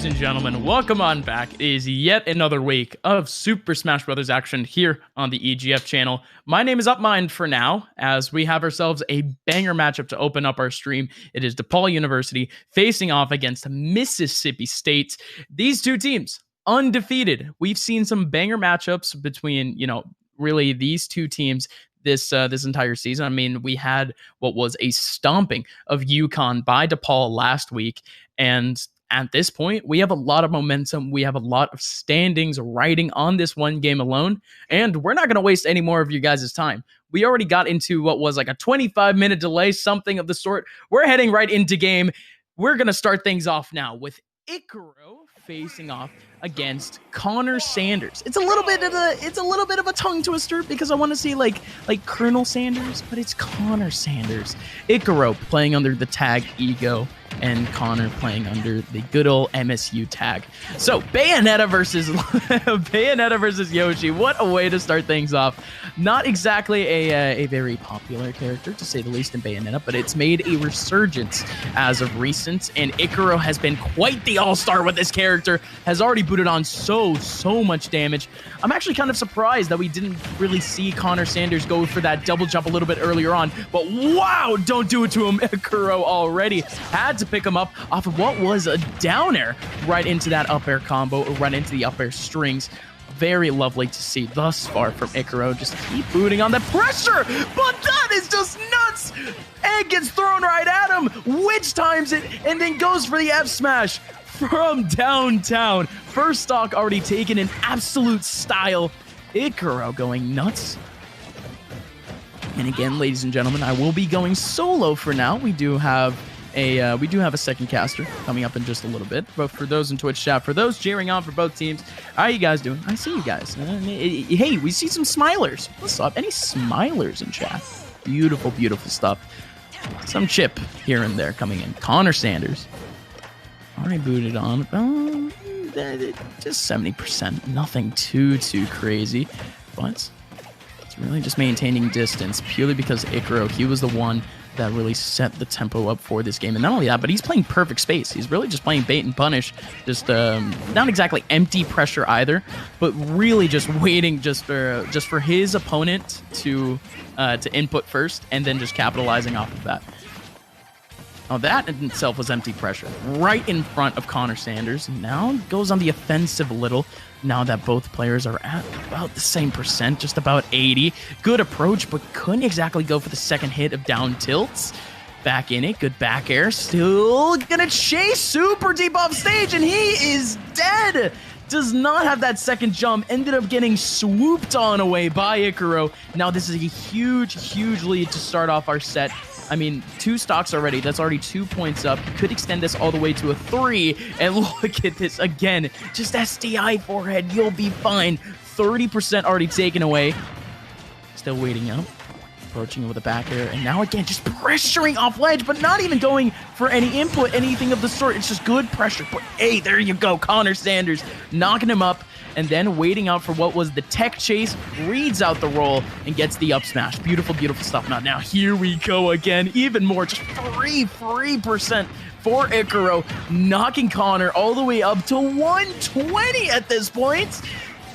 ladies and gentlemen, welcome on back. It is yet another week of Super Smash Bros. Action here on the EGF channel. My name is Upmind for now, as we have ourselves a banger matchup to open up our stream. It is DePaul University facing off against Mississippi State. These two teams, undefeated. We've seen some banger matchups between, really these two teams this entire season. I mean, we had what was a stomping of UConn by DePaul last week, and at this point, we have a lot of momentum. We have a lot of standings riding on this one game alone, and we're not going to waste any more of you guys' time. We already got into what was like a 25-minute delay, something of the sort. We're heading right into game. We're going to start things off now with Icaro facing off against Connor Sanders. It's a little bit of a tongue twister because I want to see like Colonel Sanders, but it's Connor Sanders. Icaro playing under the tag Ego, and Connor playing under the good old MSU tag. So Bayonetta versus Yoshi. What a way to start things off. Not exactly a very popular character, to say the least, in Bayonetta, but it's made a resurgence as of recent, and Icaro has been quite the all-star with this character. Has already booted on so much damage. I'm actually kind of surprised that we didn't really see Connor Sanders go for that double jump a little bit earlier on, but wow, don't do it to him. Icaro already had to pick him up off of what was a down air right into that up air combo, or right into the up air strings. Very lovely to see thus far from Icaro. Just keep booting on the pressure, but that is just nuts. Egg gets thrown right at him, witch times it, and then goes for the F smash from downtown. First stock already taken in absolute style. Icaro going nuts. And again, ladies and gentlemen, I will be going solo for now. We do have a second caster coming up in just a little bit. But for those in Twitch chat, for those cheering on for both teams, how are you guys doing? I see you guys. Hey, we see some smilers. What's up? Any smilers in chat? Beautiful, beautiful stuff. Some chip here and there coming in. Connor Sanders already booted on. Just 70%. Nothing too crazy. But it's really just maintaining distance, purely because Icaro, he was the one that really set the tempo up for this game. And not only that, but he's playing perfect space. He's really just playing bait and punish, just not exactly empty pressure either, but really just waiting just for his opponent to input first, and then just capitalizing off of that. Now that in itself was empty pressure right in front of Connor Sanders. Now goes on the offensive a little, now that both players are at about the same percent, just about 80. Good approach, but couldn't exactly go for the second hit of down tilts. Back in it, good back air, still gonna chase super deep off stage, and he is dead. Does not have that second jump, ended up getting swooped on away by Icaro. Now this is a huge lead to start off our set. I mean, 2 stocks already. That's already 2 points up. Could extend this all the way to a 3. And look at this again. Just SDI forehead. You'll be fine. 30% already taken away. Still waiting out. Approaching with a back air. And now again, just pressuring off ledge, but not even going for any input, anything of the sort. It's just good pressure. But hey, there you go. Connor Sanders knocking him up. And then waiting out for what was the tech chase, reads out the roll, and gets the up smash. Beautiful, beautiful stuff. Now here we go again. Even more, just 3% for Icaro, knocking Connor all the way up to 120 at this point.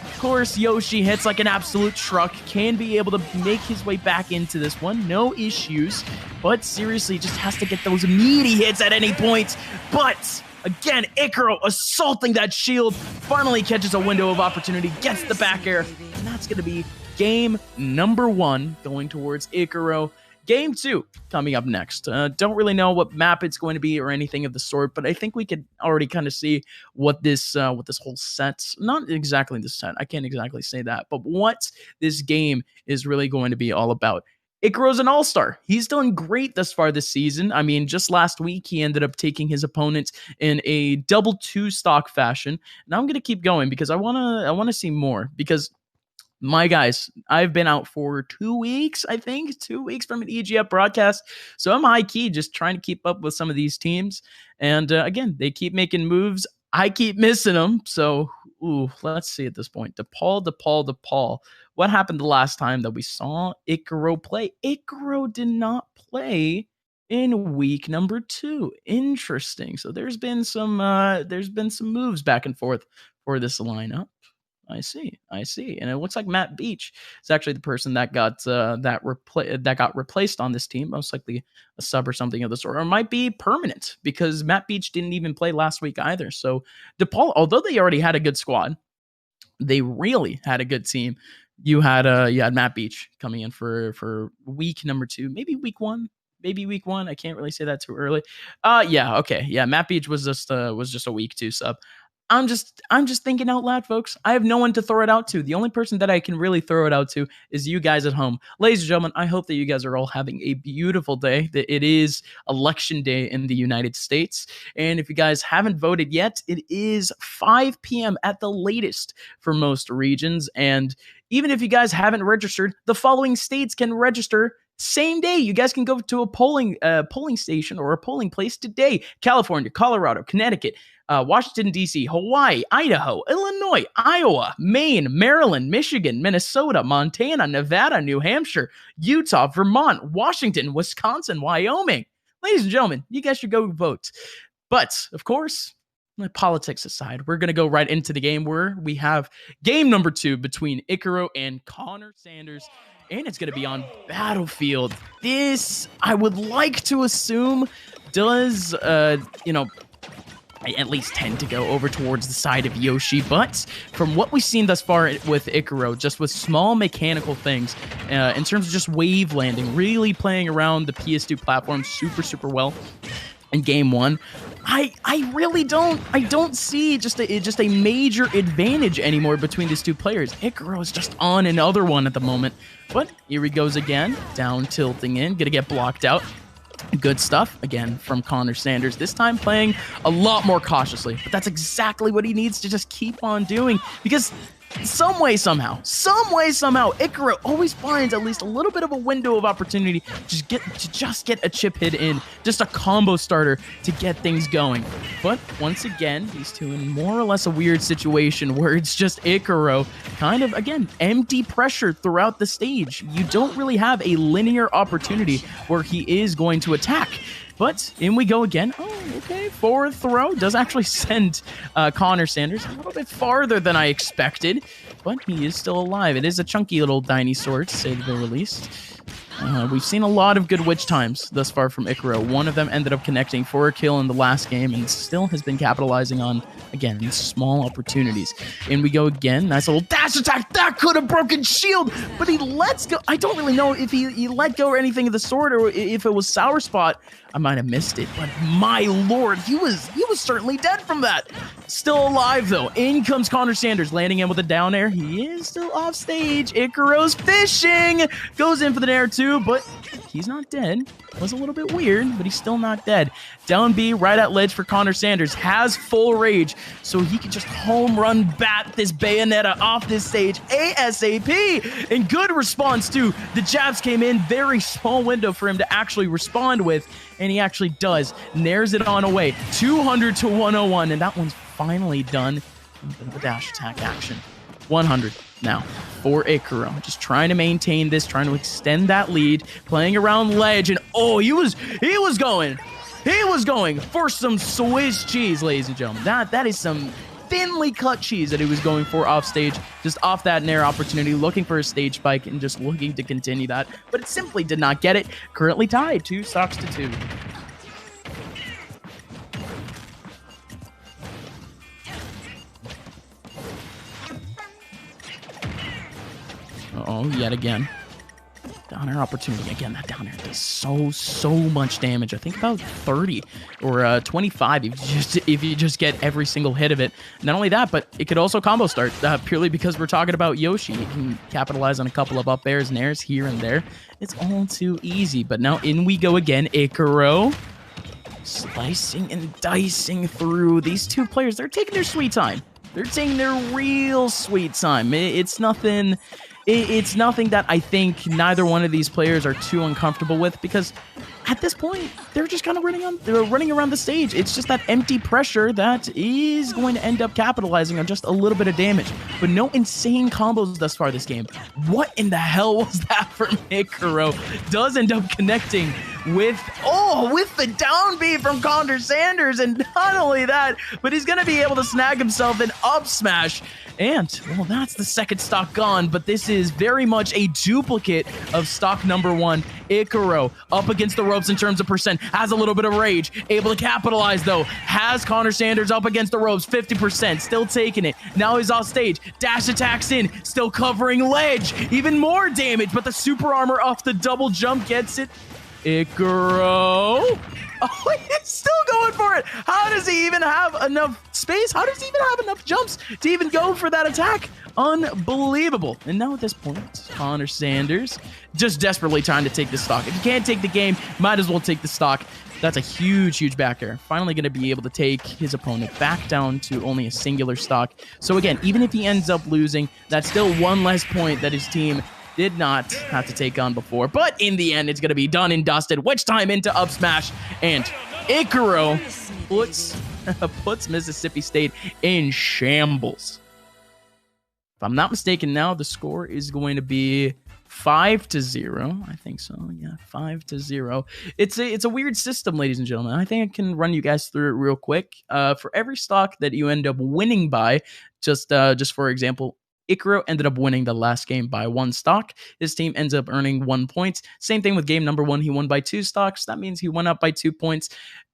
Of course, Yoshi hits like an absolute truck, can be able to make his way back into this one. No issues, but seriously, just has to get those meaty hits at any point. But again, Icaro assaulting that shield, finally catches a window of opportunity, gets the back air, and that's going to be game number 1 going towards Icaro. Game 2 coming up next. Don't really know what map it's going to be or anything of the sort, but I think we could already kind of see what this whole set, not exactly the set, I can't exactly say that, but what this game is really going to be all about. Icaro's an all-star. He's done great thus far this season. I mean, just last week, he ended up taking his opponent in a double 2 stock fashion. Now I'm going to keep going because I want to see more, because my guys, I've been out for 2 weeks, I think, 2 weeks from an EGF broadcast. So I'm high-key just trying to keep up with some of these teams. And again, they keep making moves. I keep missing them. So, let's see at this point. DePaul. What happened the last time that we saw Icaro play? Icaro did not play in week number 2. Interesting. So there's been some moves back and forth for this lineup. I see. And it looks like Matt Beach is actually the person that got replaced on this team, most likely a sub or something of the sort, or it might be permanent because Matt Beach didn't even play last week either. So DePaul, although they already had a good squad, they really had a good team. You had Matt Beach coming in for week number 2, maybe week 1. I can't really say that too early. Matt Beach was just a week 2 sub. I'm just thinking out loud, folks. I have no one to throw it out to. The only person that I can really throw it out to is you guys at home. Ladies and gentlemen, I hope that you guys are all having a beautiful day. That it is election day in the United States. And if you guys haven't voted yet, it is 5 p.m. at the latest for most regions. And even if you guys haven't registered, the following states can register same day. You guys can go to a polling station or a polling place today. California, Colorado, Connecticut, Washington, D.C., Hawaii, Idaho, Illinois, Iowa, Maine, Maryland, Michigan, Minnesota, Montana, Nevada, New Hampshire, Utah, Vermont, Washington, Wisconsin, Wyoming. Ladies and gentlemen, you guys should go vote. But, of course, politics aside, we're going to go right into the game where we have game number 2 between Icaro and Connor Sanders. And it's going to be on Battlefield. This, I would like to assume, does, I at least tend to go over towards the side of Yoshi, but from what we've seen thus far with Icaro, just with small mechanical things, in terms of just wave landing, really playing around the PS2 platform super well in game 1, I don't see just a major advantage anymore between these two players. Icaro is just on another one at the moment, but here he goes again, down tilting in, gonna get blocked out. Good stuff, again, from Connor Sanders, this time playing a lot more cautiously, but that's exactly what he needs to just keep on doing, because some way, somehow, Icaro always finds at least a little bit of a window of opportunity to just get a chip hit in, just a combo starter to get things going. But once again, these two in more or less a weird situation where it's just Icaro kind of, again, empty pressure throughout the stage. You don't really have a linear opportunity where he is going to attack. But in we go again. Oh, okay. Forward throw does actually send Connor Sanders a little bit farther than I expected, but he is still alive. It is a chunky little dinosaur, to say the very least. We've seen a lot of good witch times thus far from Icaro. One of them ended up connecting for a kill in the last game and still has been capitalizing on, again, these small opportunities. In we go again. Nice little dash attack. That could have broken shield, but he lets go. I don't really know if he let go or anything of the sort, or if it was Sour Spot. I might have missed it, but my lord, he was certainly dead from that. Still alive, though. In comes Connor Sanders, landing in with a down air. He is still off stage. Icaro's fishing. Goes in for the nair, too, but he's not dead. Was a little bit weird, but he's still not dead. Down B, right at ledge for Connor Sanders. Has full rage, so he can just home run bat this Bayonetta off this stage ASAP. And good response, too. The jabs came in. Very small window for him to actually respond with, and he actually does. Nairs it on away. 200 to 101, and that one's finally done. The dash attack action. 100 now for Icaro. Just trying to maintain this, trying to extend that lead, playing around ledge, and oh, he was going for some Swiss cheese, ladies and gentlemen. That is some thinly cut cheese that he was going for off stage, just off that nair opportunity, looking for a stage spike and just looking to continue that, but it simply did not get it. Currently tied 2 stocks to 2. Uh-oh, yet again. Down air opportunity. Again, that down air does so much damage. I think about 30 or 25 if you just get every single hit of it. Not only that, but it could also combo start purely because we're talking about Yoshi. He can capitalize on a couple of up airs and airs here and there. It's all too easy. But now in we go again. Icaro slicing and dicing through these two players. They're taking their sweet time. They're taking their real sweet time. It's nothing that I think neither one of these players are too uncomfortable with, because at this point, they're just kind of running around the stage. It's just that empty pressure that is going to end up capitalizing on just a little bit of damage. But no insane combos thus far this game. What in the hell was that from Icaro? Does end up connecting with the down B from Connor Sanders. And not only that, but he's going to be able to snag himself an up smash. And, well, that's the second stock gone, but this is very much a duplicate of stock number 1. Icaro up against the ropes in terms of percent, has a little bit of rage, able to capitalize though, has Connor Sanders up against the ropes, 50%, still taking it. Now he's off stage, dash attacks in, still covering ledge, even more damage, but the super armor off the double jump gets it. Icaro. Oh, he's still going for it. How does he even have enough space? How does he even have enough jumps to even go for that attack? Unbelievable. And now at this point, Connor Sanders just desperately trying to take the stock. If you can't take the game, might as well take the stock. That's a huge, huge back air. Finally going to be able to take his opponent back down to only a singular stock. So again, even if he ends up losing, that's still one less point that his team did not have to take on before. But in the end, it's going to be done and dusted. Which time into up smash. And Icaro puts Mississippi State in shambles. If I'm not mistaken now, the score is going to be 5-0. I think so. Yeah, 5-0. It's a weird system, ladies and gentlemen. I think I can run you guys through it real quick. For every stock that you end up winning by, just for example, Icaro ended up winning the last game by 1 stock. His team ends up earning 1 point. Same thing with game number 1. He won by 2 stocks. That means he went up by 2 points.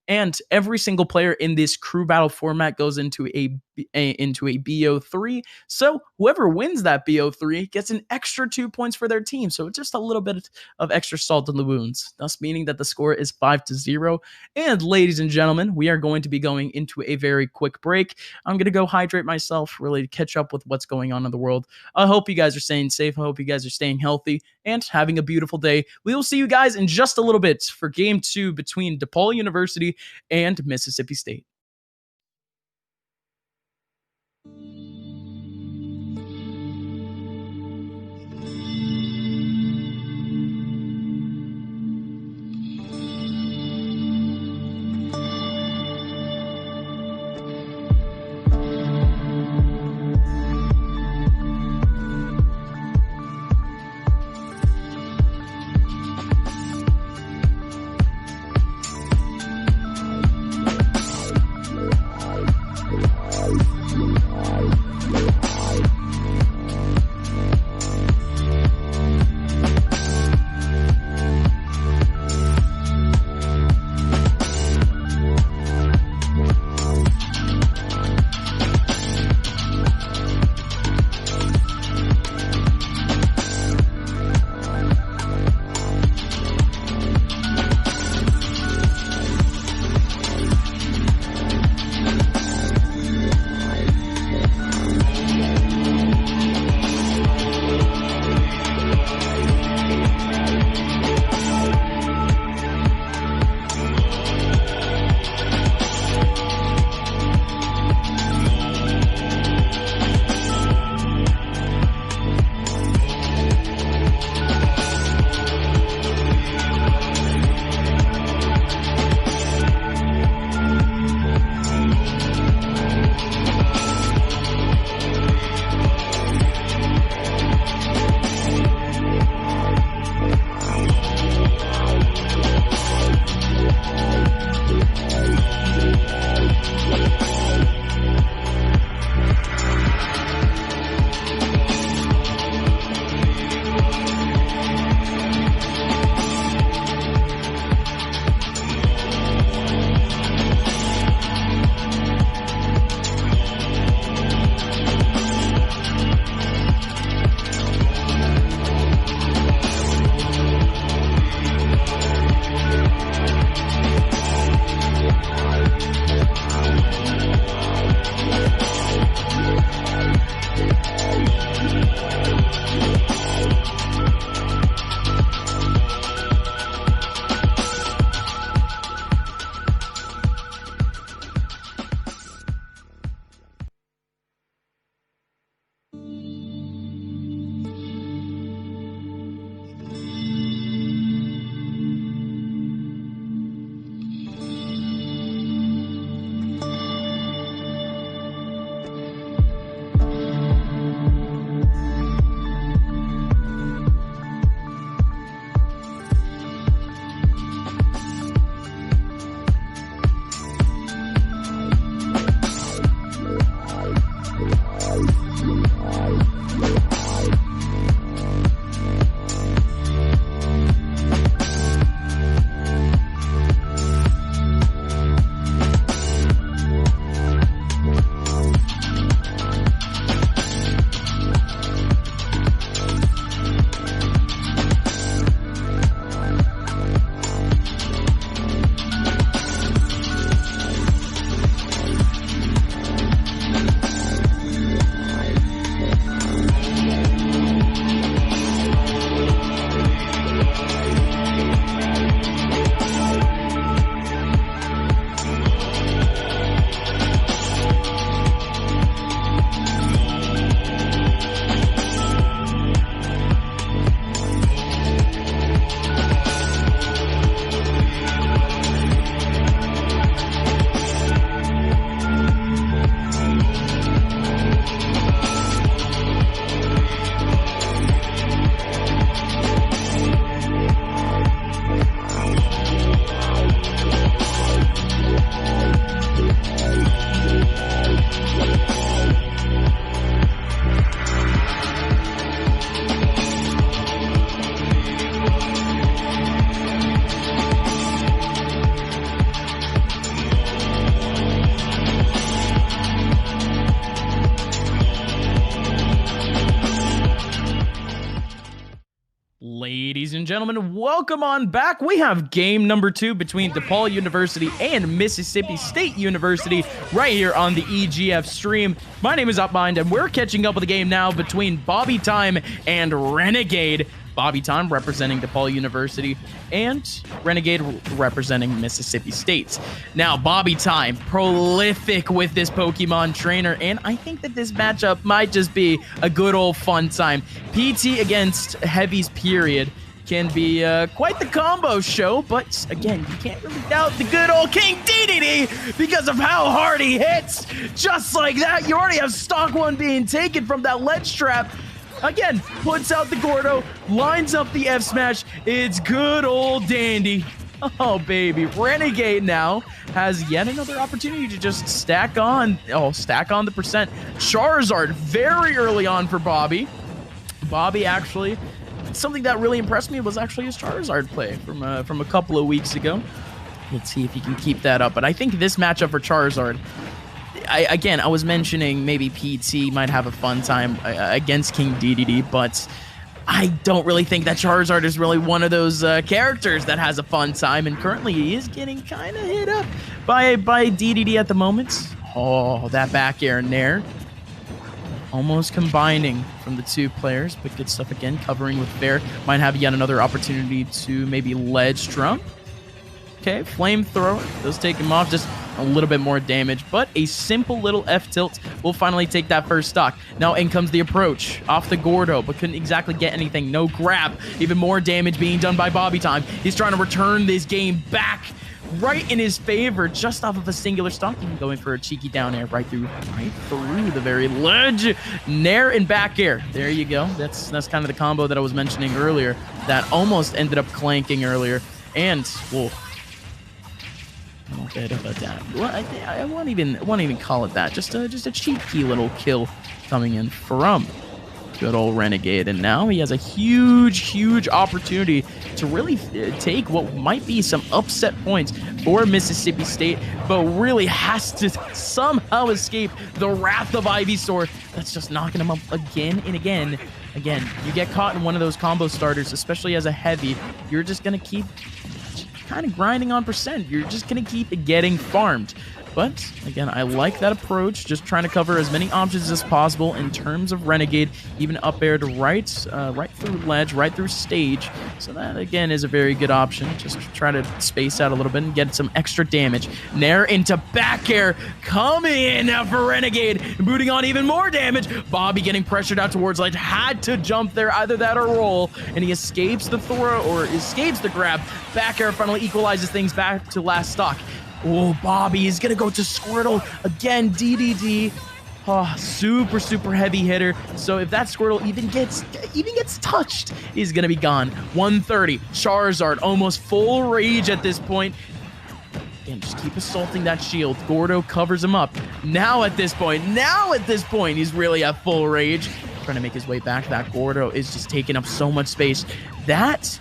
And every single player in this crew battle format goes into a BO3. So whoever wins that BO3 gets an extra 2 points for their team. So just a little bit of extra salt in the wounds, thus meaning that the score is 5-0. And ladies and gentlemen, we are going to be going into a very quick break. I'm going to go hydrate myself, really catch up with what's going on in the world. I hope you guys are staying safe. I hope you guys are staying healthy and having a beautiful day. We will see you guys in just a little bit for game 2 between DePaul University and Mississippi State. gentlemen, welcome on back. We have game number 2 between DePaul University and Mississippi State University right here on the EGF stream. My name is Upmind, and we're catching up with the game now between Bobby Time and Renegade. Bobby Time representing DePaul University and Renegade representing Mississippi State. Now, Bobby Time, prolific with this Pokemon trainer, and I think that this matchup might just be a good old fun time. PT against Heavies, period, can be quite the combo show, but again, you can't really doubt the good old King DDD because of how hard he hits. Just like that, you already have stock 1 being taken from that ledge trap. Again, puts out the Gordo, lines up the F smash. It's good old dandy. Oh, baby. Renegade now has yet another opportunity to just stack on the percent. Charizard very early on for Bobby. Bobby actually, something that really impressed me was actually his Charizard play from a couple of weeks ago. Let's see if he can keep that up. But I think this matchup for Charizard, I was mentioning maybe PT might have a fun time against King DDD, but I don't really think that Charizard is really one of those characters that has a fun time, and currently he is getting kind of hit up by DDD at the moment. Oh, that back air in there. Almost combining from the 2 players, but good stuff again, covering with Fair. Might have yet another opportunity to maybe ledge trump. Okay, flamethrower does take him off, just a little bit more damage, but a simple little F tilt will finally take that first stock. Now in comes the approach off the Gordo, but couldn't exactly get anything. No grab, even more damage being done by Bobby Time. He's trying to return this game back right in his favor, just off of a singular stock, even going for a cheeky down air right through the very ledge. Nair and back air. There you go. That's kind of the combo that I was mentioning earlier that almost ended up clanking earlier. And whoa. A bit of a dab. Well, I won't even call it that. Just a cheeky little kill coming in from good old Renegade, and now he has a huge opportunity to really take what might be some upset points for Mississippi State, but really has to somehow escape the wrath of Ivysaur that's just knocking him up again and again. Again, you get caught in one of those combo starters, especially as a heavy, you're just gonna keep kind of grinding on percent. You're just gonna keep getting farmed. But again, I like that approach, just trying to cover as many options as possible in terms of Renegade, even up air to right through ledge, right through stage. So that again is a very good option. Just try to space out a little bit and get some extra damage. Nair into back air, coming in now for Renegade, booting on even more damage. Bobby getting pressured out towards ledge, had to jump there, either that or roll, and he escapes the throw or escapes the grab. Back air finally equalizes things back to last stock. Oh, Bobby is going to go to Squirtle. Again, DDD. Oh, super heavy hitter. So if that Squirtle even gets touched, he's going to be gone. 130. Charizard, almost full rage at this point. And just keep assaulting that shield. Gordo covers him up. Now at this point, he's really at full rage. Trying to make his way back. That Gordo is just taking up so much space. That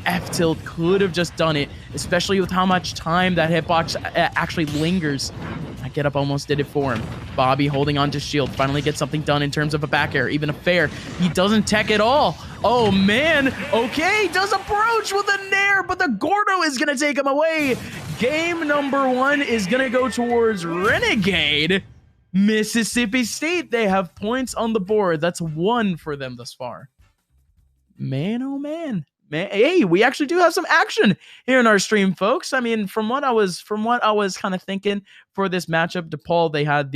F tilt could have just done it, especially with how much time that hitbox actually lingers. That get up almost did it for him. Bobby holding on to shield, finally gets something done in terms of a back air, even a fair. He doesn't tech at all. Oh man, okay, does approach with a nair, but the Gordo is gonna take him away. Game number 1 is gonna go towards Renegade. Mississippi State, they have points on the board. That's 1 for them thus far. Man, oh man. Hey, we actually do have some action here in our stream, folks. I mean, from what I was kind of thinking for this matchup, DePaul, they had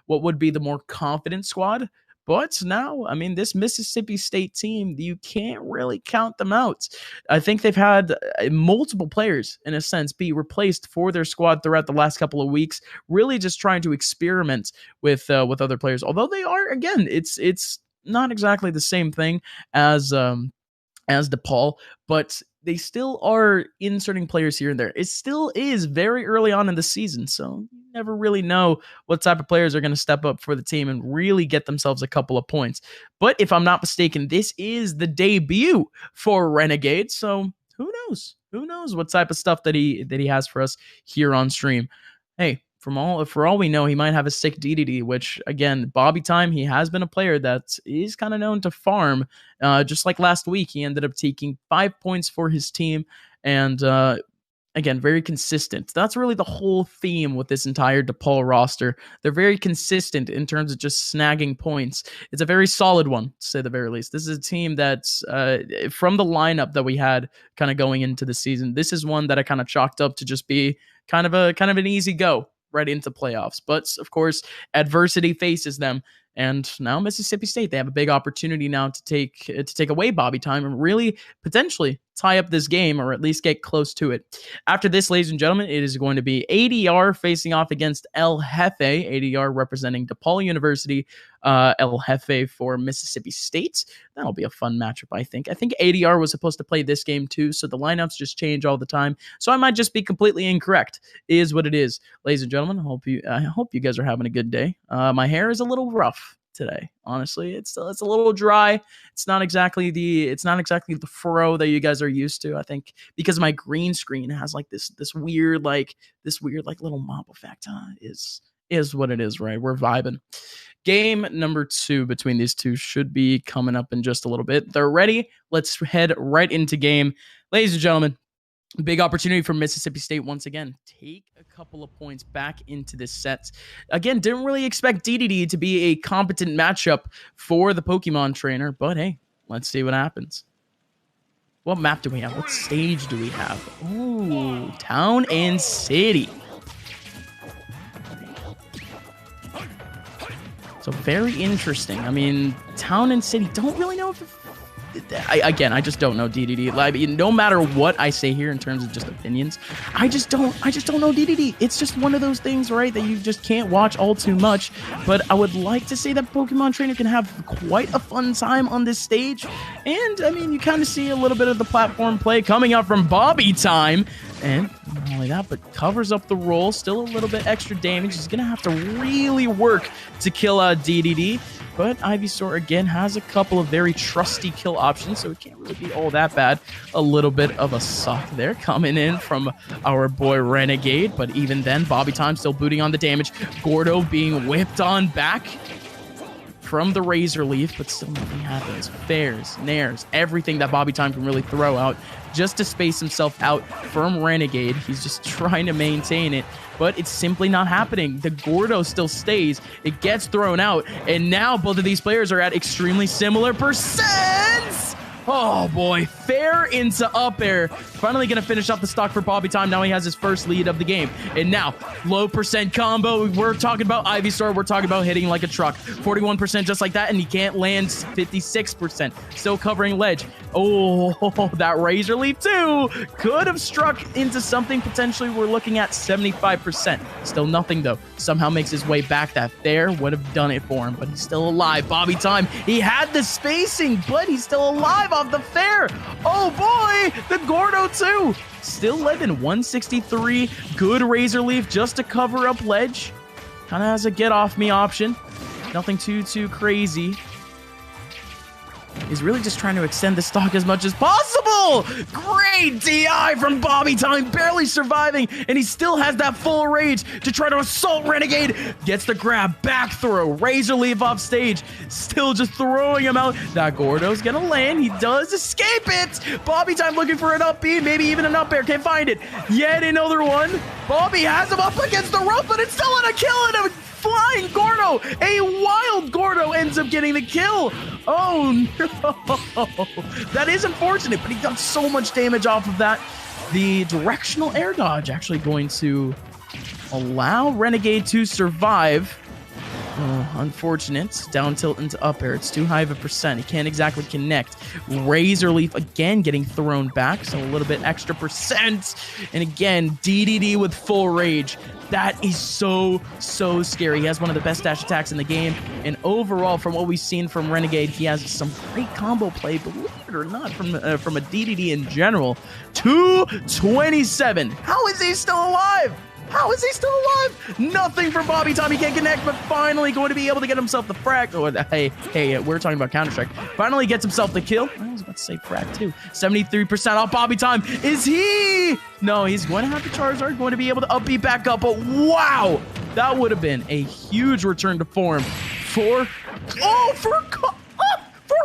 what would be the more confident squad. But now, I mean, this Mississippi State team, you can't really count them out. I think they've had multiple players, in a sense, be replaced for their squad throughout the last couple of weeks, really just trying to experiment with other players. Although they are, again, it's not exactly the same thing as DePaul, but they still are inserting players here and there. It still is very early on in the season, so you never really know what type of players are going to step up for the team and really get themselves a couple of points. But if I'm not mistaken, this is the debut for Renegade, so who knows? Who knows what type of stuff that he has for us here on stream. Hey, For all we know, he might have a sick DDD, which again, Bobby Time, he has been a player that is kind of known to farm. Just like last week, he ended up taking 5 points for his team, and again, very consistent. That's really the whole theme with this entire DePaul roster. They're very consistent in terms of just snagging points. It's a very solid one, to say the very least. This is a team that's, from the lineup that we had kind of going into the season, this is one that I kind of chalked up to just be kind of an easy go right into playoffs. But of course, adversity faces them. And now Mississippi State, they have a big opportunity now to take away Bobby Time and really potentially tie up this game, or at least get close to it. After this, ladies and gentlemen, it is going to be ADR facing off against El Jefe. ADR representing DePaul University, El Jefe for Mississippi State. That'll be a fun matchup, I think. I think ADR was supposed to play this game too, so the lineups just change all the time. So I might just be completely incorrect. It is what it is. Ladies and gentlemen, I hope you guys are having a good day. My hair is a little rough today, honestly. It's a little dry. It's not exactly the fro that you guys are used to. I think because my green screen has like this weird little mop effect. Is what it is, right? We're vibing. Game number 2 between these two should be coming up in just a little bit. They're ready. Let's head right into game. Ladies and gentlemen, big opportunity for Mississippi State once again. Take a couple of points back into this set. Again, didn't really expect DDD to be a competent matchup for the Pokemon trainer, but hey, let's see what happens. What map do we have? What stage do we have? Ooh, Town and City. So very interesting. I mean, Town and City, don't really know if... I just don't know DDD. Like, no matter what I say here in terms of just opinions, I just don't know DDD. It's just one of those things, right, that you just can't watch all too much. But I would like to say that Pokemon Trainer can have quite a fun time on this stage. And, I mean, you kind of see a little bit of the platform play coming out from Bobby Time. And not only that, but covers up the roll. Still a little bit extra damage. He's going to have to really work to kill DDD. But Ivysaur, again, has a couple of very trusty kill options, so it can't really be all that bad. A little bit of a suck there coming in from our boy Renegade. But even then, Bobby Time still booting on the damage. Gordo being whipped on back from the Razor Leaf, but still nothing happens. Fairs, nairs, everything that Bobby Time can really throw out just to space himself out from Renegade. He's just trying to maintain it, but it's simply not happening. The Gordo still stays. It gets thrown out, and now both of these players are at extremely similar percents. Oh boy, fair into up air. Finally going to finish up the stock for Bobby Time. Now he has his first lead of the game. And now, low percent combo. We're talking about Ivysaur. We're talking about hitting like a truck. 41% just like that, and he can't land 56%. Still covering ledge. Oh, that Razor Leaf too could have struck into something. Potentially, we're looking at 75%. Still nothing though. Somehow makes his way back. That fair would have done it for him, but he's still alive. Bobby Time, he had the spacing, but he's still alive off the fair. Oh boy, the Gordo too. Still living 163. Good Razor Leaf just to cover up ledge. Kind of has a get off me option. Nothing too crazy. He's really just trying to extend the stock as much as possible. Great DI from Bobby Time, barely surviving, and he still has that full rage to try to assault Renegade. Gets the grab, back throw, Razor Leaf off stage, still just throwing him out. That Gordo's gonna land. He does escape it. Bobby Time looking for an up B, maybe even an up air. Can't find it. Yet another one. Bobby has him up against the rope, but it's still a kill, and a flying Gordo. A wild Gordo ends up getting the kill. Oh no, that is unfortunate, but he got so much damage off of that. The directional air dodge actually going to allow Renegade to survive. Unfortunate. Down tilt into up air. It's too high of a percent. He can't exactly connect. Razor Leaf again getting thrown back, so a little bit extra percent. And again, DDD with full rage. That is so scary. He has one of the best dash attacks in the game. And overall, from what we've seen from Renegade, he has some great combo play, believe it or not, from a DDD in general. 227. How is he still alive? How is he still alive? Nothing from Bobby Time. He can't connect, but finally going to be able to get himself the frag. Oh, hey, we're talking about Counter-Strike. Finally gets himself the kill. I was about to say frag too. 73% off Bobby Time. Is he? No, he's going to have the Charizard, going to be able to upbeat back up, but wow, that would have been a huge return to form for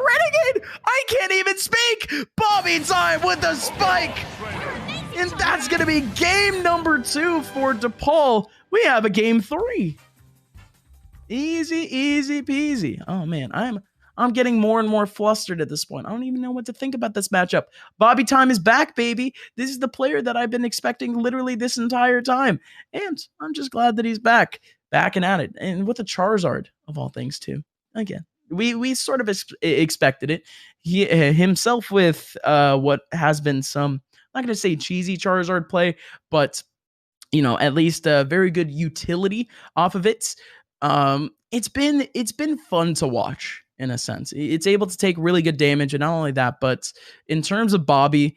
Renegade. I can't even speak. Bobby Time with the spike. And that's going to be game number 2 for DePaul. We have a game 3. Easy peasy. Oh man, I'm getting more and more flustered at this point. I don't even know what to think about this matchup. Bobby Time is back, baby. This is the player that I've been expecting literally this entire time. And I'm just glad that he's back and at it. And with a Charizard, of all things, too. Again, we sort of expected it. He himself with what has been some, I'm not going to say cheesy Charizard play, but, you know, at least a very good utility off of it. It's been fun to watch. In a sense, it's able to take really good damage, and not only that, but in terms of Bobby,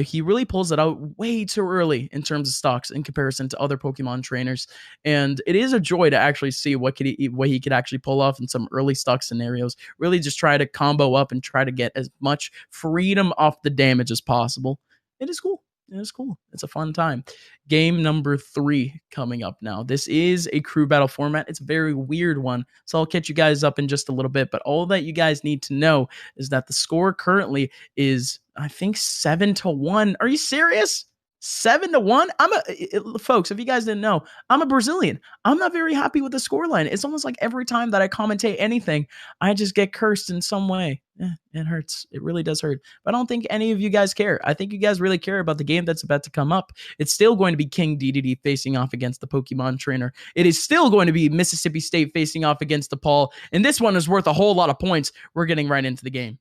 he really pulls it out way too early in terms of stocks in comparison to other Pokemon trainers, and it is a joy to actually see what he could actually pull off in some early stock scenarios. Really, just try to combo up and try to get as much freedom off the damage as possible. It is cool. It is cool. It's a fun time. Game number 3 coming up now. This is a crew battle format. It's a very weird one, so I'll catch you guys up in just a little bit. But all that you guys need to know is that the score currently is, I think, 7-1. Are you serious? 7-1? Folks, if you guys didn't know, I'm a Brazilian. I'm not very happy with the scoreline. It's almost like every time that I commentate anything, I just get cursed in some way. It hurts. It really does hurt. But I don't think any of you guys care. I think you guys really care about the game that's about to come up. It's still going to be King DDD facing off against the Pokemon trainer. It is still going to be Mississippi State facing off against DePaul. And this one is worth a whole lot of points. We're getting right into the game.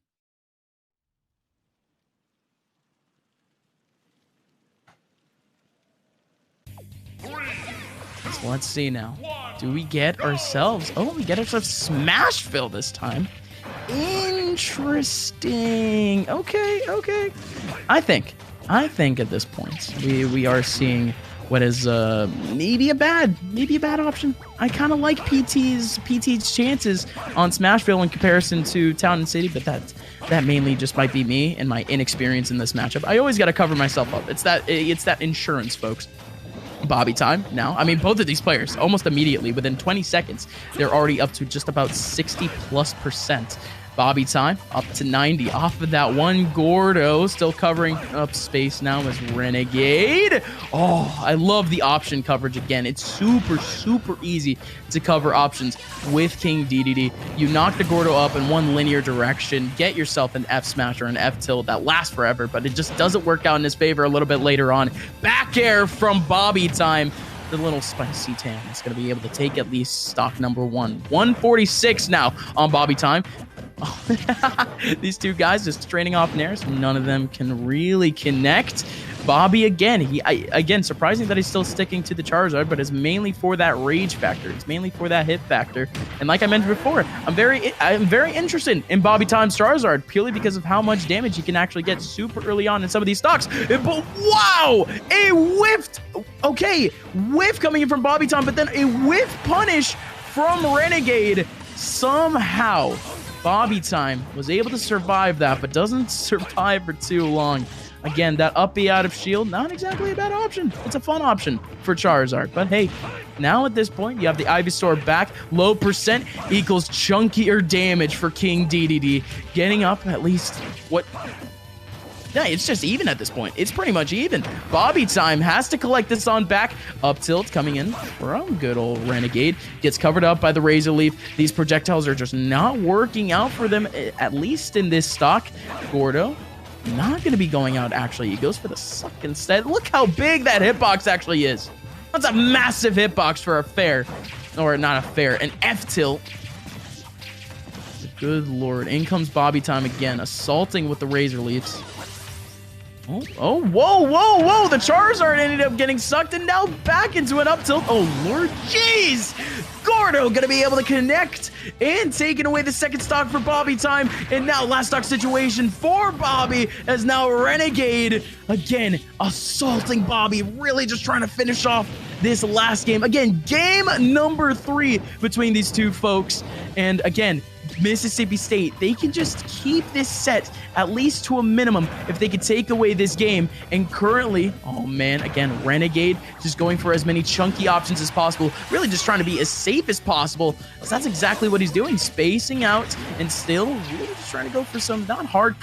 So let's see now. Do we get ourselves... Oh, we get ourselves Smashville this time. Interesting. Okay. I think at this point we are seeing what is maybe a bad option. I kind of like PT's chances on Smashville in comparison to Town and City, but that mainly just might be me and my inexperience in this matchup. I always got to cover myself up. It's that insurance, folks. Bobby Time now. I mean, both of these players almost immediately within 20 seconds, they're already up to just about 60+%. Bobby Time up to 90 off of that one. Gordo still covering up space now as Renegade. Oh, I love the option coverage again. It's super easy to cover options with King DDD. You knock the Gordo up in one linear direction, get yourself an F smash or an F tilt that lasts forever, but it just doesn't work out in his favor a little bit later on. Back air from Bobby Time. The little spicy tan is going to be able to take at least stock number 1. 146 now on Bobby Time. These two guys just training off nairs. None of them can really connect. Bobby again, surprising that he's still sticking to the Charizard, but it's mainly for that rage factor. It's mainly for that hit factor. And like I mentioned before, I'm very interested in Bobby Time's Charizard purely because of how much damage he can actually get super early on in some of these stocks. But wow, a whiff. Okay, whiff coming in from Bobby Time, but then a whiff punish from Renegade. Somehow Bobby Time was able to survive that, but doesn't survive for too long. Again, that up B out of shield, not exactly a bad option. It's a fun option for Charizard. But hey, now at this point, you have the Ivysaur back. Low percent equals chunkier damage for King DDD. Getting up at least, what... Yeah, it's just even at this point. It's pretty much even. Bobby Time has to collect this on back. Up tilt coming in from good old Renegade. Gets covered up by the Razor Leaf. These projectiles are just not working out for them, at least in this stock. Gordo, not going to be going out, actually. He goes for the suck instead. Look how big that hitbox actually is. That's a massive hitbox for a fair. Or not a fair, an F tilt. Good lord. In comes Bobby Time again, assaulting with the Razor Leafs. Oh, whoa. The Charizard ended up getting sucked and now back into an up tilt. Oh, Lord. Jeez. Gordo gonna be able to connect and taking away the second stock for Bobby time. And now last stock situation for Bobby as now Renegade again assaulting Bobby, really just trying to finish off this last game. Again, game number 3 between these two folks. And again, Mississippi State, they can just keep this set at least to a minimum if they could take away this game. And currently, oh man, again, Renegade just going for as many chunky options as possible, really just trying to be as safe as possible. So that's exactly what he's doing, spacing out and still really just trying to go for some not hard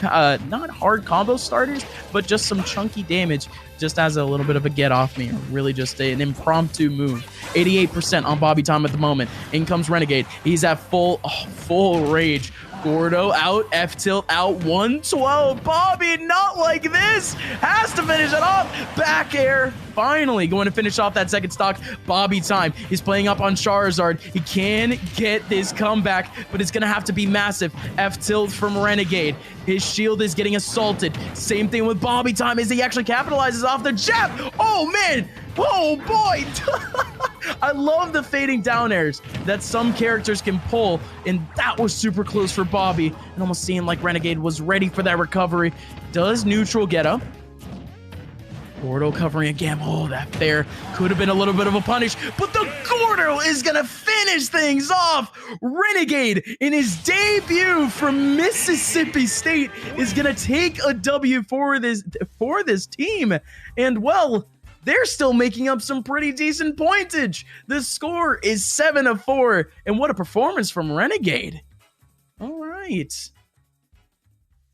combo starters, but just some chunky damage, just as a little bit of a get off me, really just an impromptu move. 88% on Bobby time at the moment. In comes Renegade. He's at full rage. Gordo out, F-tilt out, 112. Bobby, not like this. Has to finish it off. Back air. Finally going to finish off that second stock. Bobby time. He's playing up on Charizard. He can get this comeback, but it's going to have to be massive. F-tilt from Renegade. His shield is getting assaulted. Same thing with Bobby time as he actually capitalizes off the jab. Oh, man. Oh, boy. I love the fading down airs that some characters can pull, and that was super close for Bobby. It almost seemed like Renegade was ready for that recovery. Does neutral get up? Gordo covering again. Oh, that fair could have been a little bit of a punish, but the Gordo is going to finish things off. Renegade, in his debut from Mississippi State, is going to take a W for this team. And, well, they're still making up some pretty decent pointage. The score is 7-4, and what a performance from Renegade. All right.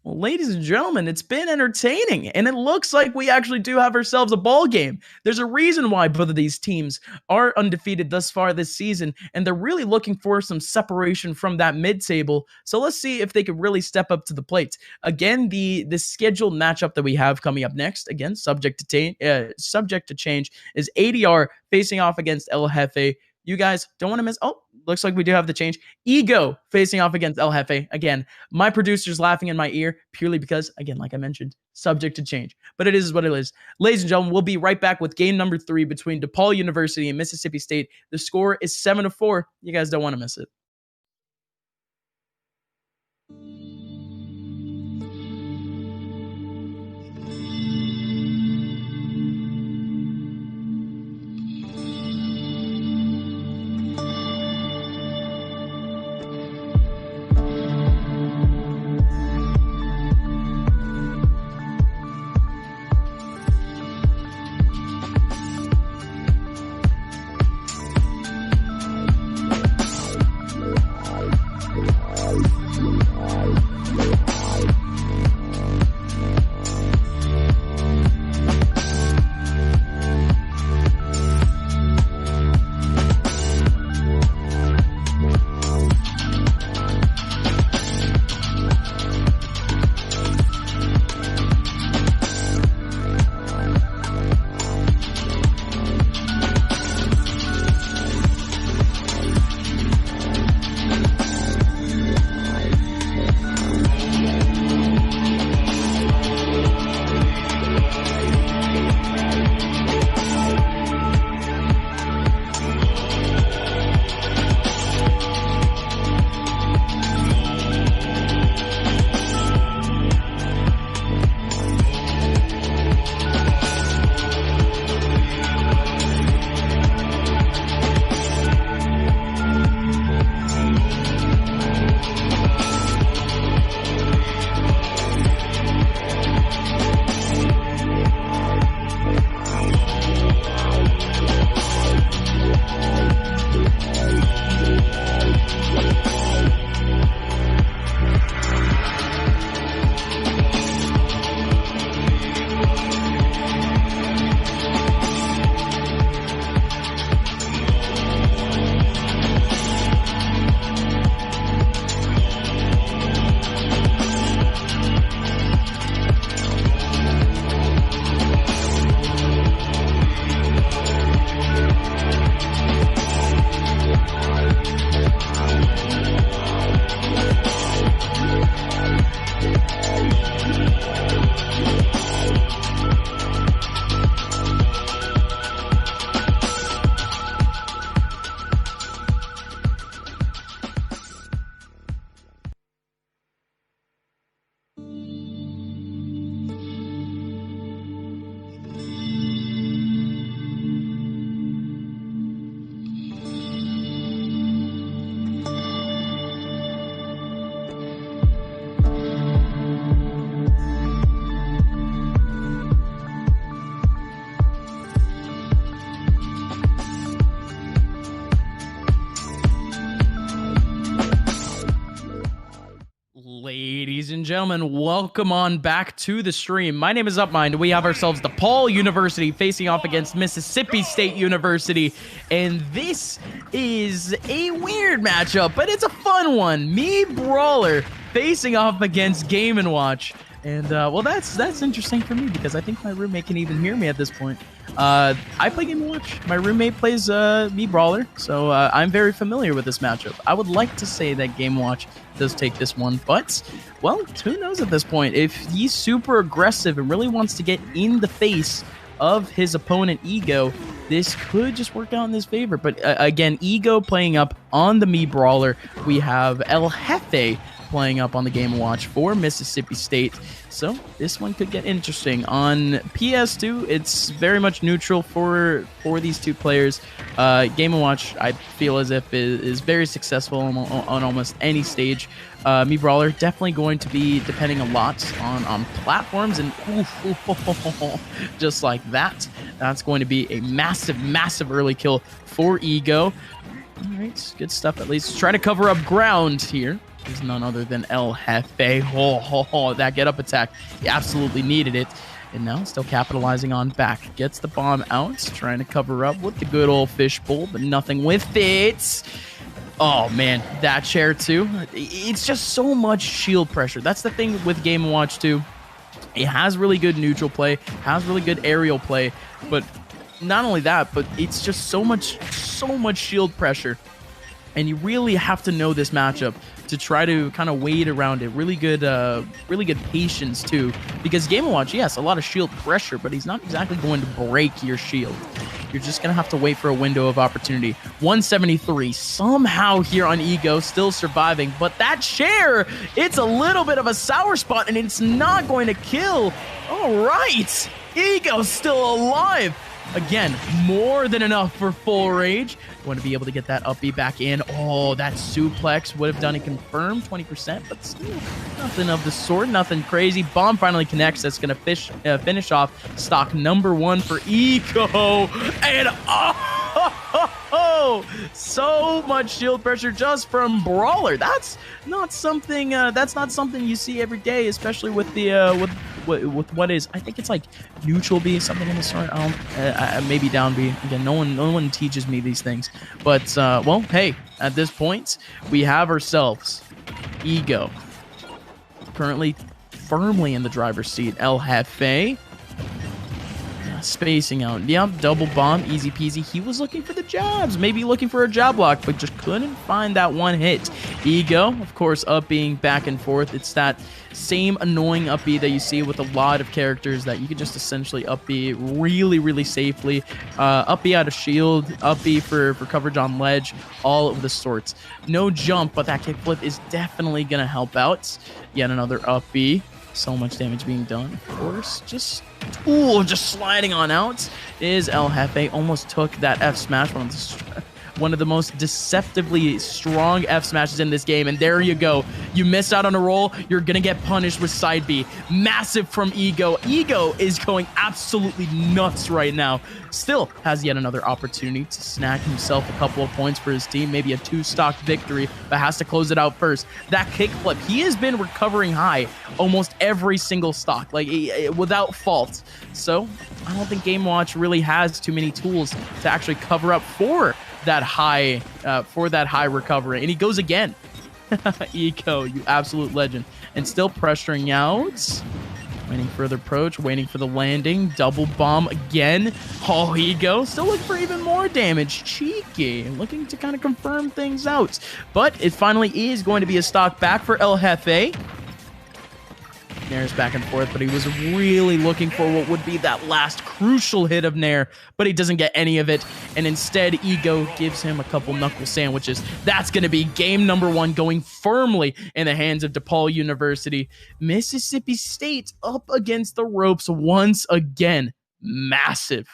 Well, ladies and gentlemen, it's been entertaining, and it looks like we actually do have ourselves a ball game. There's a reason why both of these teams are undefeated thus far this season, and they're really looking for some separation from that mid-table. So let's see if they could really step up to the plate. Again, the scheduled matchup that we have coming up next, again, subject to change, is ADR facing off against El Jefe. You guys don't want to miss. Oh, looks like we do have the change. Ego facing off against El Jefe. Again, my producer's laughing in my ear purely because, again, like I mentioned, subject to change. But it is what it is. Ladies and gentlemen, we'll be right back with game number 3 between DePaul University and Mississippi State. The score is 7-4. You guys don't want to miss it. gentlemen, welcome on back to the stream. My name is Upmind. We have ourselves DePaul University facing off against Mississippi State University. And this is a weird matchup, but it's a fun one. Me, Brawler, facing off against Game & Watch. And, well, that's interesting for me because I think my roommate can even hear me at this point. I play Game & Watch. My roommate plays me, Brawler, so I'm very familiar with this matchup. I would like to say that Game & Watch does take this one, but, well, who knows at this point. If he's super aggressive and really wants to get in the face of his opponent, Ego, this could just work out in his favor. But, again, Ego playing up on the me, Brawler. We have El Jefe playing up on the Game & Watch for Mississippi State. So this one could get interesting. On PS2, it's very much neutral for these two players. Game & Watch, I feel as if is very successful on almost any stage. Me, Brawler, definitely going to be depending a lot on platforms, and just like that. That's going to be a massive early kill for Ego. All right, good stuff at least. Try to cover up ground here. Is none other than El Jefe. That get-up attack. He absolutely needed it. And now still capitalizing on back. Gets the bomb out. Trying to cover up with the good old fishbowl, but nothing with it. Oh, man. That chair, too. It's just so much shield pressure. That's the thing with Game & Watch, too. It has really good neutral play. Has really good aerial play. But not only that, but it's just so much shield pressure. And you really have to know this matchup to try to kind of wait around it. Really good patience too, because Game & Watch, yes, a lot of shield pressure, but he's not exactly going to break your shield. You're just gonna have to wait for a window of opportunity. 173 somehow here on Ego, still surviving, but that chair, it's a little bit of a sour spot, and it's not going to kill. All right, Ego's still alive. Again, more than enough for full rage. Want to be able to get that up B back in. Oh, that suplex would have done it confirmed, 20%, but still nothing of the sort, nothing crazy. Bomb finally connects. That's going to finish off stock number 1 for Ego. And so much shield pressure just from Brawler. That's not something you see every day, especially with the with what is, I think it's like neutral B, something in the sort. Maybe down B. Again, no one teaches me these things. But well, hey, at this point, we have ourselves Ego currently firmly in the driver's seat. El Jefe spacing out. Yep, double bomb, easy peasy. He was looking for the jabs, maybe looking for a jab block, but just couldn't find that one hit. Ego, of course, up being back and forth. It's that same annoying up B that you see with a lot of characters that you can just essentially up B really safely. Up B out of shield, up B for coverage on ledge, all of the sorts. No jump, but that kickflip is definitely gonna help out. Yet another up B. So much damage being done, of course. Just sliding on out is El Jefe. Almost took that F smash, one of the most deceptively strong F smashes in this game. And there you go. You missed out on a roll. You're going to get punished with side B. Massive from Ego. Ego is going absolutely nuts right now. Still has yet another opportunity to snag himself a couple of points for his team. Maybe a 2-stock victory, but has to close it out first. That kickflip, he has been recovering high almost every single stock, like without fault. So I don't think Game & Watch really has too many tools to actually cover up for that high recovery. And he goes again. Ego, you absolute legend. And still pressuring out. Waiting for the approach, waiting for the landing. Double bomb again. Oh, Ego still looking for even more damage. Cheeky. Looking to kind of confirm things out. But it finally is going to be a stock back for El Jefe. Nair's back and forth, but he was really looking for what would be that last crucial hit of Nair, but he doesn't get any of it, and instead Ego gives him a couple knuckle sandwiches. That's going to be game number 1 going firmly in the hands of DePaul University. Mississippi State up against the ropes once again. Massive.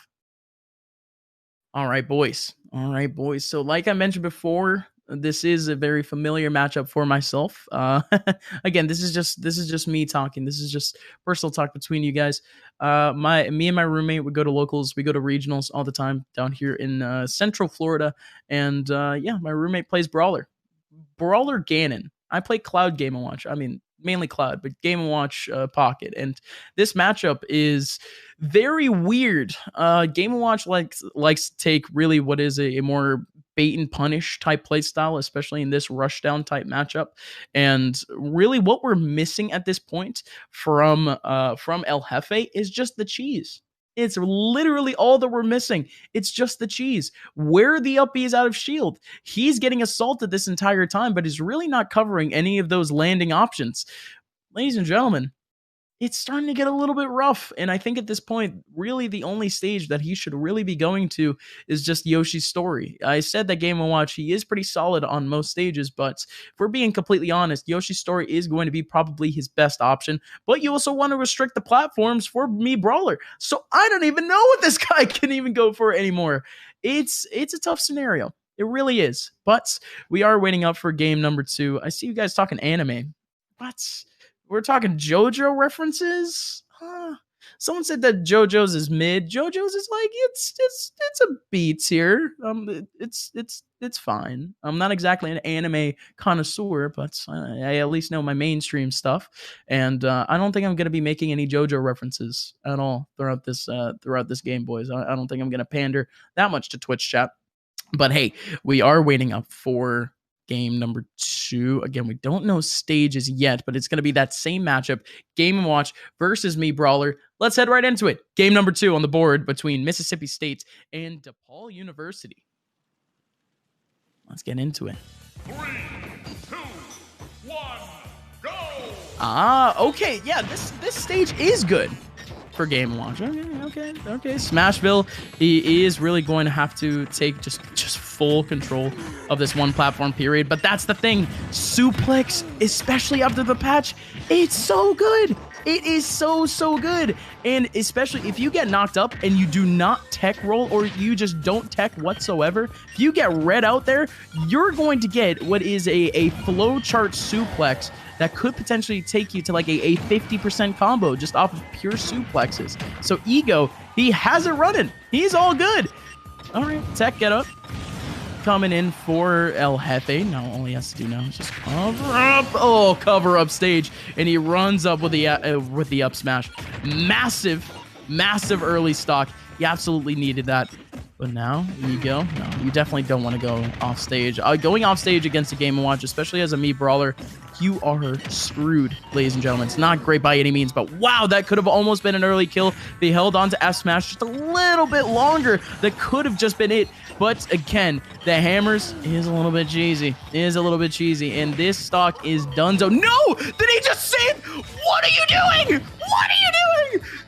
All right, boys. So like I mentioned before, this is a very familiar matchup for myself. Again, this is just me talking. This is just personal talk between you guys. Me and my roommate would go to locals. We go to regionals all the time down here in Central Florida. And yeah, my roommate plays Brawler Ganon. I play Cloud Game & Watch. I mean, mainly Cloud, but Game & Watch Pocket. And this matchup is very weird. Game & Watch likes to take really what is a more bait and punish type play style, especially in this rushdown type matchup. And really what we're missing at this point from El Jefe is just the cheese. It's literally all that we're missing. It's just the cheese. Where are the up Bs out of shield? He's getting assaulted this entire time, but is really not covering any of those landing options. Ladies and gentlemen, it's starting to get a little bit rough. And I think at this point, really the only stage that he should really be going to is just Yoshi's Story. I said that Game & Watch, he is pretty solid on most stages, but if we're being completely honest, Yoshi's Story is going to be probably his best option. But you also want to restrict the platforms for Mii Brawler. So I don't even know what this guy can even go for anymore. It's a tough scenario. It really is. But we are waiting up for game number 2. I see you guys talking anime. What? We're talking JoJo references? Someone said that JoJo's is mid. JoJo's is like it's a B tier. It's fine. I'm not exactly an anime connoisseur, but I at least know my mainstream stuff. And I don't think I'm gonna be making any JoJo references at all throughout this game, boys. I don't think I'm gonna pander that much to Twitch chat. But hey, we are waiting up for game number 2. Again, we don't know stages yet, but it's going to be that same matchup, Game & Watch versus Mii Brawler. Let's head right into it. Game number 2 on the board between Mississippi State and DePaul University. Let's get into it. 3, 2, 1, go! Okay. Yeah, this stage is good for Game & Watch. Okay. Smashville, he is really going to have to take just full control of this one platform period. But that's the thing. Suplex, especially after the patch, it's so good. It is so good. And especially if you get knocked up and you do not tech roll or you just don't tech whatsoever, if you get red out there, you're going to get what is a flowchart suplex that could potentially take you to like a 50% combo just off of pure suplexes. So Ego, he has it running. He's all good. All right, tech get up. Coming in for El Jefe. Now all he has to do now is just cover up. Oh, cover up stage. And he runs up with the up smash. Massive early stock. He absolutely needed that. But now, Ego, no, you definitely don't want to go off stage. Going off stage against a Game & Watch, especially as a Mii Brawler, you are screwed, ladies and gentlemen. It's not great by any means, but wow, that could have almost been an early kill. They held on to F smash just a little bit longer. That could have just been it. But again, the hammers is a little bit cheesy. And this stock is donezo. No! Did he just save? What are you doing?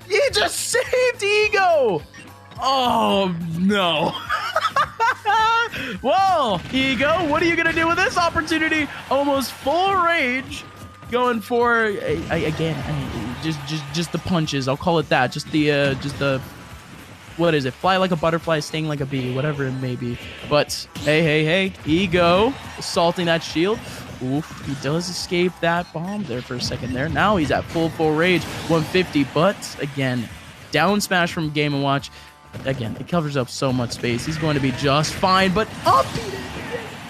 He just saved Ego! Oh, no. Well, Ego, what are you going to do with this opportunity? Almost full rage. Going for, again, just the punches. I'll call it that. Just the, what is it? Fly like a butterfly, sting like a bee, whatever it may be. But, hey, Ego, assaulting that shield. Oof, he does escape that bomb there for a second there. Now he's at full rage, 150. But, again, down smash from Game & Watch. Again, it covers up so much space. He's going to be just fine, but up,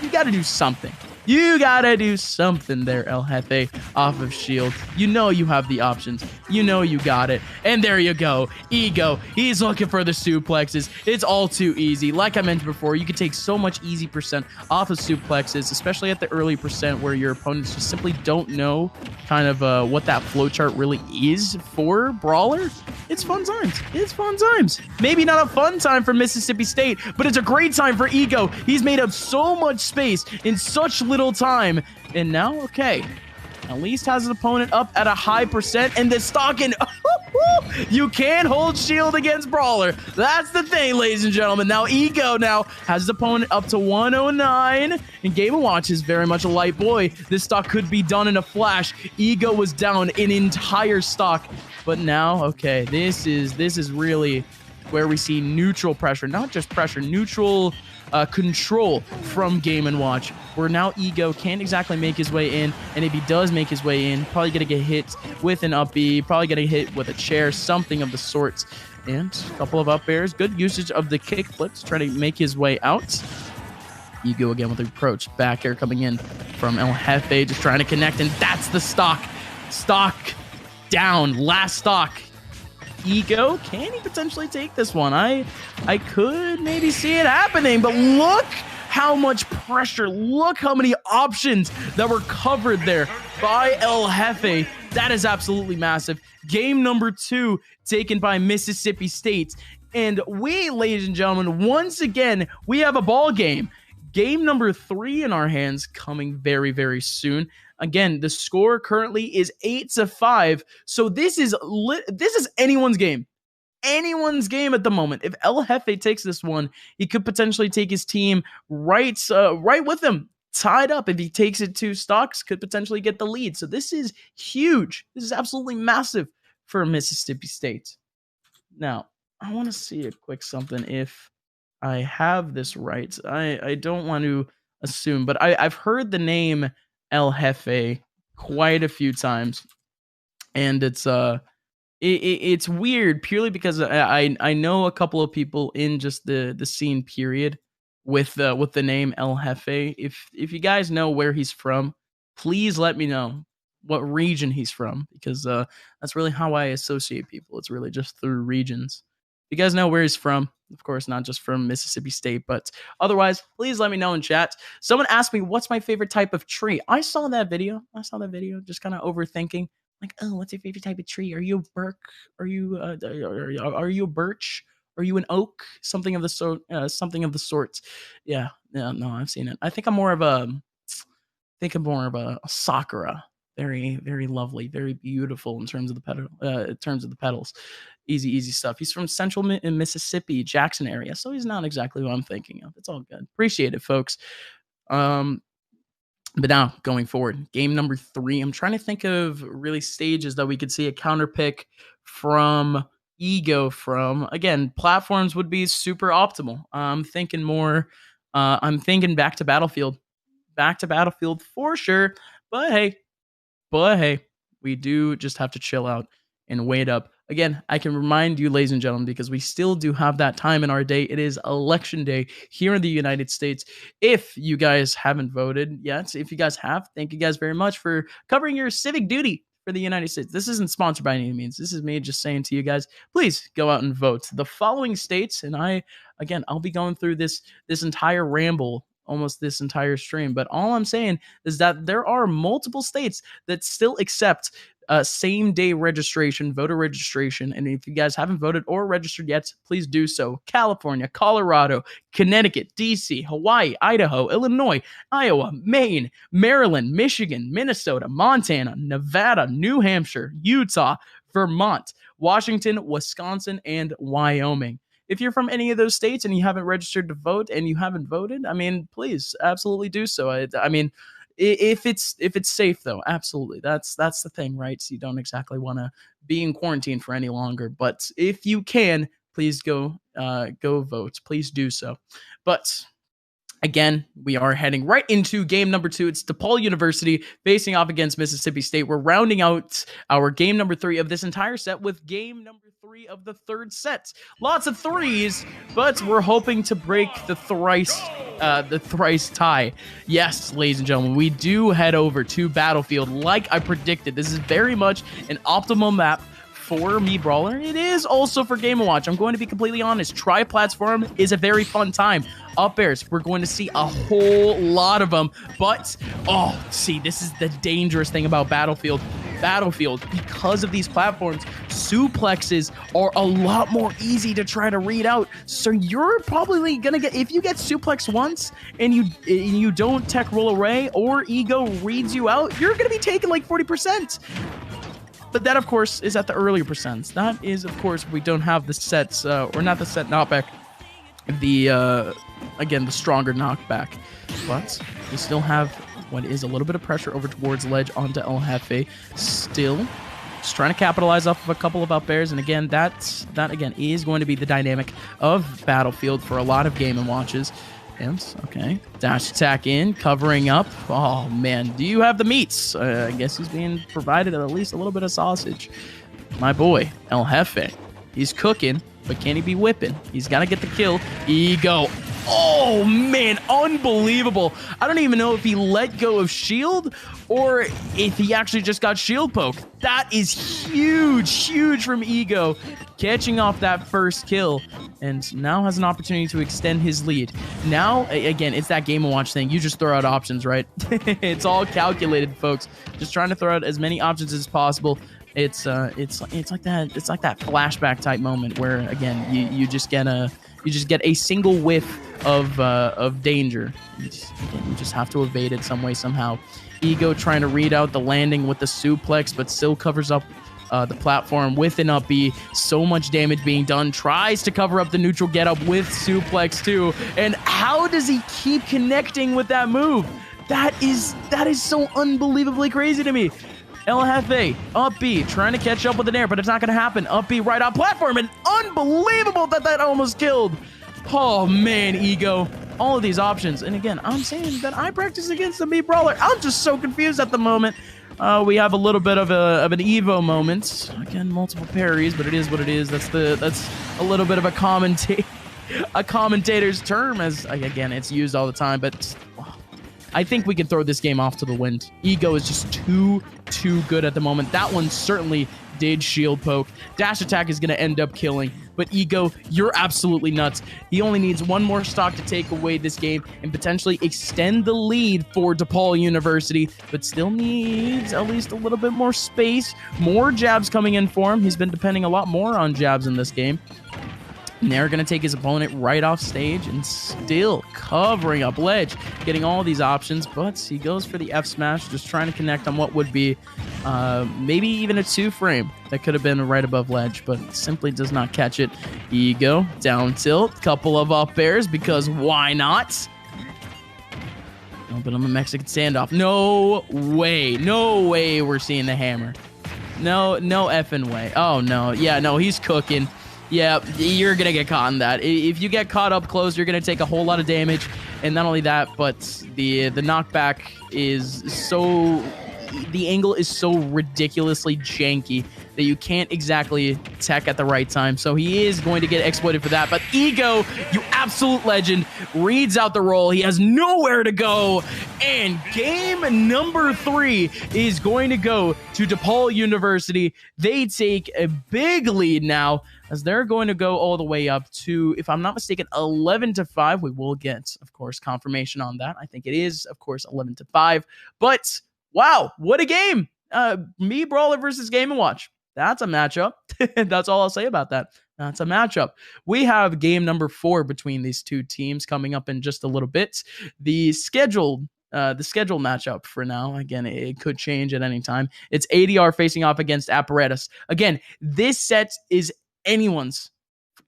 you got to do something. You got to do something there, El Jefe, off of shield. You know you have the options. You know you got it. And there you go. Ego, he's looking for the suplexes. It's all too easy. Like I mentioned before, you can take so much easy percent off of suplexes, especially at the early percent where your opponents just simply don't know kind of what that flowchart really is for Brawler. It's fun times. Maybe not a fun time for Mississippi State, but it's a great time for Ego. He's made up so much space in such little time. And now, okay, at least has an opponent up at a high percent, and the stocking. You can't hold shield against Brawler. That's the thing, ladies and gentlemen. Now Ego has his opponent up to 109, and Game & Watch is very much a light boy. This stock could be done in a flash. Ego was down an entire stock, but now, okay, this is really where we see neutral pressure, not just pressure, neutral control from Game & Watch, where now Ego can't exactly make his way in, and if he does make his way in, probably gonna get hit with an up B, probably gonna hit with a chair, something of the sorts, and a couple of up airs. Good usage of the kick flips, trying to make his way out. Ego again with the approach, back air coming in from El Jefe, just trying to connect, and that's the stock. Stock down. Last stock. Ego, can he potentially take this one? I could maybe see it happening, but look how much pressure. Look how many options that were covered there by El Jefe. That is absolutely massive. Game number 2 taken by Mississippi State. And we, ladies and gentlemen, once again, we have a ball game. Game number 3 in our hands coming very, very soon. Again, the score currently is 8-5. So this is anyone's game. Anyone's game at the moment. If El Jefe takes this one, he could potentially take his team right with him, tied up. If he takes it 2 stocks, could potentially get the lead. So this is huge. This is absolutely massive for Mississippi State. Now, I want to see a quick something if I have this right. I don't want to assume, but I've heard the name El Jefe quite a few times, and it's weird purely because I know a couple of people in just the scene period with the name El Jefe. If you guys know where he's from, please let me know what region he's from, because that's really how I associate people. It's really just through regions. If you guys know where he's from, of course, not just from Mississippi State, but otherwise, please let me know in chat. Someone asked me, what's my favorite type of tree? I saw that video, just kind of overthinking. Like, oh, what's your favorite type of tree? Are you a birch? Are you a birch? Are you an oak? Something of the sort. Yeah, no, I've seen it. I think I'm more of a sakura. Very, very lovely, very beautiful in terms of the petals. Easy stuff. He's from central Mississippi, Jackson area, so he's not exactly what I'm thinking of. It's all good. Appreciate it, folks. But now, going forward, game number 3, I'm trying to think of really stages that we could see a counter pick from Ego from. Again, platforms would be super optimal. I'm thinking back to Battlefield. Back to Battlefield for sure. But hey, we do just have to chill out and wait up. Again, I can remind you, ladies and gentlemen, because we still do have that time in our day. It is election day here in the United States. If you guys haven't voted yet, if you guys have, thank you guys very much for covering your civic duty for the United States. This isn't sponsored by any means. This is me just saying to you guys, please go out and vote. The following states, and I'll be going through this entire ramble, almost this entire stream, but all I'm saying is that there are multiple states that still accept same day registration, voter registration. And if you guys haven't voted or registered yet, please do so. California, Colorado, Connecticut, DC, Hawaii, Idaho, Illinois, Iowa, Maine, Maryland, Michigan, Minnesota, Montana, Nevada, New Hampshire, Utah, Vermont, Washington, Wisconsin, and Wyoming. If you're from any of those states and you haven't registered to vote and you haven't voted, I mean, please absolutely do so. I mean, if it's safe though, absolutely. That's the thing, right? So you don't exactly want to be in quarantine for any longer, but if you can, please go vote. Please do so. But again, we are heading right into game number 2. It's DePaul University facing off against Mississippi State. We're rounding out our game number 3 of this entire set with game number 3 of the 3rd set. Lots of threes, but we're hoping to break the thrice tie. Yes, ladies and gentlemen, we do head over to Battlefield like I predicted. This is very much an optimal map for me, Brawler. It is also for Game & Watch. I'm going to be completely honest. Tri-platform is a very fun time. Up airs, we're going to see a whole lot of them. But, see, this is the dangerous thing about Battlefield. Because of these platforms, suplexes are a lot more easy to try to read out. So you're probably going to get, if you get suplex once and you don't tech roll away or Ego reads you out, you're going to be taking like 40%. But that, of course, is at the earlier percents. That is, of course, we don't have the sets, or not the set knockback, again, the stronger knockback. But we still have what is a little bit of pressure over towards ledge onto El Jefe. Still just trying to capitalize off of a couple of up airs. And again, that again is going to be the dynamic of Battlefield for a lot of Game & Watches. And, okay, dash attack in, covering up. Oh, man, do you have the meats? I guess he's being provided at least a little bit of sausage. My boy, El Jefe, he's cooking, but can he be whipping? He's got to get the kill. Ego. Oh, man, unbelievable. I don't even know if he let go of shield or if he actually just got shield poke. That is huge from Ego, catching off that first kill, and now has an opportunity to extend his lead. Now, again, it's that Game & Watch thing. You just throw out options, right? It's all calculated, folks. Just trying to throw out as many options as possible. It's like that flashback type moment where, again, you just get a single whiff of danger. You just have to evade it some way, somehow. Ego trying to read out the landing with the suplex, but still covers up the platform with an up B. So much damage being done. Tries to cover up the neutral get up with suplex too. And how does he keep connecting with that move? That is so unbelievably crazy to me. El Jefe, up B, trying to catch up with an air, but it's not going to happen. Up B right on platform, and unbelievable that almost killed. Oh, man, Ego. All of these options. And again, I'm saying that I practice against the Mii Brawler. I'm just so confused at the moment. We have a little bit of an Evo moment. Again, multiple parries, but it is what it is. That's a little bit of a commentator's term, as, again, it's used all the time, but I think we can throw this game off to the wind. Ego is just too good at the moment. That one certainly did shield poke. Dash attack is going to end up killing, but Ego, you're absolutely nuts. He only needs one more stock to take away this game and potentially extend the lead for DePaul University, but still needs at least a little bit more space. More jabs coming in for him. He's been depending a lot more on jabs in this game. Nair going to take his opponent right off stage and still covering up ledge, getting all these options, but he goes for the F smash, just trying to connect on what would be maybe even a 2-frame that could have been right above ledge, but simply does not catch it. Ego, down tilt, couple of up airs, because why not? A little bit of a Mexican standoff. No way we're seeing the hammer. No effing way. Oh, no. Yeah, no, he's cooking. Yeah, you're going to get caught in that. If you get caught up close, you're going to take a whole lot of damage. And not only that, but the knockback is so... The angle is so ridiculously janky that you can't exactly tech at the right time. So he is going to get exploited for that. But Ego, you absolute legend, reads out the roll. He has nowhere to go. And game number 3 is going to go to DePaul University. They take a big lead now, as they're going to go all the way up to, if I'm not mistaken, 11-5. We will get, of course, confirmation on that. I think it is, of course, 11-5. But wow, what a game! Mii Brawler versus Game & Watch. That's a matchup. That's all I'll say about that. That's a matchup. We have game number 4 between these two teams coming up in just a little bit. The scheduled matchup for now, again, it could change at any time. It's ADR facing off against Apparatus. Again, this set is anyone's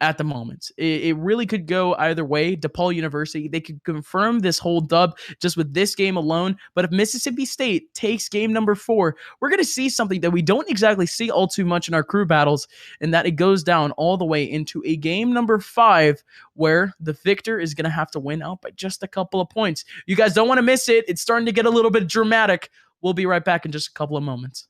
at the moment. It really could go either way. DePaul University, they could confirm this whole dub just with this game alone. But if Mississippi State takes game number 4, we're going to see something that we don't exactly see all too much in our crew battles, and that it goes down all the way into a game number 5 where the victor is going to have to win out by just a couple of points. You guys don't want to miss it. It's starting to get a little bit dramatic. We'll be right back in just a couple of moments.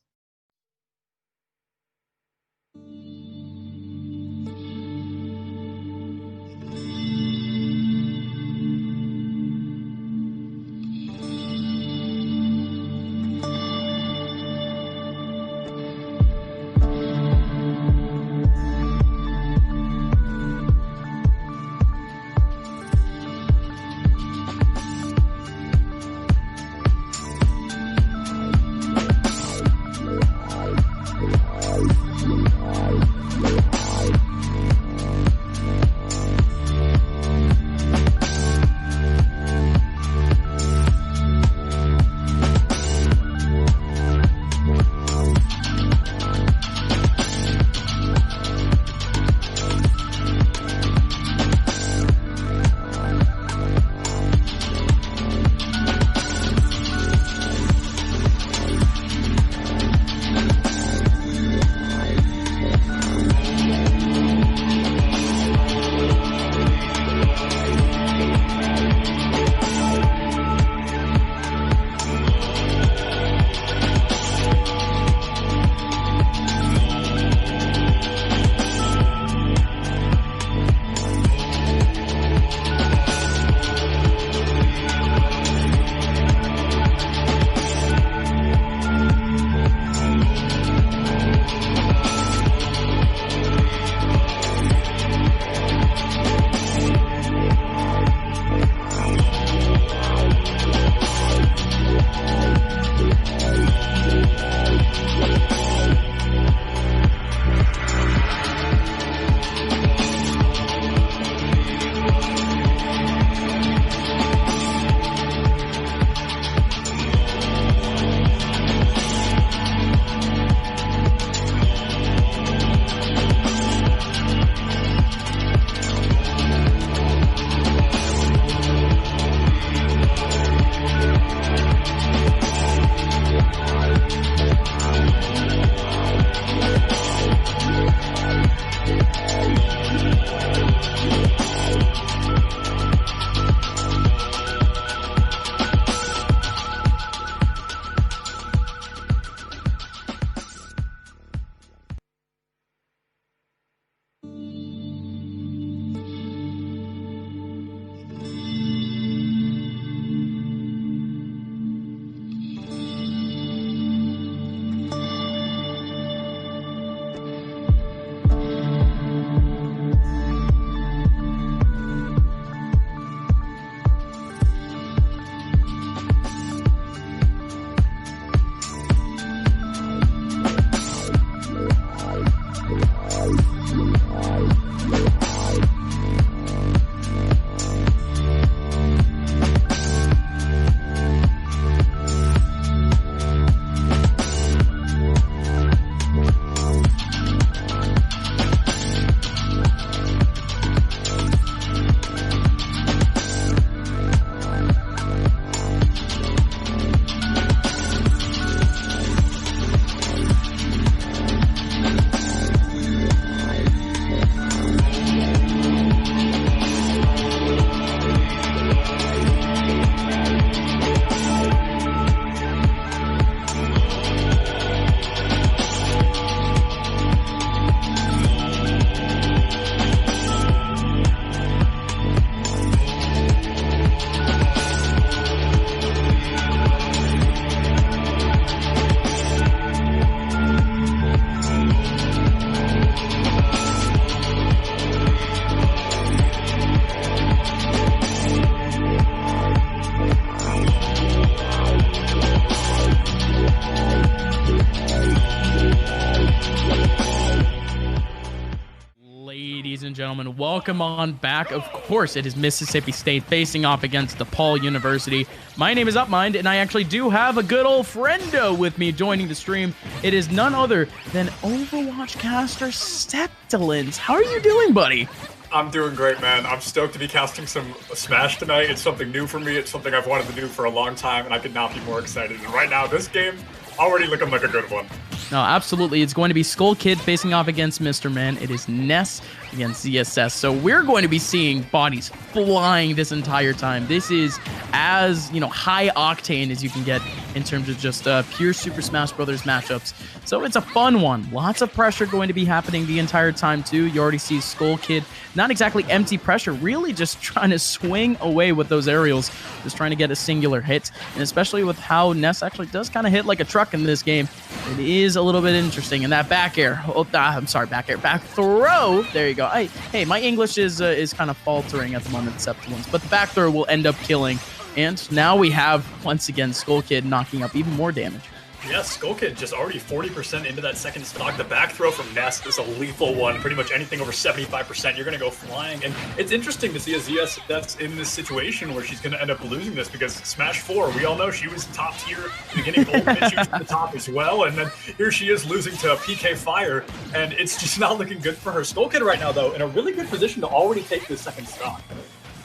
gentlemen, welcome on back. Of course, it is Mississippi State facing off against DePaul University. My name is Upmind, and I actually do have a good old friendo with me joining the stream. It is none other than Overwatch caster Septilence. How are you doing, buddy? I'm doing great, man. I'm stoked to be casting some Smash tonight. It's something new for me. It's something I've wanted to do for a long time, and I could not be more excited. And right now, this game already looking like a good one. No, absolutely. It's going to be Skull Kid facing off against Mr. Man. It is Ness against ZSS. So we're going to be seeing bodies flying this entire time. This is as, high octane as you can get in terms of just pure Super Smash Brothers matchups. So it's a fun one. Lots of pressure going to be happening the entire time too. You already see Skull Kid, not exactly empty pressure, really just trying to swing away with those aerials, just trying to get a singular hit. And especially with how Ness actually does kind of hit like a truck in this game, it is a little bit interesting. And that back air, back throw. There you go. Hey, my English is kind of faltering at the moment, Septilence, but the back throw will end up killing. And now we have, once again, Skull Kid knocking up even more damage. Yeah, Skull Kid just already 40% into that second stock. The back throw from Ness is a lethal one. Pretty much anything over 75%, you're going to go flying. And it's interesting to see a ZS that's in this situation where she's going to end up losing this because Smash 4, we all know she was top tier beginning gold, and she was at the top as well. And then here she is losing to PK Fire, and it's just not looking good for her. Skull Kid right now, though, in a really good position to already take this second stock.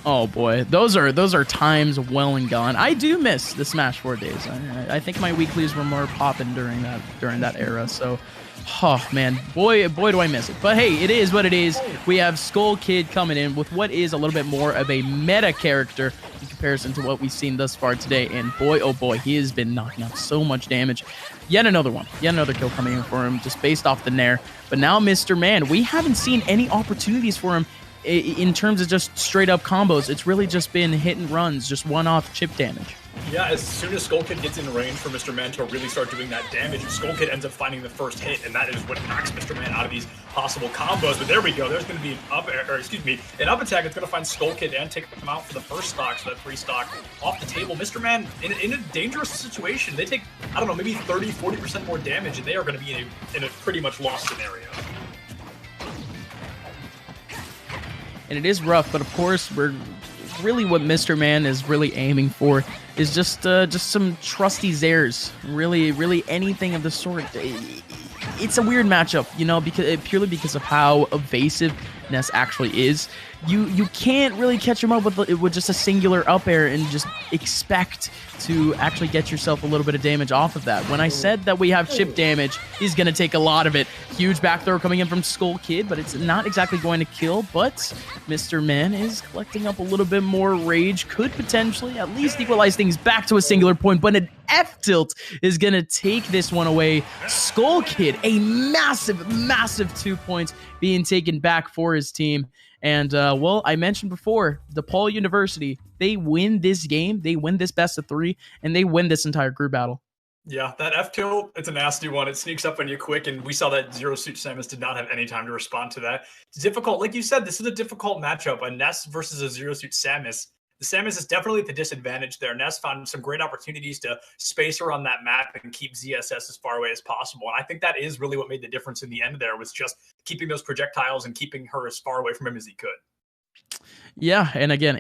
Oh boy, those are times well and gone. I do miss the Smash 4 days. I think my weeklies were more popping during that era. So, oh man, boy do I miss it. But hey, it is what it is. We have Skull Kid coming in with what is a little bit more of a meta character in comparison to what we've seen thus far today. And boy, oh boy, he has been knocking out so much damage. Yet another one, yet another kill coming in for him, just based off the Nair. But now, Mr. Man, we haven't seen any opportunities for him in terms of just straight up combos. It's really just been hit and runs, just one-off chip damage. Yeah, as soon as Skull Kid gets in range for Mr. Man to really start doing that damage, Skull Kid ends up finding the first hit, and that is what knocks Mr. Man out of these possible combos. But there we go. There's going to be an up attack that's going to find Skull Kid and take him out for the first stock, so that free stock off the table. Mr. Man, in a dangerous situation, they take, I don't know, maybe 30-40% more damage, and they are going to be in a pretty much lost scenario. And it is rough, but of course, what Mr. Man is really aiming for is just some trusty Zairs. Really anything of the sort. It's a weird matchup, purely because of how evasive Ness actually is. You can't really catch him up with just a singular up air and just expect to actually get yourself a little bit of damage off of that. When I said that we have chip damage, he's going to take a lot of it. Huge back throw coming in from Skull Kid, but it's not exactly going to kill. But Mr. Man is collecting up a little bit more rage. Could potentially at least equalize things back to a singular point, but an F-tilt is going to take this one away. Skull Kid, a massive 2 points being taken back for his team. And, well, I mentioned before, DePaul University, they win this game, they win this best of 3, and they win this entire group battle. Yeah, that F-tilt, it's a nasty one. It sneaks up on you quick, and we saw that Zero Suit Samus did not have any time to respond to that. It's difficult. Like you said, this is a difficult matchup. A Ness versus a Zero Suit Samus. The Samus is definitely at the disadvantage there. Ness found some great opportunities to space her on that map and keep ZSS as far away as possible. And I think that is really what made the difference in the end there, was just keeping those projectiles and keeping her as far away from him as he could. Yeah, and again,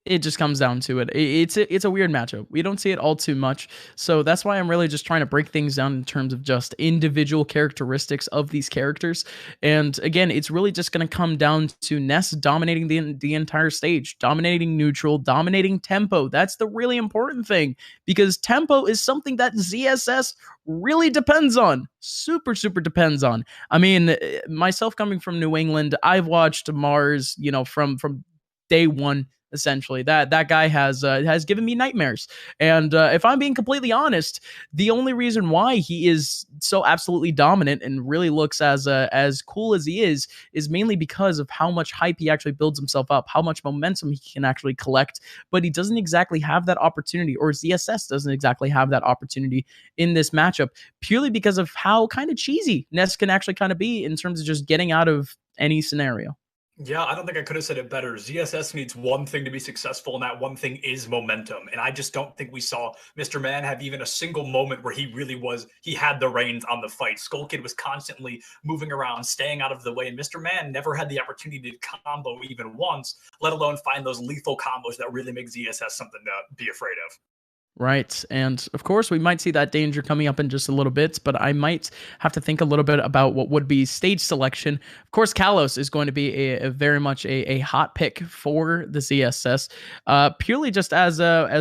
it just comes down to it. It's a weird matchup. We don't see it all too much. So that's why I'm really just trying to break things down in terms of just individual characteristics of these characters. And again, it's really just going to come down to Ness dominating the entire stage, dominating neutral, dominating tempo. That's the really important thing, because tempo is something that ZSS really depends on. Super depends on. I mean, myself coming from New England, I've watched Mars, from day one. Essentially, that guy has given me nightmares. And if I'm being completely honest, the only reason why he is so absolutely dominant and really looks as cool as he is mainly because of how much hype he actually builds himself up, how much momentum he can actually collect. But he doesn't exactly have that opportunity, or ZSS doesn't exactly have that opportunity in this matchup, purely because of how kind of cheesy Ness can actually kind of be in terms of just getting out of any scenario. Yeah, I don't think I could have said it better. ZSS needs one thing to be successful, and that one thing is momentum. And I just don't think we saw Mr. Man have even a single moment where he had the reins on the fight. Skull Kid was constantly moving around, staying out of the way, and Mr. Man never had the opportunity to combo even once, let alone find those lethal combos that really make ZSS something to be afraid of. Right. And of course, we might see that danger coming up in just a little bit, but I might have to think a little bit about what would be stage selection. Of course, Kalos is going to be a very much a hot pick for the ZSS, purely just as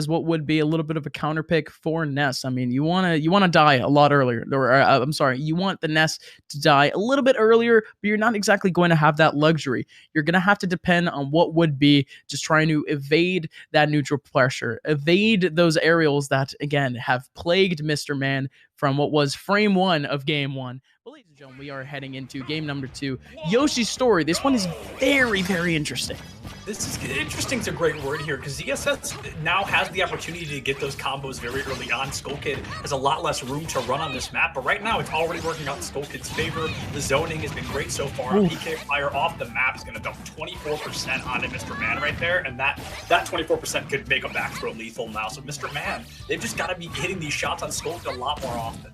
what would be a little bit of a counter pick for Ness. I mean, you wanna die a lot earlier, or I'm sorry, you want the Ness to die a little bit earlier, but you're not exactly going to have that luxury. You're going to have to depend on what would be just trying to evade that neutral pressure, evade those areas that, again, have plagued Mr. Man from what was frame one of game one. But ladies and gentlemen, we are heading into game number 2. Yoshi's story. This one is very, very interesting. This is interesting. It's a great word here because ZSS now has the opportunity to get those combos very early on. Skull Kid has a lot less room to run on this map, but right now it's already working out in Skull Kid's favor. The zoning has been great so far. PK fire off the map is going to dump 24% onto Mr. Man right there, and that 24% could make a back throw lethal now. So Mr. Man, they've just got to be hitting these shots on Skull Kid a lot more often.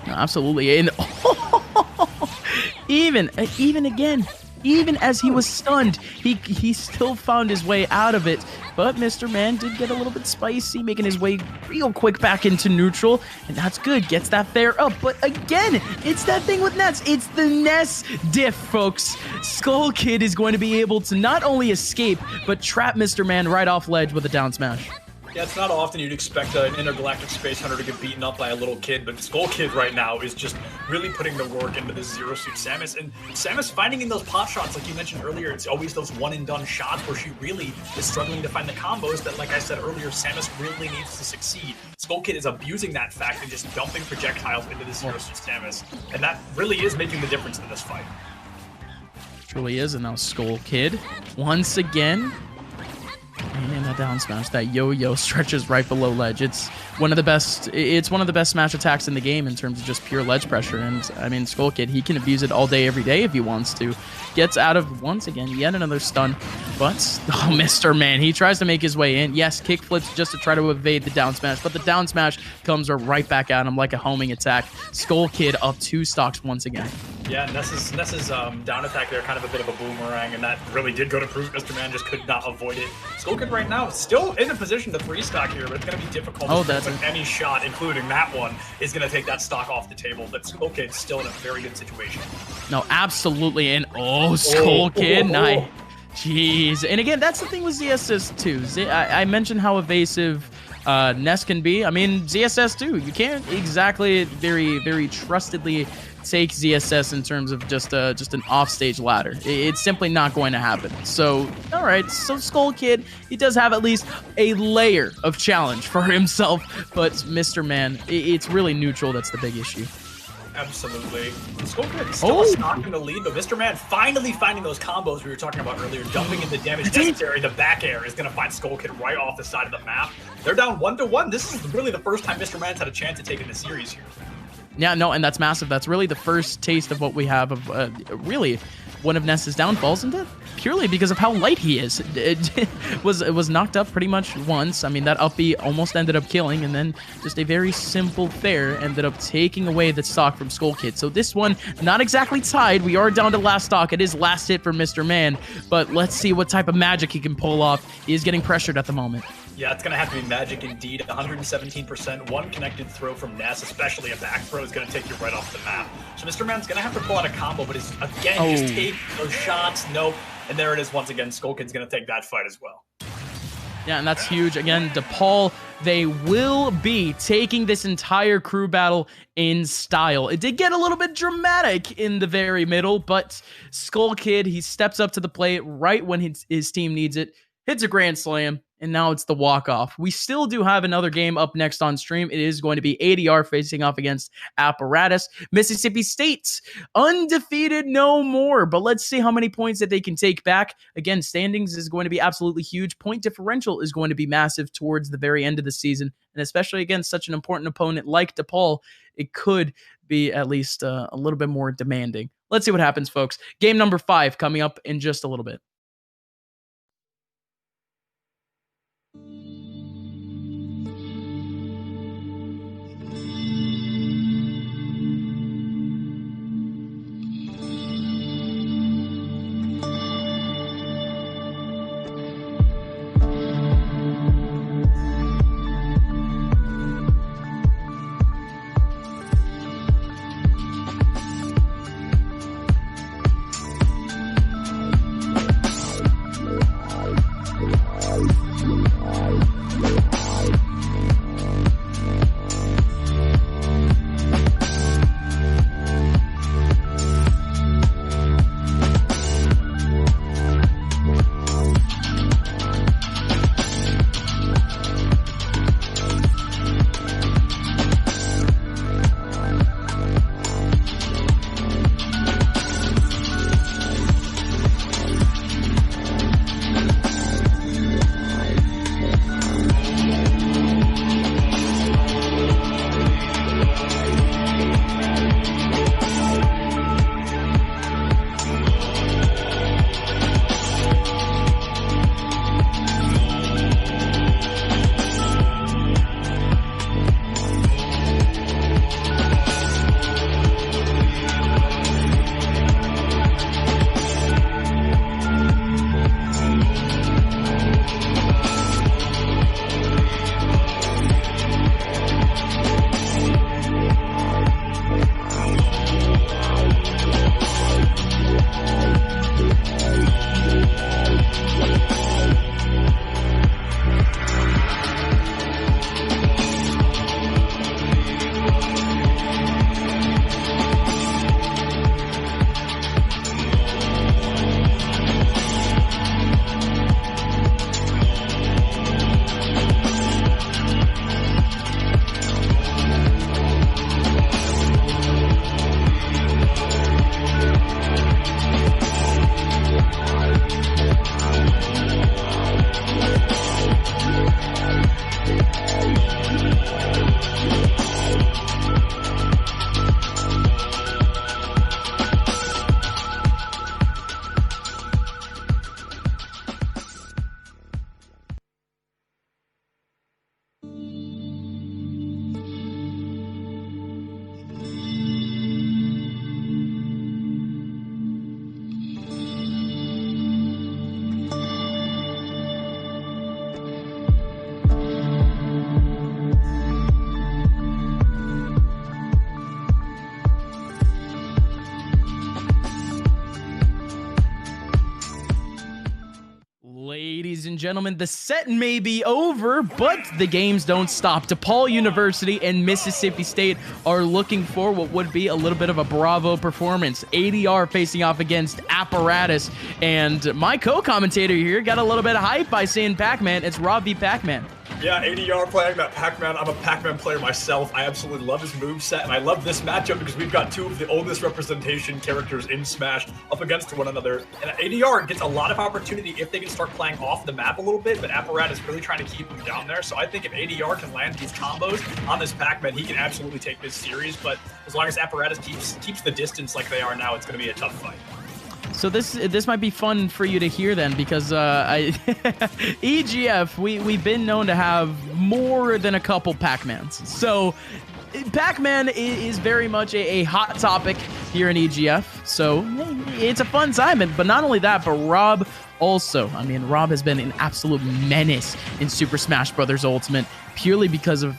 No, absolutely. And even again, even as he was stunned, he still found his way out of it. But Mr. Man did get a little bit spicy, making his way real quick back into neutral, and that's good. Gets that fair up. But again, it's that thing with Ness. It's the Ness diff, folks. Skull Kid is going to be able to not only escape, but trap Mr. Man right off ledge with a down smash. Yeah, it's not often you'd expect an intergalactic space hunter to get beaten up by a little kid, but Skull Kid right now is just really putting the work into this Zero Suit Samus. And Samus finding in those pot shots, like you mentioned earlier, it's always those one-and-done shots where she really is struggling to find the combos that, like I said earlier, Samus really needs to succeed. Skull Kid is abusing that fact and just dumping projectiles into the Zero Suit Samus. And that really is making the difference in this fight. Truly is, and now Skull Kid, once again, and that down smash, that yo-yo stretches right below ledge. It's one of the best smash attacks in the game in terms of just pure ledge pressure. And I mean, Skull Kid, he can abuse it all day, every day if he wants to. Gets out of, once again, yet another stun. But, oh, Mr. Man, he tries to make his way in. Yes, kick flips just to try to evade the down smash, but the down smash comes right back at him like a homing attack. Skull Kid up 2 stocks once again. Yeah, Ness's down attack there, kind of a bit of a boomerang, and that really did go to proof. Mr. Man just could not avoid it. Skull Kid right now still in a position to 3-stock here, but it's going to be difficult. Any shot, including that one, is going to take that stock off the table. But Skull Kid's still in a very good situation. No, absolutely. And Skull Kid, nice. Jeez. And again, that's the thing with ZSS too. I mentioned how evasive Ness can be. I mean, ZSS too. You can't exactly very, very trustedly take ZSS in terms of just an offstage ladder. It's simply not going to happen. So, all right. So Skull Kid, he does have at least a layer of challenge for himself. But Mr. Man, it's really neutral. That's the big issue. Absolutely. Skull Kid still a stock in the lead, but Mr. Man finally finding those combos we were talking about earlier, dumping in the damage necessary. The back air is going to find Skull Kid right off the side of the map. They're down 1-1. This is really the first time Mr. Man's had a chance to take in the series here. Yeah, no, and that's massive. That's really the first taste of what we have of really one of Ness's downfalls, and that purely because of how light he is. It was knocked up pretty much once. I mean, that up B almost ended up killing, and then just a very simple fair ended up taking away the stock from Skull Kid. So this one, not exactly tied. We are down to last stock. It is last hit for Mr. Man, but let's see what type of magic he can pull off. He is getting pressured at the moment. Yeah, it's going to have to be magic indeed. 117%. One connected throw from Ness, especially a back throw, is going to take you right off the map. So Mr. Man's going to have to pull out a combo, but just take those shots. Nope. And there it is once again. Skull Kid's going to take that fight as well. Yeah, and that's huge. Again, DePaul, they will be taking this entire crew battle in style. It did get a little bit dramatic in the very middle, but Skull Kid, he steps up to the plate right when his team needs it, hits a grand slam, and now it's the walk-off. We still do have another game up next on stream. It is going to be ADR facing off against Apparatus. Mississippi State, undefeated no more, but let's see how many points that they can take back. Again, standings is going to be absolutely huge. Point differential is going to be massive towards the very end of the season, and especially against such an important opponent like DePaul, it could be at least a little bit more demanding. let's see what happens, folks. Game number 5 coming up in just a little bit. Ladies and gentlemen, the set may be over, but the games don't stop. DePaul University and Mississippi State are looking for what would be a little bit of a bravo performance. ADR facing off against Apparatus, and my co-commentator here got a little bit of hype by saying Pac-Man. It's Rob v. Pac-Man. Yeah, ADR playing that Pac-Man. I'm a Pac-Man player myself. I absolutely love his moveset, and I love this matchup because we've got two of the oldest representation characters in Smash up against one another. And ADR gets a lot of opportunity if they can start playing off the map a little bit, but Apparatus is really trying to keep him down there. So I think if ADR can land these combos on this Pac-Man, he can absolutely take this series. But as long as Apparatus keeps the distance like they are now, it's going to be a tough fight. So this might be fun for you to hear then, because EGF, we've been known to have more than a couple Pac-Mans. So Pac-Man is very much a hot topic here in EGF. So it's a fun time, but not only that, but Rob also. I mean, Rob has been an absolute menace in Super Smash Bros. Ultimate purely because of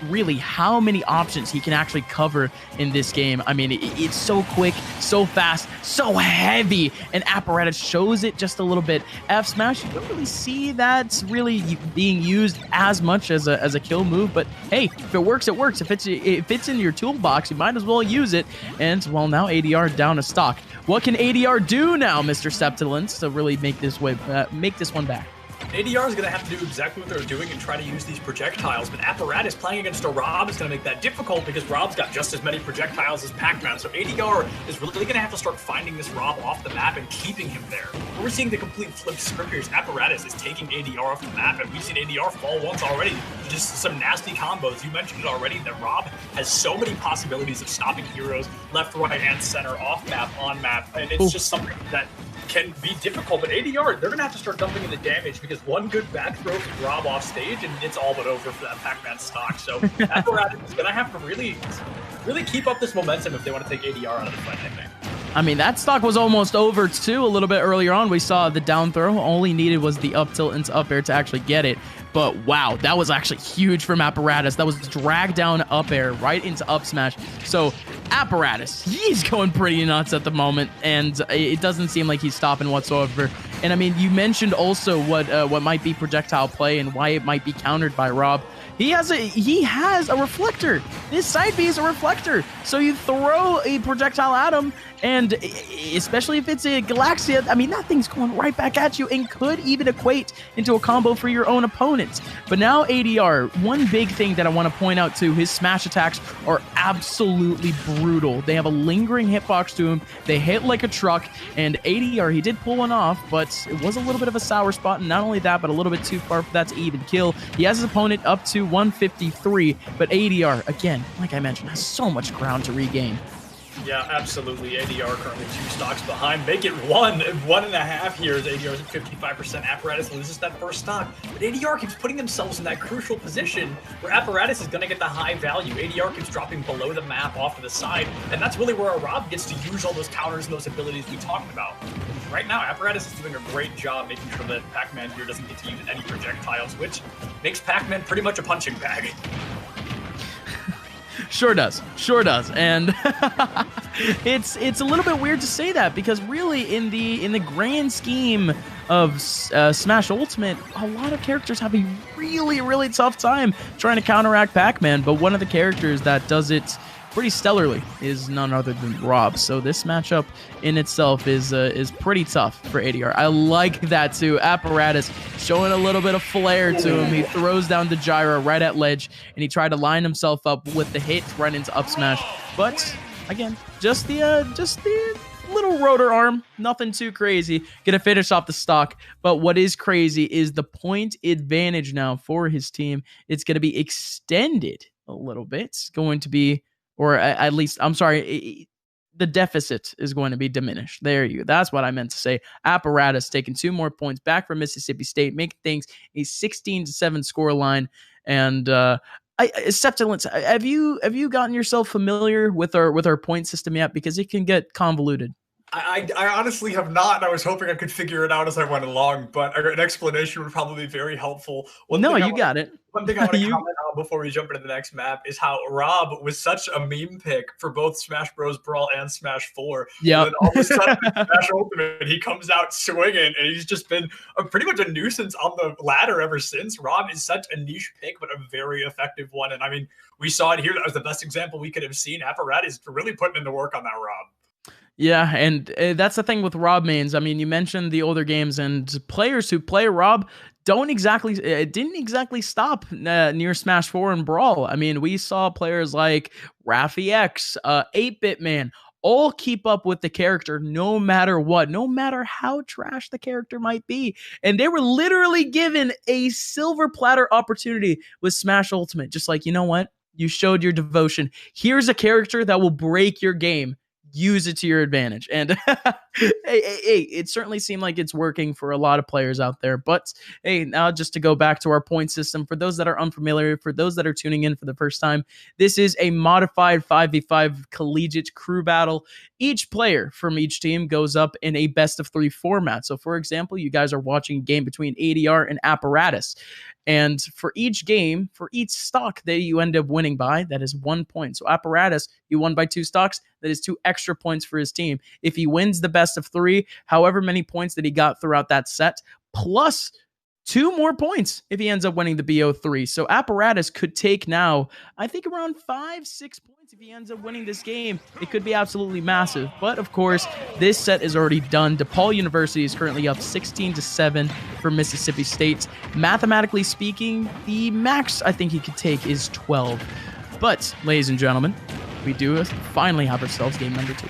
really how many options he can actually cover in this game. I mean, it's so quick, so fast, so heavy, and Apparatus shows it just a little bit. F Smash, you don't really see that really being used as much as a kill move, but hey, if it works, it works. If it fits in your toolbox, you might as well use it. And well, now ADR down a stock. What can ADR do now, Mr. Septilance, to really make this one back? ADR is going to have to do exactly what they're doing and try to use these projectiles, but Apparatus playing against a Rob is going to make that difficult because Rob's got just as many projectiles as Pac-Man, so ADR is really going to have to start finding this Rob off the map and keeping him there. We're seeing the complete flip script here. Apparatus is taking ADR off the map, and we've seen ADR fall once already. Just some nasty combos. You mentioned it already, that Rob has so many possibilities of stopping heroes left, right, and center, off map, on map, and it's just something that can be difficult, but ADR, they're going to have to start dumping in the damage because one good back throw can Rob off stage and it's all but over for that Pac-Man stock. So Apparatus is going to have to really keep up this momentum if they want to take ADR out of the fight, I think. I mean, that stock was almost over too. A little bit earlier on, we saw the down throw. All he needed was the up tilt into up air to actually get it. But wow, that was actually huge from Apparatus. That was drag down up air right into up smash. So Apparatus, he's going pretty nuts at the moment, and it doesn't seem like he's stopping whatsoever. And I mean, you mentioned also what might be projectile play and why it might be countered by Rob. He has a reflector. His side B is a reflector. So you throw a projectile at him, and especially if it's a Galaxia, I mean, that thing's going right back at you and could even equate into a combo for your own opponent. But now ADR, one big thing that I want to point out too, his smash attacks are absolutely brutal. They have a lingering hitbox to him. They hit like a truck, and ADR, he did pull one off, but it was a little bit of a sour spot, and not only that, but a little bit too far for that to even kill. He has his opponent up to 153, but ADR, again, like I mentioned, has so much ground to regain. Yeah, absolutely. ADR currently 2 stocks behind. Make it 1.5 here as ADR is at 55%. Apparatus loses that first stock. But ADR keeps putting themselves in that crucial position where Apparatus is going to get the high value. ADR keeps dropping below the map off to the side. And that's really where a Rob gets to use all those counters and those abilities we talked about. Right now, Apparatus is doing a great job making sure that Pac-Man here doesn't get to use any projectiles, which makes Pac-Man pretty much a punching bag. Sure does. And it's a little bit weird to say that because really in the grand scheme of Smash Ultimate, a lot of characters have a really tough time trying to counteract Pac-Man, but one of the characters that does it pretty stellarly is none other than Rob. So this matchup in itself is pretty tough for ADR. I like that too. Apparatus showing a little bit of flair to him. He throws down the gyro right at ledge, and he tried to line himself up with the hit right into up smash. But again, just the little rotor arm, nothing too crazy. Gonna finish off the stock. But what is crazy is the point advantage now for his team. It's gonna be extended a little bit. It's going to be, or at least, I'm sorry, the deficit is going to be diminished. There you go. That's what I meant to say. Apparatus taking 2 more points back from Mississippi State, making things a 16-7 score line. And Septilence, have you gotten yourself familiar with our point system yet? Because it can get convoluted. I honestly have not, and I was hoping I could figure it out as I went along, but an explanation would probably be very helpful. Got it. One thing I want to comment on before we jump into the next map is how Rob was such a meme pick for both Smash Bros. Brawl and Smash 4. Yeah. And then all of a sudden, in Smash Ultimate, he comes out swinging, and he's just been pretty much a nuisance on the ladder ever since. Rob is such a niche pick, but a very effective one. And I mean, we saw it here. That was the best example we could have seen. Apparatus really putting in the work on that Rob. Yeah, and that's the thing with Rob mains. I mean, you mentioned the older games, and players who play Rob didn't exactly stop near Smash 4 and Brawl. I mean, we saw players like Rafi X, 8-Bit Man, all keep up with the character no matter what, no matter how trash the character might be. And they were literally given a silver platter opportunity with Smash Ultimate. Just like, you know what? You showed your devotion. Here's a character that will break your game. Use it to your advantage. And it certainly seemed like it's working for a lot of players out there. But hey, now just to go back to our point system, for those that are unfamiliar, for those that are tuning in for the first time, this is a modified 5v5 collegiate crew battle. Each player from each team goes up in a best of 3 format. So for example, you guys are watching a game between ADR and Apparatus. And for each game, for each stock that you end up winning by, that is 1 point. So Apparatus, he won by 2 stocks. That is 2 extra points for his team. If he wins the best of 3, however many points that he got throughout that set, plus 2 more points if he ends up winning the BO3. So Apparatus could take now, I think, around 5-6 points if he ends up winning this game. It could be absolutely massive. But of course, this set is already done. DePaul University is currently up 16-7 for Mississippi State. Mathematically speaking, the max I think he could take is 12. But, ladies and gentlemen, we do finally have ourselves game number 2.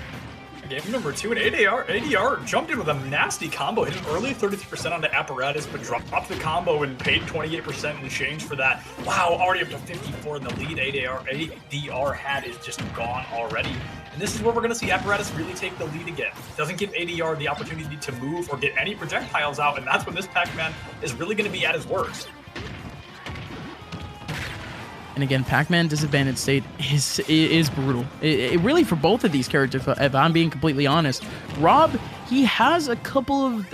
Game number 2, and ADR jumped in with a nasty combo, hit an early 33% on the Apparatus, but dropped the combo and paid 28% in change for that. Wow, already up to 54 in the lead. ADR had is just gone already. And this is where we're going to see Apparatus really take the lead again. Doesn't give ADR the opportunity to move or get any projectiles out, and that's when this Pac-Man is really going to be at his worst. And again, Pac-Man disadvantaged state is brutal. It really, for both of these characters, if I'm being completely honest. Rob, he has a couple of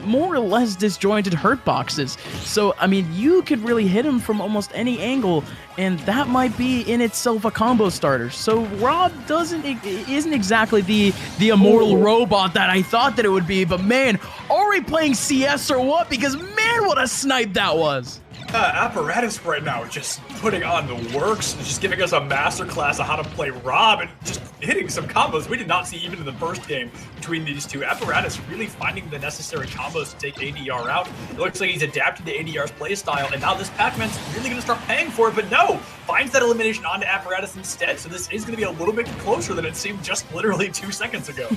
more or less disjointed hurt boxes. So, I mean, you could really hit him from almost any angle, and that might be in itself a combo starter. So Rob isn't exactly the immortal robot that I thought that it would be, but man, already playing CS or what? Because man, what a snipe that was. Apparatus right now just putting on the works, just giving us a masterclass of how to play Rob and just hitting some combos we did not see even in the first game between these two. Apparatus really finding the necessary combos to take ADR out. It looks like he's adapted to ADR's playstyle, and now this Pac-Man's really going to start paying for it, but no! Finds that elimination onto Apparatus instead, so this is going to be a little bit closer than it seemed just literally 2 seconds ago.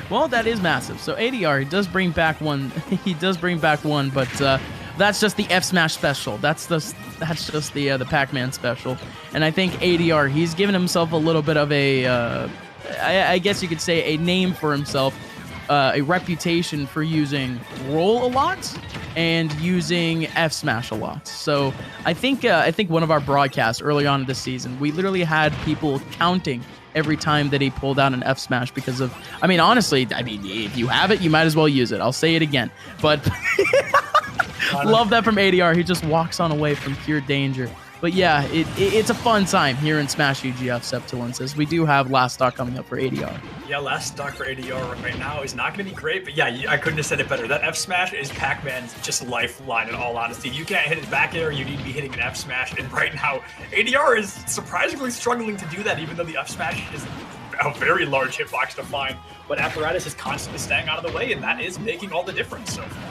Well, that is massive. So ADR, he does bring back one, but that's just the F Smash special. That's just the Pac-Man special. And I think ADR, he's given himself a little bit of a, I guess you could say, a name for himself, a reputation for using roll a lot and using F Smash a lot. So I think one of our broadcasts early on in the season, we literally had people counting every time that he pulled out an F Smash because of, I mean, honestly, if you have it, you might as well use it. I'll say it again. But love that from ADR. He just walks on away from pure danger. But yeah, it's a fun time here in Smash EGF Septilence, as we do have last stock coming up for ADR. Yeah, last stock for ADR right now is not going to be great, but yeah, I couldn't have said it better. That F Smash is Pac-Man's just lifeline, in all honesty. You can't hit his back air, you need to be hitting an F Smash, and right now, ADR is surprisingly struggling to do that, even though the F Smash is a very large hitbox to find. But Apparatus is constantly staying out of the way, and that is making all the difference so far.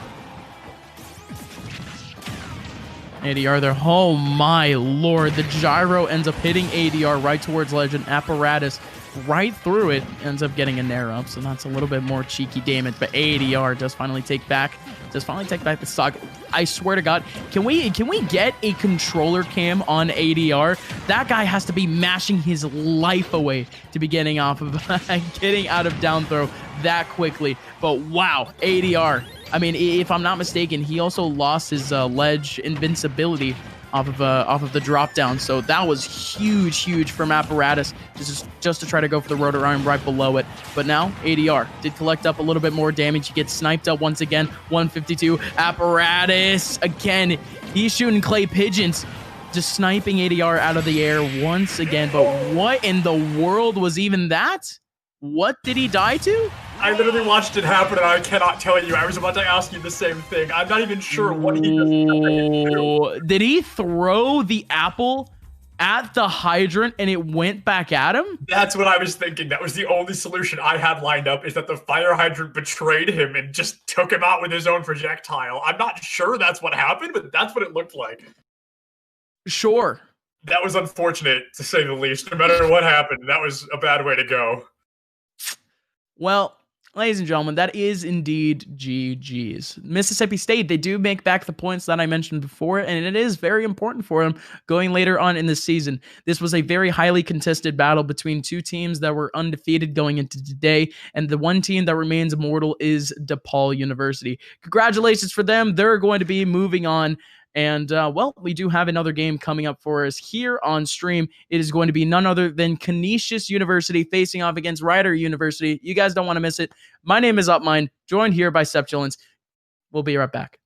ADR there. Oh my lord. The gyro ends up hitting ADR right towards Legend. Apparatus right through it ends up getting a nair up. So that's a little bit more cheeky damage. But ADR does finally take back the stock. I swear to God, can we get a controller cam on ADR? That guy has to be mashing his life away to be getting out of down throw that quickly. But wow, ADR. I mean, if I'm not mistaken, he also lost his ledge invincibility off of the drop down. So that was huge from Apparatus just to try to go for the rotor arm right below it. But now ADR did collect up a little bit more damage. He gets sniped up once again. 152. Apparatus again. He's shooting clay pigeons, just sniping ADR out of the air once again. But what in the world was even that? What did he die to? I literally watched it happen, and I cannot tell you. I was about to ask you the same thing. I'm not even sure what he just did he throw the apple at the hydrant and it went back at him? That's what I was thinking. That was the only solution I had lined up, is that the fire hydrant betrayed him and just took him out with his own projectile. I'm not sure that's what happened, but that's what it looked like. Sure. That was unfortunate, to say the least. No matter what happened, that was a bad way to go. Well, ladies and gentlemen, that is indeed GG's. Mississippi State, they do make back the points that I mentioned before, and it is very important for them going later on in the season. This was a very highly contested battle between two teams that were undefeated going into today, and the one team that remains immortal is DePaul University. Congratulations for them. They're going to be moving on. And, well, we do have another game coming up for us here on stream. It is going to be none other than Canisius University facing off against Rider University. You guys don't want to miss it. My name is Upmind, joined here by Septilence. We'll be right back.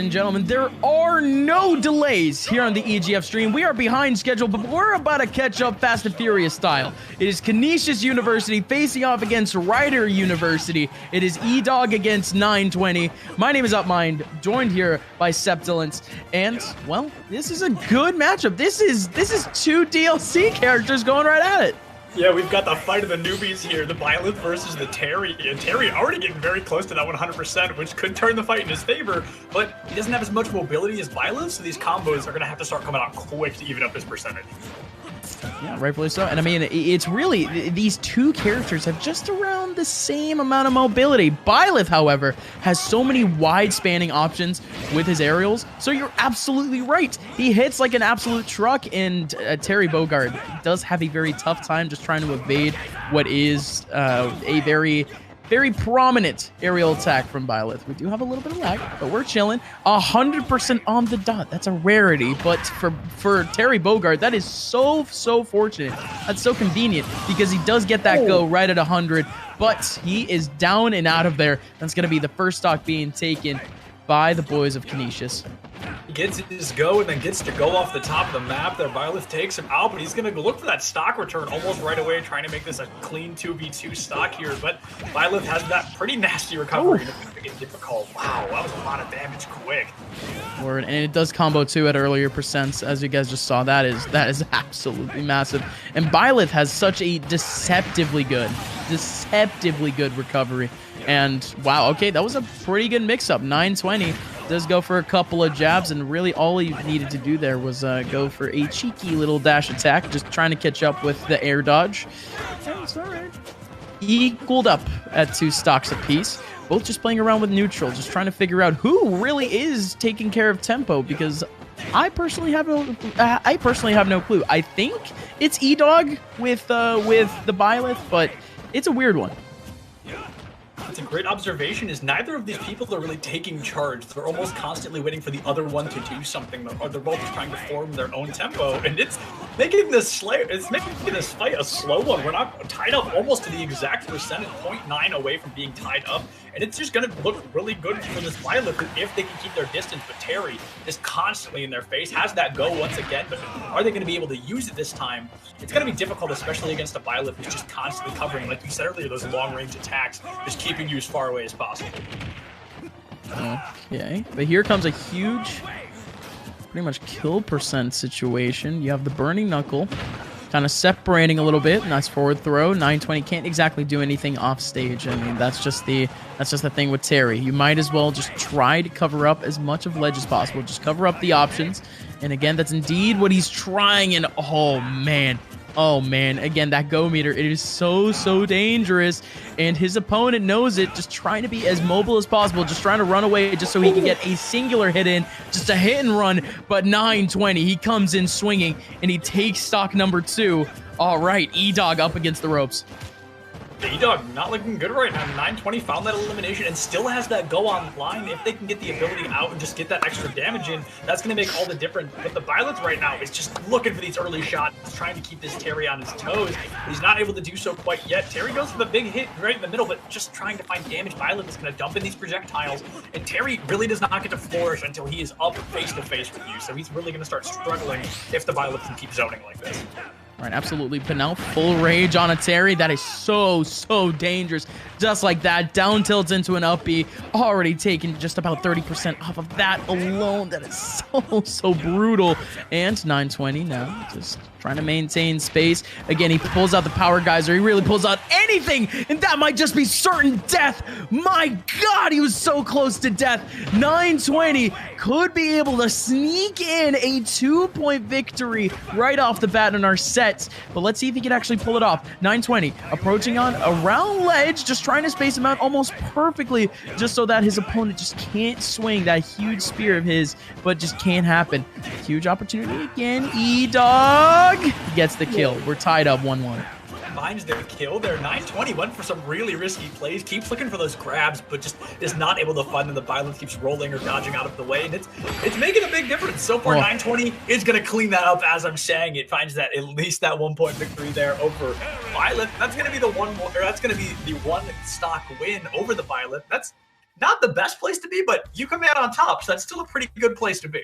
and gentlemen, there are no delays here on the EGF stream. We are behind schedule, but we're about to catch up fast and furious style. It is Canisius University facing off against Rider University. It is E-Dog against 920. My name is Upmind, joined here by Septilence, and, well, this is a good matchup. This is two DLC characters going right at it. Yeah, we've got the fight of the newbies here, the Byleth versus the Terry, and Terry already getting very close to that 100%, which could turn the fight in his favor, but he doesn't have as much mobility as Byleth, so these combos are going to have to start coming out quick to even up his percentage. Yeah, rightfully so. And I mean, it's really, these two characters have just around the same amount of mobility. Byleth, however, has so many wide-spanning options with his aerials, so you're absolutely right. He hits like an absolute truck, and Terry Bogard does have a very tough time just trying to evade what is a very prominent aerial attack from Byleth. We do have a little bit of lag, but we're chilling. 100% on the dot. That's a rarity, but for Terry Bogard, that is so fortunate. That's so convenient because he does get that go right at 100, but he is down and out of there. That's going to be the first stock being taken by the boys of Canisius. He gets his go and then gets to go off the top of the map there. Byleth takes him out, but he's going to look for that stock return almost right away, trying to make this a clean 2v2 stock here. But Byleth has that pretty nasty recovery. And it's going to get difficult. Wow, that was a lot of damage quick. Word, and it does combo too at earlier percents, as you guys just saw. That is absolutely massive. And Byleth has such a deceptively good recovery. And wow, okay, that was a pretty good mix-up. 920 does go for a couple of jabs, and really all he needed to do there was go for a cheeky little dash attack, just trying to catch up with the air dodge. And it's all right. Equaled up at 2 stocks apiece. Both just playing around with neutral, just trying to figure out who really is taking care of tempo, because I personally have no clue. I think it's E-Dog with the Byleth, but it's a weird one. It's a great observation is neither of these people are really taking charge. They're almost constantly waiting for the other one to do something, or they're both trying to form their own tempo, and it's making this fight a slow one. We're not tied up almost to the exact percentage, 0.9 away from being tied up, and it's just going to look really good for this Byleth if they can keep their distance. But Terry is constantly in their face, has that go once again, but are they going to be able to use it this time? It's going to be difficult, especially against a Byleth who's just constantly covering, like you said earlier, those long-range attacks, just keeping you as far away as possible. Okay, but here comes a huge, pretty much kill percent situation. You have the Burning Knuckle kind of separating a little bit. Nice forward throw. 920 can't exactly do anything off stage. I mean, that's just the thing with Terry. You might as well just try to cover up as much of ledge as possible. Just cover up the options. And again, that's indeed what he's trying. And oh man, again, that go meter, it is so dangerous, and his opponent knows it, just trying to be as mobile as possible, just trying to run away just so he can get a singular hit in, just a hit and run. But 920, he comes in swinging, and he takes stock number 2. All right, E-Dog up against the ropes. The E-Dog not looking good right now. 920 found that elimination and still has that go online. If they can get the ability out and just get that extra damage in, that's going to make all the difference. But the Byleth right now is just looking for these early shots, trying to keep this Terry on his toes. But he's not able to do so quite yet. Terry goes for the big hit right in the middle, but just trying to find damage. Byleth is going to dump in these projectiles, and Terry really does not get to flourish until he is up face-to-face with you. So he's really going to start struggling if the Byleth can keep zoning like this. Right, absolutely. But now full rage on a Terry. That is so dangerous. Just like that, down tilts into an up B. Already taken just about 30% off of that alone. That is so brutal. And 920 now just trying to maintain space. Again, he pulls out the power geyser. He really pulls out anything, and that might just be certain death. My God, he was so close to death. 920 could be able to sneak in a 2-point victory right off the bat in our sets. But let's see if he can actually pull it off. 920 approaching on around ledge, just trying to space him out almost perfectly, just so that his opponent just can't swing that huge spear of his, but just can't happen. Huge opportunity again. E-Dog gets the kill. We're tied up 1-1. Finds their kill there. 920 went for some really risky plays, keeps looking for those grabs, but just is not able to find them. The Byleth keeps rolling or dodging out of the way, and it's making a big difference. So far, 920 is going to clean that up as I'm saying. It finds that at least that 1-point victory there over Byleth. That's going to be the one stock win over the Byleth. not the best place to be, but you come out on top, so that's still a pretty good place to be.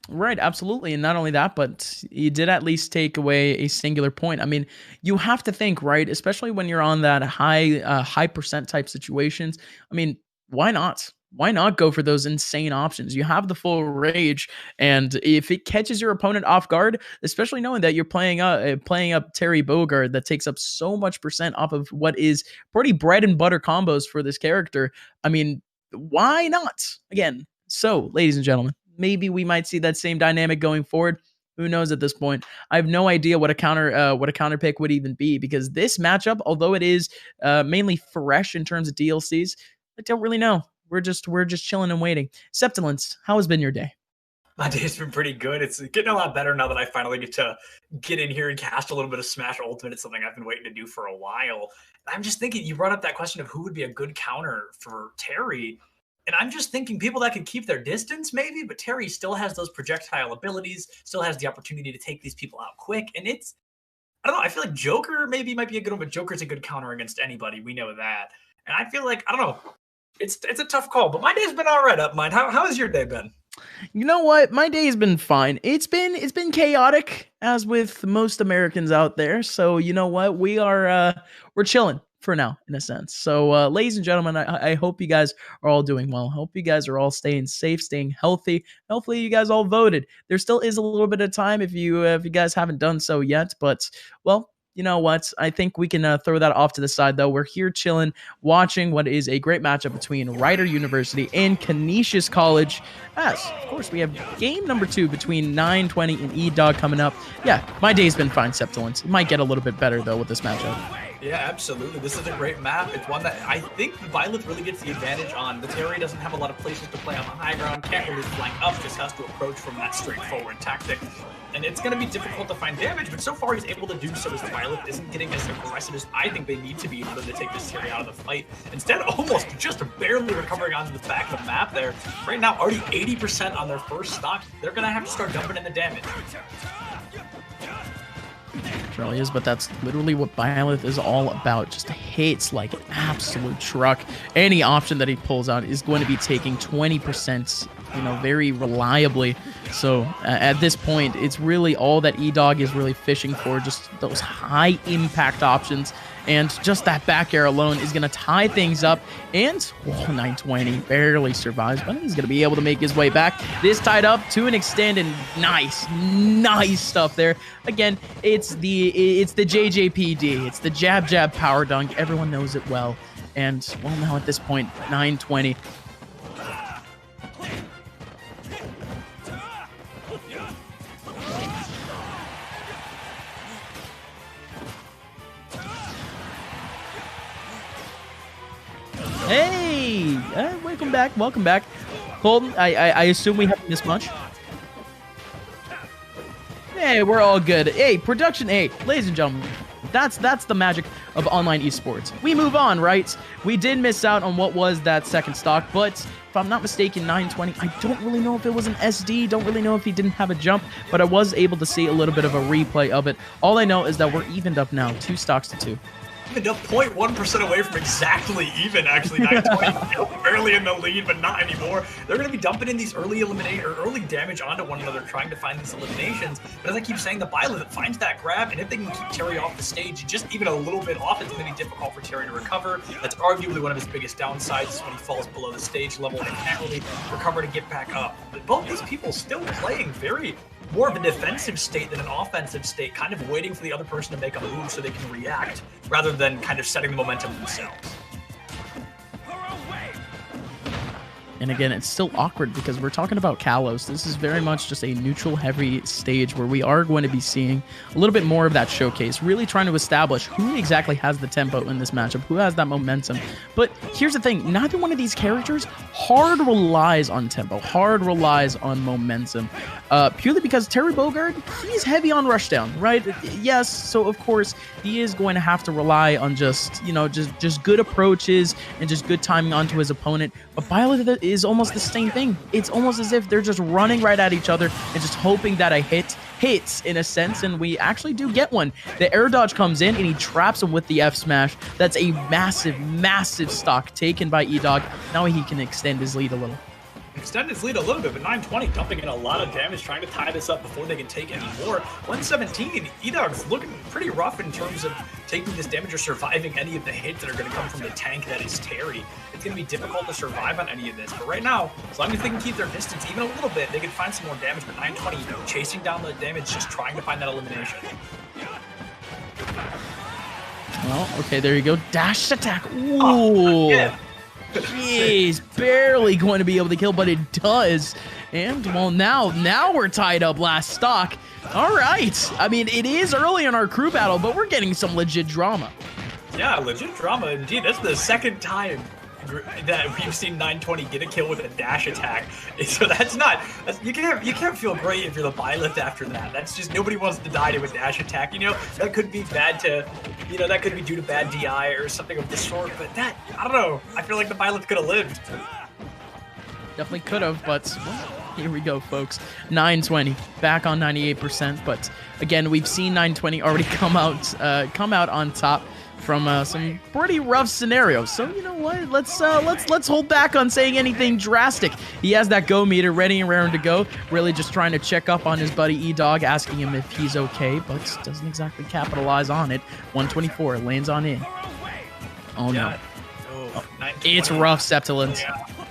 Right, absolutely. And not only that, but you did at least take away a singular point. I mean, you have to think, right, especially when you're on that high percent type situations. I mean, why not? Why not go for those insane options? You have the full rage, and if it catches your opponent off guard, especially knowing that you're playing up Terry Bogard that takes up so much percent off of what is pretty bread and butter combos for this character. I mean, why not? Again, so ladies and gentlemen, maybe we might see that same dynamic going forward. Who knows at this point? I have no idea what a counter pick would even be, because this matchup, although it is mainly fresh in terms of DLCs, I don't really know. We're just chilling and waiting. Septilence, how has been your day? My day's been pretty good. It's getting a lot better now that I finally get in here and cast a little bit of Smash Ultimate. It's something I've been waiting to do for a while. I'm just thinking, you brought up that question of who would be a good counter for Terry. And I'm just thinking people that can keep their distance, maybe, but Terry still has those projectile abilities, still has the opportunity to take these people out quick. And I don't know, I feel like Joker maybe might be a good one, but Joker's a good counter against anybody. We know that. And I feel like, I don't know, it's a tough call, but my day's been all right, Upmind. How has your day been? You know what? My day has been fine. It's been chaotic, as with most Americans out there. So you know what? We're chilling for now, in a sense. So ladies and gentlemen, I hope you guys are all doing well. Hope you guys are all staying safe, staying healthy. Hopefully you guys all voted. There still is a little bit of time if you guys haven't done so yet, but well, you know what? I think we can throw that off to the side, though. We're here chilling, watching what is a great matchup between Rider University and Canisius College. As, of course, we have game number 2 between 920 and E-Dog coming up. Yeah, my day's been fine, Septilence. It might get a little bit better, though, with this matchup. Yeah, absolutely. This is a great map. It's one that I think Violet really gets the advantage on. The Terry doesn't have a lot of places to play on the high ground, can't really flank up, just has to approach from that straightforward tactic. And it's going to be difficult to find damage, but so far he's able to do so as the Violet isn't getting as aggressive as I think they need to be in order to take this Terry out of the fight. Instead, almost just barely recovering onto the back of the map there. Right now, already 80% on their first stock. They're going to have to start dumping in the damage. Really is, but that's literally what Violet is all about. Just hits like an absolute truck. Any option that he pulls out is going to be taking 20%, very reliably. So at this point, it's really all that E-Dog is really fishing for, just those high impact options. And just that back air alone is going to tie things up. And 920 barely survives, but he's going to be able to make his way back. This tied up to an extent, and nice stuff there. Again, it's the JJPD. It's the jab power dunk. Everyone knows it well. And well, now at this point, 920. Hey, welcome back. Colton, I assume we haven't missed much. Hey, we're all good. Hey, production 8, ladies and gentlemen, that's the magic of online esports. We move on, right? We did miss out on what was that second stock, but if I'm not mistaken, 920, I don't really know if it was an SD, don't really know if he didn't have a jump, but I was able to see a little bit of a replay of it. All I know is that we're evened up now, 2 stocks to 2. Evened up 0.1% away from exactly even, actually. 920 barely in the lead, but not anymore. They're going to be dumping in these early damage onto one another, trying to find these eliminations. But as I keep saying, the Violet finds that grab, and if they can keep Terry off the stage just even a little bit off, it's going to be difficult for Terry to recover. That's arguably one of his biggest downsides, is when he falls below the stage level and can't really recover to get back up. But both these people still playing more of a defensive state than an offensive state, kind of waiting for the other person to make a move so they can react, rather than kind of setting the momentum themselves. And again, it's still awkward because we're talking about Kalos. This is very much just a neutral-heavy stage where we are going to be seeing a little bit more of that showcase, really trying to establish who exactly has the tempo in this matchup, who has that momentum. But here's the thing, neither one of these characters hard relies on tempo, hard relies on momentum, purely because Terry Bogard, he's heavy on rushdown, right? Yes, so of course, he is going to have to rely on just good approaches and just good timing onto his opponent. But Violet is almost the same thing. It's almost as if they're just running right at each other and just hoping that a hit hits in a sense, and we actually do get one. The air dodge comes in and he traps him with the F smash. That's a massive stock taken by E-Dog. Now he can extend his lead a little. Extend his lead a little bit, but 920 dumping in a lot of damage, trying to tie this up before they can take any more. 117, E-Dog's looking pretty rough in terms of taking this damage or surviving any of the hits that are going to come from the tank that is Terry. It's going to be difficult to survive on any of this, but right now, as long as they can keep their distance even a little bit, they can find some more damage, but 920 chasing down the damage, just trying to find that elimination. Well, okay, there you go. Dash attack. Ooh. Oh, yeah. Jeez, barely going to be able to kill, but it does. And, well, now we're tied up last stock. All right. I mean, it is early in our crew battle, but we're getting some legit drama. Yeah, legit drama indeed. That's the second time that we've seen 920 get a kill with a dash attack. So you can't feel great if you're the Byleth after that. That's just, nobody wants to die to a dash attack. You know, that could be bad to, you know, that could be due to bad DI or something of this sort, but that, I don't know. I feel like the Byleth could have lived. Definitely could have, but well, here we go, folks. 920 back on 98%, but again, we've seen 920 already come out on top from some pretty rough scenarios. So you know what? Let's hold back on saying anything drastic. He has that go meter ready and raring to go. Really just trying to check up on his buddy E-Dog, asking him if he's okay, but doesn't exactly capitalize on it. 124 lands on in. Oh yeah. No. Oh, it's rough, Septilins.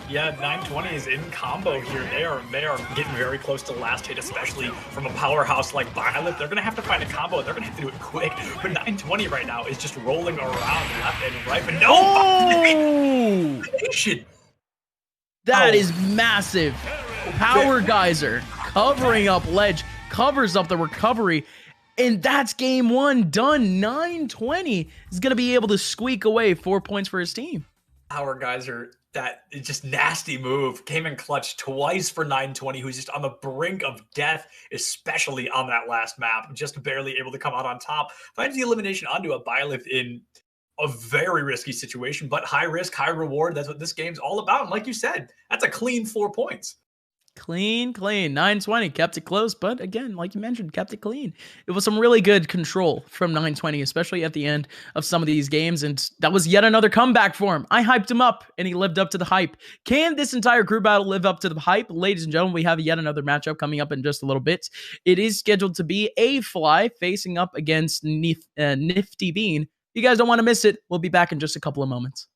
Yeah, 920 is in combo here. They are getting very close to last hit, especially from a powerhouse like Byleth. They're gonna have to find a combo. They're gonna have to do it quick. But 920 right now is just rolling around left and right. But no, that is massive. Power geyser covering up ledge, covers up the recovery. And that's game one done. 920 is going to be able to squeak away 4 points for his team. Power geyser, that is just nasty move. Came in clutch twice for 920, who's just on the brink of death, especially on that last map. Just barely able to come out on top. Finds the elimination onto a Byleth in a very risky situation, but high risk, high reward. That's what this game's all about. And like you said, that's a clean 4 points. Clean. 920 kept it close, but again, like you mentioned, kept it clean. It was some really good control from 920, especially at the end of some of these games, and that was yet another comeback for him. I hyped him up, and he lived up to the hype. Can this entire crew battle live up to the hype? Ladies and gentlemen, we have yet another matchup coming up in just a little bit. It is scheduled to be a Fly facing up against Nifty Bean. You guys don't want to miss it. We'll be back in just a couple of moments.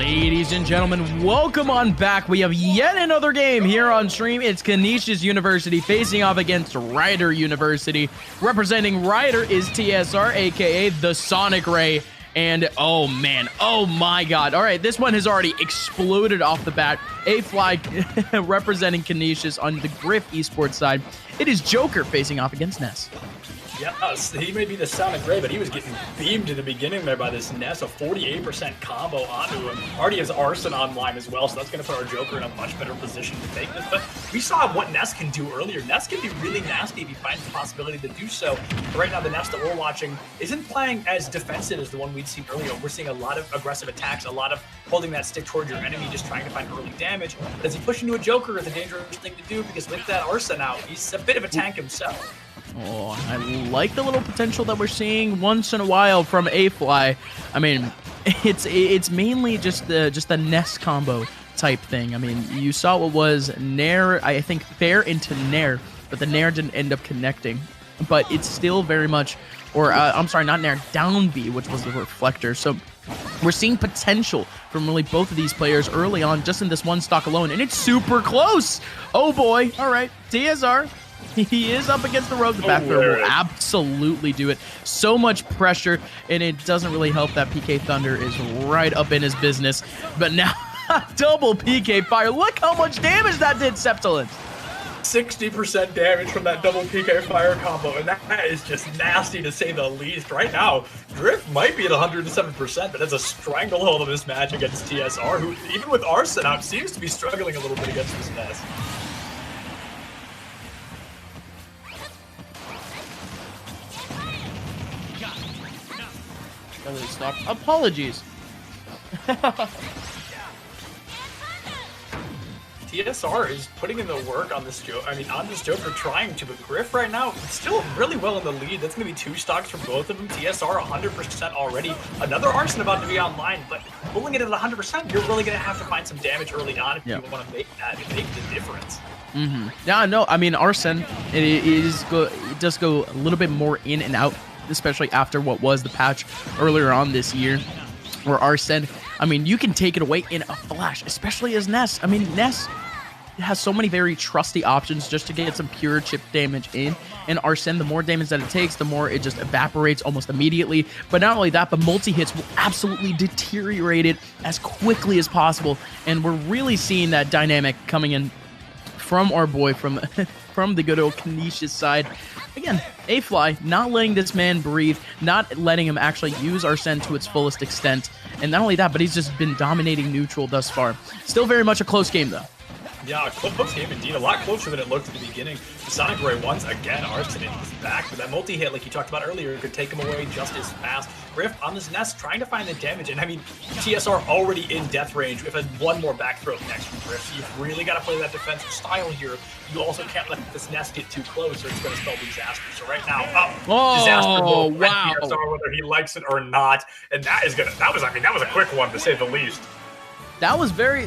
Ladies and gentlemen, welcome on back. We have yet another game here on stream. It's Canisius University facing off against Rider University. Representing Rider is TSR, aka the Sonic Ray. And oh man, oh my god. All right, this one has already exploded off the bat. A-Fly representing Canisius on the Griff esports side. It is Joker facing off against Ness. Yeah, he may be the Sonic Ray, but he was getting beamed in the beginning there by this Ness, a 48% combo onto him. Already has Arson online as well, so that's going to put our Joker in a much better position to take this. But we saw what Ness can do earlier. Ness can be really nasty if he finds the possibility to do so. But right now, the Ness that we're watching isn't playing as defensive as the one we'd seen earlier. We're seeing a lot of aggressive attacks, a lot of holding that stick towards your enemy, just trying to find early damage. But as he pushes into a Joker, it's a dangerous thing to do because with that Arson out, he's a bit of a tank himself. Oh, I like the little potential that we're seeing once in a while from A-Fly. I mean, it's mainly just the Ness combo type thing. I mean, you saw what was Nair, I think Fair into Nair, but the Nair didn't end up connecting. But it's still very much, or I'm sorry, not Nair, down B, which was the reflector. So we're seeing potential from really both of these players early on just in this one stock alone, and it's super close. Oh boy. All right, TSR. He is up against the rogue. The back throw will absolutely do it. So much pressure, and it doesn't really help that PK Thunder is right up in his business. But now, double PK Fire. Look how much damage that did, Septilant. 60% damage from that double PK Fire combo, and that is just nasty to say the least. Right now, Drift might be at 107%, but that's a stranglehold of this match against TSR, who, even with Arson out, seems to be struggling a little bit against this Ness. Stop. Apologies. TSR is putting in the work on this Joker, trying to, but Griff right now still really well in the lead. That's gonna be 2 stocks for both of them. TSR 100% already. Another Arson about to be online, but pulling it at 100%, you're really gonna have to find some damage early on if you want to make the difference. Yeah, no, I mean Arson, it does go a little bit more in and out, especially after what was the patch earlier on this year, where Arson, I mean, you can take it away in a flash, especially as Ness. I mean, Ness has so many very trusty options just to get some pure chip damage in, and Arson, the more damage that it takes, the more it just evaporates almost immediately. But not only that, but multi-hits will absolutely deteriorate it as quickly as possible, and we're really seeing that dynamic coming in from our boy from the good old Canisius side. Again, A-Fly not letting this man breathe, not letting him actually use Arson to its fullest extent. And not only that, but he's just been dominating neutral thus far. Still very much a close game, though. Yeah, close game indeed. A lot closer than it looked at the beginning. The Sonic Ray once again, Arson in his back, but that multi-hit, like you talked about earlier, could take him away just as fast. Griff on this Ness trying to find the damage, and I mean, TSR already in death range. If one more back throw next from Griff, you've really got to play that defensive style here. You also can't let this Ness get too close, or it's going to spell disaster. So right now, disaster will wow. TSR whether he likes it or not, and that was a quick one to say the least. That was very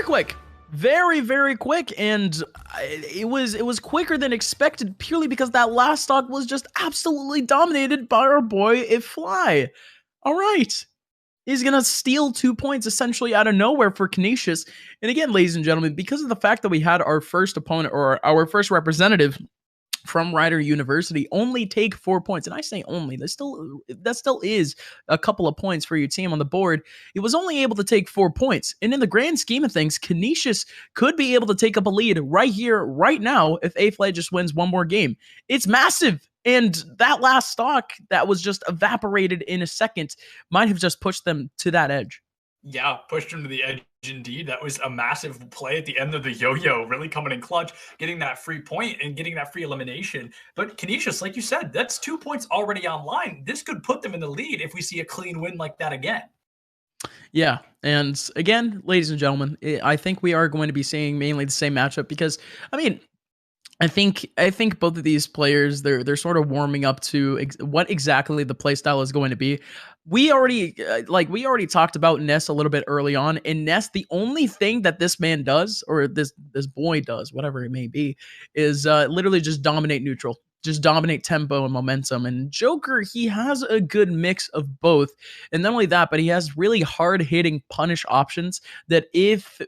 quick. Very, very quick, and it was quicker than expected purely because that last stock was just absolutely dominated by our boy A-Fly. All right. He's going to steal 2 points essentially out of nowhere for Canisius. And again, ladies and gentlemen, because of the fact that we had our first opponent or our first representative from Rider University only take 4 points, and I say only, that still is a couple of points for your team on the board. It was only able to take 4 points, and in the grand scheme of things, Canisius could be able to take up a lead right here, right now, if A-Fly just wins one more game. It's massive, and that last stock that was just evaporated in a second might have just pushed them to that edge. Yeah, pushed him to the edge indeed. That was a massive play at the end of the yo-yo, really coming in clutch, getting that free point and getting that free elimination. But Canisius, like you said, that's 2 points already online. This could put them in the lead if we see a clean win like that again. Yeah, and again, ladies and gentlemen, I think we are going to be seeing mainly the same matchup because, I mean, I think both of these players, they're sort of warming up to what exactly the playstyle is going to be. We already talked about Ness a little bit early on, and Ness, the only thing that this man does, or this boy does, whatever it may be, is literally just dominate neutral. just dominate tempo and momentum. And Joker, he has a good mix of both. And not only that, but he has really hard-hitting punish options that if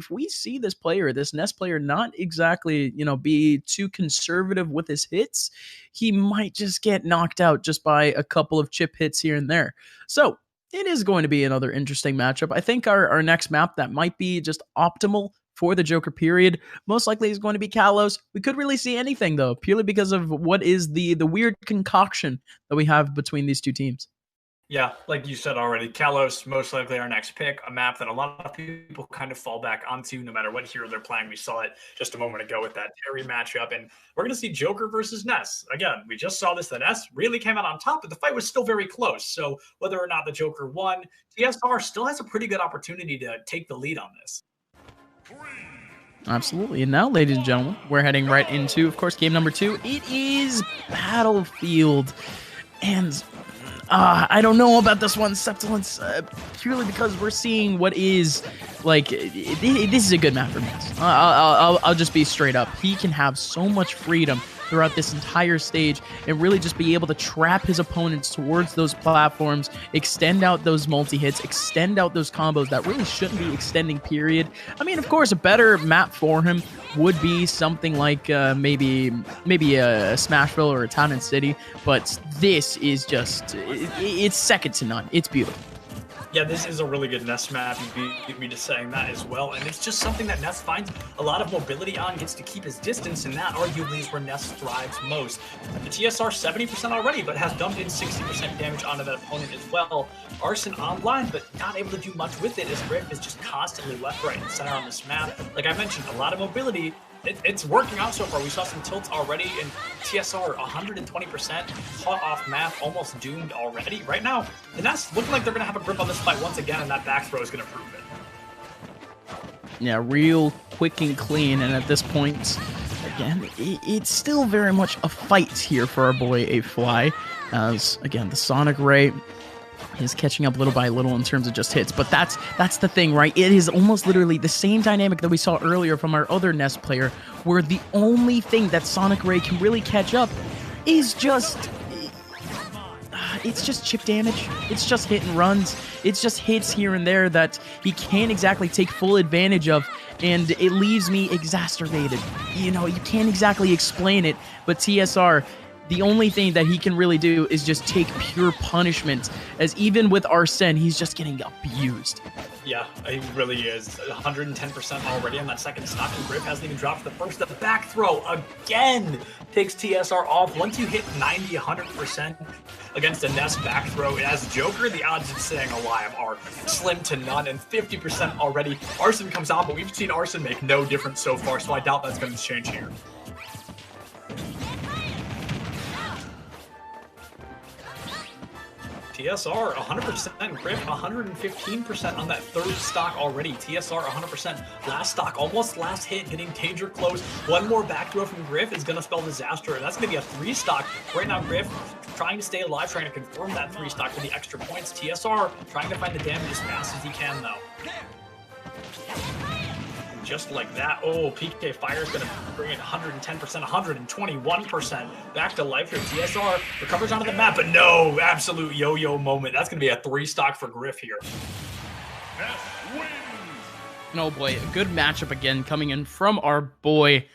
we see this player, this Ness player, not exactly, be too conservative with his hits, he might just get knocked out just by a couple of chip hits here and there. So it is going to be another interesting matchup. I think our next map that might be just optimal for the Joker period most likely is going to be Kalos. We could really see anything though, purely because of what is the weird concoction that we have between these two teams. Yeah, like you said already, Kalos most likely our next pick, a map that a lot of people kind of fall back onto no matter what hero they're playing. We saw it just a moment ago with that Terry matchup, and we're going to see Joker versus Ness. Again, we just saw this, the Ness really came out on top, but the fight was still very close. So whether or not the Joker won, TSR still has a pretty good opportunity to take the lead on this. Absolutely. And now, ladies and gentlemen, we're heading right into, of course, game number 2. It is Battlefield. And I don't know about this one, Septilence, purely because we're seeing what is, this is a good map for Ness. I'll just be straight up. He can have so much freedom throughout this entire stage and really just be able to trap his opponents towards those platforms, extend out those multi-hits, extend out those combos that really shouldn't be extending, period. I mean, of course, a better map for him would be something like maybe a Smashville or a Town and City, but this is just, it's second to none. It's beautiful. Yeah, this is a really good Ness map. You'd be just saying that as well. And it's just something that Ness finds a lot of mobility on, gets to keep his distance, and that arguably is where Ness thrives most. The TSR 70% already, but has dumped in 60% damage onto that opponent as well. Arson online, but not able to do much with it as Griff is just constantly left, right, and center on this map. Like I mentioned, a lot of mobility. It's working out so far. We saw some tilts already, and TSR 120% caught off map, almost doomed already. Right now, the Ness looking like they're going to have a grip on this fight once again, and that back throw is going to prove it. Yeah, real quick and clean, and at this point, again, it's still very much a fight here for our boy A-Fly, as, again, the Sonic Ray is catching up little by little in terms of just hits, but that's the thing, right? It is almost literally the same dynamic that we saw earlier from our other Ness player, where the only thing that Sonic Ray can really catch up is just it's just chip damage. It's just hit and runs. It's just hits here and there that he can't exactly take full advantage of, and it leaves me exacerbated. You can't exactly explain it, but TSR, the only thing that he can really do is just take pure punishment, as even with Arsene, he's just getting abused. Yeah, he really is. 110% already on that second stock, and Griff hasn't even dropped the first. The back throw again takes TSR off. Once you hit 90, 100% against a Ness back throw, as Joker, the odds of staying alive are slim to none, and 50% already. Arson comes on, but we've seen Arson make no difference so far, so I doubt that's going to change here. TSR 100%, Griff 115% on that third stock already. TSR 100%, last stock, almost last hit, getting danger close. One more back throw from Griff is going to spell disaster, and that's going to be a 3 stock. Right now, Griff trying to stay alive, trying to confirm that 3 stock for the extra points. TSR trying to find the damage as fast as he can, though. Just like that. Oh, PK Fire is going to bring it 110%, 121% back to life here. TSR recovers onto the map, but no, absolute yo-yo moment. That's going to be a 3 stock for Griff here. Oh boy, a good matchup again coming in from our boy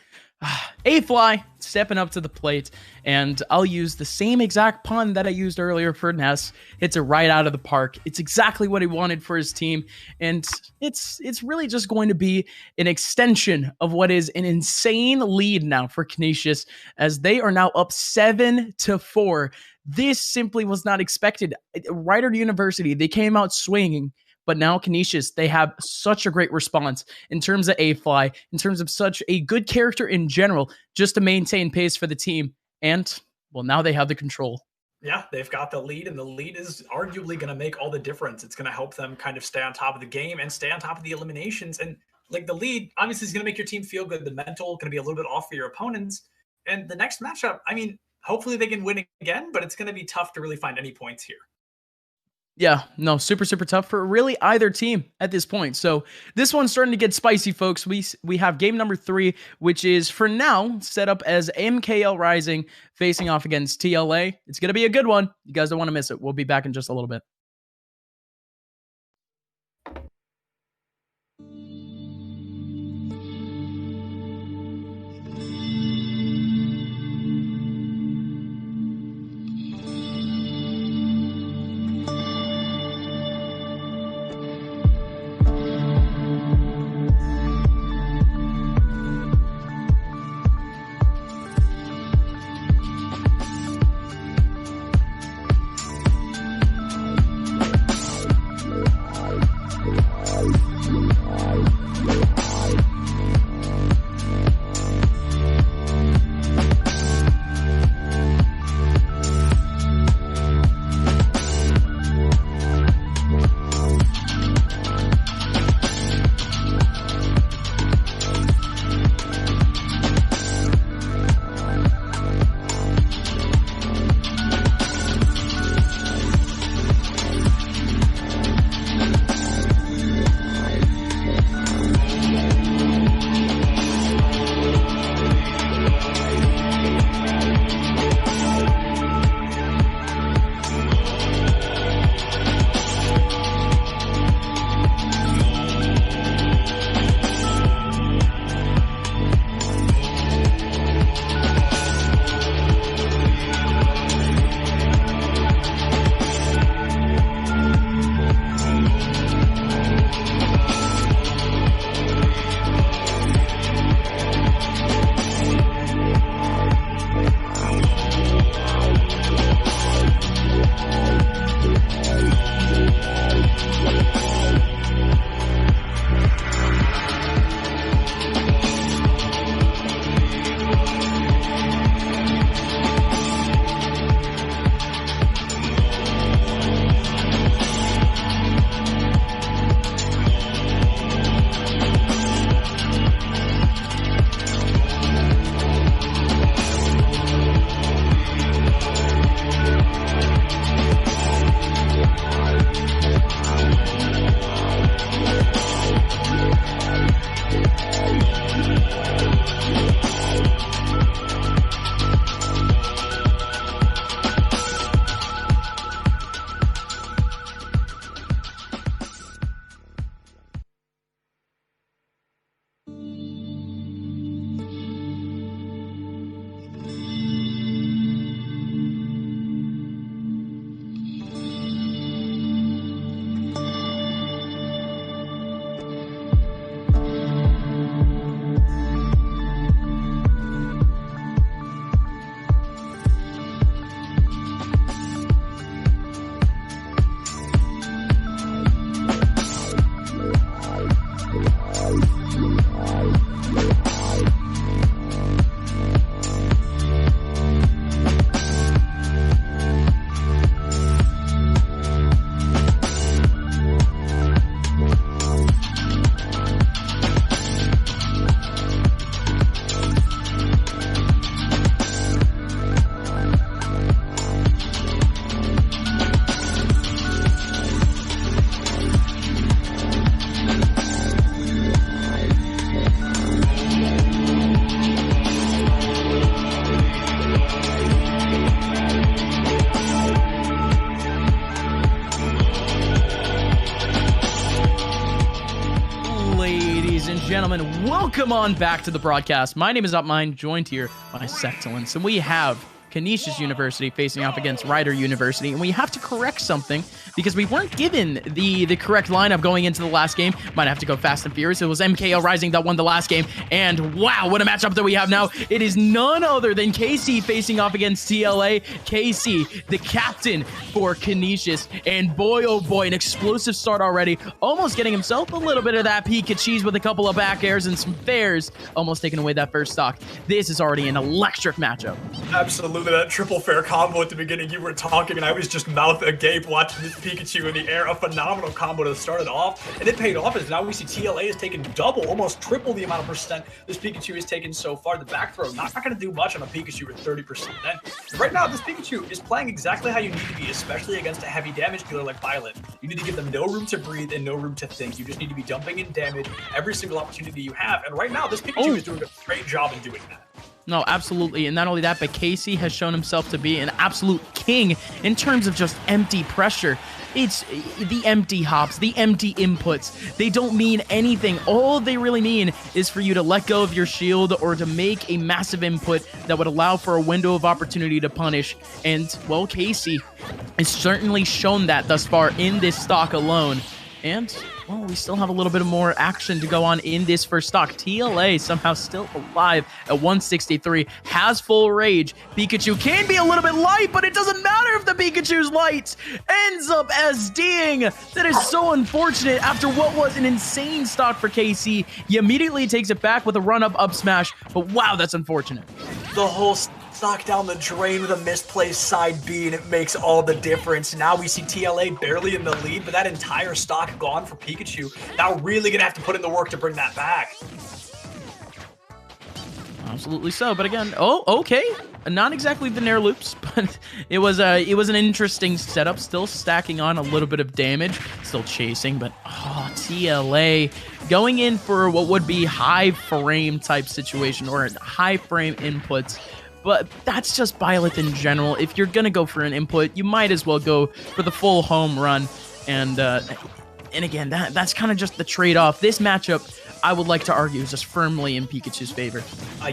A-Fly, stepping up to the plate, and I'll use the same exact pun that I used earlier for Ness. Hits it right out of the park. It's exactly what he wanted for his team, and it's really just going to be an extension of what is an insane lead now for Canisius, as they are now up 7-4. This simply was not expected. Rider University, they came out swinging, but now Canisius, they have such a great response in terms of A-Fly, in terms of such a good character in general, just to maintain pace for the team. And, well, now they have the control. Yeah, they've got the lead, and the lead is arguably going to make all the difference. It's going to help them kind of stay on top of the game and stay on top of the eliminations. And, like, the lead, obviously, is going to make your team feel good. The mental going to be a little bit off for your opponents. And the next matchup, I mean, hopefully they can win again, but it's going to be tough to really find any points here. Yeah, no, super, super tough for really either team at this point. So this one's starting to get spicy, folks. We have game number 3, which is for now set up as MKL Rising facing off against TLA. It's going to be a good one. You guys don't want to miss it. We'll be back in just a little bit. gentlemen, welcome on back to the broadcast. My name is Upmine, joined here by Sectolence, and we have Canisius University facing off against Rider University, and we have to correct something because we weren't given the correct lineup going into the last game. Might have to go fast and furious. It was MKL Rising that won the last game, and wow, what a matchup that we have now. It is none other than KC facing off against TLA. KC, the captain for Canisius, and boy, oh boy, an explosive start already, almost getting himself a little bit of that peak of cheese with a couple of back airs and some fairs, almost taking away that first stock. This is already an electric matchup. Absolutely. absolutely that triple fair combo at the beginning. You were talking and I was just mouth agape watching this Pikachu in the air. A phenomenal combo to start it off, and it paid off as now we see TLA has taken double, almost triple the amount of percent this Pikachu has taken so far. The back throw not going to do much on a Pikachu with 30%. Then right now, this Pikachu is playing exactly how you need to be, especially against a heavy damage dealer like Violet. You need to give them no room to breathe and no room to think. You just need to be dumping in damage every single opportunity you have, and right now, this Pikachu is doing a great job in doing that. No, absolutely. And not only that, but Casey has shown himself to be an absolute king in terms of just empty pressure. It's the empty hops, the empty inputs. They don't mean anything. All they really mean is for you to let go of your shield or to make a massive input that would allow for a window of opportunity to punish. And, well, Casey has certainly shown that thus far in this stock alone. And, well, we still have a little bit more action to go on in this first stock. TLA somehow still alive at 163, has full rage. Pikachu can be a little bit light, but it doesn't matter if the Pikachu's light ends up SDing. That is so unfortunate after what was an insane stock for KC. He immediately takes it back with a run-up up smash, but wow, that's unfortunate. The whole stock down the drain with a misplaced side B, and it makes all the difference. Now we see TLA barely in the lead, but that entire stock gone for Pikachu. Now really gonna have to put in the work to bring that back. Absolutely so, but again, okay. Not exactly the Nair loops, but it was an interesting setup. Still stacking on a little bit of damage, still chasing, but TLA going in for what would be high frame type situation or high frame inputs. But that's just Byleth in general. If you're gonna go for an input, you might as well go for the full home run. And again, that's kind of just the trade-off. This matchup, I would like to argue, is just firmly in Pikachu's favor.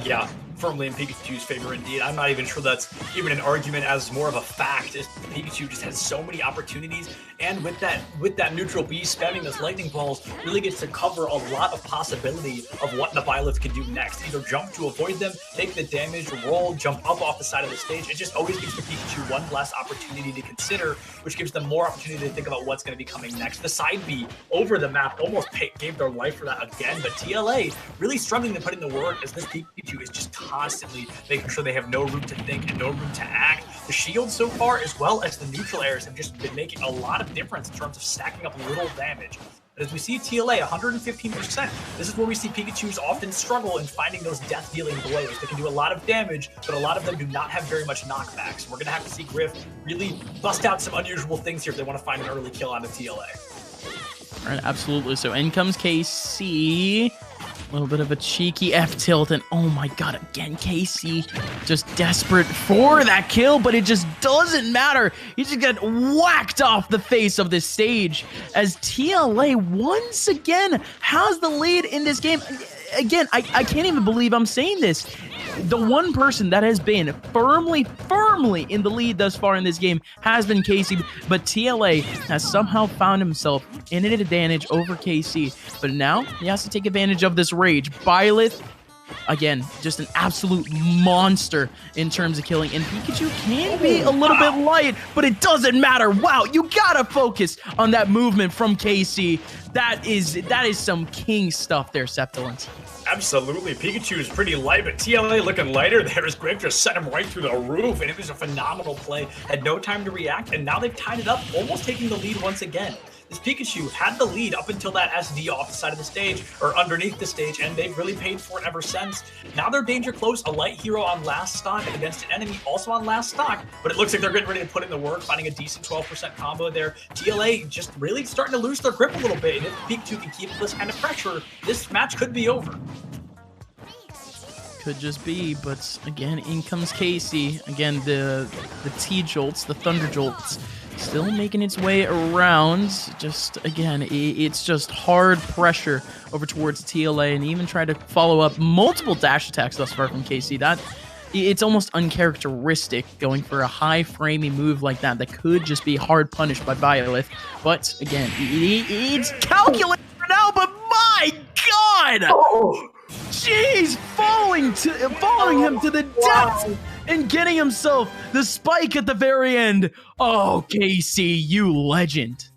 Yeah, firmly in Pikachu's favor indeed. I'm not even sure that's even an argument as more of a fact. Pikachu just has so many opportunities, and with that neutral B spamming those lightning balls really gets to cover a lot of possibility of what the Byleth can do next. Either jump to avoid them, take the damage, roll, jump up off the side of the stage. It just always gives the Pikachu one less opportunity to consider, which gives them more opportunity to think about what's going to be coming next. The side B over the map almost gave their life for that again, but TLA really struggling to put in the work as this Pikachu is just constantly making sure they have no room to think and no room to act. The shield so far, as well as the neutral airs, have just been making a lot of difference in terms of stacking up little damage. But as we see TLA 115%, this is where we see Pikachus often struggle in finding those death-dealing blows. They can do a lot of damage, but a lot of them do not have very much knockback. So we're going to have to see Griff really bust out some unusual things here if they want to find an early kill out of TLA. All right, absolutely. So in comes KC. A little bit of a cheeky F-tilt, and oh my god, again, Casey just desperate for that kill, but it just doesn't matter. He just got whacked off the face of this stage as TLA once again has the lead in this game. Again, I can't even believe I'm saying this. The one person that has been firmly in the lead thus far in this game has been Casey, but TLA has somehow found himself in an advantage over KC. But now he has to take advantage of this rage. Byleth, again, just an absolute monster in terms of killing. And Pikachu can be a little bit light, but it doesn't matter. Wow, you gotta focus on that movement from KC. That is some king stuff there, Septilance. Absolutely. Pikachu is pretty light, but TLA looking lighter there as Griff just sent him right through the roof, and it was a phenomenal play. Had no time to react, and now they've tied it up, almost taking the lead once again. This Pikachu had the lead up until that SD off the side of the stage, or underneath the stage, and they've really paid for it ever since. Now they're danger close, a light hero on last stock against an enemy also on last stock, but it looks like they're getting ready to put in the work, finding a decent 12% combo there. TLA just really starting to lose their grip a little bit, and if Pikachu can keep this kind of pressure, this match could be over. Could just be, but again, in comes Casey. Again, the T-Jolts, the Thunder Jolts, still making its way around. Just, again, it's just hard pressure over towards TLA, and even try to follow up multiple dash attacks thus far from Casey. It's almost uncharacteristic going for a high framey move like that could just be hard punished by Byleth. But again, it's calculated for now, but my god! Oh. Jeez, following him to the depths and getting himself the spike at the very end. Oh, Casey, you legend.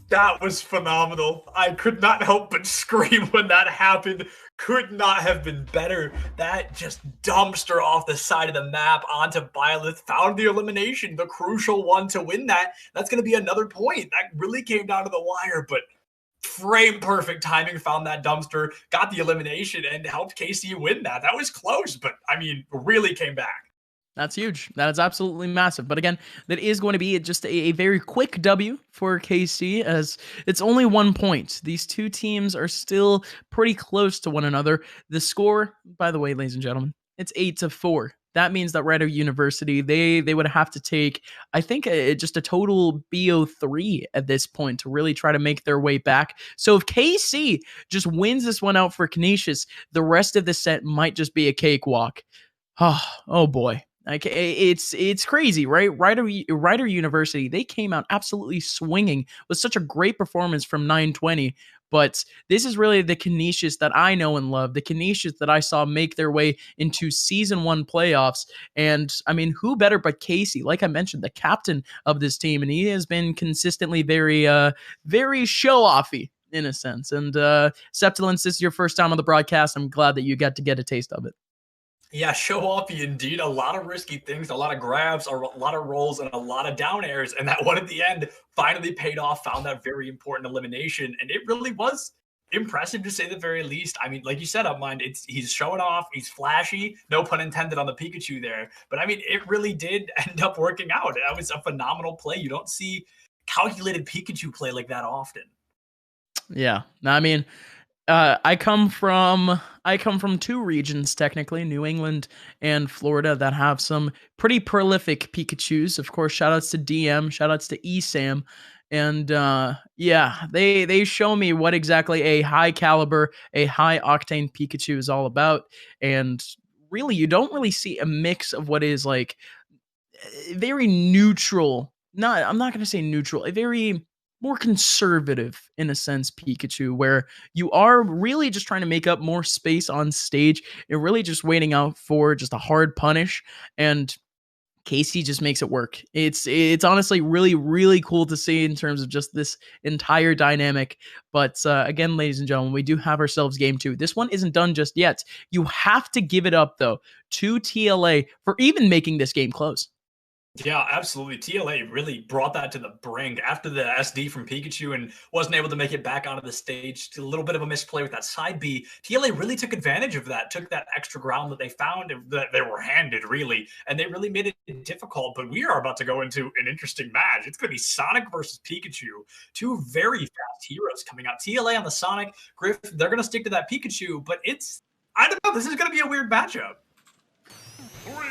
That was phenomenal. I could not help but scream when that happened. Could not have been better. That just dumpster off the side of the map onto Byleth, found the elimination, the crucial one to win that. That's going to be another point. That really came down to the wire, but frame perfect timing, found that dumpster, got the elimination, and helped KC win that. That was close, but I mean, really came back. That's huge. That is absolutely massive. But again, that is going to be just a very quick W for KC, as it's only 1 point. These two teams are still pretty close to one another. The score, by the way, ladies and gentlemen, it's 8-4. That means that Rider University, they would have to take, I think, just a total BO3 at this point to really try to make their way back. So if KC just wins this one out for Canisius, the rest of the set might just be a cakewalk. Oh boy. Like, it's crazy, right? Rider University, they came out absolutely swinging with such a great performance from 920. But this is really the Canisius that I know and love, the Canisius that I saw make their way into Season 1 playoffs. And, I mean, who better but Casey? Like I mentioned, the captain of this team, and he has been consistently very show-offy in a sense. And, Septilence, this is your first time on the broadcast. I'm glad that you got to get a taste of it. Yeah, show offy indeed. A lot of risky things, a lot of grabs, a lot of rolls, and a lot of down airs. And that one at the end finally paid off, found that very important elimination. And it really was impressive to say the very least. I mean, like you said, Upmind, he's showing off, he's flashy, no pun intended on the Pikachu there. But I mean, it really did end up working out. That was a phenomenal play. You don't see calculated Pikachu play like that often. Yeah, I mean, I come from two regions, technically, New England and Florida, that have some pretty prolific Pikachus. Of course, shoutouts to DM, shoutouts to ESAM. And yeah, they show me what exactly a high caliber, a high octane Pikachu is all about. And really, you don't really see a mix of what is like very neutral. I'm not going to say neutral, a very more conservative, in a sense, Pikachu, where you are really just trying to make up more space on stage and really just waiting out for just a hard punish. And Casey just makes it work. It's honestly really, really cool to see in terms of just this entire dynamic. But again, ladies and gentlemen, we do have ourselves game 2. This one isn't done just yet. You have to give it up, though, to TLA for even making this game close. Yeah, absolutely. TLA really brought that to the brink after the SD from Pikachu and wasn't able to make it back onto the stage. A little bit of a misplay with that side B. TLA really took advantage of that, took that extra ground that they found, that they were handed, really, and they really made it difficult. But we are about to go into an interesting match. It's going to be Sonic versus Pikachu, two very fast heroes coming out. TLA on the Sonic, Griff, they're going to stick to that Pikachu, but I don't know, this is going to be a weird matchup.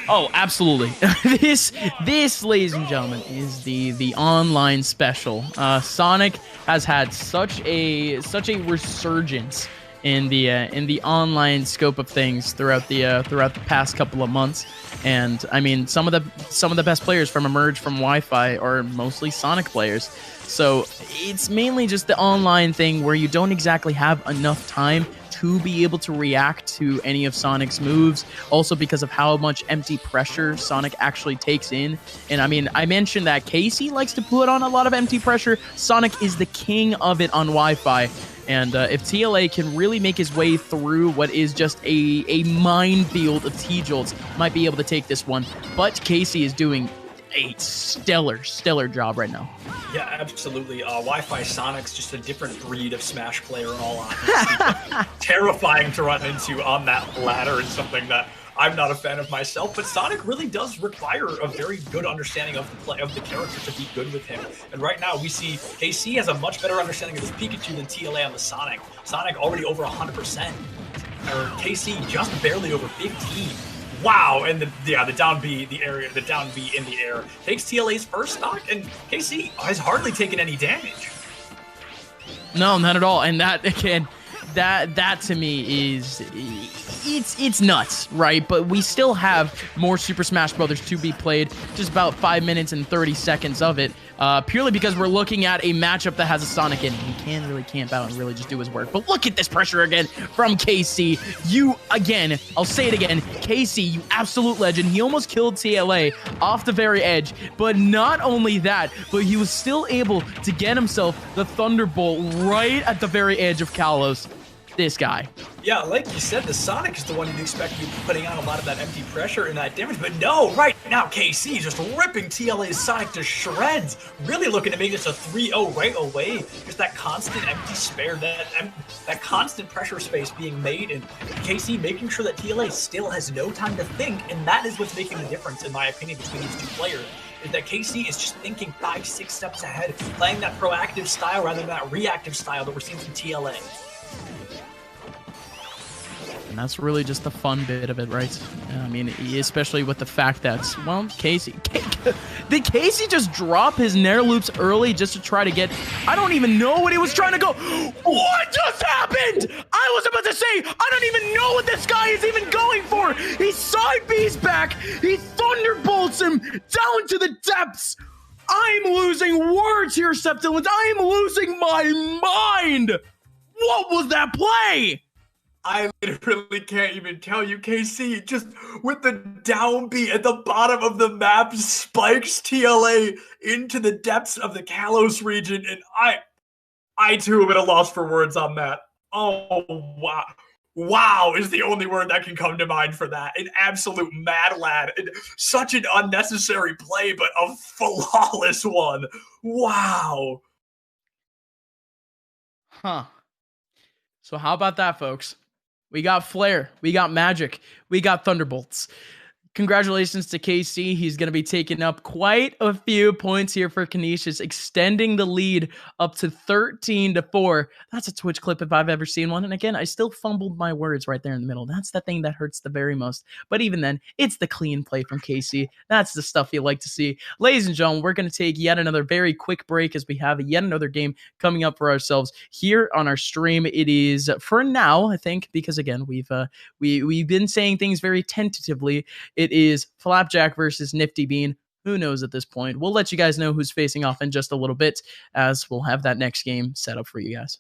Oh, absolutely. This, ladies and gentlemen, is the online special. Sonic has had such a resurgence in the online scope of things throughout the past couple of months. And I mean, some of the best players from Emerge from Wi-Fi are mostly Sonic players. So it's mainly just the online thing where you don't exactly have enough time to be able to react to any of Sonic's moves, also because of how much empty pressure Sonic actually takes in. And I mean, I mentioned that Casey likes to put on a lot of empty pressure. Sonic is the king of it on Wi-Fi. And if TLA can really make his way through what is just a minefield of T-Jolts, might be able to take this one. But Casey is doing a stellar job right now. Yeah, absolutely. Wi-Fi Sonic's just a different breed of Smash player in all honesty. Terrifying to run into on that ladder, and something that I'm not a fan of myself, but Sonic really does require a very good understanding of the play of the character to be good with him. And right now we see KC has a much better understanding of his Pikachu than TLA on the Sonic. Sonic already over 100%, or KC just barely over 15. Wow, and the down B, the down B in the air takes TLA's first stock, and KC has hardly taken any damage. No, not at all. And that, again, that to me is, it's nuts, right? But we still have more Super Smash Brothers to be played, just about 5 minutes and 30 seconds of it. purely because we're looking at a matchup that has a Sonic in it. He can really camp out and really just do his work. But look at this pressure again from KC. I'll say it again, KC, you absolute legend. He almost killed TLA off the very edge. But not only that, but he was still able to get himself the Thunderbolt right at the very edge of Kalos. This guy. Yeah, like you said, the Sonic is the one you'd expect to be putting on a lot of that empty pressure and that damage, but no, right now KC is just ripping TLA's Sonic to shreds, really looking to make this a 3-0 right away. Just that constant empty spare, that constant pressure space being made, and KC making sure that TLA still has no time to think, and that is what's making the difference, in my opinion, between these two players. Is that KC is just thinking 5-6 steps ahead, playing that proactive style rather than that reactive style that we're seeing from TLA. And that's really just the fun bit of it, right? I mean, especially with the fact that, well, did Casey just drop his Nair loops early just to try to get, I don't even know what he was trying to go. What just happened? I was about to say, I don't even know what this guy is even going for. He side B's back. He thunderbolts him down to the depths. I'm losing words here, Septilins. I am losing my mind. What was that play? I literally can't even tell you. KC just with the down B at the bottom of the map spikes TLA into the depths of the Kalos region, and I too am at a loss for words on that. Oh wow. Wow is the only word that can come to mind for that. An absolute mad lad. And such an unnecessary play, but a flawless one. Wow. Huh. So how about that, folks? We got Flare, we got Magic, we got Thunderbolts. Congratulations to KC. He's going to be taking up quite a few points here for Canisius, extending the lead up to 13-4. That's a Twitch clip if I've ever seen one. And again, I still fumbled my words right there in the middle. That's the thing that hurts the very most. But even then, it's the clean play from KC. That's the stuff you like to see. Ladies and gentlemen, we're going to take yet another very quick break as we have yet another game coming up for ourselves here on our stream. It is, for now, I think, because again, we've been saying things very tentatively. It is Flapjack versus Nifty Bean. Who knows at this point? We'll let you guys know who's facing off in just a little bit, as we'll have that next game set up for you guys.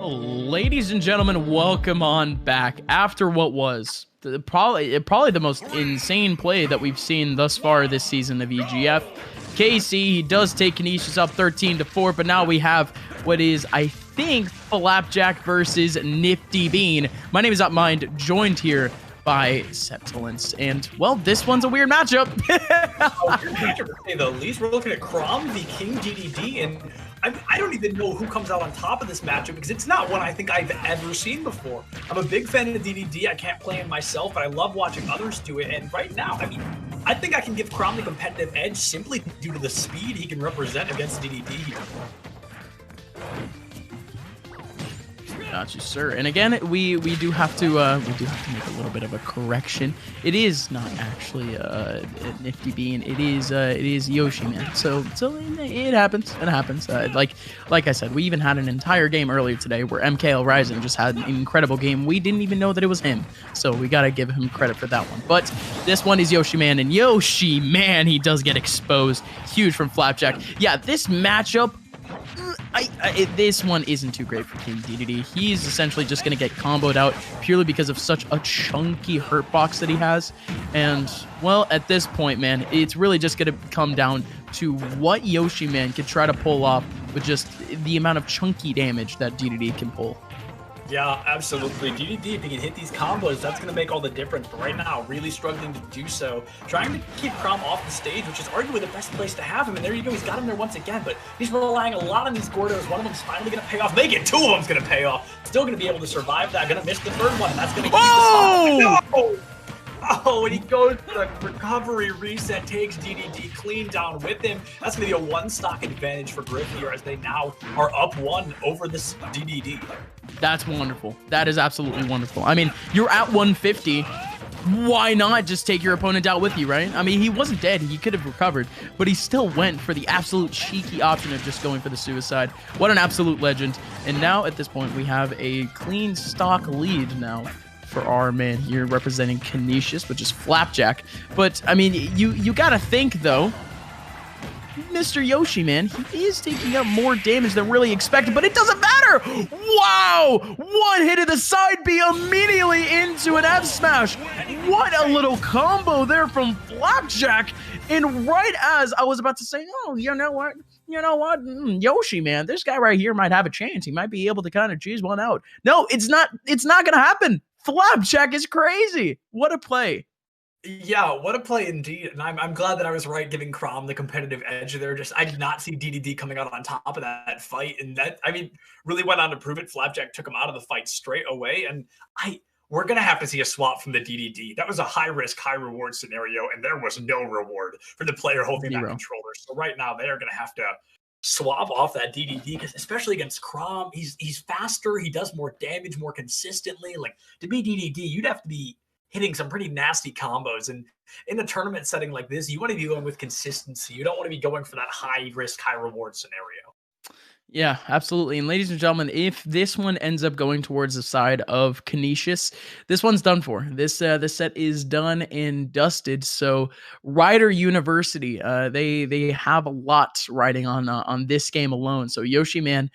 Ladies and gentlemen, welcome on back after what was probably the most insane play that we've seen thus far this season of EGF. KC, he does take Canisius up 13-4, but now we have what is, I think, Flapjack versus Nifty Bean. My name is UpMind, joined here by Septilence, and well, this one's a weird matchup. Weird matchup to say the least. We're looking at Crom v King DDD, and I don't even know who comes out on top of this matchup because it's not one I think I've ever seen before. I'm a big fan of DDD. I can't play him myself, but I love watching others do it. And right now, I mean, I think I can give Crom the competitive edge simply due to the speed he can represent against DDD here. Got you, sir. And again, we do have to make a little bit of a correction. It is not actually Nifty Bean. It is Yoshi, man. So it happens. It happens. Like I said, we even had an entire game earlier today where MKL Rising just had an incredible game. We didn't even know that it was him. So we gotta give him credit for that one. But this one is Yoshi, man, and Yoshi, man, he does get exposed. Huge from Flapjack. Yeah, this matchup. This one isn't too great for King DDD. He's essentially just going to get comboed out purely because of such a chunky hurt box that he has. And, well, at this point, man, it's really just going to come down to what Yoshi, man, can try to pull off with just the amount of chunky damage that DDD can pull. Yeah, absolutely. DDD, if he can hit these combos, that's going to make all the difference. But right now, really struggling to do so. Trying to keep Crom off the stage, which is arguably the best place to have him. And there you go, he's got him there once again. But he's relying a lot on these Gordos. One of them's finally going to pay off. Make it. Two of them's going to pay off. Still going to be able to survive that. Going to miss the third one. And that's going to keep the spot. No! Oh, and he goes for the recovery reset, takes DDD clean down with him. That's going to be a one-stock advantage for Griff here as they now are up one over this DDD. That's wonderful. That is absolutely wonderful. I mean, you're at 150. Why not just take your opponent out with you, right? I mean, he wasn't dead. He could have recovered, but he still went for the absolute cheeky option of just going for the suicide. What an absolute legend. And now at this point, we have a clean stock lead now for our man here representing Canisius, which is Flapjack. But, I mean, you gotta think, though, Mr. Yoshi, man, he is taking up more damage than really expected, but it doesn't matter! Wow! One hit of the side B immediately into an F smash. What a little combo there from Flapjack. And right as I was about to say, oh, you know what? Yoshi, man, this guy right here might have a chance. He might be able to kind of choose one out. No, it's not gonna happen. Flapjack is crazy. What a play. Yeah, what a play indeed. And I'm glad that I was right giving Crom the competitive edge there. I did not see DDD coming out on top of that fight. And that, I mean, really went on to prove it. Flapjack took him out of the fight straight away. And we're going to have to see a swap from the DDD. That was a high risk, high reward scenario. And there was no reward for the player holding that controller. So right now they are going to have to swap off that DDD because especially against Crom, he's faster. He does more damage more consistently. Like to be DDD, you'd have to be hitting some pretty nasty combos. And in a tournament setting like this, you want to be going with consistency. You don't want to be going for that high risk, high reward scenario. Yeah, absolutely. And ladies and gentlemen, if this one ends up going towards the side of Canisius, this one's done for. This set is done and dusted. So Rider University, they have a lot riding on this game alone. So Yoshi, man,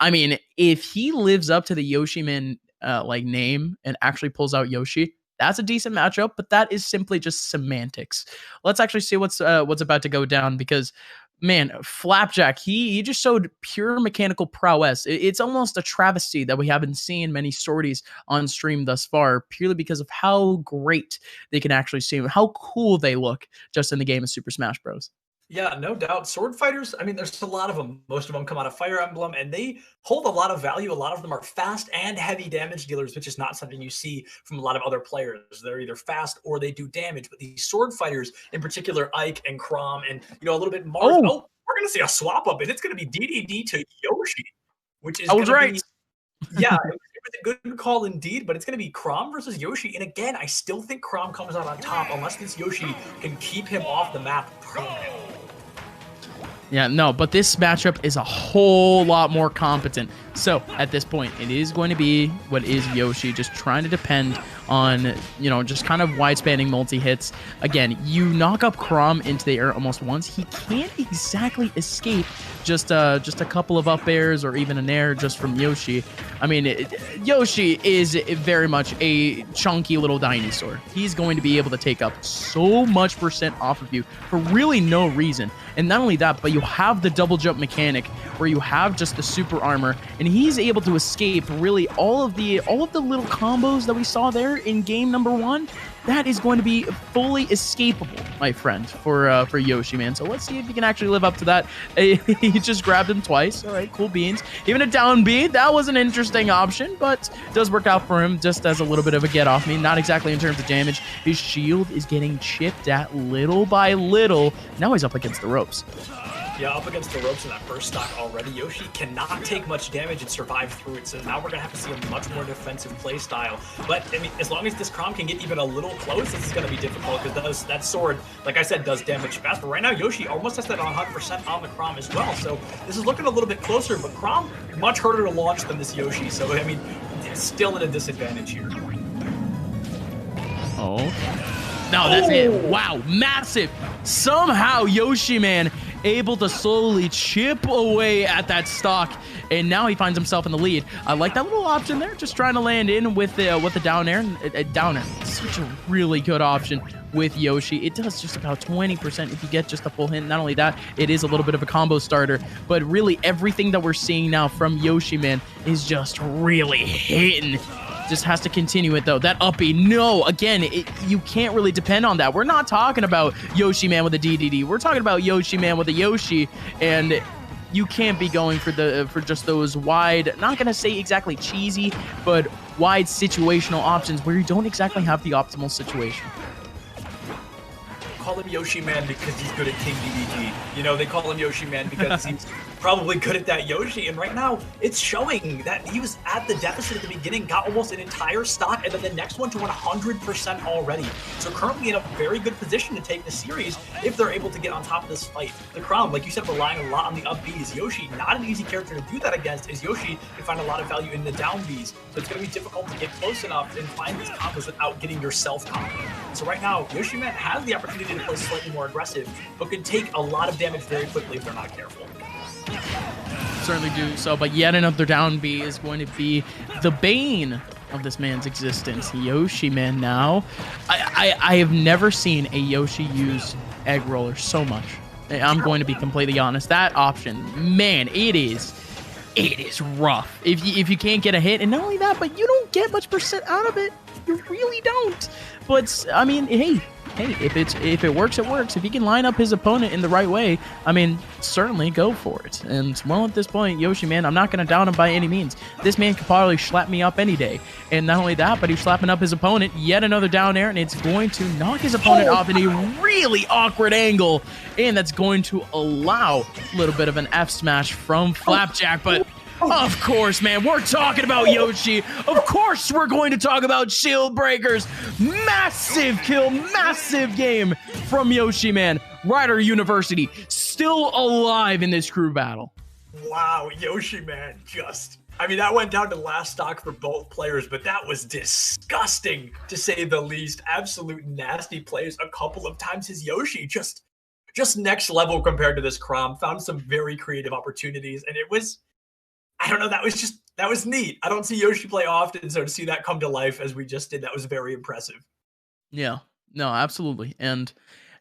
I mean, if he lives up to the Yoshi, man, like name and actually pulls out Yoshi, that's a decent matchup, but that is simply just semantics. Let's actually see what's about to go down because, man, Flapjack, he just showed pure mechanical prowess. It's almost a travesty that we haven't seen many sorties on stream thus far, purely because of how great they can actually seem, how cool they look just in the game of Super Smash Bros. Yeah, no doubt. Sword fighters, I mean, there's a lot of them. Most of them come out of Fire Emblem, and they hold a lot of value. A lot of them are fast and heavy damage dealers, which is not something you see from a lot of other players. They're either fast or they do damage. But these sword fighters, in particular, Ike and Crom, and a little bit Marth. Oh, we're going to see a swap up, and it's going to be DDD to Yoshi, which is right. Yeah, it was a good call indeed, but it's going to be Crom versus Yoshi. And again, I still think Crom comes out on top unless this Yoshi can keep him off the map permanently. Yeah, no, but this matchup is a whole lot more competent. So at this point, it is going to be what is Yoshi, just trying to depend on, just kind of wide-spanning multi-hits. Again, you knock up Crom into the air almost once. He can't exactly escape just a couple of up airs or even an air just from Yoshi. I mean, Yoshi is very much a chunky little dinosaur. He's going to be able to take up so much percent off of you for really no reason. And not only that, but you have the double jump mechanic where you have just the super armor, and he's able to escape really all of the little combos that we saw there in game number 1. That is going to be fully escapable, my friend, for Yoshi, man. So let's see if he can actually live up to that. He just grabbed him twice. All right, cool beans. Even a down B, that was an interesting option, but does work out for him just as a little bit of a get off me. Not exactly in terms of damage. His shield is getting chipped at little by little. Now he's up against the ropes. Yeah, up against the ropes in that first stock already. Yoshi cannot take much damage and survive through it, so now we're going to have to see a much more defensive play style. But, I mean, as long as this Crom can get even a little close, this is going to be difficult because that sword, like I said, does damage fast. But right now, Yoshi almost has that 100% on the Crom as well, so this is looking a little bit closer, but Crom, much harder to launch than this Yoshi, so, I mean, still at a disadvantage here. Oh. No, that's it. Wow, massive. Somehow, Yoshi, man, able to slowly chip away at that stock, and now he finds himself in the lead. I like that little option there, just trying to land in with the down air. Down air, such a really good option with Yoshi. It does just about 20% if you get just a full hit. Not only that, it is a little bit of a combo starter, but really everything that we're seeing now from Yoshi, man, is just really hitting. Just has to continue it though. That uppy, no, again, you can't really depend on that. We're not talking about Yoshi man with a DDD. We're talking about Yoshi man with a Yoshi, and you can't be going for just those wide, not gonna say exactly cheesy, but wide situational options where you don't exactly have the optimal situation. Call him Yoshi Man because he's good at King DDD. They call him Yoshi Man because he's probably good at that Yoshi. And right now, it's showing that he was at the deficit at the beginning, got almost an entire stock, and then the next one to 100% already. So currently in a very good position to take the series if they're able to get on top of this fight. The Crown, like you said, relying a lot on the up Bs. Yoshi, not an easy character to do that against, as Yoshi can find a lot of value in the down Bs. So it's going to be difficult to get close enough and find these combos without getting yourself comboed. So right now, Yoshi Man has the opportunity to play slightly more aggressive, but can take a lot of damage very quickly if they're not careful. Certainly do so, but yet another down B is going to be the bane of this man's existence. Yoshi man now. I have never seen a Yoshi use egg roller so much. I'm going to be completely honest. That option, man, it is rough. If you can't get a hit, and not only that, but you don't get much percent out of it. You really don't. But I mean, hey, if it works, it works. If he can line up his opponent in the right way, I mean, certainly go for it. And well, at this point, Yoshi, man, I'm not going to down him by any means. This man could probably slap me up any day. And not only that, but he's slapping up his opponent. Yet another down air, and it's going to knock his opponent off in a really awkward angle. And that's going to allow a little bit of an F smash from Flapjack, but of course, man, we're talking about Yoshi. Of course, we're going to talk about shield breakers. Massive kill, massive game from Yoshi, man. Rider University still alive in this crew battle. Wow, Yoshi, man, I mean, that went down to last stock for both players, but that was disgusting, to say the least. Absolute nasty plays a couple of times. His Yoshi just next level compared to this Crom. Found some very creative opportunities, and it was, I don't know, that was neat. I don't see Yoshi play often, so to see that come to life as we just did, that was very impressive. Yeah, no, absolutely. And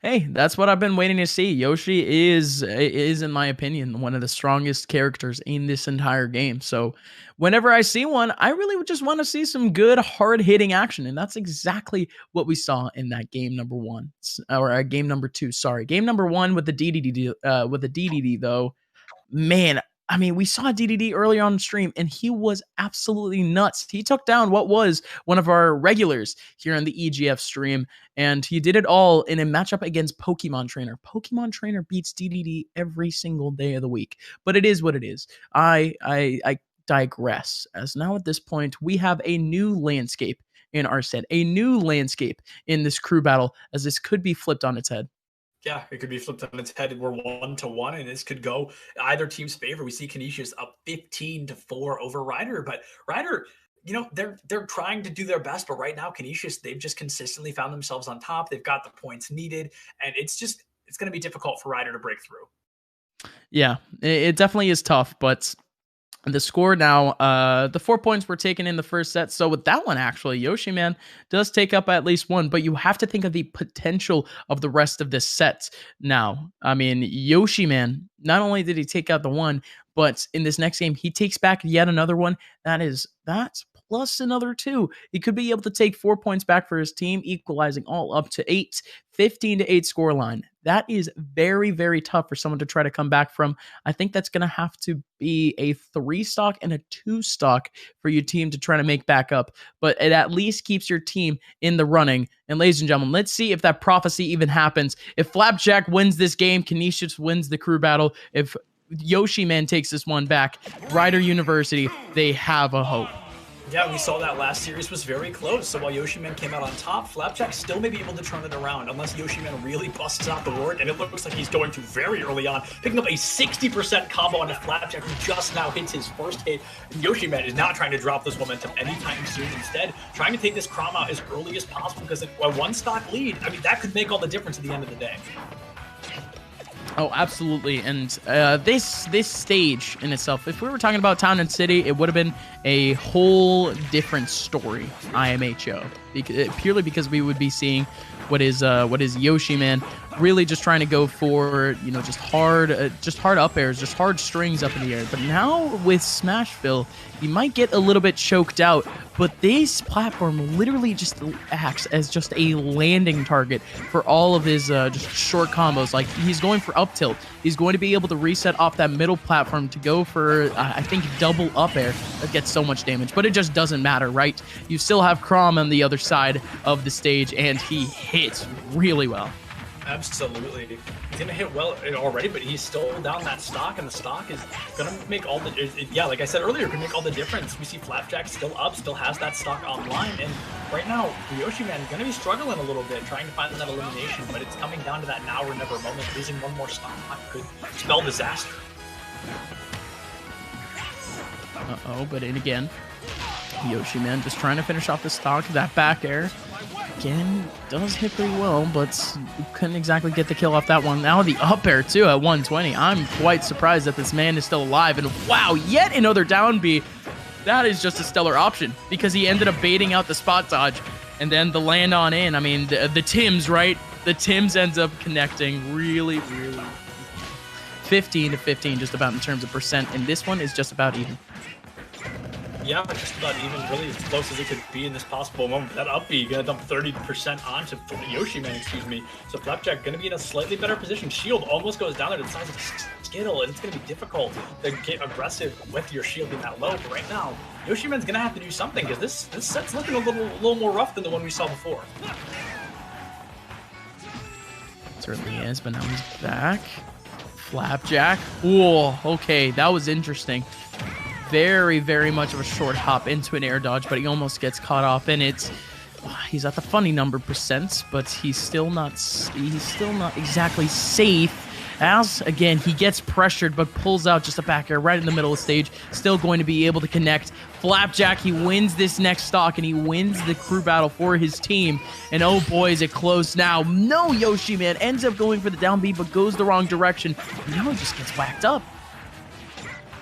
hey, that's what I've been waiting to see. Yoshi is, in my opinion, one of the strongest characters in this entire game. So whenever I see one, I really just want to see some good, hard-hitting action. And that's exactly what we saw in that game number 1. Or game number 2, sorry. Game number 1 with the DDD, though, man, I mean, we saw DDD early on stream, and he was absolutely nuts. He took down what was one of our regulars here on the EGF stream, and he did it all in a matchup against Pokemon Trainer. Pokemon Trainer beats DDD every single day of the week, but it is what it is. I digress, as now at this point, we have a new landscape in our set, a new landscape in this crew battle, as this could be flipped on its head. Yeah, it could be flipped on its head. We're 1-1, and this could go either team's favor. We see Canisius up 15-4 over Ryder, but Ryder, they're trying to do their best, but right now Canisius, they've just consistently found themselves on top. They've got the points needed, and it's going to be difficult for Ryder to break through. Yeah, it definitely is tough, but the score now, the 4 points were taken in the first set. So with that one, actually, Yoshiman does take up at least one, but you have to think of the potential of the rest of this set now. I mean, Yoshiman, not only did he take out the one, but in this next game, he takes back yet another one. That's plus another two. He could be able to take 4 points back for his team, equalizing all up to 8, 15-8 scoreline. That is very, very tough for someone to try to come back from. I think that's going to have to be a 3 stock and a 2 stock for your team to try to make back up. But it at least keeps your team in the running. And ladies and gentlemen, let's see if that prophecy even happens. If Flapjack wins this game, Canisius wins the crew battle. If Yoshiman takes this one back, Ryder University, they have a hope. Yeah, we saw that last series was very close. So while Yoshiman came out on top, Flapjack still may be able to turn it around unless Yoshiman really busts out the word. And it looks like he's going to very early on, picking up a 60% combo on a Flapjack who just now hits his first hit. And Yoshiman is not trying to drop this momentum anytime soon. Instead, trying to take this Crom out as early as possible because a 1 stock lead, I mean, that could make all the difference at the end of the day. Oh, absolutely. And this stage in itself, if we were talking about Town and City, it would have been a whole different story, IMHO. Purely because we would be seeing what is Yoshiman really just trying to go for, just hard up airs, just hard strings up in the air. But now with Smashville, he might get a little bit choked out, but this platform literally just acts as just a landing target for all of his just short combos. Like, he's going for up tilt. He's going to be able to reset off that middle platform to go for, I think, double up air. That gets so much damage, but it just doesn't matter, right? You still have Crom on the other side of the stage, and he hits really well. Absolutely. He's going to hit well already, but he's still down that stock, and the stock is going to make all the... Yeah, like I said earlier, going to make all the difference. We see Flapjack still up, still has that stock online, and right now, Yoshiman is going to be struggling a little bit, trying to find that elimination, but it's coming down to that now or never moment. Losing one more stock could spell disaster. Uh-oh, but in again. Yoshiman just trying to finish off the stock. That back air, again, does hit pretty well, but couldn't exactly get the kill off that one. Now the up air, too, at 120. I'm quite surprised that this man is still alive. And wow, yet another down B. That is just a stellar option because he ended up baiting out the spot dodge and then the land on in. I mean, the Tims, right? The Tims ends up connecting really, really 15-15 just about in terms of percent. And this one is just about even. Yeah, just about even, really as close as it could be in this possible moment. That up B gonna dump 30% onto Yoshiman, excuse me. So Flapjack gonna be in a slightly better position. Shield almost goes down there to the size of a Skittle, and it's gonna be difficult to get aggressive with your shield being that low. But right now, Yoshiman's gonna have to do something because this set's looking a little more rough than the one we saw before. Certainly is, but now he's back. Flapjack. Whoa, okay, that was interesting. Very, very much of a short hop into an air dodge, but he almost gets caught off in it. He's at the funny number percent, but he's still not exactly safe. As, again, he gets pressured, but pulls out just a back air right in the middle of the stage. Still going to be able to connect. Flapjack, he wins this next stock, and he wins the crew battle for his team. And oh boy, is it close now. No, Yoshiman ends up going for the down B, but goes the wrong direction. And now he just gets whacked up.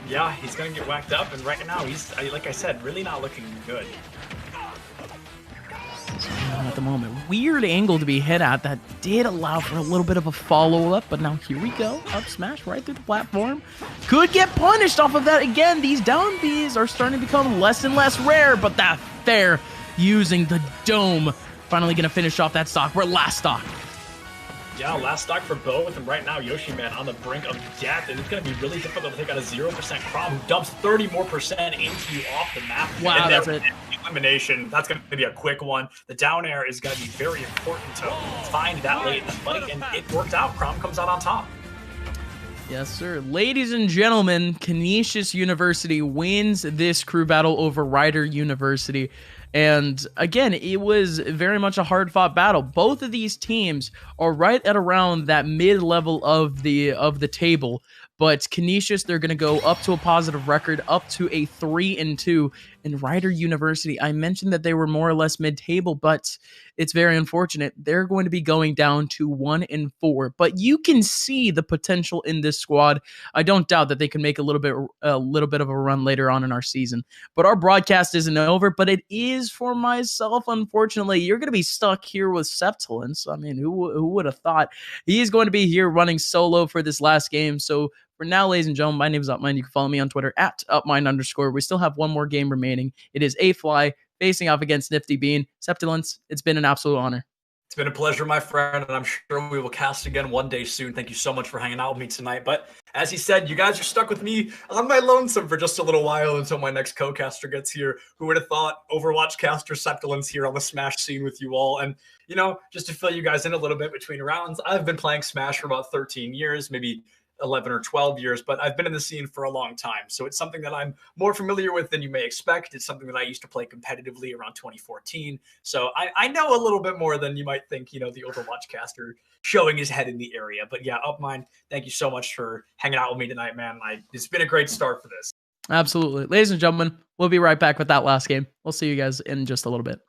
Yeah, he's going to get whacked up, and right now he's, like I said, really not looking good. At the moment, weird angle to be hit at that did allow for a little bit of a follow-up, but now here we go. Up smash right through the platform. Could get punished off of that again. These down Bs are starting to become less and less rare, but that fair using the dome. Finally going to finish off that stock. We're last stock. Yeah, last stock for both, and right now Yoshiman on the brink of death, and it's going to be really difficult to take out a 0% Crom who dumps 30 more percent into you off the map. Wow, and that's it. Elimination, that's going to be a quick one. The down air is going to be very important to find that late in the fight, and it worked out. Crom comes out on top. Yes, sir. Ladies and gentlemen, Canisius University wins this crew battle over Rider University. And again, it was very much a hard-fought battle. Both of these teams are right at around that mid-level of the table. But Canisius, they're going to go up to a positive record, up to a 3-2. And Rider University, I mentioned that they were more or less mid-table, but it's very unfortunate. They're going to be going down to 1-4. But you can see the potential in this squad. I don't doubt that they can make a little bit of a run later on in our season. But our broadcast isn't over, but it is for myself, unfortunately. You're going to be stuck here with Septilence. I mean, who would have thought? He's going to be here running solo for this last game. So for now, ladies and gentlemen, my name is Upmind. You can follow me on Twitter at Upmind_. We still have one more game remaining. It is A-Fly facing off against Nifty Bean. Septilence, it's been an absolute honor. It's been a pleasure, my friend, and I'm sure we will cast again one day soon. Thank you so much for hanging out with me tonight. But as he said, you guys are stuck with me on my lonesome for just a little while until my next co-caster gets here. Who would have thought Overwatch caster Septilence here on the Smash scene with you all? And, you know, just to fill you guys in a little bit between rounds, I've been playing Smash for about 13 years, maybe 11 or 12 years, but I've been in the scene for a long time. So it's something that I'm more familiar with than you may expect. It's something that I used to play competitively around 2014. So I know a little bit more than you might think, you know, the Overwatch caster showing his head in the area. But yeah, Upmind, thank you so much for hanging out with me tonight, man. It's been a great start for this. Absolutely. Ladies and gentlemen, we'll be right back with that last game. We'll see you guys in just a little bit.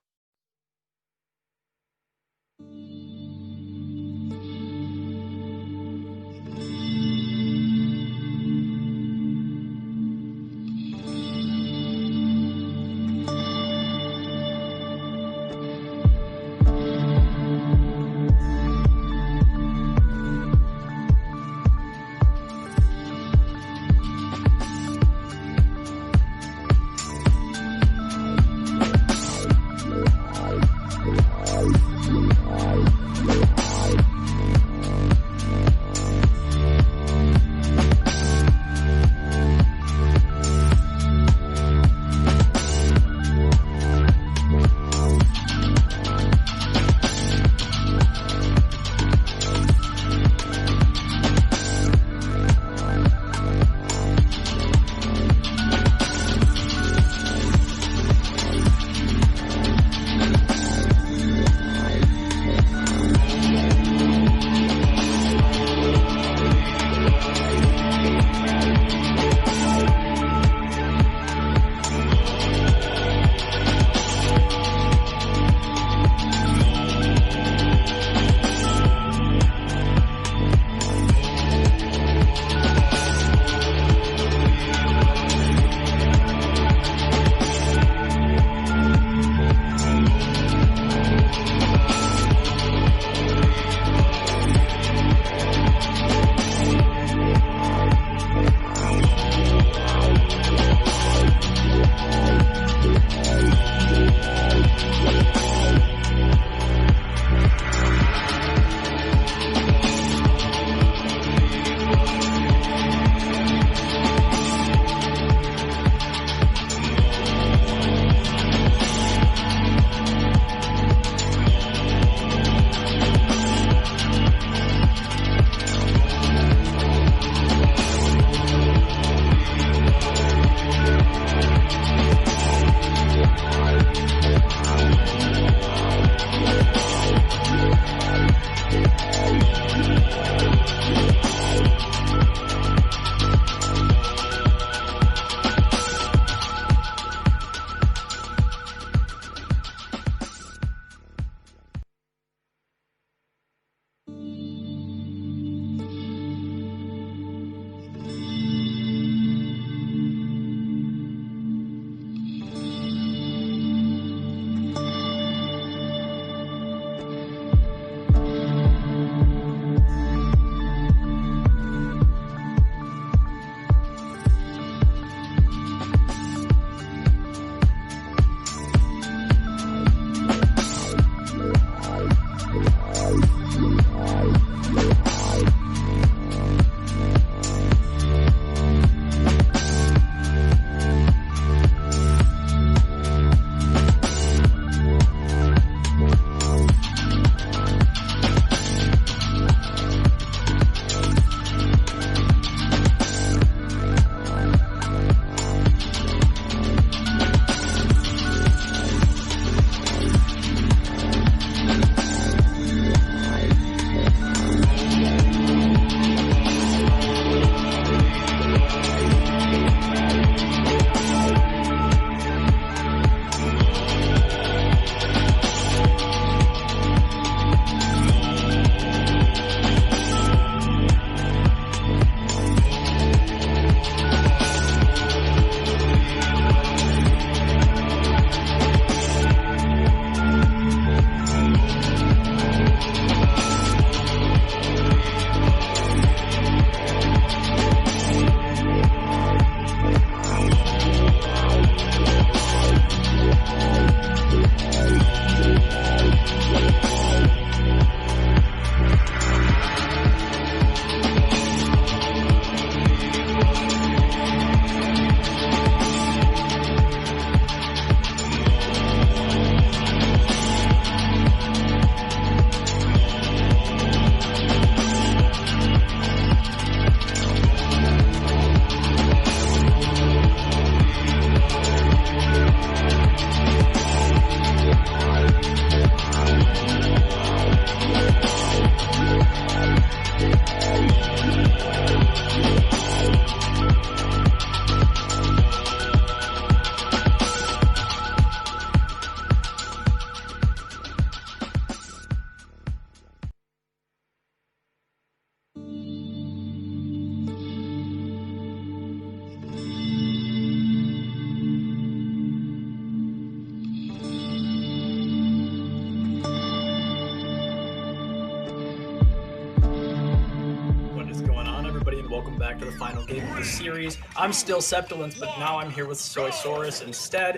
back to the final game of the series. I'm still Septilence, but now I'm here with Soysaurus instead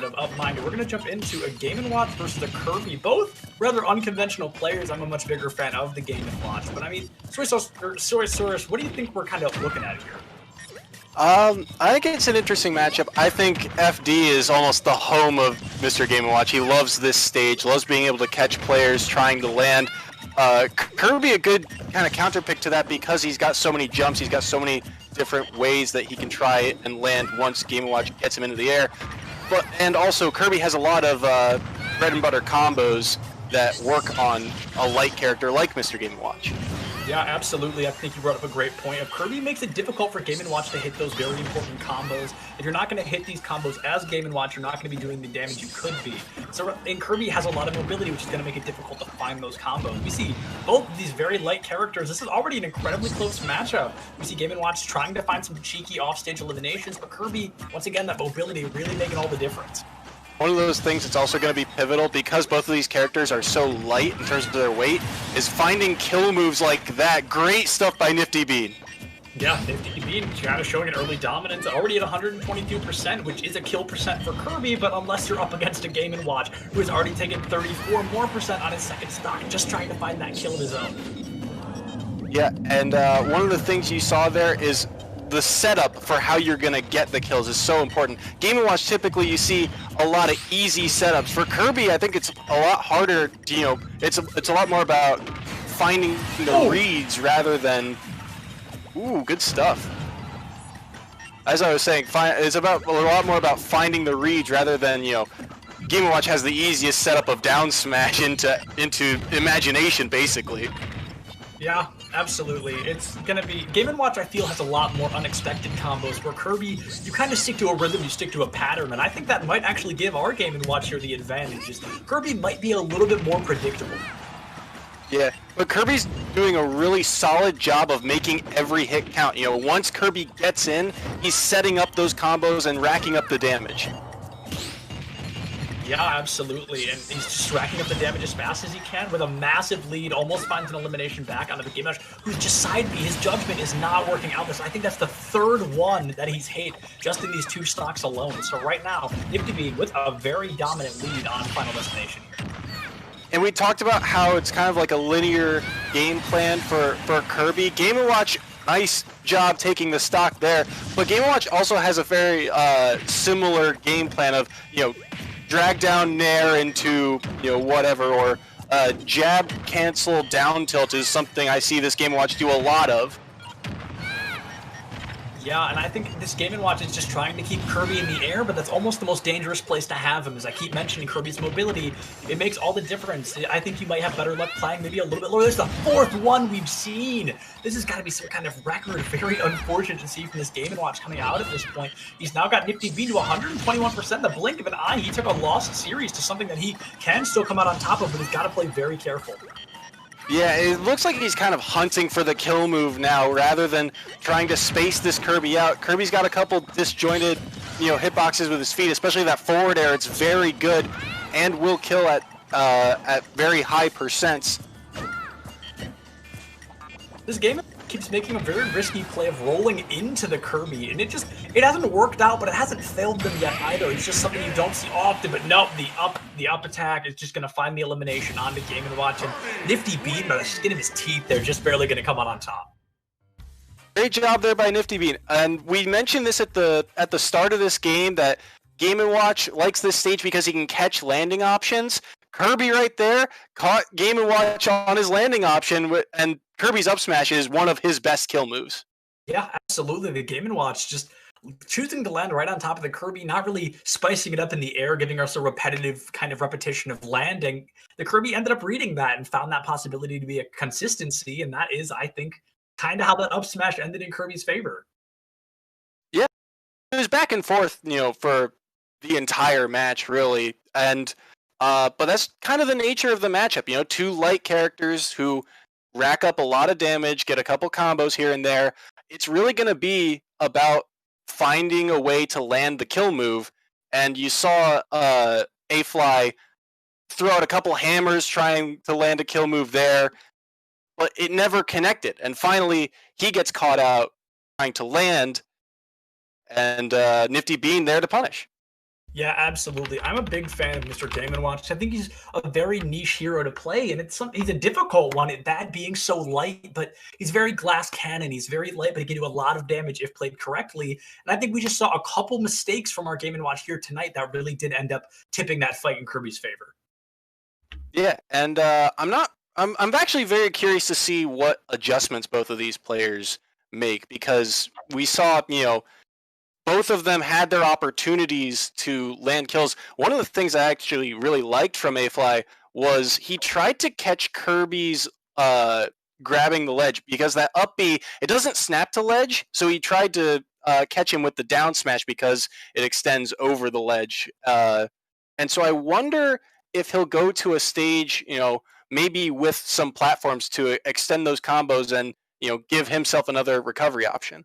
of Upminder. We're going to jump into a Game & Watch versus a Kirby. Both rather unconventional players. I'm a much bigger fan of the Game & Watch. But I mean, Soysaurus, what do you think we're kind of looking at here? I think it's an interesting matchup. I think FD is almost the home of Mr. Game & Watch. He loves this stage, loves being able to catch players trying to land. Kirby a good kind of counter pick to that because he's got so many jumps, he's got so many different ways that he can try and land once Game & Watch gets him into the air. And also Kirby has a lot of bread and butter combos that work on a light character like Mr. Game & Watch. Yeah, absolutely. I think you brought up a great point. Kirby makes it difficult for Game & Watch to hit those very important combos. If you're not going to hit these combos as Game & Watch, you're not going to be doing the damage you could be. And Kirby has a lot of mobility, which is going to make it difficult to find those combos. We see both of these very light characters. This is already an incredibly close matchup. We see Game & Watch trying to find some cheeky offstage eliminations, but Kirby, once again, that mobility really making all the difference. One of those things that's also going to be pivotal because both of these characters are so light in terms of their weight is finding kill moves like that. Great stuff by Nifty Bean. Yeah, Nifty Bean kind of showing an early dominance, already at 122%, which is a kill percent for Kirby, but unless you're up against a Game & Watch who has already taken 34% more on his second stock, just trying to find that kill of his own. Yeah, and one of the things you saw there is the setup for how you're going to get the kills is so important. Game & Watch, typically you see a lot of easy setups. For Kirby, I think it's a lot harder, it's a lot more about finding the reads rather than, good stuff. As I was saying, it's about a lot more about finding the reads rather than, Game & Watch has the easiest setup of down smash into imagination, basically. Yeah, absolutely. It's going to be... Game & Watch, I feel, has a lot more unexpected combos, where Kirby, you kind of stick to a rhythm, you stick to a pattern, and I think that might actually give our Game & Watch here the advantage. Kirby might be a little bit more predictable. Yeah, but Kirby's doing a really solid job of making every hit count. Once Kirby gets in, he's setting up those combos and racking up the damage. Yeah, absolutely, and he's just racking up the damage as fast as he can with a massive lead, almost finds an elimination back onto the Game & Watch, who's just side B. His judgment is not working out. I think that's the third one that he's hit just in these two stocks alone. So right now, Nifty Bean with a very dominant lead on Final Destination here. And we talked about how it's kind of like a linear game plan for Kirby. Game & Watch, nice job taking the stock there, but Game & Watch also has a very similar game plan of, drag down Nair into, whatever, or jab cancel down tilt is something I see this Game & Watch do a lot of. Yeah, and I think this Game & Watch is just trying to keep Kirby in the air, but that's almost the most dangerous place to have him. As I keep mentioning Kirby's mobility, it makes all the difference. I think you might have better luck playing maybe a little bit lower. This is the fourth one we've seen. This has got to be some kind of record. Very unfortunate to see from this Game & Watch coming out at this point. He's now got Nifty Bean to 121%. The blink of an eye, he took a lost series to something that he can still come out on top of, but he's got to play very careful. Yeah, it looks like he's kind of hunting for the kill move now rather than trying to space this Kirby out. Kirby's got a couple disjointed, hitboxes with his feet, especially that forward air. It's very good and will kill at very high percents. This game keeps making a very risky play of rolling into the Kirby, and it hasn't worked out, but it hasn't failed them yet either. It's just something you don't see often, but no, the up attack is just going to find the elimination on the Game & Watch, and Nifty Bean, by the skin of his teeth, they're just barely going to come out on top. Great job there by Nifty Bean, and we mentioned this at the start of this game that Game & Watch likes this stage because he can catch landing options. Kirby right there caught Game & Watch on his landing option, and Kirby's up smash is one of his best kill moves. Yeah, absolutely. The Game & Watch just choosing to land right on top of the Kirby, not really spicing it up in the air, giving us a repetitive kind of repetition of landing. The Kirby ended up reading that and found that possibility to be a consistency, and that is, I think, kind of how that up smash ended in Kirby's favor. Yeah, it was back and forth, for the entire match, really, and but that's kind of the nature of the matchup. Two light characters who rack up a lot of damage, get a couple combos here and there. It's really going to be about finding a way to land the kill move. And you saw A-Fly throw out a couple hammers trying to land a kill move there, but it never connected. And finally, he gets caught out trying to land, and Nifty Bean there to punish. Yeah, absolutely. I'm a big fan of Mr. Game & Watch. I think he's a very niche hero to play, and he's a difficult one, that being so light, but he's very glass cannon. He's very light, but he can do a lot of damage if played correctly. And I think we just saw a couple mistakes from our Game & Watch here tonight that really did end up tipping that fight in Kirby's favor. Yeah, and I'm actually very curious to see what adjustments both of these players make, because we saw, both of them had their opportunities to land kills. One of the things I actually really liked from A-Fly was he tried to catch Kirby's grabbing the ledge, because that up B, it doesn't snap to ledge, so he tried to catch him with the down smash because it extends over the ledge. And so I wonder if he'll go to a stage, maybe with some platforms to extend those combos and, give himself another recovery option.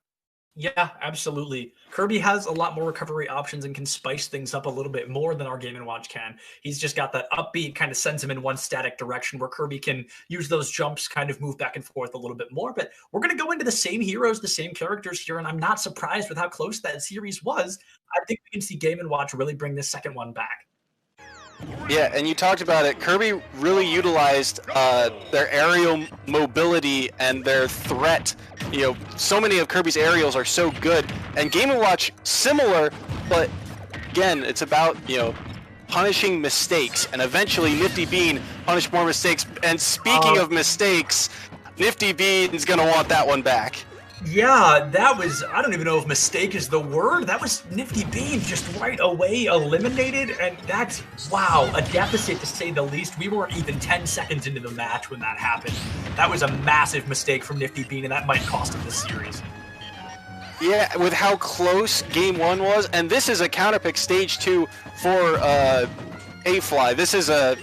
Yeah, absolutely. Kirby has a lot more recovery options and can spice things up a little bit more than our Game & Watch can. He's just got that upbeat, kind of sends him in one static direction, where Kirby can use those jumps, kind of move back and forth a little bit more. But we're going to go into the same heroes, the same characters here, and I'm not surprised with how close that series was. I think we can see Game & Watch really bring this second one back. Yeah, and you talked about it. Kirby really utilized their aerial mobility and their threat. So many of Kirby's aerials are so good. And Game & Watch, similar, but again, it's about, punishing mistakes. And eventually, Nifty Bean punished more mistakes. And speaking of mistakes, Nifty Bean's going to want that one back. Yeah, that was, I don't even know if mistake is the word. That was Nifty Bean just right away eliminated. And that's, wow, a deficit to say the least. We weren't even 10 seconds into the match when that happened. That was a massive mistake from Nifty Bean, and that might cost him this series. Yeah, with how close game one was. And this is a counterpick stage 2 for A-Fly. This is a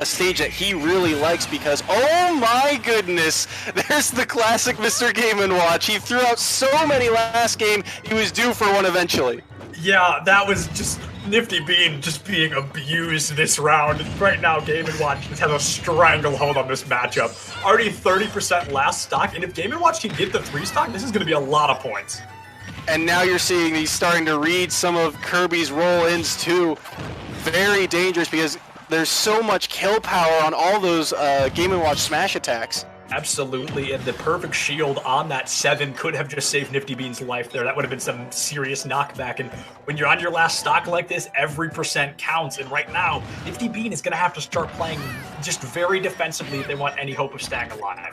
stage that he really likes, because, oh my goodness, there's the classic Mr. Game & Watch. He threw out so many last game, he was due for one eventually. Yeah, that was just Nifty Bean just being abused this round. Right now, Game & Watch just has a stranglehold on this matchup. Already 30% last stock, and if Game & Watch can get the 3 stock, this is going to be a lot of points. And now you're seeing he's starting to read some of Kirby's roll-ins too. Very dangerous, because there's so much kill power on all those Game & Watch smash attacks. Absolutely, and the perfect shield on that 7 could have just saved Nifty Bean's life there. That would have been some serious knockback, and when you're on your last stock like this, every percent counts, and right now, Nifty Bean is going to have to start playing just very defensively if they want any hope of staying alive.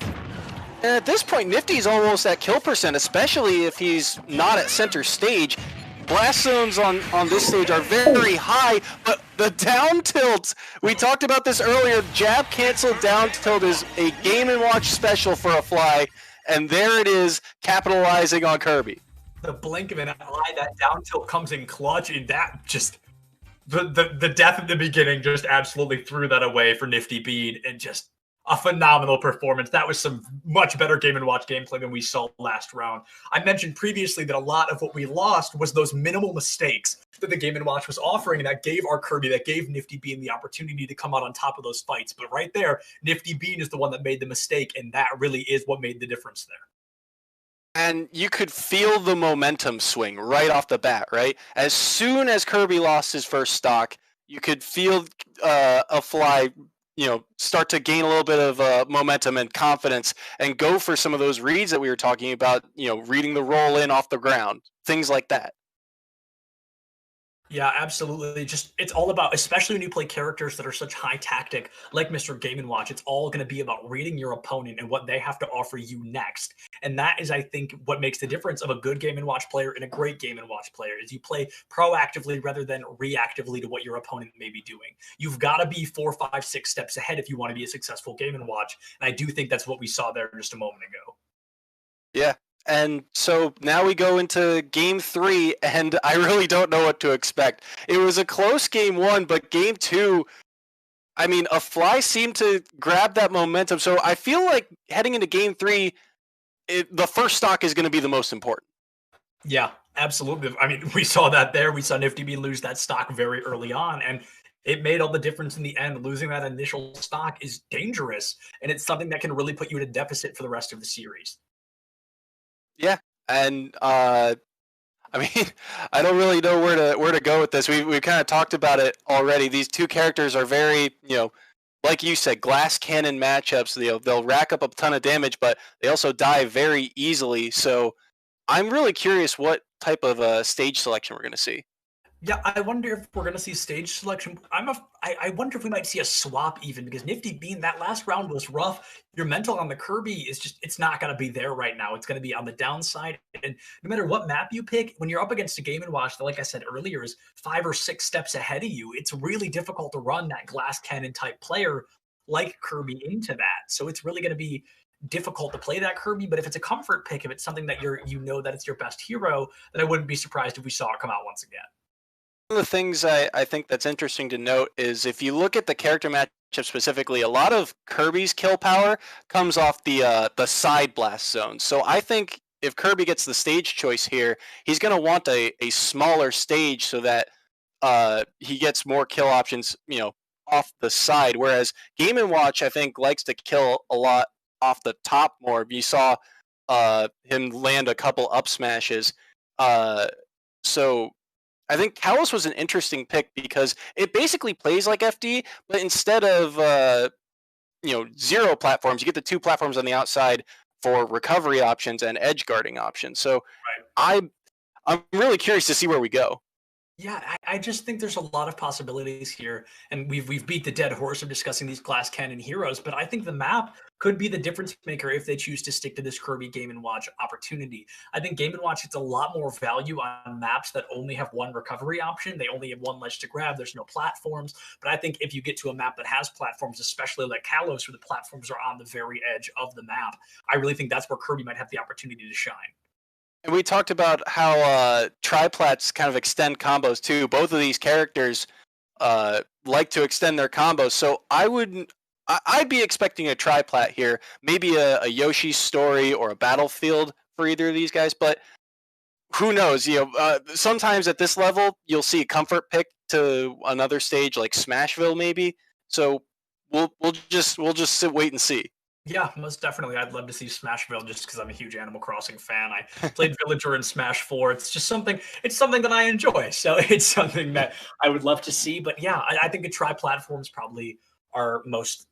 And at this point, Nifty's almost at kill percent, especially if he's not at center stage. Blast zones on this stage are very high, but the down tilt, we talked about this earlier, jab cancel down tilt is a Game & Watch special for a Fly, and there it is, capitalizing on Kirby. The blink of an eye, that down tilt comes in clutch, and that just, the death at the beginning just absolutely threw that away for Nifty Bean, and just a phenomenal performance. That was some much better Game & Watch gameplay than we saw last round. I mentioned previously that a lot of what we lost was those minimal mistakes that the Game & Watch was offering, and that gave our Kirby, that gave Nifty Bean the opportunity to come out on top of those fights. But right there, Nifty Bean is the one that made the mistake, and that really is what made the difference there. And you could feel the momentum swing right off the bat, right? As soon as Kirby lost his first stock, you could feel a Fly start to gain a little bit of momentum and confidence and go for some of those reads that we were talking about, reading the roll in off the ground, things like that. Yeah, absolutely. Just, it's all about, especially when you play characters that are such high tactic, like Mr. Game & Watch, it's all going to be about reading your opponent and what they have to offer you next. And that is, I think, what makes the difference of a good Game & Watch player and a great Game & Watch player, is you play proactively rather than reactively to what your opponent may be doing. You've got to be 4, 5, 6 steps ahead if you want to be a successful Game & Watch. And I do think that's what we saw there just a moment ago. Yeah. And so now we go into game 3, and I really don't know what to expect. It was a close game 1, but game 2, I mean, a Fly seemed to grab that momentum. So I feel like heading into game 3, the first stock is going to be the most important. Yeah, absolutely. I mean, we saw that there. We saw Nifty Bean lose that stock very early on, and it made all the difference in the end. Losing that initial stock is dangerous, and it's something that can really put you at a deficit for the rest of the series. Yeah, And I mean, I don't really know where to go with this. We've kind of talked about it already. These two characters are very, like you said, glass cannon matchups. They'll rack up a ton of damage, but they also die very easily. So I'm really curious what type of stage selection we're going to see. Yeah, I wonder if we're going to see stage selection. I wonder if we might see a swap even, because Nifty Bean, that last round was rough. Your mental on the Kirby is just, it's not going to be there right now. It's going to be on the downside. And no matter what map you pick, when you're up against a Game & Watch that, like I said earlier, is 5 or 6 steps ahead of you, it's really difficult to run that glass cannon type player like Kirby into that. So it's really going to be difficult to play that Kirby. But if it's a comfort pick, if it's something that you know that it's your best hero, then I wouldn't be surprised if we saw it come out once again. One of the things I think that's interesting to note is if you look at the character matchup specifically, a lot of Kirby's kill power comes off the side blast zone. So I think if Kirby gets the stage choice here, he's going to want a smaller stage so that he gets more kill options, off the side. Whereas Game & Watch, I think, likes to kill a lot off the top more. You saw him land a couple up smashes. So I think Kalos was an interesting pick because it basically plays like FD, but instead of 0 platforms, you get the 2 platforms on the outside for recovery options and edge guarding options. So I'm really curious to see where we go. Yeah, I just think there's a lot of possibilities here, and we've beat the dead horse of discussing these glass cannon heroes, but I think the map could be the difference maker if they choose to stick to this Kirby Game & Watch opportunity. I think Game & Watch gets a lot more value on maps that only have 1 recovery option. They only have 1 ledge to grab. There's no platforms. But I think if you get to a map that has platforms, especially like Kalos, where the platforms are on the very edge of the map, I really think that's where Kirby might have the opportunity to shine. And we talked about how triplats kind of extend combos too. Both of these characters like to extend their combos. So I'd be expecting a triplat here, maybe a Yoshi's Story or a Battlefield for either of these guys. But who knows? Sometimes at this level you'll see a comfort pick to another stage like Smashville maybe. So we'll just wait and see. Yeah, most definitely. I'd love to see Smashville just because I'm a huge Animal Crossing fan. I played Villager in Smash 4. It's just something that I enjoy. So it's something that I would love to see. But yeah, I think the tri-platforms probably are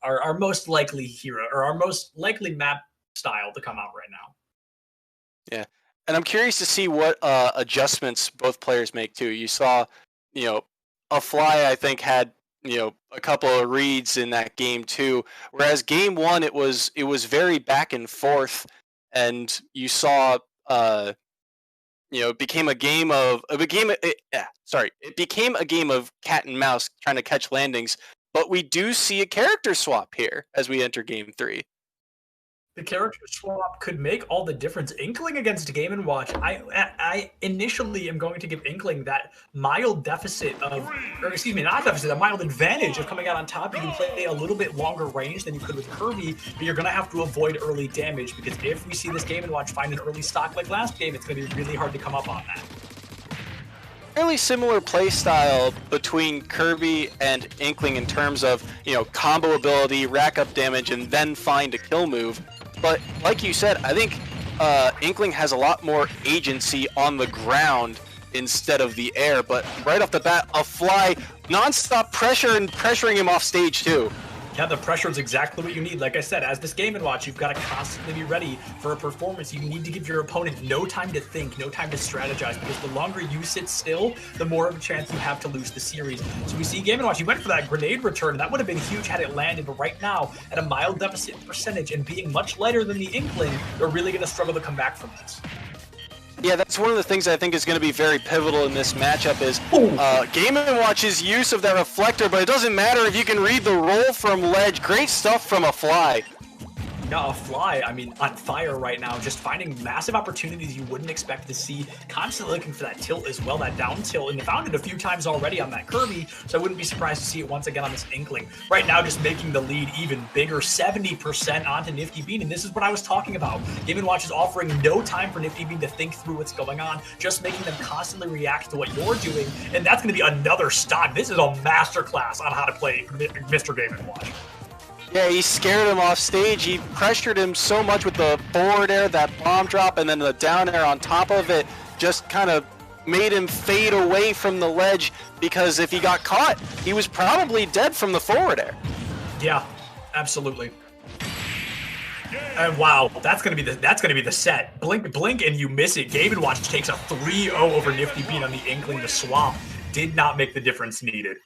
our most likely hero, or our most likely map style to come out right now. Yeah. And I'm curious to see what adjustments both players make too. You saw, a Fly, I think, had a couple of reads in that game too. Whereas game 1, it was very back and forth, and you saw, it became a game of cat and mouse trying to catch landings. But we do see a character swap here as we enter game 3. The character swap could make all the difference. Inkling against Game & Watch, I initially am going to give Inkling that mild deficit of, or excuse me, not deficit, a mild advantage of coming out on top. You can play a little bit longer range than you could with Kirby, but you're going to have to avoid early damage, because if we see this Game & Watch find an early stock like last game, it's going to be really hard to come up on that. Fairly similar play style between Kirby and Inkling in terms of, combo ability, rack up damage, and then find a kill move. But like you said, I think Inkling has a lot more agency on the ground instead of the air. But right off the bat, a Fly nonstop pressuring him off stage too. Yeah, the pressure is exactly what you need. Like I said, as this Game & Watch, you've got to constantly be ready for a performance. You need to give your opponent no time to think, no time to strategize, because the longer you sit still, the more of a chance you have to lose the series. So we see Game & Watch, you went for that grenade return. That would have been huge had it landed, but right now, at a mild deficit percentage and being much lighter than the Inkling, they're really going to struggle to come back from this. Yeah, that's one of the things I think is going to be very pivotal in this matchup is Game & Watch's use of that reflector, but it doesn't matter if you can read the roll from ledge. Great stuff from a Fly. Yeah, a Fly, on fire right now, just finding massive opportunities you wouldn't expect to see, constantly looking for that tilt as well, that down tilt, and they found it a few times already on that Kirby, so I wouldn't be surprised to see it once again on this Inkling. Right now, just making the lead even bigger, 70% onto Nifty Bean, and this is what I was talking about. Game & Watch is offering no time for Nifty Bean to think through what's going on, just making them constantly react to what you're doing, and that's going to be another stock. This is a masterclass on how to play Mr. Game & Watch. Yeah, he scared him off stage. He pressured him so much with the forward air, that bomb drop, and then the down air on top of it just kind of made him fade away from the ledge, because if he got caught, he was probably dead from the forward air. Yeah, absolutely. And wow, that's gonna be the set. Blink, and you miss it. Game & Watch takes a 3-0 over Nifty Bean on the Inkling. The swap did not make the difference needed.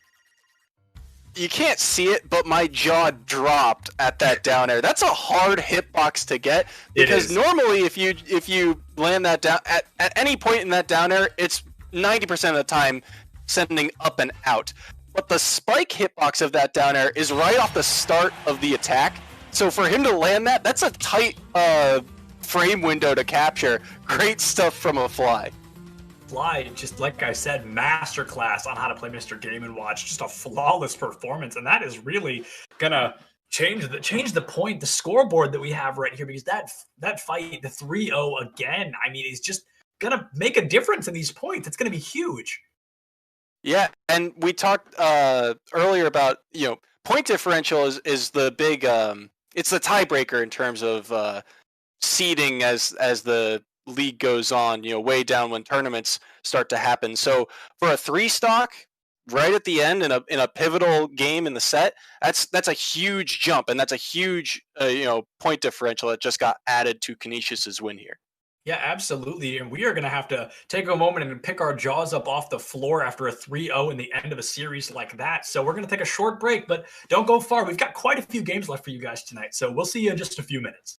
You can't see it, but my jaw dropped at that down air. That's a hard hitbox to get, because normally if you land that down at any point in that down air, it's 90% of the time sending up and out. But the spike hitbox of that down air is right off the start of the attack. So for him to land that, that's a tight frame window to capture. Great stuff from a Fly. Fly, just like I said, masterclass on how to play Mr. Game & Watch. Just a flawless performance, and that is really gonna change the point, the scoreboard that we have right here, because that fight, the 3-0 again, I mean, is just gonna make a difference in these points. It's gonna be huge. Yeah, and we talked earlier about, point differential is the big it's the tiebreaker in terms of seeding as the league goes on, way down when tournaments start to happen. So for a 3-stock right at the end in a pivotal game in the set, that's a huge jump, and that's a huge point differential that just got added to Canisius's win here. Yeah, absolutely. And we are going to have to take a moment and pick our jaws up off the floor after a 3-0 in the end of a series like that. So we're going to take a short break, but don't go far. We've got quite a few games left for you guys tonight. So we'll see you in just a few minutes.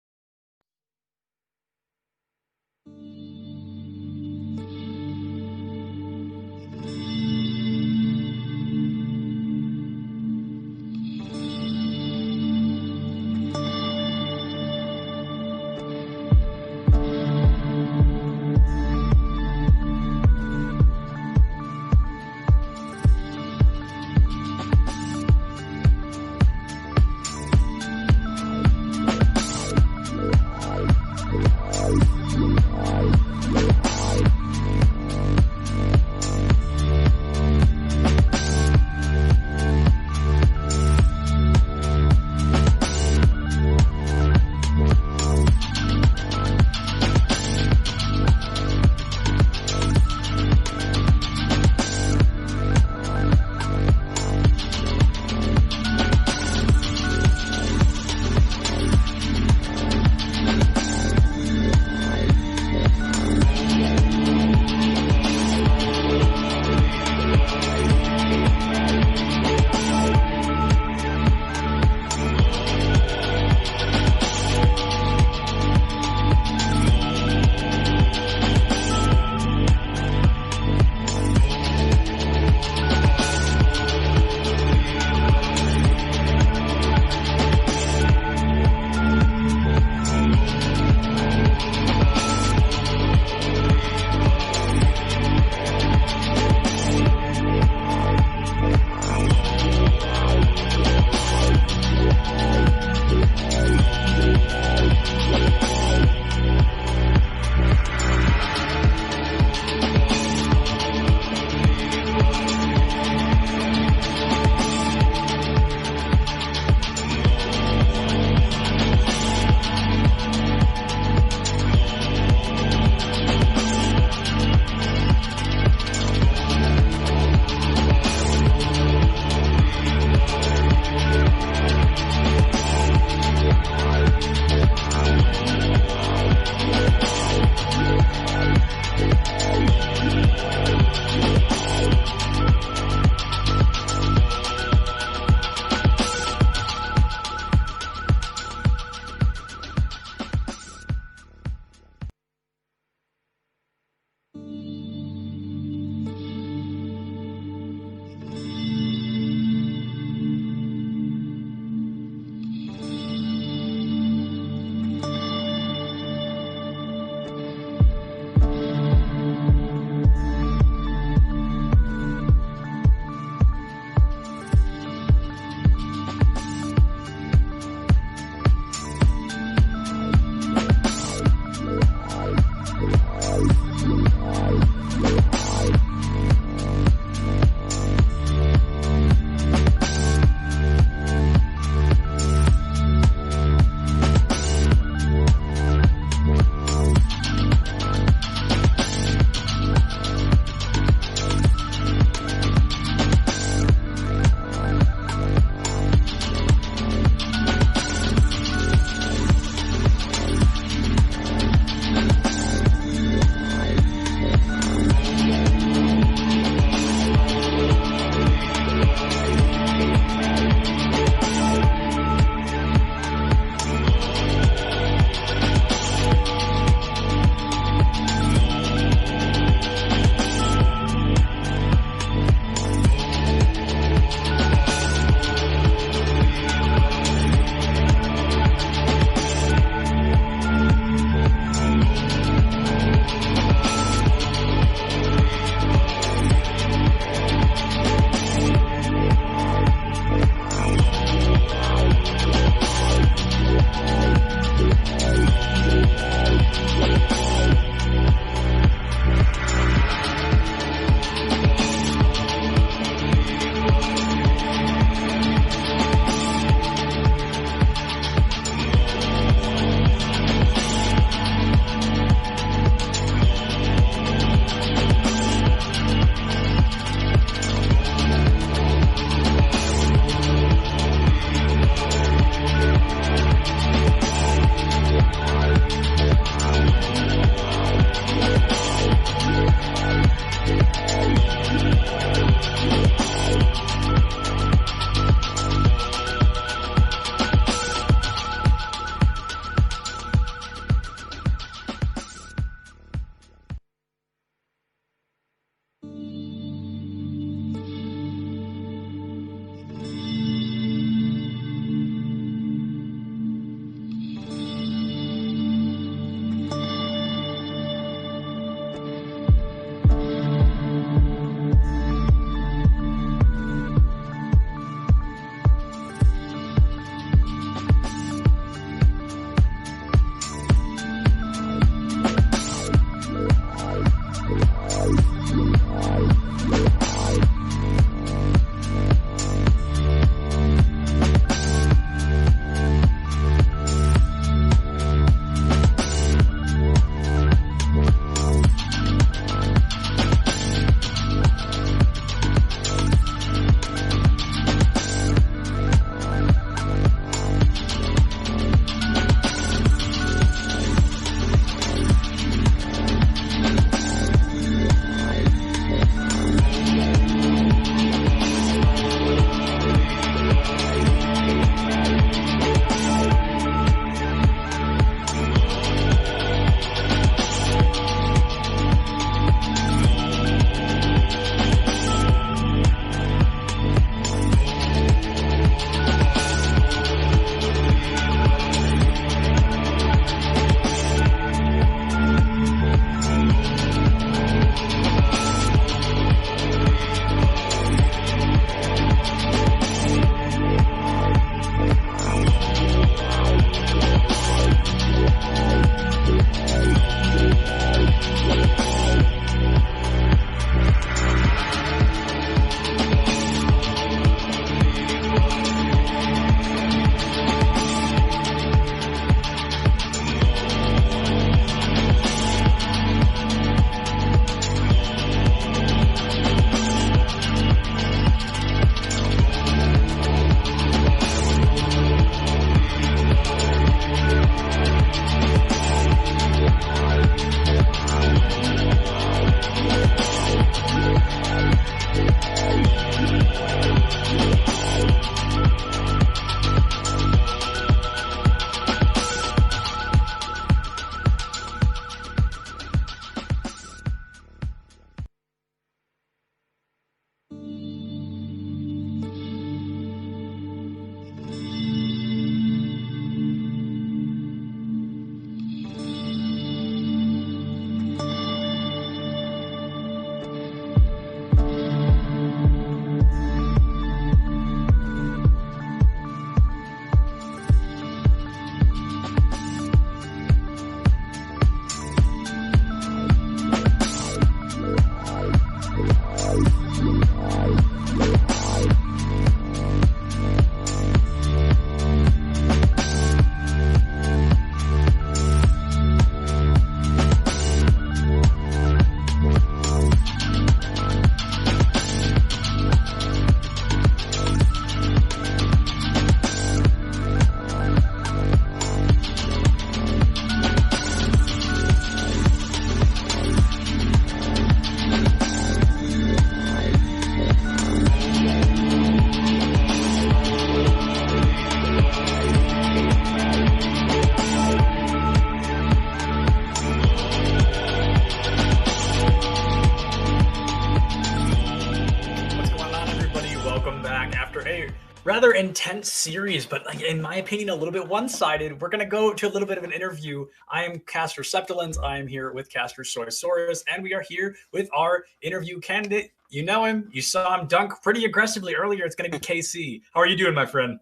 welcome back after a rather intense series, but like in my opinion, a little bit one-sided. We're gonna go to a little bit of an interview. I am Caster Septilens. I am here with Caster Soysaurus, and we are here with our interview candidate. You know him. You saw him dunk pretty aggressively earlier. It's gonna be KC. How are you doing, my friend?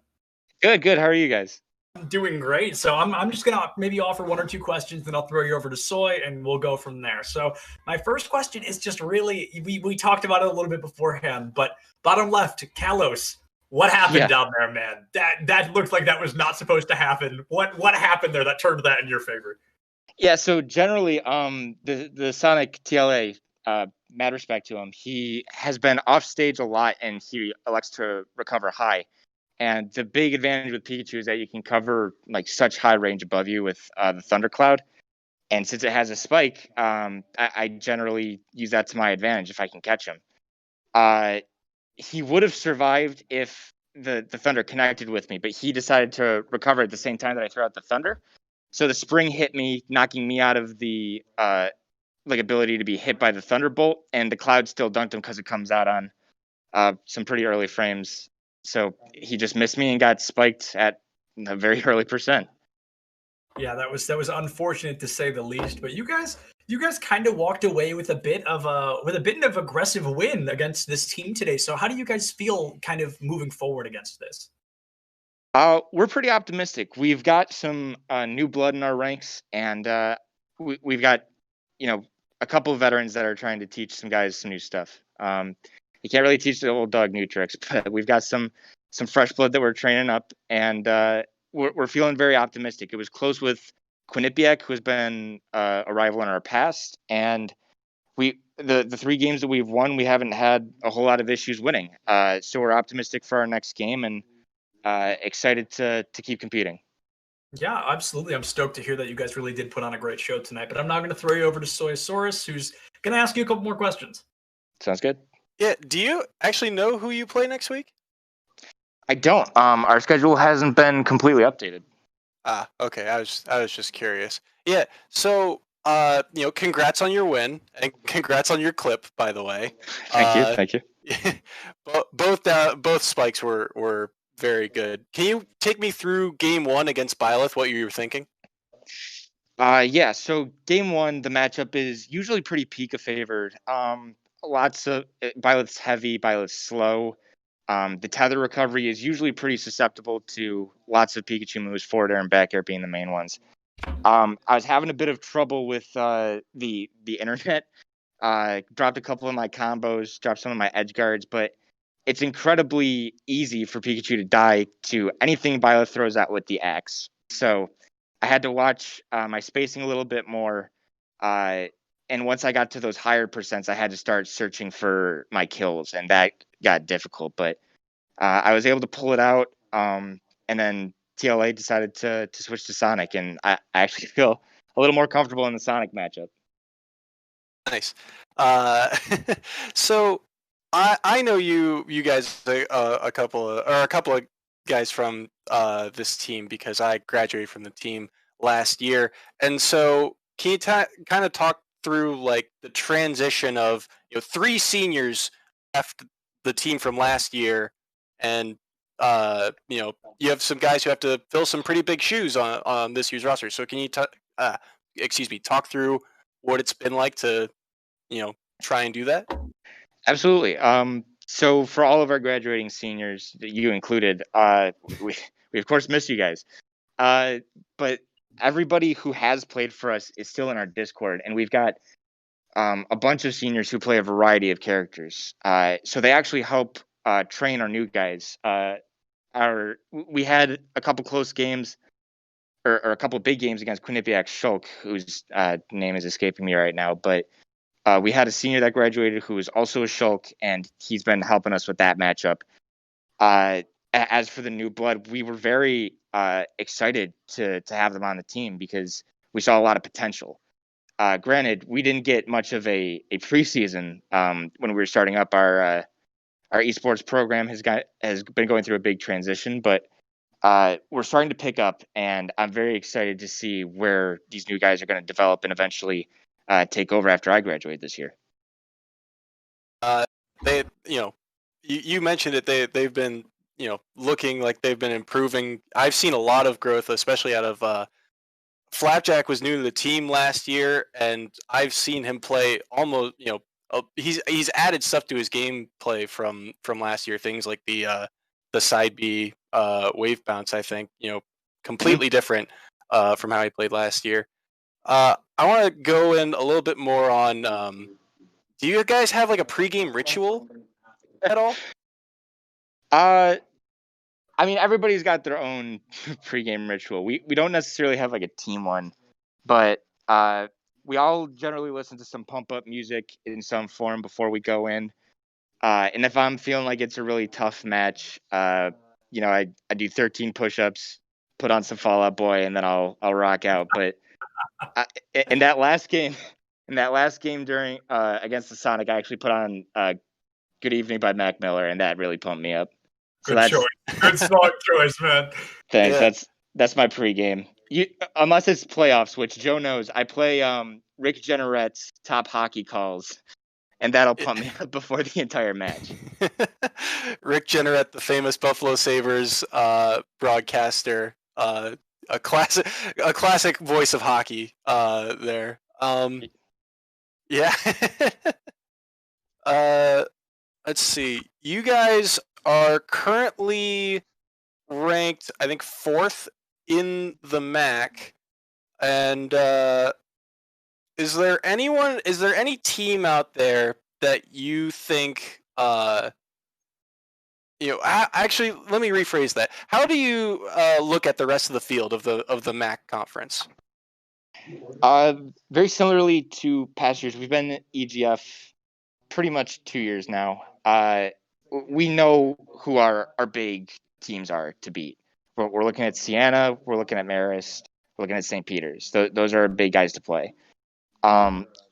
Good. How are you guys? I'm doing great. So I'm just gonna maybe offer one or two questions, then I'll throw you over to Soy, and we'll go from there. So my first question is just really we talked about it a little bit beforehand, but bottom left, Kalos. What happened down there, man? That looked like that was not supposed to happen. What happened there that turned that in your favor? Yeah, so generally, the Sonic TLA, mad respect to him. He has been off stage a lot, and he elects to recover high. And the big advantage with Pikachu is that you can cover like such high range above you with the Thundercloud. And since it has a spike, I generally use that to my advantage if I can catch him. He would have survived if the Thunder connected with me, but he decided to recover at the same time that I threw out the Thunder. So the spring hit me, knocking me out of the ability to be hit by the Thunderbolt, and the Cloud still dunked him because it comes out on some pretty early frames. So he just missed me and got spiked at a very early percent. Yeah, that was unfortunate to say the least. But you guys kind of walked away with a bit of aggressive win against this team today. So how do you guys feel kind of moving forward against this? We're pretty optimistic. We've got some new blood in our ranks, and we've got a couple of veterans that are trying to teach some guys some new stuff. You can't really teach the old dog new tricks, but we've got some fresh blood that we're training up, and we're feeling very optimistic. It was close with Quinnipiac, who has been a rival in our past, and the 3 games that we've won, we haven't had a whole lot of issues winning. So we're optimistic for our next game and excited to keep competing. Yeah, absolutely. I'm stoked to hear that you guys really did put on a great show tonight. But I'm now going to throw you over to Soysaurus, who's going to ask you a couple more questions. Sounds good. Yeah. Do you actually know who you play next week? I don't. Our schedule hasn't been completely updated. Okay. I was just curious. Yeah. So, congrats on your win and congrats on your clip, by the way. Thank you. Both spikes were very good. Can you take me through game 1 against Byleth, what you were thinking? Yeah. So game 1, the matchup is usually pretty Pika favored. Lots of Byleth's heavy, Byleth's slow. The tether recovery is usually pretty susceptible to lots of Pikachu moves, forward air and back air being the main ones. I was having a bit of trouble with the internet. Dropped a couple of my combos, dropped some of my edge guards, but it's incredibly easy for Pikachu to die to anything Byleth throws out with the axe. So I had to watch my spacing a little bit more. And once I got to those higher percents, I had to start searching for my kills, and that got difficult. But I was able to pull it out, and then TLA decided to switch to Sonic, and I actually feel a little more comfortable in the Sonic matchup. Nice. So I know you guys a couple of guys from this team because I graduated from the team last year, and so can you kind of talk through like the transition of 3 seniors left the team from last year, and you have some guys who have to fill some pretty big shoes on this year's roster. So can you talk through what it's been like to try and do that? Absolutely. So for all of our graduating seniors, you included, we of course miss you guys. But everybody who has played for us is still in our Discord, and we've got a bunch of seniors who play a variety of characters. So they actually help train our new guys. We had a couple close games, or a couple big games against Quinnipiac Shulk, whose name is escaping me right now. But we had a senior that graduated who was also a Shulk, and he's been helping us with that matchup. As for the new blood, we were very excited to have them on the team because we saw a lot of potential. Granted, we didn't get much of a preseason when we were starting up. Our esports program has been going through a big transition, but we're starting to pick up, and I'm very excited to see where these new guys are going to develop and eventually take over after I graduate this year. you mentioned it. They've been looking like they've been improving. I've seen a lot of growth, especially out of Flapjack was new to the team last year, and I've seen him play almost. He's added stuff to his gameplay from last year. Things like the side B wave bounce. I think completely different from how he played last year. I want to go in a little bit more on. Do you guys have like a pregame ritual at all? I mean, everybody's got their own pregame ritual. We don't necessarily have like a team one, but we all generally listen to some pump up music in some form before we go in. And if I'm feeling like it's a really tough match, I do 13 push-ups, put on some Fall Out Boy, and then I'll rock out. But in that last game during against the Sonic, I actually put on "Good Evening" by Mac Miller, and that really pumped me up. Good choice. Good song choice, man. Thanks. Yeah. That's my pregame. Unless it's playoffs, which Joe knows, I play Rick Jenneret's Top Hockey Calls, and that'll pump me up before the entire match. Rick Jenneret, the famous Buffalo Sabres broadcaster, a classic voice of hockey there. Yeah. Let's see. You guys are currently ranked, I think, 4th in the MAC. And is there any team out there that you think actually, let me rephrase that. How do you look at the rest of the field of the MAC conference? Very similarly to past years, we've been EGF pretty much 2 years now. We know who our big teams are to beat. We're looking at Siena, we're looking at Marist, we're looking at St. Peter's. Those are big guys to play.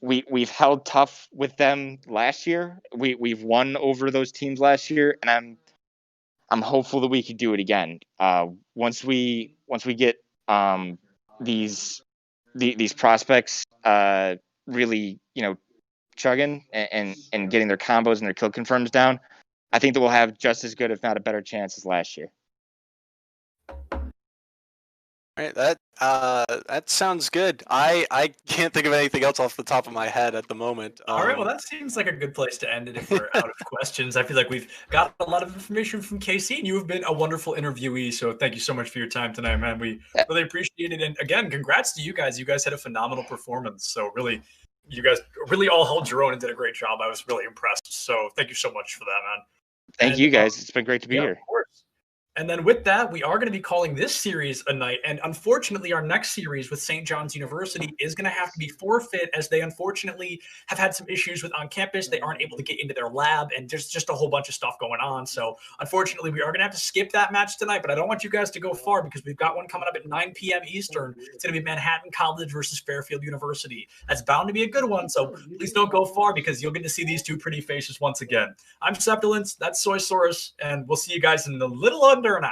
We've held tough with them last year. We've won over those teams last year, and I'm hopeful that we could do it again. Once we get these prospects really chugging and getting their combos and their kill confirms down, I think that we'll have just as good, if not a better chance as last year. All right, that sounds good. I can't think of anything else off the top of my head at the moment. All right, well, that seems like a good place to end it if we're out of questions. I feel like we've got a lot of information from KC, and you have been a wonderful interviewee, so thank you so much for your time tonight, man. We really appreciate it, and again, congrats to you guys. You guys had a phenomenal performance, so really, you guys really all held your own and did a great job. I was really impressed, so thank you so much for that, man. Thank you, guys. It's been great to be here. Of course. And then with that, we are going to be calling this series a night. And unfortunately, our next series with St. John's University is going to have to be forfeit, as they unfortunately have had some issues with on campus. They aren't able to get into their lab, and there's just a whole bunch of stuff going on. So unfortunately, we are going to have to skip that match tonight. But I don't want you guys to go far, because we've got one coming up at 9 p.m. Eastern. It's going to be Manhattan College versus Fairfield University. That's bound to be a good one. So please don't go far, because you'll get to see these two pretty faces once again. I'm Septilence. That's Soysaurus. And we'll see you guys in a little under an hour.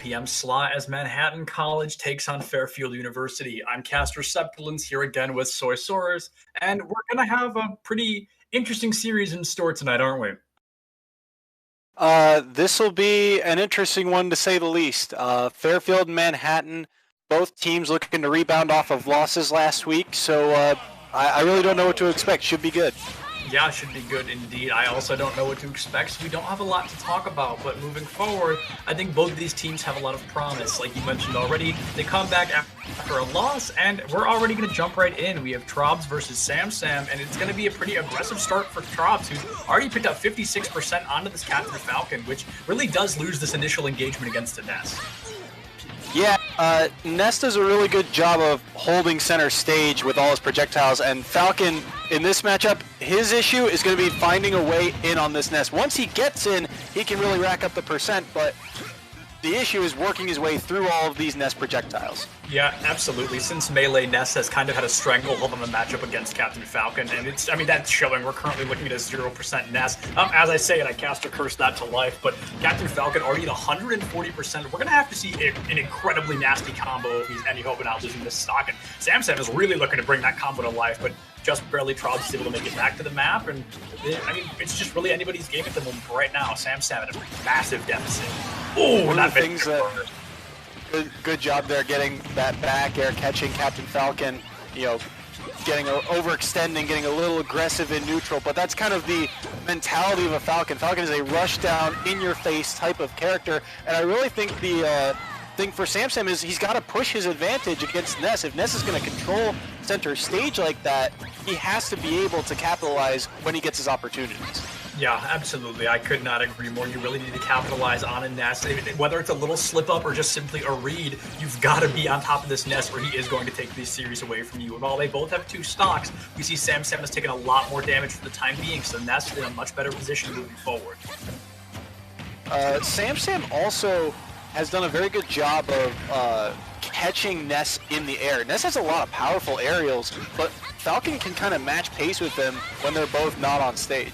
p.m. slot as Manhattan College takes on Fairfield University. I'm Castor Sepulins here again with Soy Soars, and we're going to have a pretty interesting series in store tonight, aren't we? This will be an interesting one to say the least. Fairfield and Manhattan, both teams looking to rebound off of losses last week, so I really don't know what to expect. Should be good. Yeah, should be good indeed. I also don't know what to expect, so we don't have a lot to talk about. But moving forward, I think both of these teams have a lot of promise. Like you mentioned already, they come back after a loss, and we're already going to jump right in. We have Trobs versus Sam, and it's going to be a pretty aggressive start for Trobs, who's already picked up 56% onto this Captain Falcon, which really does lose this initial engagement against the Nest. Yeah, Nest does a really good job of holding center stage with all his projectiles, and Falcon, in this matchup, his issue is going to be finding a way in on this Nest. Once he gets in, he can really rack up the percent, but the issue is working his way through all of these Nest projectiles. Yeah, absolutely. Since Melee, Nest has kind of had a stranglehold on the matchup against Captain Falcon, and that's showing. We're currently looking at a 0% Nest. As I say it, I cast a curse that to life, but Captain Falcon already at 140%. We're going to have to see an incredibly nasty combo if he's any hope of not losing this stock, and Sam is really looking to bring that combo to life, but just barely Trobs is able to make it back to the map, and it's just really anybody's game at the moment right now. Sam at a massive deficit. Oh, one of the things that good job there getting that back air, catching Captain Falcon, getting overextending, getting a little aggressive in neutral, but that's kind of the mentality of a Falcon. Falcon is a rush down, in your face type of character, and I really think the thing for Sam is he's got to push his advantage against Ness. If Ness is going to control center stage like that, he has to be able to capitalize when he gets his opportunities. Yeah, absolutely. I could not agree more. You really need to capitalize on a Nest. Whether it's a little slip up or just simply a read, you've got to be on top of this Nest, or he is going to take this series away from you. And while they both have 2 stocks, we see Sam has taken a lot more damage for the time being, so Nest is in a much better position moving forward. Sam also has done a very good job of catching Ness in the air. Ness has a lot of powerful aerials, but Falcon can kind of match pace with them when they're both not on stage.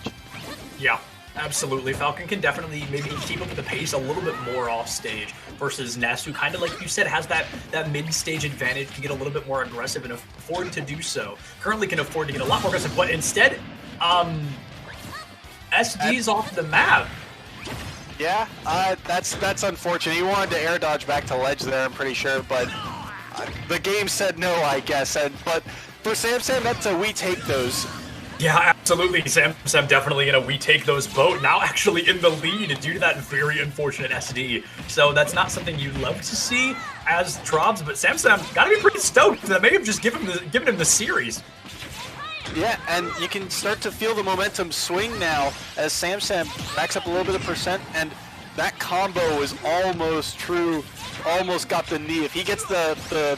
Yeah, absolutely. Falcon can definitely maybe keep up with the pace a little bit more off stage versus Ness, who kind of, like you said, has that mid-stage advantage, can get a little bit more aggressive and afford to do so. Currently can afford to get a lot more aggressive, but instead, SD's off the map. Yeah, that's unfortunate. He wanted to air dodge back to ledge there, I'm pretty sure, but the game said no, I guess. But for Sam, that's a we take those. Yeah, absolutely. Sam definitely, we take those vote. Now actually in the lead due to that very unfortunate SD. So that's not something you'd love to see as Trobs, but Sam got to be pretty stoked that may have just given him the series. Yeah, and you can start to feel the momentum swing now as Sam backs up a little bit of percent, and that combo is almost true, almost got the knee. If he gets the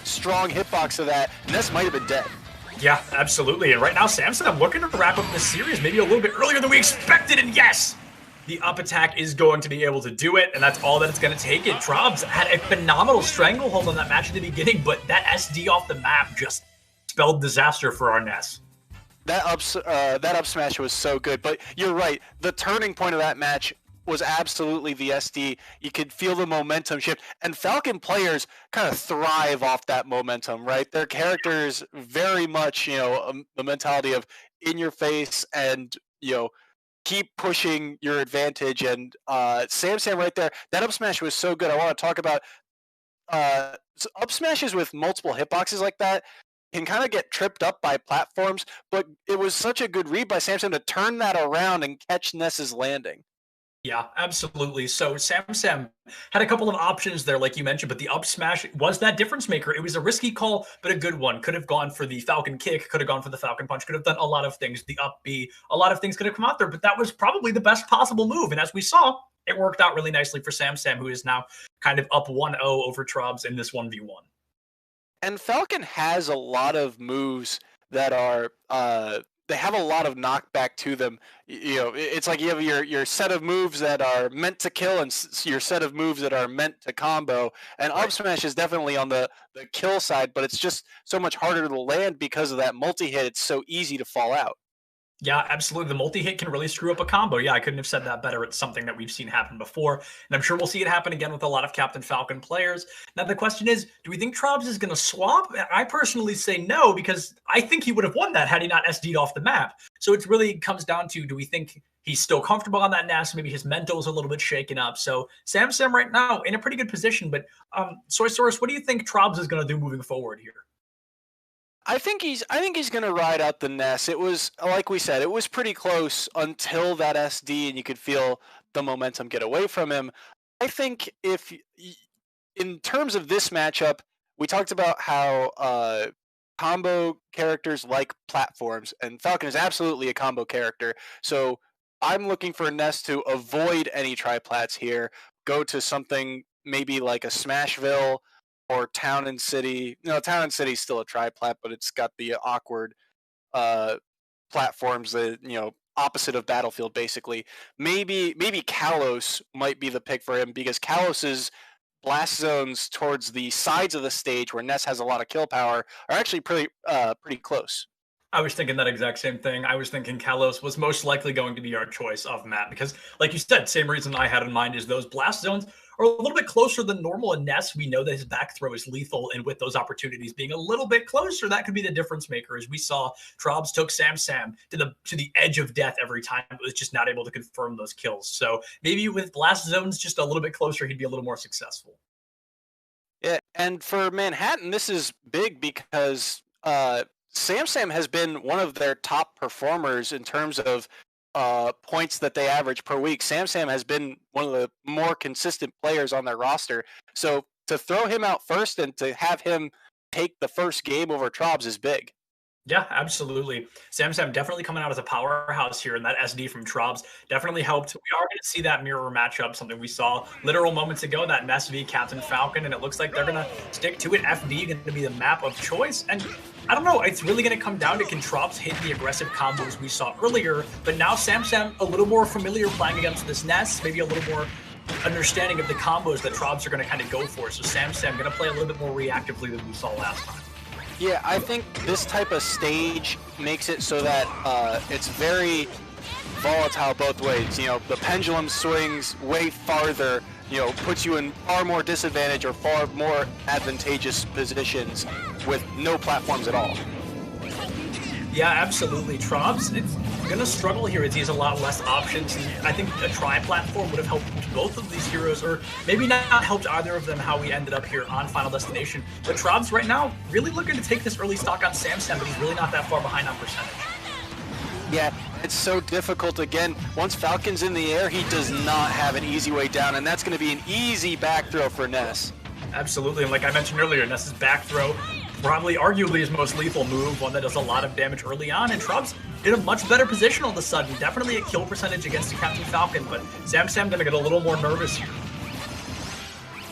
strong hitbox of that, Ness might have been dead. Yeah, absolutely. And right now, Sam looking to wrap up this series maybe a little bit earlier than we expected, and yes! The up attack is going to be able to do it, and that's all that it's going to take it. Trobs had a phenomenal stranglehold on that match at the beginning, but that SD off the map just spelled disaster for our Ness. That up smash was so good, but you're right. The turning point of that match was absolutely the SD. You could feel the momentum shift, and Falcon players kind of thrive off that momentum, right? Their characters very much, the mentality of in your face and, keep pushing your advantage. And Sam right there, that up smash was so good. I want to talk about up smashes with multiple hitboxes like that can kind of get tripped up by platforms, but it was such a good read by Sam to turn that around and catch Ness's landing. Yeah, absolutely. So Sam had a couple of options there, like you mentioned, but the up smash was that difference maker. It was a risky call, but a good one. Could have gone for the Falcon kick, could have gone for the Falcon punch, could have done a lot of things. The up B, a lot of things could have come out there, but that was probably the best possible move. And as we saw, it worked out really nicely for Sam, who is now kind of up 1-0 over Trobs in this 1v1. And Falcon has a lot of moves that are they have a lot of knockback to them. It's like you have your set of moves that are meant to kill and your set of moves that are meant to combo. And up smash is definitely on the kill side, but it's just so much harder to land because of that multi-hit. It's so easy to fall out. Yeah, absolutely. The multi-hit can really screw up a combo. Yeah, I couldn't have said that better. It's something that we've seen happen before, and I'm sure we'll see it happen again with a lot of Captain Falcon players. Now, the question is, do we think Trobs is going to swap? I personally say no, because I think he would have won that had he not SD'd off the map. So it really comes down to, do we think he's still comfortable on that Nest? Maybe his mental is a little bit shaken up. So Sam right now in a pretty good position, but Soy Source, what do you think Trobs is going to do moving forward here? I think he's going to ride out the Ness. It was, like we said, it was pretty close until that SD, and you could feel the momentum get away from him. I think in terms of this matchup, we talked about how combo characters like platforms, and Falcon is absolutely a combo character. So I'm looking for Ness to avoid any triplats here, go to something maybe like a Smashville or Town and City. No, Town and City is still a triplat, but it's got the awkward platforms that, opposite of Battlefield, basically. Maybe Kalos might be the pick for him, because Kalos's blast zones towards the sides of the stage where Ness has a lot of kill power are actually pretty close. I was thinking that exact same thing. I was thinking Kalos was most likely going to be our choice of map, because, like you said, same reason I had in mind is those blast zones are a little bit closer than normal. And Ness, we know that his back throw is lethal, and with those opportunities being a little bit closer, that could be the difference maker. As we saw, Trobs took Sam to the edge of death every time, but was just not able to confirm those kills. So maybe with blast zones just a little bit closer, he'd be a little more successful. Yeah, and for Manhattan, this is big because Sam has been one of their top performers in terms of points that they average per week. Sam has been one of the more consistent players on their roster. So to throw him out first and to have him take the first game over Trobs is big. Yeah, absolutely. Sam definitely coming out as a powerhouse here, and that SD from Trobs definitely helped. We are going to see that mirror matchup, something we saw literal moments ago, that Ness v Captain Falcon, and it looks like they're going to stick to it. FD going to be the map of choice, and I don't know, it's really going to come down to, can Trobs hit the aggressive combos we saw earlier, but now Sam a little more familiar playing against this Ness, maybe a little more understanding of the combos that Trobs are going to kind of go for, so Sam going to play a little bit more reactively than we saw last time. Yeah, I think this type of stage makes it so that it's very volatile both ways. The pendulum swings way farther, puts you in far more disadvantage or far more advantageous positions with no platforms at all. Yeah, absolutely. Trobs, it's going to struggle here as he has a lot less options. And I think a tri-platform would have helped both of these heroes, or maybe not helped either of them how we ended up here on Final Destination. But Trobs right now really looking to take this early stock on Sam, but he's really not that far behind on percentage. Yeah, it's so difficult. Again, once Falcon's in the air, he does not have an easy way down, and that's going to be an easy back throw for Ness. Absolutely, and like I mentioned earlier, Ness's back throw, probably arguably his most lethal move, one that does a lot of damage early on, and Trobs in a much better position all of a sudden. Definitely a kill percentage against the Captain Falcon, but Sam gonna get a little more nervous here.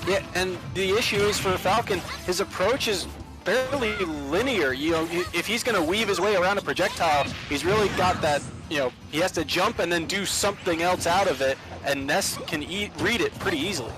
Yeah, and the issue is for Falcon, his approach is fairly linear. If he's gonna weave his way around a projectile, he's really got that, he has to jump and then do something else out of it, and Ness can read it pretty easily.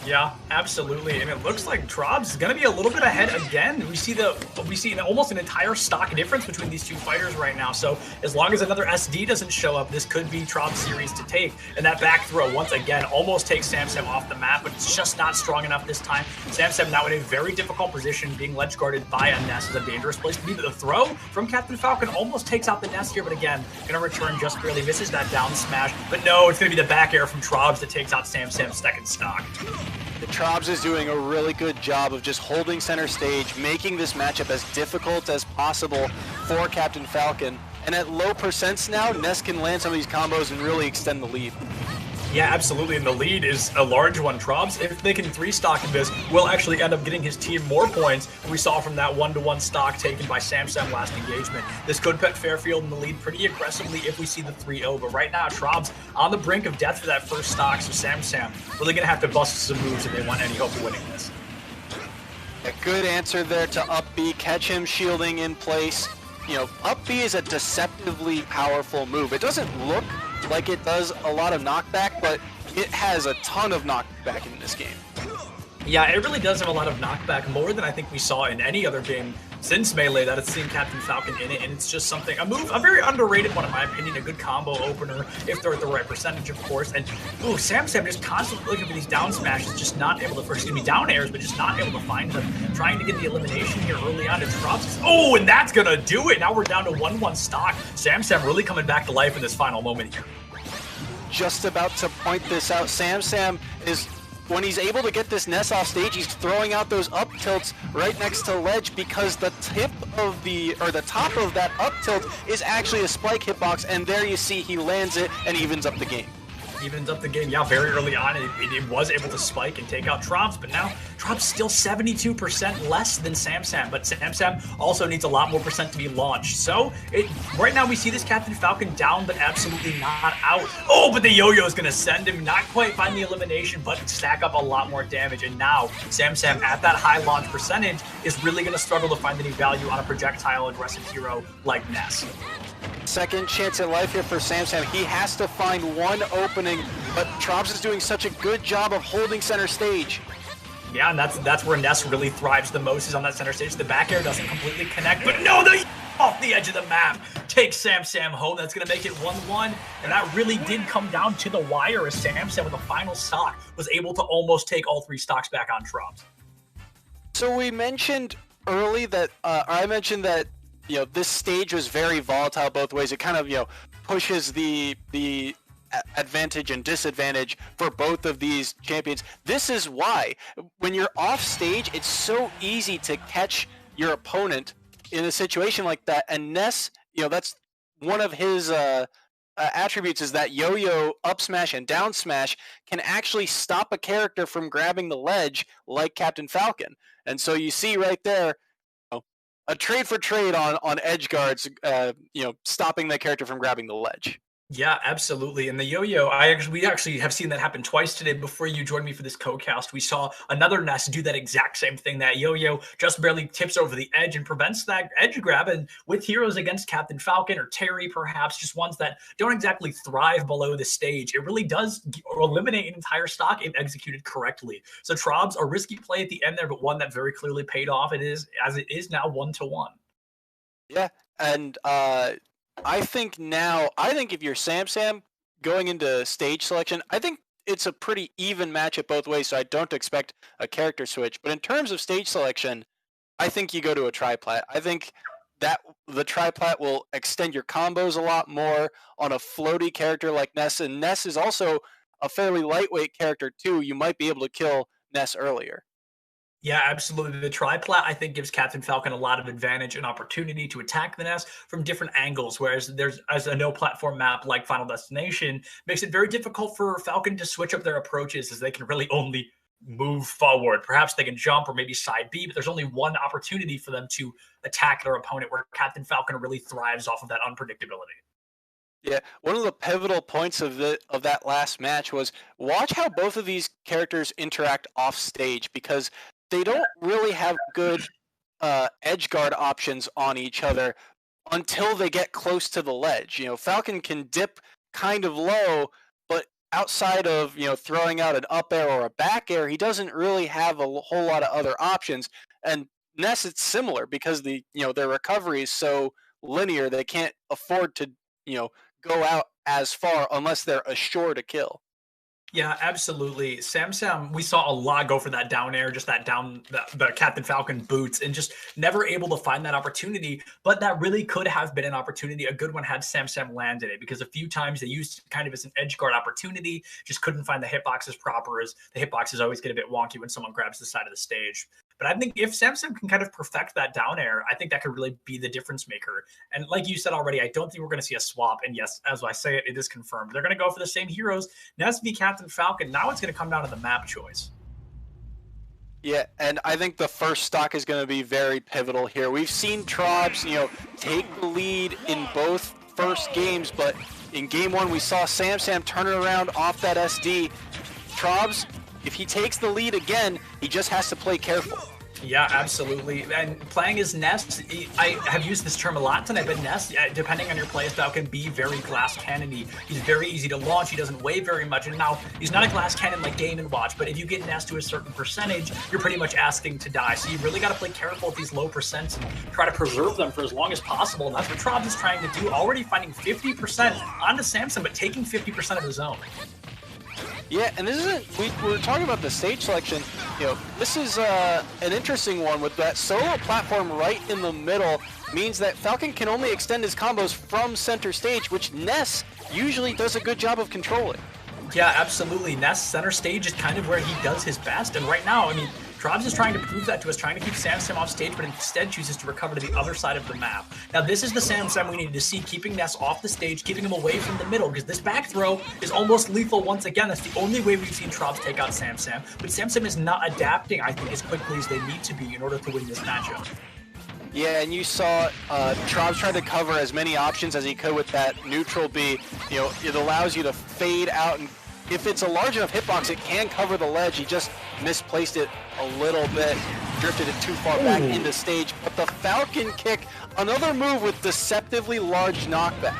Yeah, absolutely, and it looks like Trobs is going to be a little bit ahead again. We see almost an entire stock difference between these two fighters right now. So as long as another SD doesn't show up, this could be Trobs' series to take. And that back throw once again almost takes Sam off the map, but it's just not strong enough this time. Sam now in a very difficult position, being ledge guarded by a Ness is a dangerous place to be. The throw from Captain Falcon almost takes out the Ness here, but again, going to return just barely, misses that down smash. But no, it's going to be the back air from Trobs that takes out Sam's second stock. The Trobs is doing a really good job of just holding center stage, making this matchup as difficult as possible for Captain Falcon. And at low percents now, Ness can land some of these combos and really extend the lead. Yeah, absolutely, and the lead is a large one. Trobs, if they can 3-stock this, will actually end up getting his team more points than we saw from that 1-to-1 stock taken by Sam last engagement. This could put Fairfield in the lead pretty aggressively if we see the 3-0, but right now, Trobs on the brink of death for that first stock, so Sam really going to have to bust some moves if they want any hope of winning this. A good answer there to up B, catch him shielding in place. Up B is a deceptively powerful move. It doesn't look like it does a lot of knockback, but it has a ton of knockback in this game. Yeah, it really does have a lot of knockback, more than I think we saw in any other game since Melee that it's seen Captain Falcon in it, and it's just something, a very underrated one in my opinion, a good combo opener, if they're at the right percentage, of course. And, ooh, Sam just constantly looking for these down smashes, just not able to, or excuse me, down airs, but just not able to find them, trying to get the elimination here early on. It drops, oh, and that's gonna do it! Now we're down to 1-1 stock. Sam really coming back to life in this final moment here. Just about to point this out, Sam is, when he's able to get this Ness off stage, he's throwing out those up tilts right next to ledge because the tip of the top of that up tilt is actually a spike hitbox, and there you see he lands it and evens up the game. Evens up the game, yeah, very early on. It was able to spike and take out Trobbs, but now Trobbs still 72% less than Sam, but Sam also needs a lot more percent to be launched. So right now we see this Captain Falcon down, but absolutely not out. Oh, but the yo-yo is going to send him, not quite find the elimination, but stack up a lot more damage. And now Sam at that high launch percentage is really going to struggle to find any value on a projectile aggressive hero like Ness. Second chance at life here for Sam. He has to find one opening, but Trobbs is doing such a good job of holding center stage. Yeah, and that's where Ness really thrives the most, is on that center stage. The back air doesn't completely connect, but no, the off the edge of the map takes Sam home. That's going to make it 1-1, and that really did come down to the wire as Sam with the final stock was able to almost take all 3 stocks back on Trobbs. So we mentioned early that, I mentioned that, this stage was very volatile both ways. It kind of, pushes the advantage and disadvantage for both of these champions. This is why, when you're off stage, it's so easy to catch your opponent in a situation like that. And Ness, that's one of his attributes, is that yo-yo up smash and down smash can actually stop a character from grabbing the ledge like Captain Falcon. And so you see right there, a trade for trade on edge guards, stopping the character from grabbing the ledge. Yeah, absolutely. And the yo-yo, we actually have seen that happen twice today. Before you joined me for this co-cast, we saw another Ness do that exact same thing. That yo-yo just barely tips over the edge and prevents that edge grab. And with heroes against Captain Falcon or Terry, perhaps, just ones that don't exactly thrive below the stage, it really does eliminate an entire stock if executed correctly. So Trobbs, a risky play at the end there, but one that very clearly paid off. It is now 1-1. Yeah, and I think if you're Sam going into stage selection, I think it's a pretty even matchup both ways, so I don't expect a character switch. But in terms of stage selection, I think you go to a triplat. I think that the triplat will extend your combos a lot more on a floaty character like Ness, and Ness is also a fairly lightweight character too. You might be able to kill Ness earlier. Yeah, absolutely. The triplat, I think, gives Captain Falcon a lot of advantage and opportunity to attack the Ness from different angles, whereas as a no-platform map like Final Destination makes it very difficult for Falcon to switch up their approaches, as they can really only move forward. Perhaps they can jump or maybe side B, but there's only one opportunity for them to attack their opponent, where Captain Falcon really thrives off of that unpredictability. Yeah, one of the pivotal points of that last match was watch how both of these characters interact off stage, because they don't really have good edge guard options on each other until they get close to the ledge. Falcon can dip kind of low, but outside of throwing out an up air or a back air, he doesn't really have a whole lot of other options. And Ness, it's similar, because their recovery is so linear, they can't afford to go out as far unless they're assured to kill. Yeah, absolutely. Sam, we saw a lot go for that down air, just that down, the Captain Falcon boots, and just never able to find that opportunity. But that really could have been an opportunity, a good one, had Sam landed it, because a few times they used it kind of as an edge guard opportunity, just couldn't find the hitboxes proper, as the hitboxes always get a bit wonky when someone grabs the side of the stage. But I think if Sam can kind of perfect that down air, I think that could really be the difference maker. And like you said already, I don't think we're going to see a swap. And yes, as I say it, it is confirmed. They're going to go for the same heroes. Ness v Captain Falcon. Now it's going to come down to the map choice. Yeah, and I think the first stock is going to be very pivotal here. We've seen Trobbs, take the lead in both first games, but in game one, we saw Sam turn it around off that SD. Trobbs, if he takes the lead again, he just has to play careful. Yeah, absolutely. And playing as Nest, I have used this term a lot tonight, but Nest, depending on your playstyle, can be very glass cannon-y. He's very easy to launch. He doesn't weigh very much. And now, he's not a glass cannon like Game & Watch, but if you get Nest to a certain percentage, you're pretty much asking to die. So you really got to play careful with these low percents and try to preserve them for as long as possible. And that's what Trobs is trying to do, already finding 50% onto Samson, but taking 50% of his own. Yeah, and this isn't, we were talking about the stage selection, this is an interesting one with that solo platform right in the middle, means that Falcon can only extend his combos from center stage, which Ness usually does a good job of controlling. Yeah, absolutely. Ness center stage is kind of where he does his best, and right now, I mean, Trobs is trying to prove that to us, trying to keep Sam off stage, but instead chooses to recover to the other side of the map. Now, this is the Sam we needed to see, keeping Ness off the stage, keeping him away from the middle, because this back throw is almost lethal once again. That's the only way we've seen Trobs take out Sam, but Sam is not adapting, I think, as quickly as they need to be in order to win this matchup. Yeah, and you saw Trobs try to cover as many options as he could with that neutral B. It allows you to fade out, and if it's a large enough hitbox, it can cover the ledge. He just misplaced it a little bit, drifted it too far back into stage. But the Falcon kick, another move with deceptively large knockback.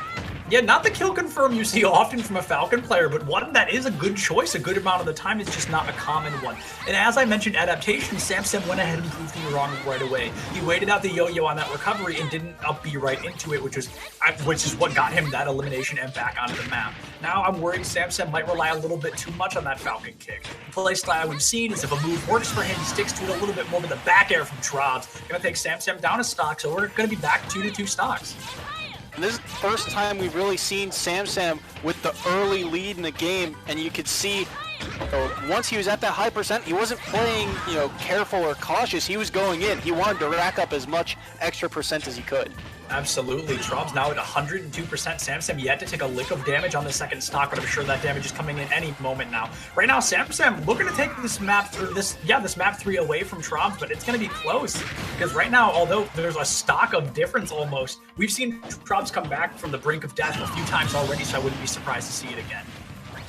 Yeah, not the kill confirm you see often from a Falcon player, but one that is a good choice a good amount of the time. It's just not a common one. And as I mentioned, adaptation, Sam went ahead and proved me wrong right away. He waited out the yo-yo on that recovery and didn't up B right into it, which is what got him that elimination and back onto the map. Now I'm worried Sam might rely a little bit too much on that Falcon kick. The playstyle we've seen is if a move works for him, he sticks to it a little bit more, with the back air from Trobs gonna take Sam down a stock, so we're gonna be back 2-2 stocks. And this is the first time we've really seen Sam with the early lead in the game, and you could see once he was at that high percent, he wasn't playing, careful or cautious. He was going in. He wanted to rack up as much extra percent as he could. Absolutely. Trobs now at 102%. Sam yet to take a lick of damage on the second stock, but I'm sure that damage is coming in any moment now. Right now, Sam looking to take this map this map 3 away from Trobs, but it's going to be close because right now, although there's a stock of difference almost, we've seen Trobs come back from the brink of death a few times already, so I wouldn't be surprised to see it again.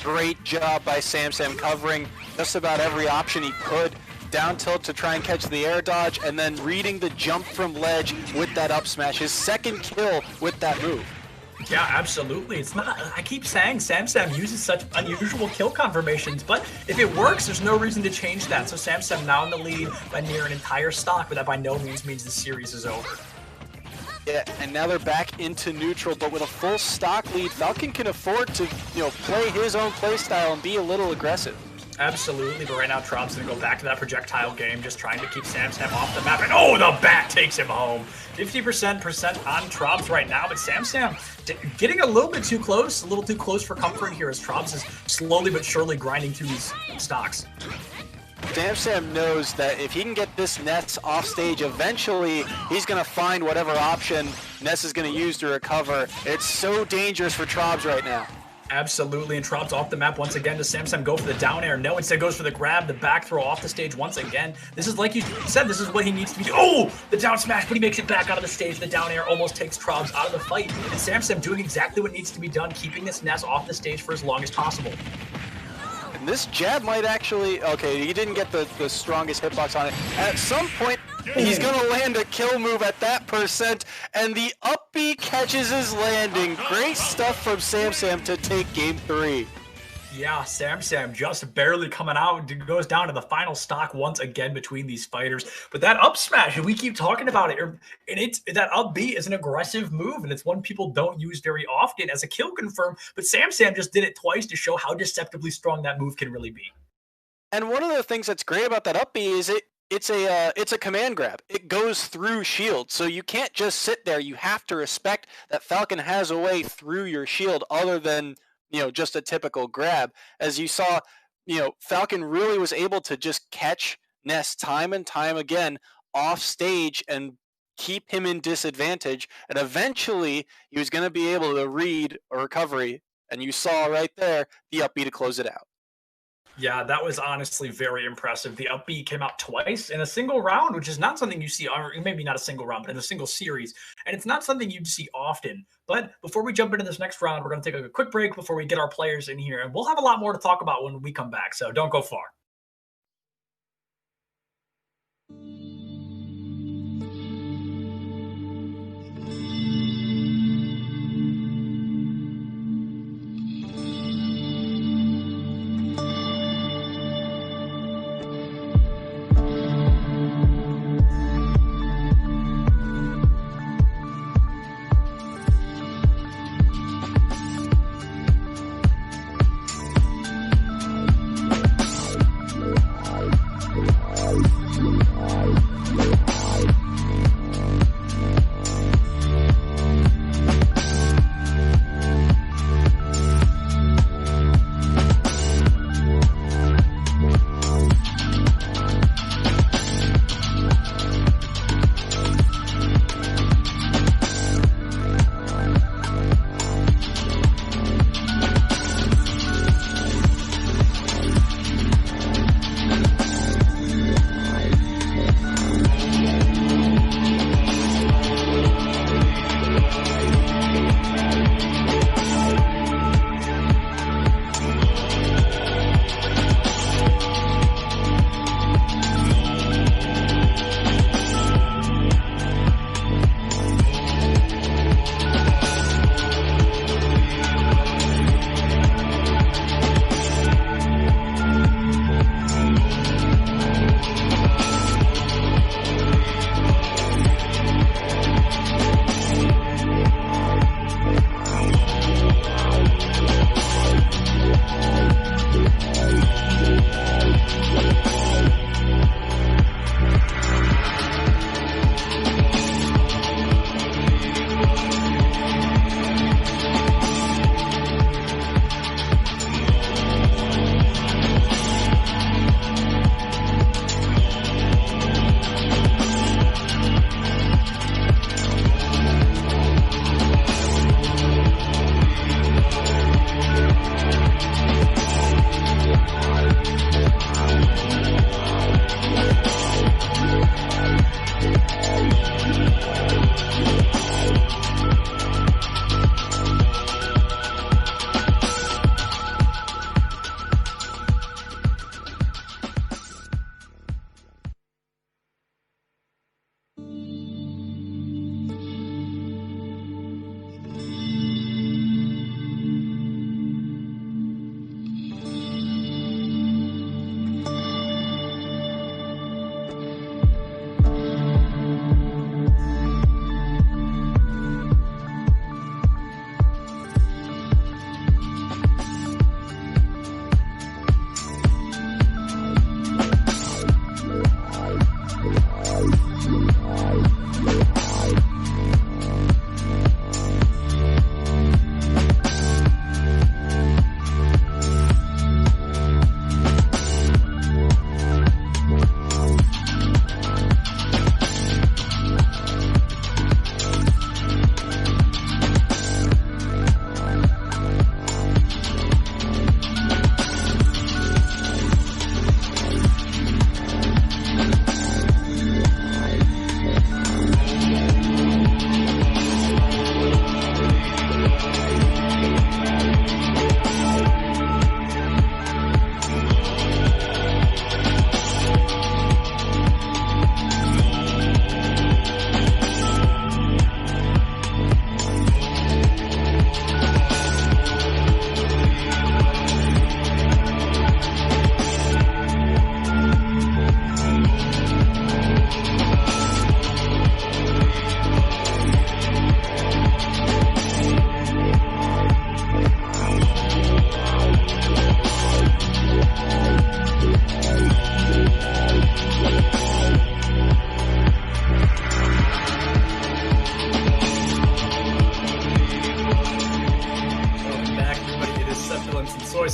Great job by Sam covering just about every option he could. Down tilt to try and catch the air dodge, and then reading the jump from ledge with that up smash. His second kill with that move. Yeah, absolutely. It's not. I keep saying Sam uses such unusual kill confirmations, but if it works, there's no reason to change that. So Sam now in the lead by near an entire stock, but that by no means the series is over. Yeah, and now they're back into neutral, but with a full stock lead, Falcon can afford to, play his own play style and be a little aggressive. Absolutely, but right now Trobs gonna go back to that projectile game, just trying to keep Sam off the map, and oh, the bat takes him home. 50% on Trobs right now, but Sam getting a little bit too close, a little too close for comfort here as Trobs is slowly but surely grinding through these stocks. Sam knows that if he can get this Ness off stage, eventually he's going to find whatever option Ness is going to use to recover. It's so dangerous for Trobs right now. Absolutely, and Trobs off the map once again. Does Sam go for the down air? No, instead goes for the grab, the back throw off the stage once again. This is like you said, this is what he needs to be doing. Oh, the down smash, but he makes it back out of the stage. The down air almost takes Trobs out of the fight. And Sam doing exactly what needs to be done, keeping this Ness off the stage for as long as possible. And this jab might actually, okay, he didn't get the strongest hitbox on it. At some point, he's going to land a kill move at that percent, and the up B catches his landing. Great stuff from Sam to take game 3. Yeah, Sam just barely coming out. It goes down to the final stock once again between these fighters. But that up smash, and we keep talking about it, and that up B is an aggressive move, and it's one people don't use very often as a kill confirm. But Sam just did it twice to show how deceptively strong that move can really be. And one of the things that's great about that up B is it's a command grab. It goes through shield, so you can't just sit there. You have to respect that Falcon has a way through your shield other than just a typical grab. As you saw, Falcon really was able to just catch Ness time and time again off stage and keep him in disadvantage. And eventually, he was going to be able to read a recovery. And you saw right there the up B to close it out. Yeah, that was honestly very impressive. The up B came out twice in a single round, which is not something you see, or maybe not a single round, but in a single series. And it's not something you'd see often. But before we jump into this next round, we're going to take a quick break before we get our players in here. And we'll have a lot more to talk about when we come back, so don't go far.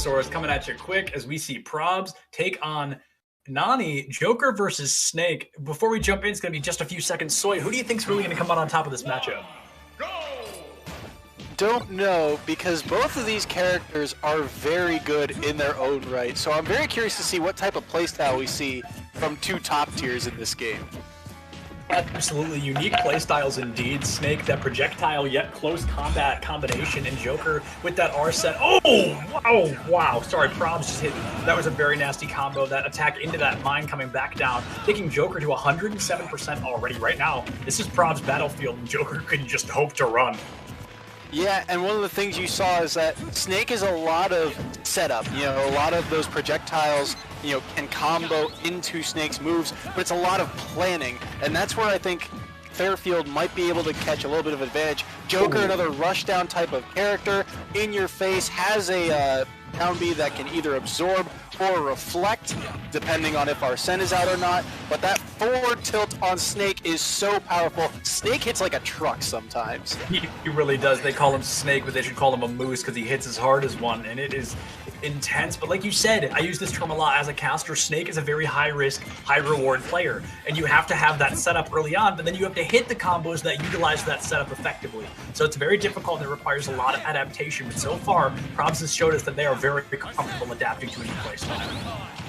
Brontosaurus coming at you quick as we see Probs take on Nani, Joker versus Snake. Before we jump in, it's going to be just a few seconds. Soy, who do you think's really going to come out on top of this matchup? Don't know, because both of these characters are very good in their own right. So I'm very curious to see what type of playstyle we see from two top tiers in this game. Absolutely unique playstyles indeed. Snake, that projectile yet close combat combination, and Joker with that R set. Oh, wow. Sorry, Probs just hit. That was a very nasty combo. That attack into that mine coming back down, taking Joker to 107% already right now. This is Probs' battlefield, and Joker can just hope to run. Yeah, and one of the things you saw is that Snake is a lot of setup. You know, a lot of those projectiles, you know, can combo into Snake's moves, but it's a lot of planning, and that's where I think Fairfield might be able to catch a little bit of advantage. Joker, another rushdown type of character, in your face, has a down B that can either absorb or reflect, depending on if Arsene is out or not. But that forward tilt on Snake is so powerful. Snake hits like a truck sometimes. He really does. They call him Snake, but they should call him a moose because he hits as hard as one, and it is intense. But like you said, I use this term a lot as a caster. Snake is a very high-risk, high-reward player, and you have to have that setup early on, but then you have to hit the combos that utilize that setup effectively. So it's very difficult and it requires a lot of adaptation, but so far, Probs has showed us that they are very comfortable adapting to a new playstyle.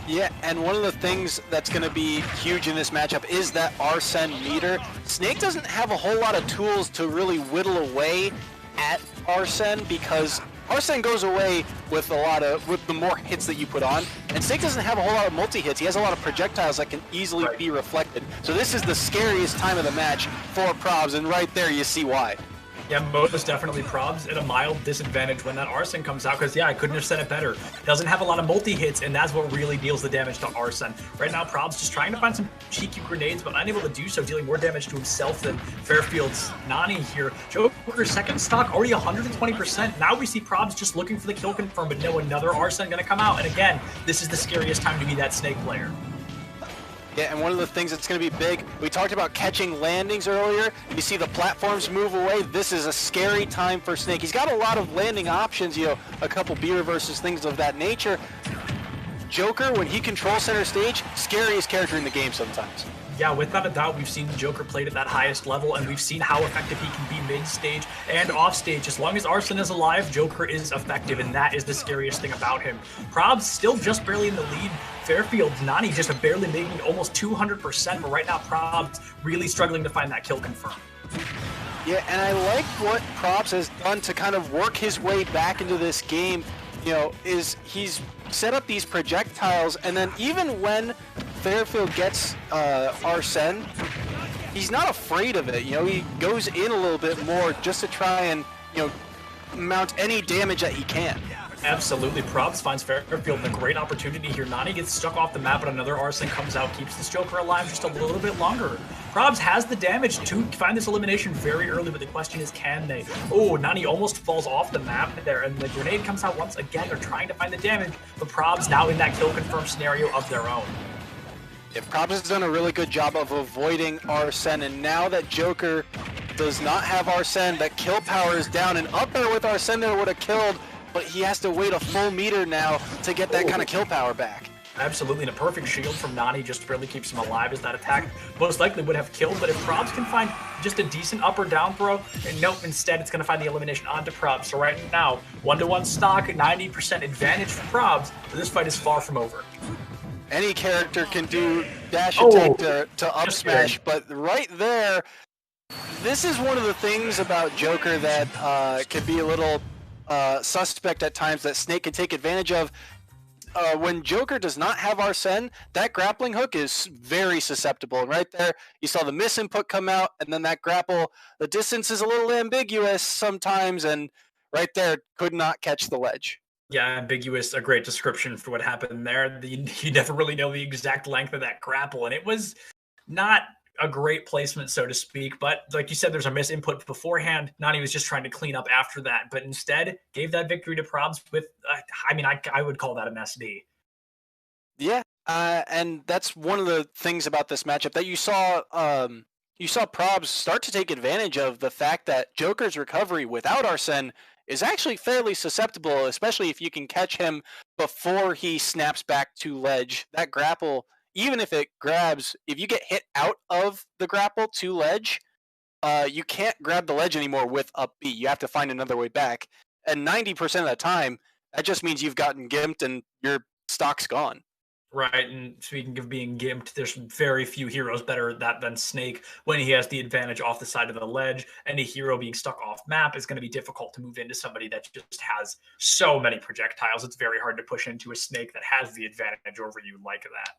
Yeah, and one of the things that's going to be huge in this matchup is that Arsene meter. Snake doesn't have a whole lot of tools to really whittle away at Arsene, because Arsene goes away with the more hits that you put on, and Snake doesn't have a whole lot of multi-hits. He has a lot of projectiles that can easily be reflected. So this is the scariest time of the match for Probs, and right there you see why. Yeah, most definitely Probs at a mild disadvantage when that Arsene comes out, because yeah, I couldn't have said it better. Doesn't have a lot of multi-hits, and that's what really deals the damage to Arsene. Right now, Probs just trying to find some cheeky grenades, but unable to do so, dealing more damage to himself than Fairfield's Nani here. Joker's second stock already 120%. Now we see Probs just looking for the kill confirm, but no, another Arsene gonna come out. And again, this is the scariest time to be that Snake player. Yeah, and one of the things that's going to be big, we talked about catching landings earlier. You see the platforms move away. This is a scary time for Snake. He's got a lot of landing options, you know, a couple B reverses, things of that nature. Joker, when he controls center stage, scariest character in the game sometimes. Yeah, without a doubt, we've seen Joker played at that highest level, and we've seen how effective he can be mid-stage and off-stage. As long as Arsene is alive, Joker is effective, and that is the scariest thing about him. Probs still just barely in the lead. Fairfield's Nani just barely making almost 200%, but right now Probs really struggling to find that kill confirm. Yeah, and I like what Probs has done to kind of work his way back into this game. You know, is he's set up these projectiles, and then even when Fairfield gets Arsene, he's not afraid of it. You know, he goes in a little bit more just to try and, you know, mount any damage that he can. Absolutely. Probs finds Fairfield a great opportunity here. Nani gets stuck off the map, but another Arsene comes out, keeps this Joker alive just a little bit longer. Probs has the damage to find this elimination very early, but the question is, can they? Oh, Nani almost falls off the map there, and the grenade comes out once again. They're trying to find the damage, but Probs now in that kill confirm scenario of their own. Yeah, Probs has done a really good job of avoiding Arsene, and now that Joker does not have Arsene, that kill power is down, and up there with Arsene there would have killed, but he has to wait a full meter now to get that kind of kill power back. Absolutely, and a perfect shield from Nani just barely keeps him alive as that attack most likely would have killed, but if Probs can find just a decent up or down throw, and nope, instead it's going to find the elimination onto Probs. So right now, 1-to-1 stock, 90% advantage for Probs, but this fight is far from over. Any character can do dash attack to up smash, but right there, this is one of the things about Joker that can be a little suspect at times, that Snake can take advantage of. When Joker does not have Arsene, that grappling hook is very susceptible. And right there, you saw the miss input come out, and then that grapple, the distance is a little ambiguous sometimes, and right there, could not catch the ledge. Yeah, ambiguous, a great description for what happened there. You never really know the exact length of that grapple, and it was not a great placement, so to speak. But like you said, there's a miss input beforehand. Nani was just trying to clean up after that, but instead gave that victory to Probs with, I would call that an SD. Yeah, and that's one of the things about this matchup that you saw Probs start to take advantage of, the fact that Joker's recovery without Arsene is actually fairly susceptible, especially if you can catch him before he snaps back to ledge. That grapple, even if it grabs, if you get hit out of the grapple to ledge, you can't grab the ledge anymore with up B. You have to find another way back. And 90% of the time, that just means you've gotten gimped and your stock's gone. Right, and speaking of being gimped, there's very few heroes better at that than Snake when he has the advantage off the side of the ledge. Any hero being stuck off map is going to be difficult to move into somebody that just has so many projectiles. It's very hard to push into a Snake that has the advantage over you like that.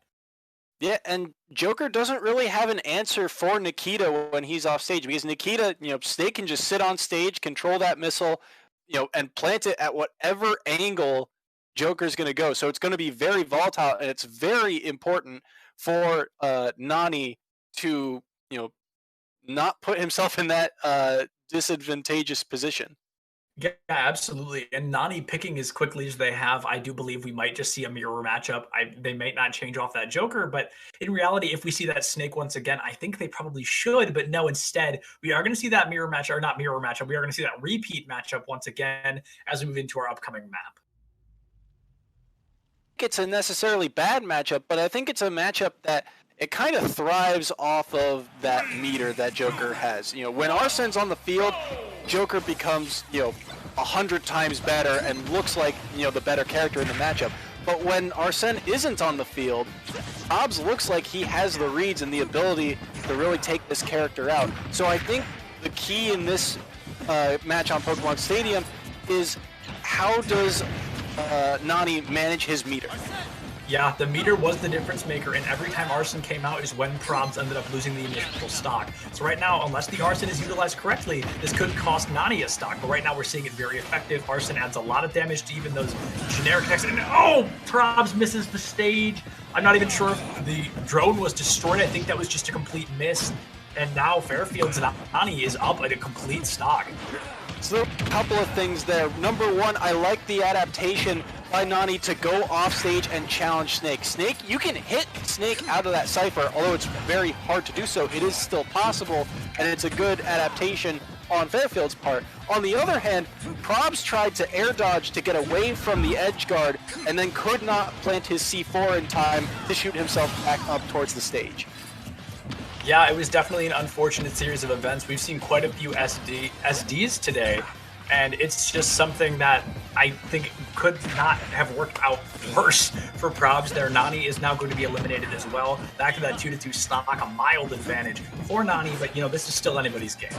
Yeah, and Joker doesn't really have an answer for Nikita when he's off stage, because Nikita, Snake can just sit on stage, control that missile, and plant it at whatever angle Joker's going to go. So it's going to be very volatile, and it's very important for Nani to, not put himself in that disadvantageous position. Yeah, absolutely. And Nani picking as quickly as they have, I do believe we might just see a mirror matchup. They might not change off that Joker, but in reality, if we see that Snake once again, I think they probably should, but no, instead, we are going to see that mirror matchup, or not mirror matchup, we are going to see that repeat matchup once again as we move into our upcoming map. It's a necessarily bad matchup, but I think it's a matchup that it kind of thrives off of that meter that Joker has. When Arsene's on the field, Joker becomes, 100 times better and looks like, the better character in the matchup. But when Arsene isn't on the field, Hobbs looks like he has the reads and the ability to really take this character out. So I think the key in this match on Pokemon Stadium is how does Nani manage his meter? Yeah, the meter was the difference maker, and every time Arsene came out is when Probs ended up losing the initial stock. So right now, unless the Arsene is utilized correctly, this could cost Nani a stock, but right now we're seeing it very effective. Arsene adds a lot of damage to even those generic attacks, and Probs misses the stage. I'm not even sure if the drone was destroyed. I think that was just a complete miss, and now Fairfield's Nani is up at a complete stock. So a couple of things there. Number one, I like the adaptation by Nani to go off stage and challenge Snake. Snake, you can hit Snake out of that cipher, although it's very hard to do so. It is still possible, and it's a good adaptation on Fairfield's part. On the other hand, Probs tried to air dodge to get away from the edge guard, and then could not plant his C4 in time to shoot himself back up towards the stage. Yeah, it was definitely an unfortunate series of events. We've seen quite a few SDs today, and it's just something that I think could not have worked out worse for Probs there. Nani is now going to be eliminated as well. Back to that 2-2 stock, a mild advantage for Nani, but this is still anybody's game.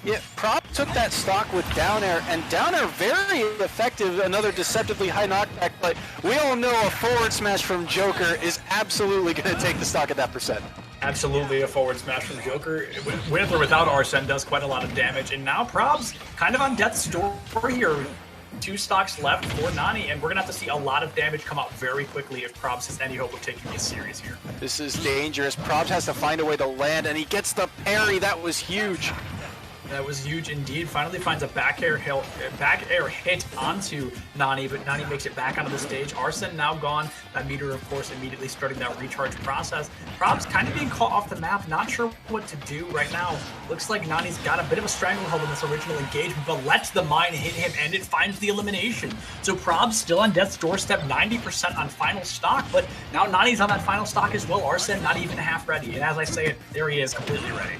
Yeah, Prop took that stock with down air, and down air very effective, another deceptively high knockback, but we all know a forward smash from Joker is absolutely going to take the stock at that percent. Absolutely a forward smash from Joker. With or without Arsene does quite a lot of damage, and now Probs kind of on death's door here. 2 stocks left for Nani, and we're going to have to see a lot of damage come out very quickly if Probs has any hope of taking this series here. This is dangerous. Probs has to find a way to land, and he gets the parry. That was huge. That was huge indeed. Finally finds a back air hit onto Nani, but Nani makes it back onto the stage. Arsene now gone. That meter, of course, immediately starting that recharge process. Probs kind of being caught off the map, not sure what to do right now. Looks like Nani's got a bit of a stranglehold in this original engagement, but lets the mine hit him, and it finds the elimination. So Probs still on death's doorstep, 90% on final stock, but now Nani's on that final stock as well. Arsene not even half ready, and as I say it, there he is, completely ready.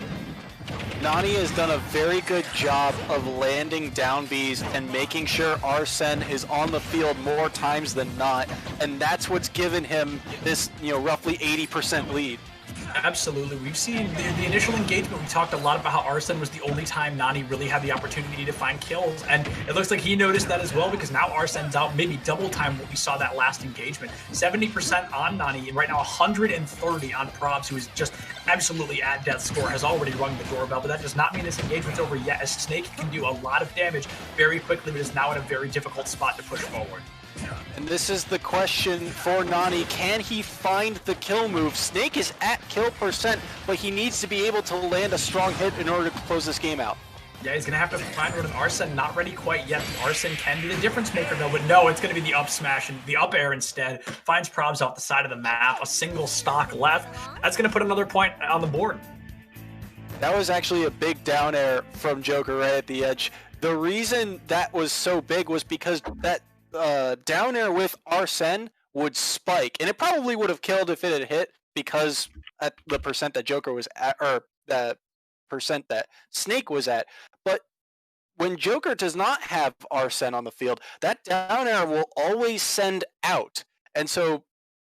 Nani has done a very good job of landing down Bs and making sure Arsene is on the field more times than not, and that's what's given him this, roughly 80% lead. Absolutely. We've seen the initial engagement. We talked a lot about how Arsene was the only time Nani really had the opportunity to find kills, and it looks like he noticed that as well, because now Arsene's out maybe double time what we saw that last engagement. 70% on Nani, and right now 130 on Probs, who is just absolutely at death's door, has already rung the doorbell, but that does not mean this engagement's over yet, as Snake can do a lot of damage very quickly, but is now in a very difficult spot to push forward. And this is the question for Nani. Can he find the kill move? Snake is at kill percent, but he needs to be able to land a strong hit in order to close this game out. Yeah, he's going to have to find one. Arsene not ready quite yet. Arsene can be the difference maker, though, but no, it's going to be the up smash and the up air instead. Finds Probs off the side of the map, a single stock left. That's going to put another point on the board. That was actually a big down air from Joker right at the edge. The reason that was so big was because that down air with Arsene would spike, and it probably would have killed if it had hit because at the percent that Joker was at, or the percent that Snake was at. But when Joker does not have Arsene on the field, that down air will always send out. And so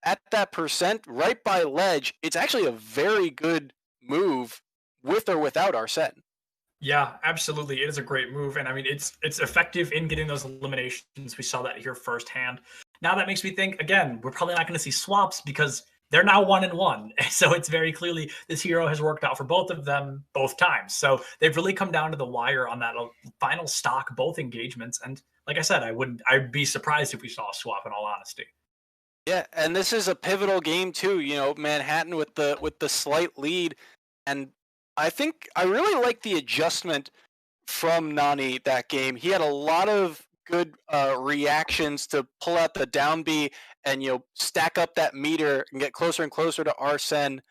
at that percent, right by ledge, it's actually a very good move with or without Arsene. Yeah, absolutely. It is a great move. And I mean, it's effective in getting those eliminations. We saw that here firsthand. Now that makes me think, again, we're probably not going to see swaps because they're now 1-1. So it's very clearly this hero has worked out for both of them both times. So they've really come down to the wire on that final stock, both engagements. And like I said, I'd be surprised if we saw a swap, in all honesty. Yeah, and this is a pivotal game too. You know, Manhattan with the slight lead, and I think I really like the adjustment from Nani that game. He had a lot of good reactions to pull out the down B and, you know, stack up that meter and get closer and closer to Arsene.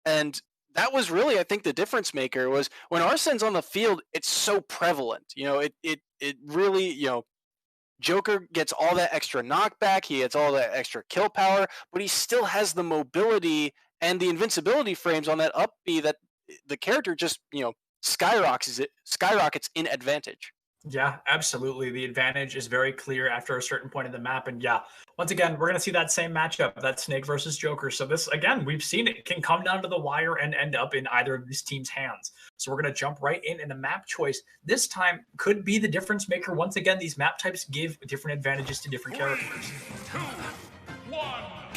And that was really, I think, the difference maker was when Arsene's on the field, it's so prevalent. You know, it really, you know, Joker gets all that extra knockback, he gets all that extra kill power, but he still has the mobility and the invincibility frames on that up B that the character just, you know, skyrockets in advantage. Yeah, absolutely. The advantage is very clear after a certain point in the map. And yeah, once again, we're going to see that same matchup, that Snake versus Joker. So this, again, we've seen it can come down to the wire and end up in either of these teams' hands. So we're going to jump right in, and the map choice this time could be the difference maker. Once again, these map types give different advantages to different characters. 2, 1.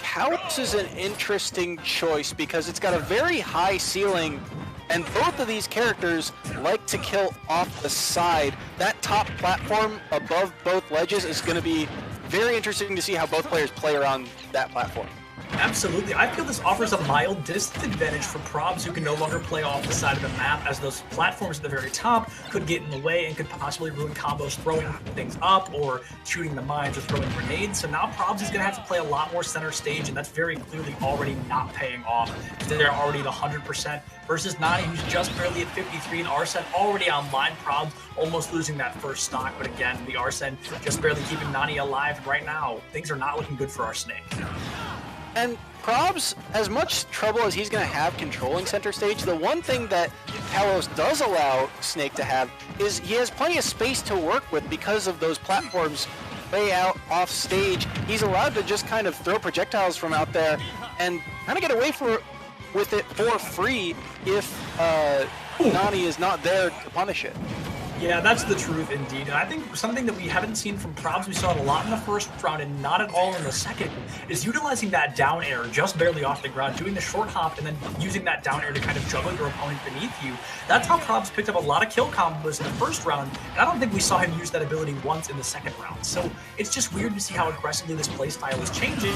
House is an interesting choice because it's got a very high ceiling, and both of these characters like to kill off the side. That top platform above both ledges is going to be very interesting to see how both players play around that platform. Absolutely. I feel this offers a mild disadvantage for probs who can no longer play off the side of the map, as those platforms at the very top could get in the way and could possibly ruin combos throwing things up or shooting the mines or throwing grenades. So now probs is going to have to play a lot more center stage, and that's very clearly already not paying off. They're already at 100% versus Nani, who's just barely at 53, and Arsene already online. Probs almost losing that first stock, but again, the Arsene just barely keeping Nani alive. Right now, things are not looking good for our Snake. And Probs, as much trouble as he's going to have controlling center stage, the one thing that Kalos does allow Snake to have is he has plenty of space to work with because of those platforms way out off stage. He's allowed to just kind of throw projectiles from out there and kind of get away with it for free if Nani is not there to punish it. Yeah, that's the truth indeed. And I think something that we haven't seen from Probs, we saw it a lot in the first round and not at all in the second, is utilizing that down air just barely off the ground, doing the short hop and then using that down air to kind of juggle your opponent beneath you. That's how Probs picked up a lot of kill combos in the first round, and I don't think we saw him use that ability once in the second round. So it's just weird to see how aggressively this playstyle is changing.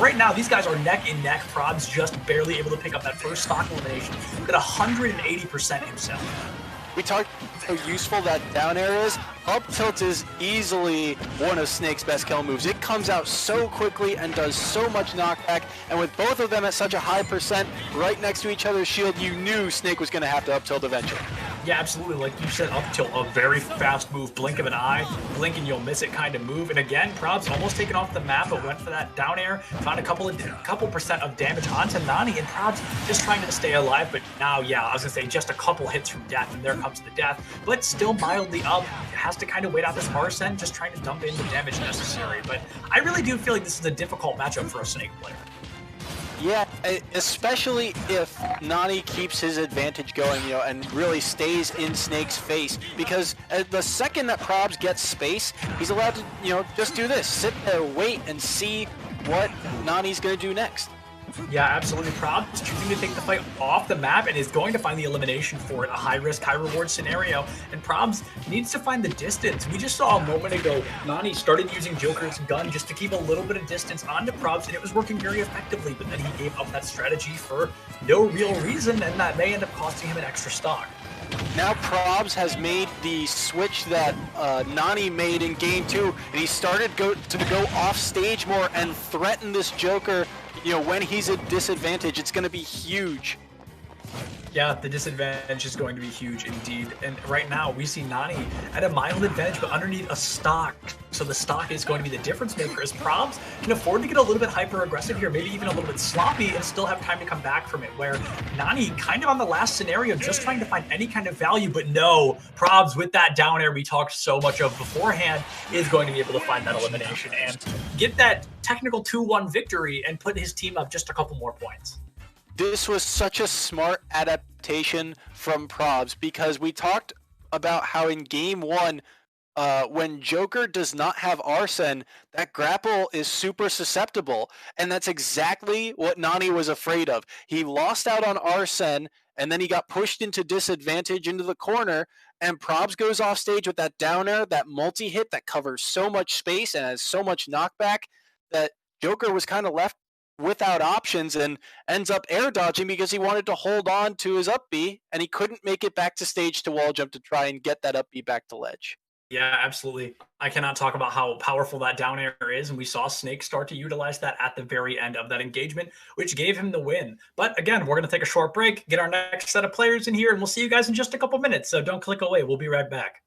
Right now, these guys are neck and neck. Probs just barely able to pick up that first stock elimination at 180% himself. We talked how useful that down air is. Up tilt is easily one of Snake's best kill moves. It comes out so quickly and does so much knockback, and with both of them at such a high percent right next to each other's shield, you knew Snake was going to have to up tilt eventually. Yeah, absolutely. Like you said, up tilt, a very fast move, blink of an eye, blink and you'll miss it kind of move. And again, Probs almost taken off the map, but went for that down air, found a couple percent of damage onto Nani, and Probs just trying to stay alive. But now, yeah, I was going to say just a couple hits from death, and there comes the death, but still mildly up. Has to kind of wait out this Arsene, just trying to dump in the damage necessary. But I really do feel like this is a difficult matchup for a Snake player. Yeah, especially if Nani keeps his advantage going, you know, and really stays in Snake's face. Because the second that Probs gets space, he's allowed to, you know, just do this, sit there, wait, and see what Nani's going to do next. Yeah, absolutely. Probs choosing to take the fight off the map and is going to find the elimination for it. A high-risk, high-reward scenario. And Probs needs to find the distance. We just saw a moment ago, Nani started using Joker's gun just to keep a little bit of distance onto Probs, and it was working very effectively, but then he gave up that strategy for no real reason, and that may end up costing him an extra stock. Now Probs has made the switch that Nani made in Game 2, and he started to go off stage more and threaten this Joker. You know, when he's at disadvantage, it's going to be huge. Yeah, the disadvantage is going to be huge indeed. And right now, we see Nani at a mild advantage, but underneath a stock. So the stock is going to be the difference maker, as Probs can afford to get a little bit hyper-aggressive here, maybe even a little bit sloppy, and still have time to come back from it, where Nani, kind of on the last scenario, just trying to find any kind of value, but no, Probs with that down air we talked so much of beforehand is going to be able to find that elimination and get that technical 2-1 victory and put his team up just a couple more points. This was such a smart adaptation from Probs, because we talked about how in game 1, when Joker does not have Arsene, that grapple is super susceptible, and that's exactly what Nani was afraid of. He lost out on Arsene, and then he got pushed into disadvantage into the corner, and Probs goes off stage with that down air, that multi-hit that covers so much space and has so much knockback that Joker was kind of left without options and ends up air dodging because he wanted to hold on to his up B, and he couldn't make it back to stage to wall jump to try and get that up B back to ledge. Yeah, absolutely. I cannot talk about how powerful that down air is, and we saw Snake start to utilize that at the very end of that engagement, which gave him the win. But again, we're going to take a short break, get our next set of players in here, and we'll see you guys in just a couple minutes, so don't click away. We'll be right back.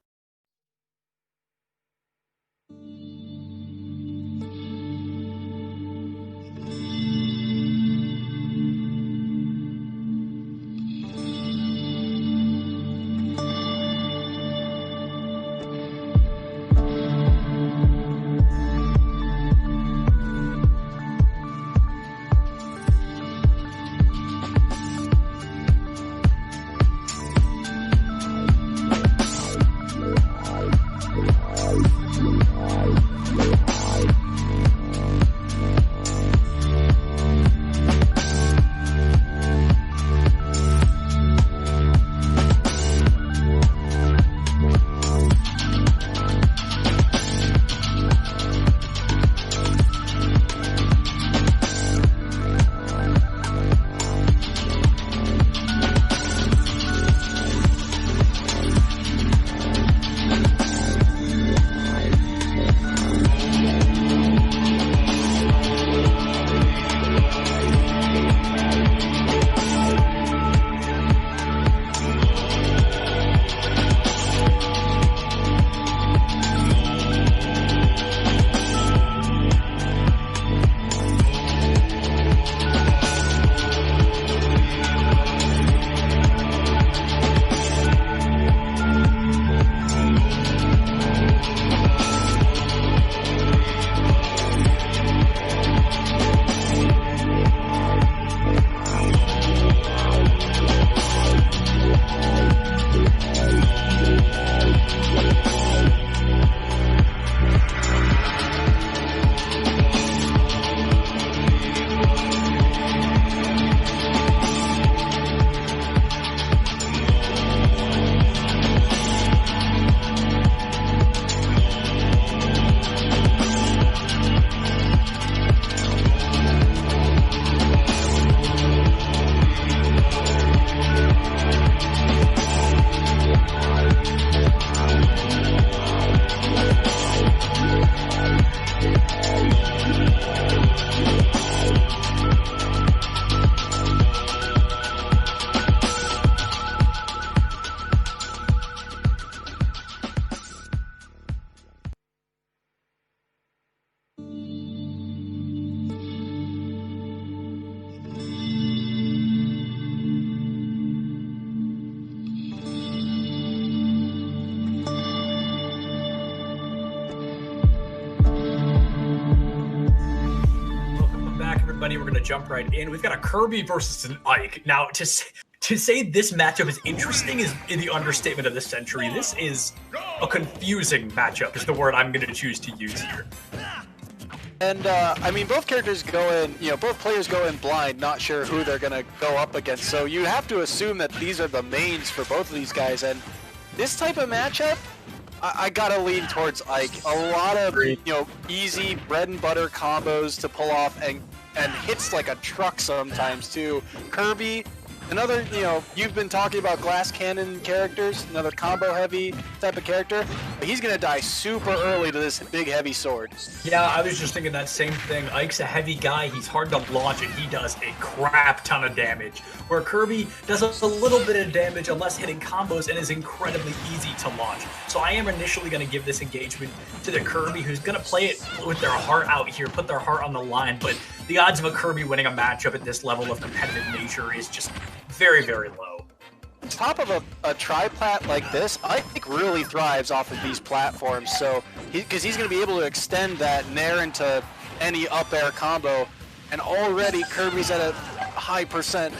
We're going to jump right in. We've got a Kirby versus an Ike. Now, to say this matchup is interesting is the understatement of the century. This is a confusing matchup, is the word I'm going to choose to use here. And, I mean, both characters go in, both players go in blind, not sure who they're going to go up against. So you have to assume that these are the mains for both of these guys. And this type of matchup, I got to lean towards Ike. A lot of, easy bread and butter combos to pull off and hits like a truck sometimes, too. Kirby, Another, you've been talking about glass cannon characters, another combo heavy type of character, but he's going to die super early to this big heavy sword. Yeah, I was just thinking that same thing. Ike's a heavy guy. He's hard to launch, and he does a crap ton of damage. Where Kirby does a little bit of damage unless hitting combos and is incredibly easy to launch. So I am initially going to give this engagement to the Kirby, who's going to play it with their heart out here, put their heart on the line. But the odds of a Kirby winning a matchup at this level of competitive nature is just very, very low. Top of a triplat like this, I think really thrives off of these platforms. So, because he's going to be able to extend that nair into any up air combo, and already Kirby's at a high percent.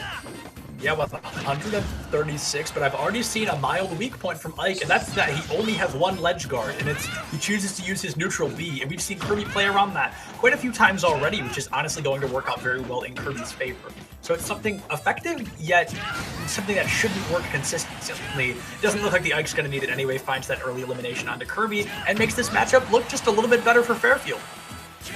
Yeah, with 136, but I've already seen a mild weak point from Ike, and that's that he only has one ledge guard, and he chooses to use his neutral B, and we've seen Kirby play around that quite a few times already, which is honestly going to work out very well in Kirby's favor. So it's something effective, yet something that shouldn't work consistently. It doesn't look like the Ike's going to need it anyway, finds that early elimination onto Kirby, and makes this matchup look just a little bit better for Fairfield.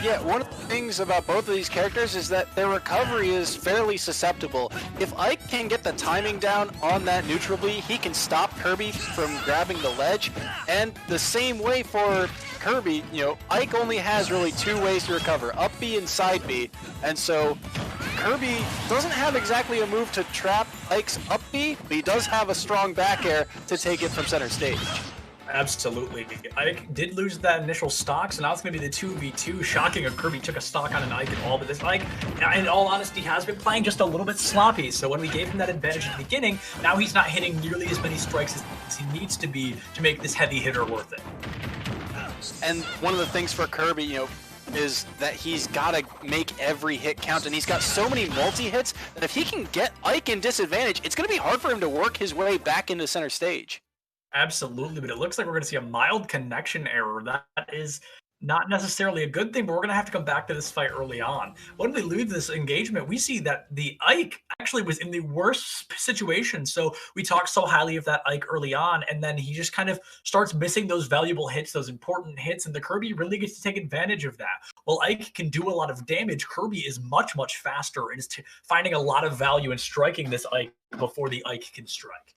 Yeah, one of the things about both of these characters is that their recovery is fairly susceptible. If Ike can get the timing down on that neutral B, he can stop Kirby from grabbing the ledge. And the same way for Kirby, Ike only has really two ways to recover, up B and side B. And so Kirby doesn't have exactly a move to trap Ike's up B, but he does have a strong back air to take it from center stage. Absolutely. Ike did lose that initial stock, so now it's going to be the 2v2. Shocking if Kirby took a stock on an Ike at all, but this Ike, in all honesty, has been playing just a little bit sloppy. So when we gave him that advantage at the beginning, now he's not hitting nearly as many strikes as he needs to be to make this heavy hitter worth it. And one of the things for Kirby, is that he's got to make every hit count, and he's got so many multi-hits that if he can get Ike in disadvantage, it's going to be hard for him to work his way back into center stage. Absolutely, but it looks like we're going to see a mild connection error. That is not necessarily a good thing, but we're going to have to come back to this fight early on. When we lose this engagement, we see that the Ike actually was in the worst situation. So we talked so highly of that Ike early on, and then he just kind of starts missing those valuable hits, those important hits, and the Kirby really gets to take advantage of that. While Ike can do a lot of damage, Kirby is much, much faster and is finding a lot of value in striking this Ike before the Ike can strike.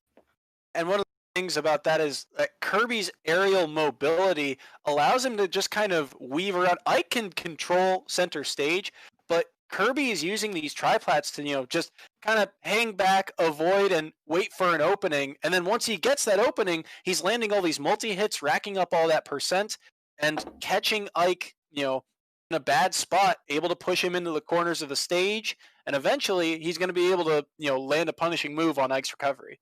And one of things about that is that Kirby's aerial mobility allows him to just kind of weave around. Ike can control center stage, but Kirby is using these triplats to, just kind of hang back, avoid, and wait for an opening. And then once he gets that opening, he's landing all these multi-hits, racking up all that percent, and catching Ike, in a bad spot, able to push him into the corners of the stage. And eventually, he's going to be able to, land a punishing move on Ike's recovery.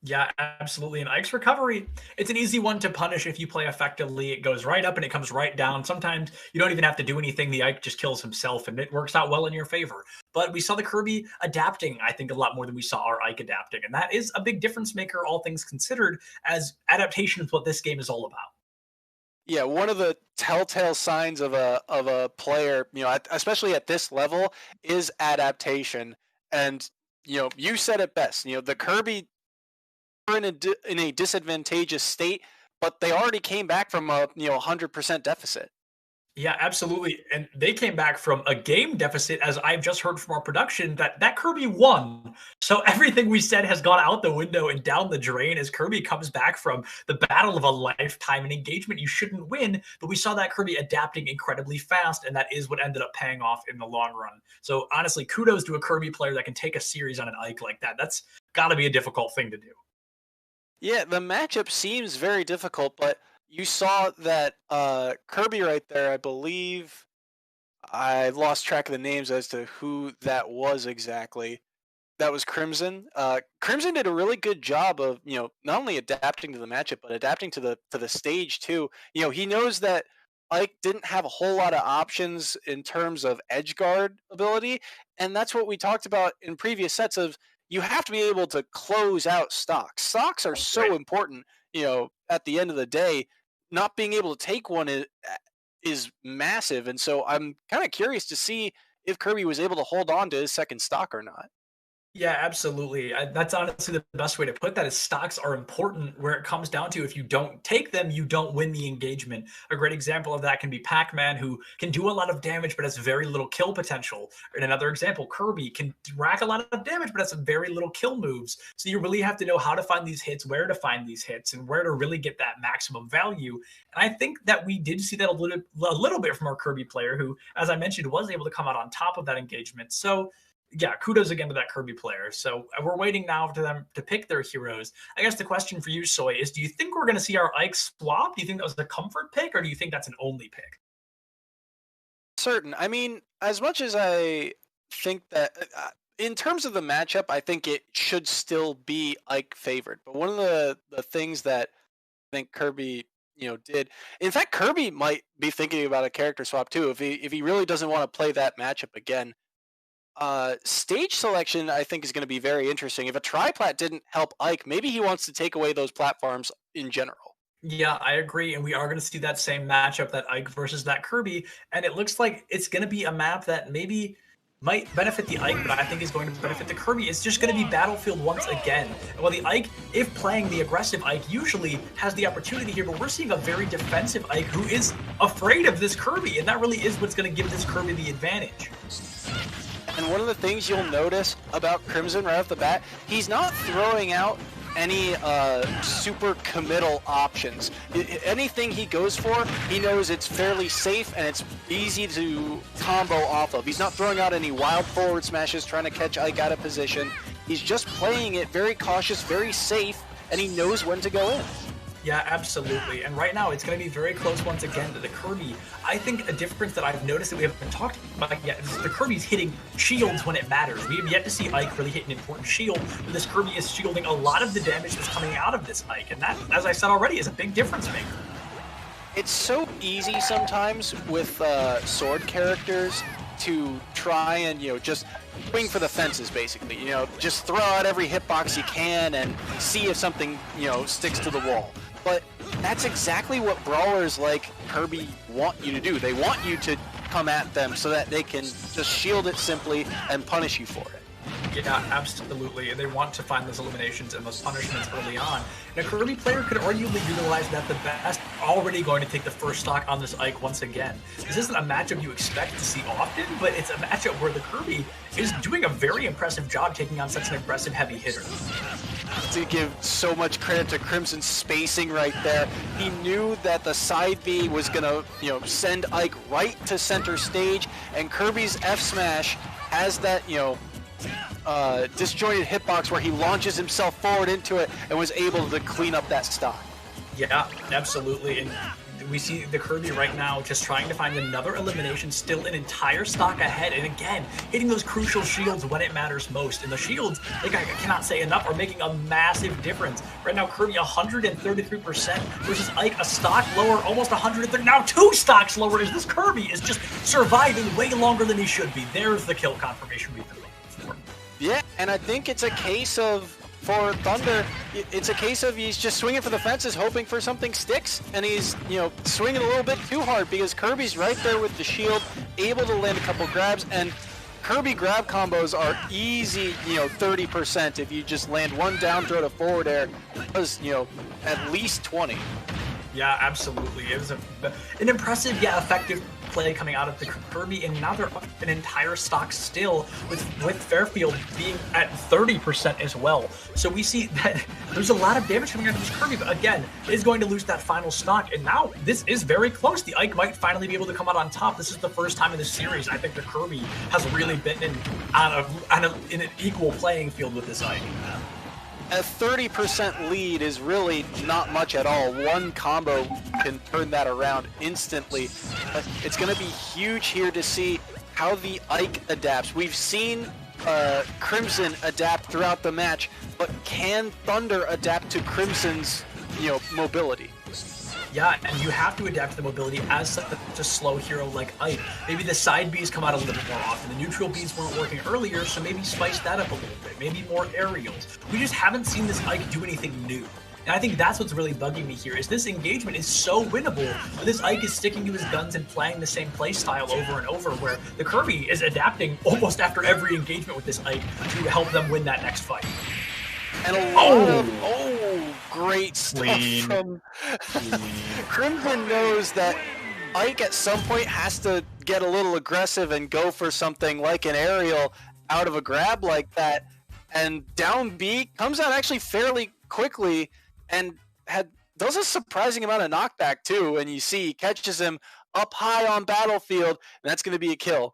Yeah, absolutely. And Ike's recovery, it's an easy one to punish if you play effectively. It goes right up and it comes right down. Sometimes you don't even have to do anything. The Ike just kills himself, and it works out well in your favor. But we saw the Kirby adapting, I think, a lot more than we saw our Ike adapting. And that is a big difference maker, all things considered, as adaptation is what this game is all about. Yeah, one of the telltale signs of a player, especially at this level, is adaptation. And, you said it best. The Kirby are in a disadvantageous state, but they already came back from a 100% deficit. Yeah, absolutely. And they came back from a game deficit, as I've just heard from our production, that Kirby won. So everything we said has gone out the window and down the drain as Kirby comes back from the battle of a lifetime, an engagement you shouldn't win. But we saw that Kirby adapting incredibly fast, and that is what ended up paying off in the long run. So honestly, kudos to a Kirby player that can take a series on an Ike like that. That's got to be a difficult thing to do. Yeah, the matchup seems very difficult, but you saw that Kirby right there, I believe. I lost track of the names as to who that was exactly. That was Crimson. Crimson did a really good job of, not only adapting to the matchup, but adapting to the stage too. He knows that Ike didn't have a whole lot of options in terms of edge guard ability, and that's what we talked about in previous sets of you have to be able to close out stocks. Stocks are so important, at the end of the day. Not being able to take one is massive. And so I'm kind of curious to see if Kirby was able to hold on to his second stock or not. Yeah, absolutely. That's honestly the best way to put that is stocks are important where it comes down to if you don't take them, you don't win the engagement. A great example of that can be Pac-Man, who can do a lot of damage but has very little kill potential. And another example, Kirby can rack a lot of damage but has very little kill moves. So you really have to know how to find these hits, where to find these hits, and where to really get that maximum value. And I think that we did see that a little bit from our Kirby player, who, as I mentioned, was able to come out on top of that engagement. So yeah, kudos again to that Kirby player. So we're waiting now for them to pick their heroes. I guess the question for you, Soy, is do you think we're going to see our Ike swap? Do you think that was a comfort pick, or do you think that's an only pick? Certain. I mean, as much as I think that, in terms of the matchup, I think it should still be Ike favored. But one of the things that I think Kirby, did. In fact, Kirby might be thinking about a character swap too if he really doesn't want to play that matchup again. Stage selection, I think, is going to be very interesting. If a triplat didn't help Ike, maybe he wants to take away those platforms in general. Yeah, I agree. And we are going to see that same matchup, that Ike versus that Kirby. And it looks like it's going to be a map that maybe might benefit the Ike, but I think is going to benefit the Kirby. It's just going to be Battlefield once again. And while the Ike, if playing the aggressive Ike, usually has the opportunity here, but we're seeing a very defensive Ike who is afraid of this Kirby. And that really is what's going to give this Kirby the advantage. And one of the things you'll notice about Crimson right off the bat, he's not throwing out any super committal options. Anything he goes for, he knows it's fairly safe and it's easy to combo off of. He's not throwing out any wild forward smashes trying to catch Ike out of position. He's just playing it very cautious, very safe, and he knows when to go in. Yeah, absolutely. And right now, it's going to be very close once again to the Kirby. I think a difference that I've noticed that we haven't talked about yet is the Kirby's hitting shields when it matters. We have yet to see Ike really hit an important shield, but this Kirby is shielding a lot of the damage that's coming out of this Ike. And that, as I said already, is a big difference maker. It's so easy sometimes with sword characters to try and, just swing for the fences, basically. Just throw out every hitbox you can and see if something, sticks to the wall. But that's exactly what brawlers like Kirby want you to do. They want you to come at them so that they can just shield it simply and punish you for it. Yeah, absolutely. And they want to find those eliminations and those punishments early on. And a Kirby player could arguably utilize that the best, already going to take the first stock on this Ike once again. This isn't a matchup you expect to see often, but it's a matchup where the Kirby is doing a very impressive job taking on such an aggressive heavy hitter. To give so much credit to Crimson's spacing right there. He knew that the side B was going to, send Ike right to center stage, and Kirby's F smash has that, disjointed hitbox where he launches himself forward into it and was able to clean up that stock. Yeah, absolutely. And we see the Kirby right now just trying to find another elimination, still an entire stock ahead. And again, hitting those crucial shields when it matters most. And the shields, like I cannot say enough, are making a massive difference. Right now, Kirby 133% versus Ike a stock lower, almost 130. Now 2 stocks lower as this Kirby is just surviving way longer than he should be. There's the kill confirmation we've been looking for. Yeah, and I think it's a case of, for Thunder, it's a case of he's just swinging for the fences, hoping for something sticks, and he's, swinging a little bit too hard because Kirby's right there with the shield, able to land a couple grabs, and Kirby grab combos are easy, 30% if you just land one down throw to forward air. It was, at least 20. Yeah, absolutely. It was an impressive yet effective play coming out of the Kirby, and now they're up an entire stock still with Fairfield being at 30% as well. So we see that there's a lot of damage coming out of this Kirby, but again, is going to lose that final stock, and now this is very close. The Ike might finally be able to come out on top. This is the first time in this series I think the Kirby has really been in an equal playing field with this Ike. A 30% lead is really not much at all. One combo can turn that around instantly. But it's going to be huge here to see how the Ike adapts. We've seen Crimson adapt throughout the match, but can Thunder adapt to Crimson's, mobility? Yeah, and you have to adapt to the mobility as such a slow hero like Ike. Maybe the side Bs come out a little bit more often. The neutral Bs weren't working earlier, so maybe spice that up a little bit. Maybe more aerials. We just haven't seen this Ike do anything new. And I think that's what's really bugging me here is this engagement is so winnable, but this Ike is sticking to his guns and playing the same play style over and over, where the Kirby is adapting almost after every engagement with this Ike to help them win that next fight. And a lot of great stuff from Crimson knows that Ike at some point has to get a little aggressive and go for something like an aerial out of a grab like that. And down B comes out actually fairly quickly and does a surprising amount of knockback too. And you see he catches him up high on Battlefield, and that's going to be a kill.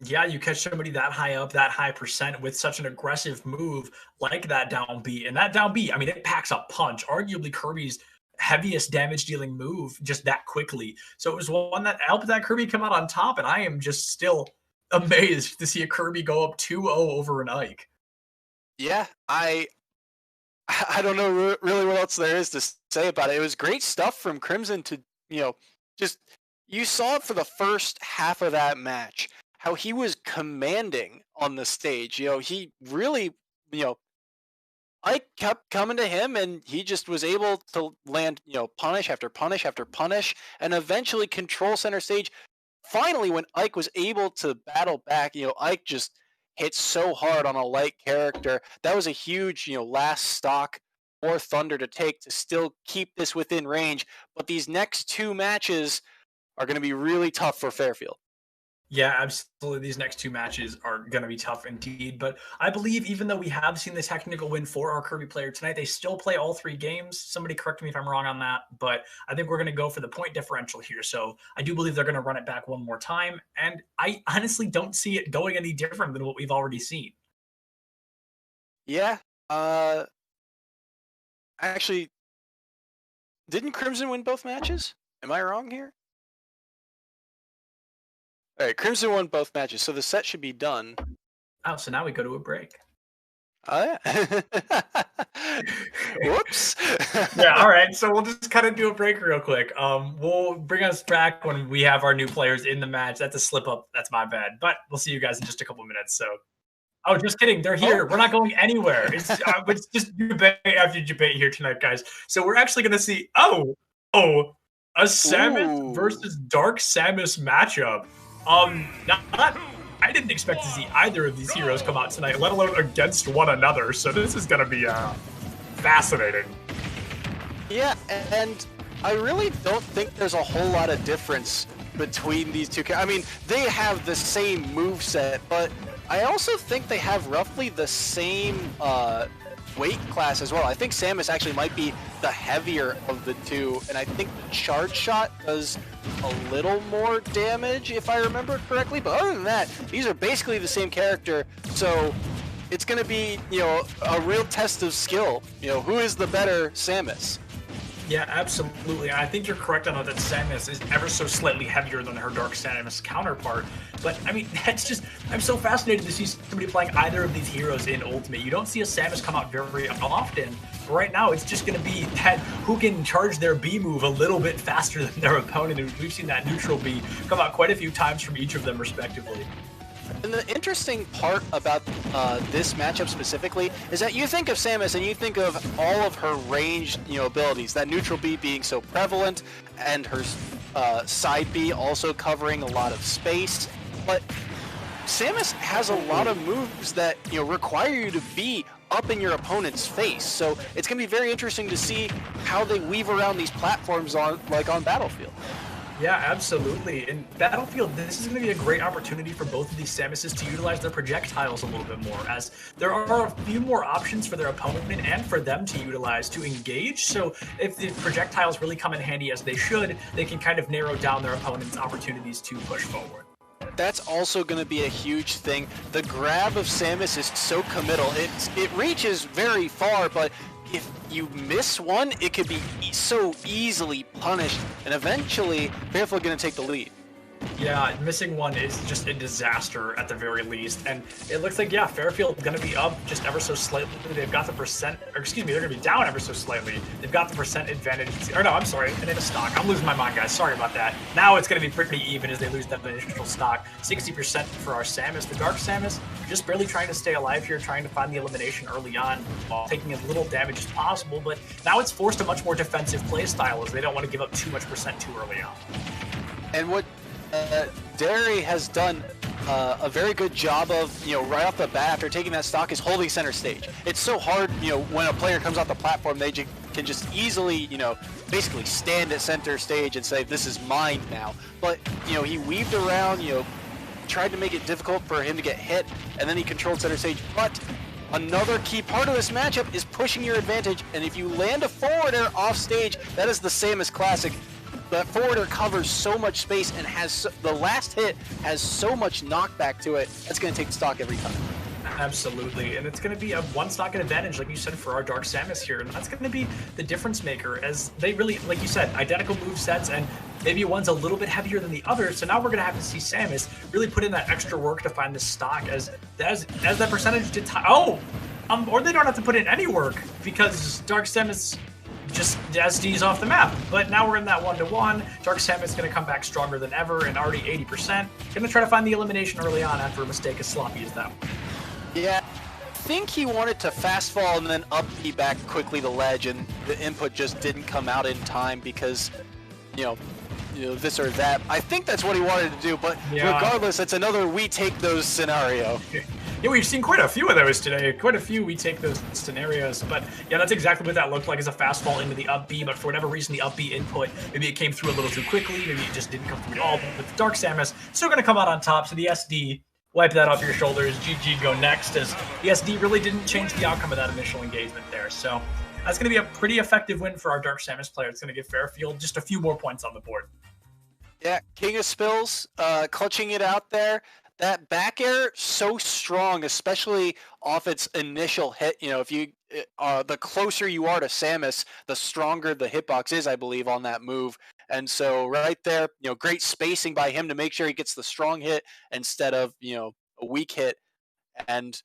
Yeah, you catch somebody that high up, that high percent with such an aggressive move like that down B. And that down B, I mean, it packs a punch. Arguably Kirby's heaviest damage dealing move just that quickly. So it was one that helped that Kirby come out on top. And I am just still amazed to see a Kirby go up 2-0 over an Ike. Yeah, I don't know really what else there is to say about it. It was great stuff from Crimson to, just you saw it for the first half of that match, how he was commanding on the stage. He really, Ike kept coming to him and he just was able to land, punish after punish after punish and eventually control center stage. Finally, when Ike was able to battle back, Ike just hit so hard on a light character. That was a huge, last stock for Thunder to take to still keep this within range. But these next two matches are going to be really tough for Fairfield. Yeah, absolutely. These next two matches are going to be tough indeed. But I believe even though we have seen the technical win for our Kirby player tonight, they still play all three games. Somebody correct me if I'm wrong on that. But I think we're going to go for the point differential here. So I do believe they're going to run it back one more time. And I honestly don't see it going any different than what we've already seen. Yeah. Actually, didn't Crimson win both matches? Am I wrong here? All right, Crimson won both matches, so the set should be done. Oh, so now we go to a break. Oh, yeah. Whoops. Yeah, all right. So we'll just kind of do a break real quick. We'll bring us back when we have our new players in the match. That's a slip up. That's my bad. But we'll see you guys in just a couple minutes. So, oh, just kidding. They're here. We're not going anywhere. It's just debate after debate here tonight, guys. So we're actually going to see, a Samus versus Dark Samus matchup. I didn't expect to see either of these heroes come out tonight, let alone against one another. So this is going to be fascinating. Yeah, and I really don't think there's a whole lot of difference between these two. I mean, they have the same moveset, but I also think they have roughly the same weight class as well. I think Samus actually might be the heavier of the two, and I think the charge shot does a little more damage, if I remember correctly. But other than that, these are basically the same character, so it's going to be, a real test of skill. Who is the better Samus? Yeah, absolutely. I think you're correct on that Samus is ever so slightly heavier than her Dark Samus counterpart. But, I mean, that's just, I'm so fascinated to see somebody playing either of these heroes in Ultimate. You don't see a Samus come out very often. But right now, it's just going to be that who can charge their B move a little bit faster than their opponent. And we've seen that neutral B come out quite a few times from each of them, respectively. And the interesting part about this matchup specifically is that you think of Samus and you think of all of her ranged, abilities. That neutral B being so prevalent, and her side B also covering a lot of space. But Samus has a lot of moves that require you to be up in your opponent's face. So it's going to be very interesting to see how they weave around these platforms on Battlefield. Yeah, absolutely. In Battlefield, this is going to be a great opportunity for both of these Samuses to utilize their projectiles a little bit more, as there are a few more options for their opponent and for them to utilize to engage. So if the projectiles really come in handy as they should, they can kind of narrow down their opponent's opportunities to push forward. That's also going to be a huge thing. The grab of Samus is so committal. It reaches very far, but if you miss one, it could be so easily punished, and eventually Fairfield going to take the lead. Yeah, missing one is just a disaster at the very least, and it looks like, yeah, Fairfield going to be up just ever so slightly. They've got the percent, or excuse me, they're going to be down ever so slightly. They've got the percent advantage, or no, I'm sorry, and in a stock. I'm losing my mind, guys. Sorry about that. Now it's going to be pretty even as they lose that initial stock. 60% for our Samus. The Dark Samus, just barely trying to stay alive here, trying to find the elimination early on while taking as little damage as possible. But now it's forced a much more defensive play style as they don't want to give up too much percent too early on. And what Derry has done a very good job of, right off the bat after taking that stock is holding center stage. It's so hard, when a player comes off the platform, they can just easily, basically stand at center stage and say, this is mine now. But, he weaved around, tried to make it difficult for him to get hit, and then he controlled center stage. But another key part of this matchup is pushing your advantage, and if you land a forward air off stage, that is the same as classic. That forwarder covers so much space and has the last hit has so much knockback to it. That's going to take stock every time. Absolutely, and it's going to be a one stock advantage, like you said, for our Dark Samus here, and that's going to be the difference maker, as they really, like you said, identical move sets, and maybe one's a little bit heavier than the other. So now we're going to have to see Samus really put in that extra work to find this stock, as that percentage did. Or they don't have to put in any work because Dark Samus just SD's off the map. But now we're in that 1-to-1. Dark Samus is going to come back stronger than ever and already 80%. Going to try to find the elimination early on after a mistake as sloppy as that one. Yeah, I think he wanted to fast fall and then up B back quickly the ledge, and the input just didn't come out in time because, this or that. I think that's what he wanted to do, but regardless, it's another we take those scenario. Yeah, we've seen quite a few of those today. Quite a few we take those scenarios. But yeah, that's exactly what that looked like, as a fast fall into the up B. But for whatever reason, the up B input, maybe it came through a little too quickly. Maybe it just didn't come through at all. But with Dark Samus, still going to come out on top. So the SD, wipe that off your shoulders. GG, go next, as the SD really didn't change the outcome of that initial engagement there. So that's going to be a pretty effective win for our Dark Samus player. It's going to give Fairfield just a few more points on the board. Yeah, King of Spills, clutching it out there. That back air, so strong, especially off its initial hit. If you, the closer you are to Samus, the stronger the hitbox is, I believe, on that move. And so right there, great spacing by him to make sure he gets the strong hit instead of, a weak hit. And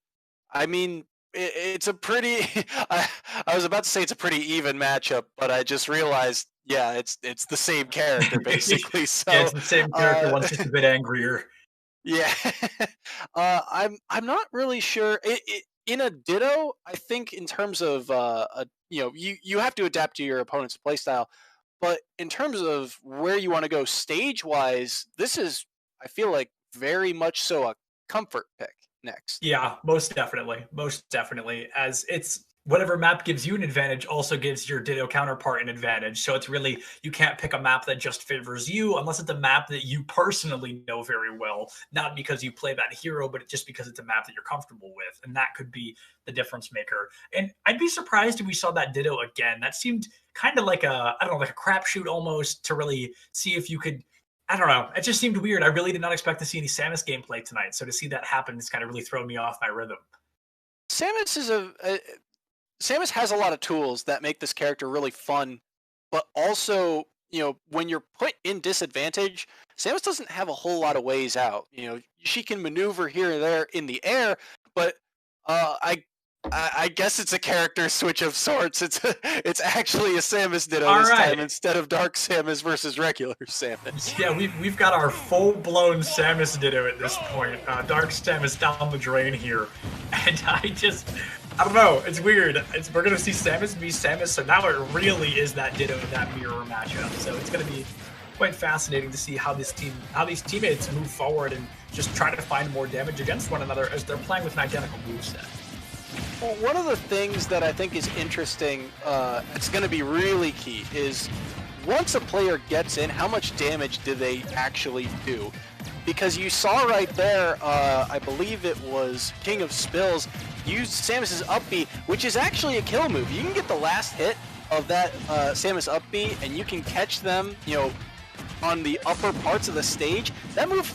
I mean, it's a pretty, I was about to say it's a pretty even matchup, but I just realized, yeah, it's the same character basically. So yeah, it's the same character, one's just a bit angrier. Yeah, I'm not really sure. In a Ditto, I think in terms of you have to adapt to your opponent's playstyle, but in terms of where you want to go stage wise, this is, I feel like, very much so a comfort pick next. Yeah, most definitely, as it's whatever map gives you an advantage also gives your Ditto counterpart an advantage. So it's really, you can't pick a map that just favors you unless it's a map that you personally know very well, not because you play that hero, but just because it's a map that you're comfortable with. And that could be the difference maker. And I'd be surprised if we saw that Ditto again. That seemed kind of like a, I don't know, like a crapshoot almost, to really see if you could, I don't know. It just seemed weird. I really did not expect to see any Samus gameplay tonight. So to see that happen has kind of really thrown me off my rhythm. Samus is Samus has a lot of tools that make this character really fun, but also, when you're put in disadvantage, Samus doesn't have a whole lot of ways out. She can maneuver here and there in the air, but I guess it's a character switch of sorts. It's actually a Samus Ditto this time instead of Dark Samus versus regular Samus. Yeah, we've got our full-blown Samus Ditto at this point. Dark Samus down the drain here, and I don't know. It's weird. We're going to see Samus be Samus, so now it really is that Ditto, that mirror matchup. So it's going to be quite fascinating to see how these teammates move forward and just try to find more damage against one another as they're playing with an identical moveset. Well, one of the things that I think is interesting, it's going to be really key, is once a player gets in, how much damage do they actually do? Because you saw right there, I believe it was King of Spills, used Samus's up B, which is actually a kill move. You can get the last hit of that Samus up B, and you can catch them, on the upper parts of the stage. That move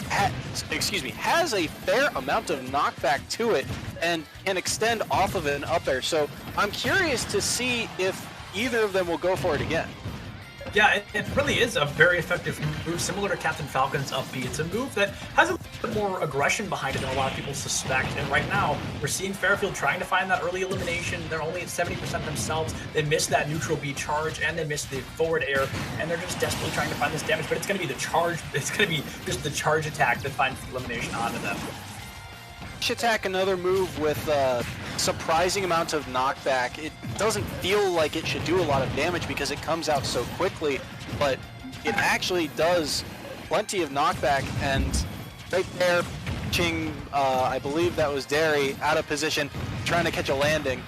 has a fair amount of knockback to it and can extend off of an up air. So I'm curious to see if either of them will go for it again. Yeah, it really is a very effective move, similar to Captain Falcon's up B. It's a move that has a little bit more aggression behind it than a lot of people suspect. And right now, we're seeing Fairfield trying to find that early elimination. They're only at 70% themselves. They missed that neutral B charge, and they missed the forward air, and they're just desperately trying to find this damage. But it's going to be the charge. It's going to be just the charge attack that finds the elimination onto them. attack, another move with surprising amounts of knockback. It doesn't feel like it should do a lot of damage because it comes out so quickly, but it actually does plenty of knockback. And right there, Ching, I believe that was Derry, out of position, trying to catch a landing.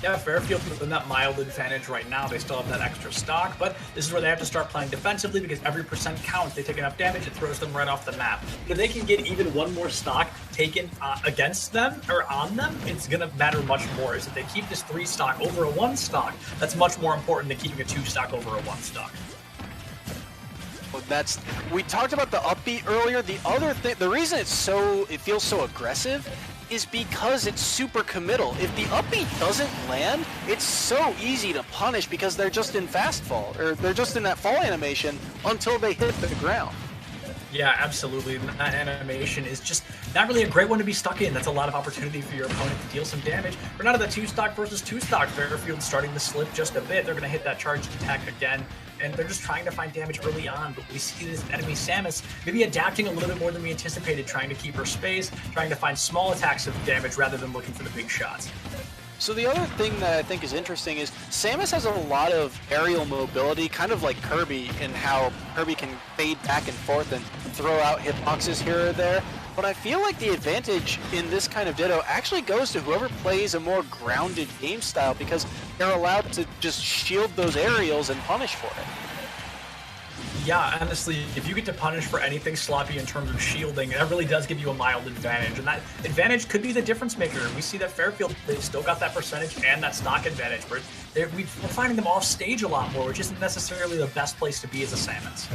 Yeah, Fairfield in that mild advantage right now. They still have that extra stock, but this is where they have to start playing defensively because every percent counts. They take enough damage, it throws them right off the map. If they can get even one more stock taken against them or on them, it's going to matter much more. Is if they keep this 3 stock over a 1 stock, that's much more important than keeping a 2 stock over a 1 stock. We talked about the upbeat earlier. The other thing, the reason it feels so aggressive is because it's super committal. If the upbeat doesn't land, it's so easy to punish because they're just in fast fall, or they're just in that fall animation until they hit the ground. Yeah, absolutely. That animation is just not really a great one to be stuck in. That's a lot of opportunity for your opponent to deal some damage. We're not at the 2 stock versus 2 stock. Fairfield starting to slip just a bit. They're going to hit that charged attack again, and they're just trying to find damage early on. But we see this enemy Samus maybe adapting a little bit more than we anticipated, trying to keep her space, trying to find small attacks of damage rather than looking for the big shots. So the other thing that I think is interesting is Samus has a lot of aerial mobility, kind of like Kirby, in how Kirby can fade back and forth and throw out hitboxes here or there. But I feel like the advantage in this kind of Ditto actually goes to whoever plays a more grounded game style because they're allowed to just shield those aerials and punish for it. Yeah, honestly, if you get to punish for anything sloppy in terms of shielding, that really does give you a mild advantage. And that advantage could be the difference maker. We see that Fairfield, they've still got that percentage and that stock advantage, but we're finding them off stage a lot more, which isn't necessarily the best place to be as a Samus.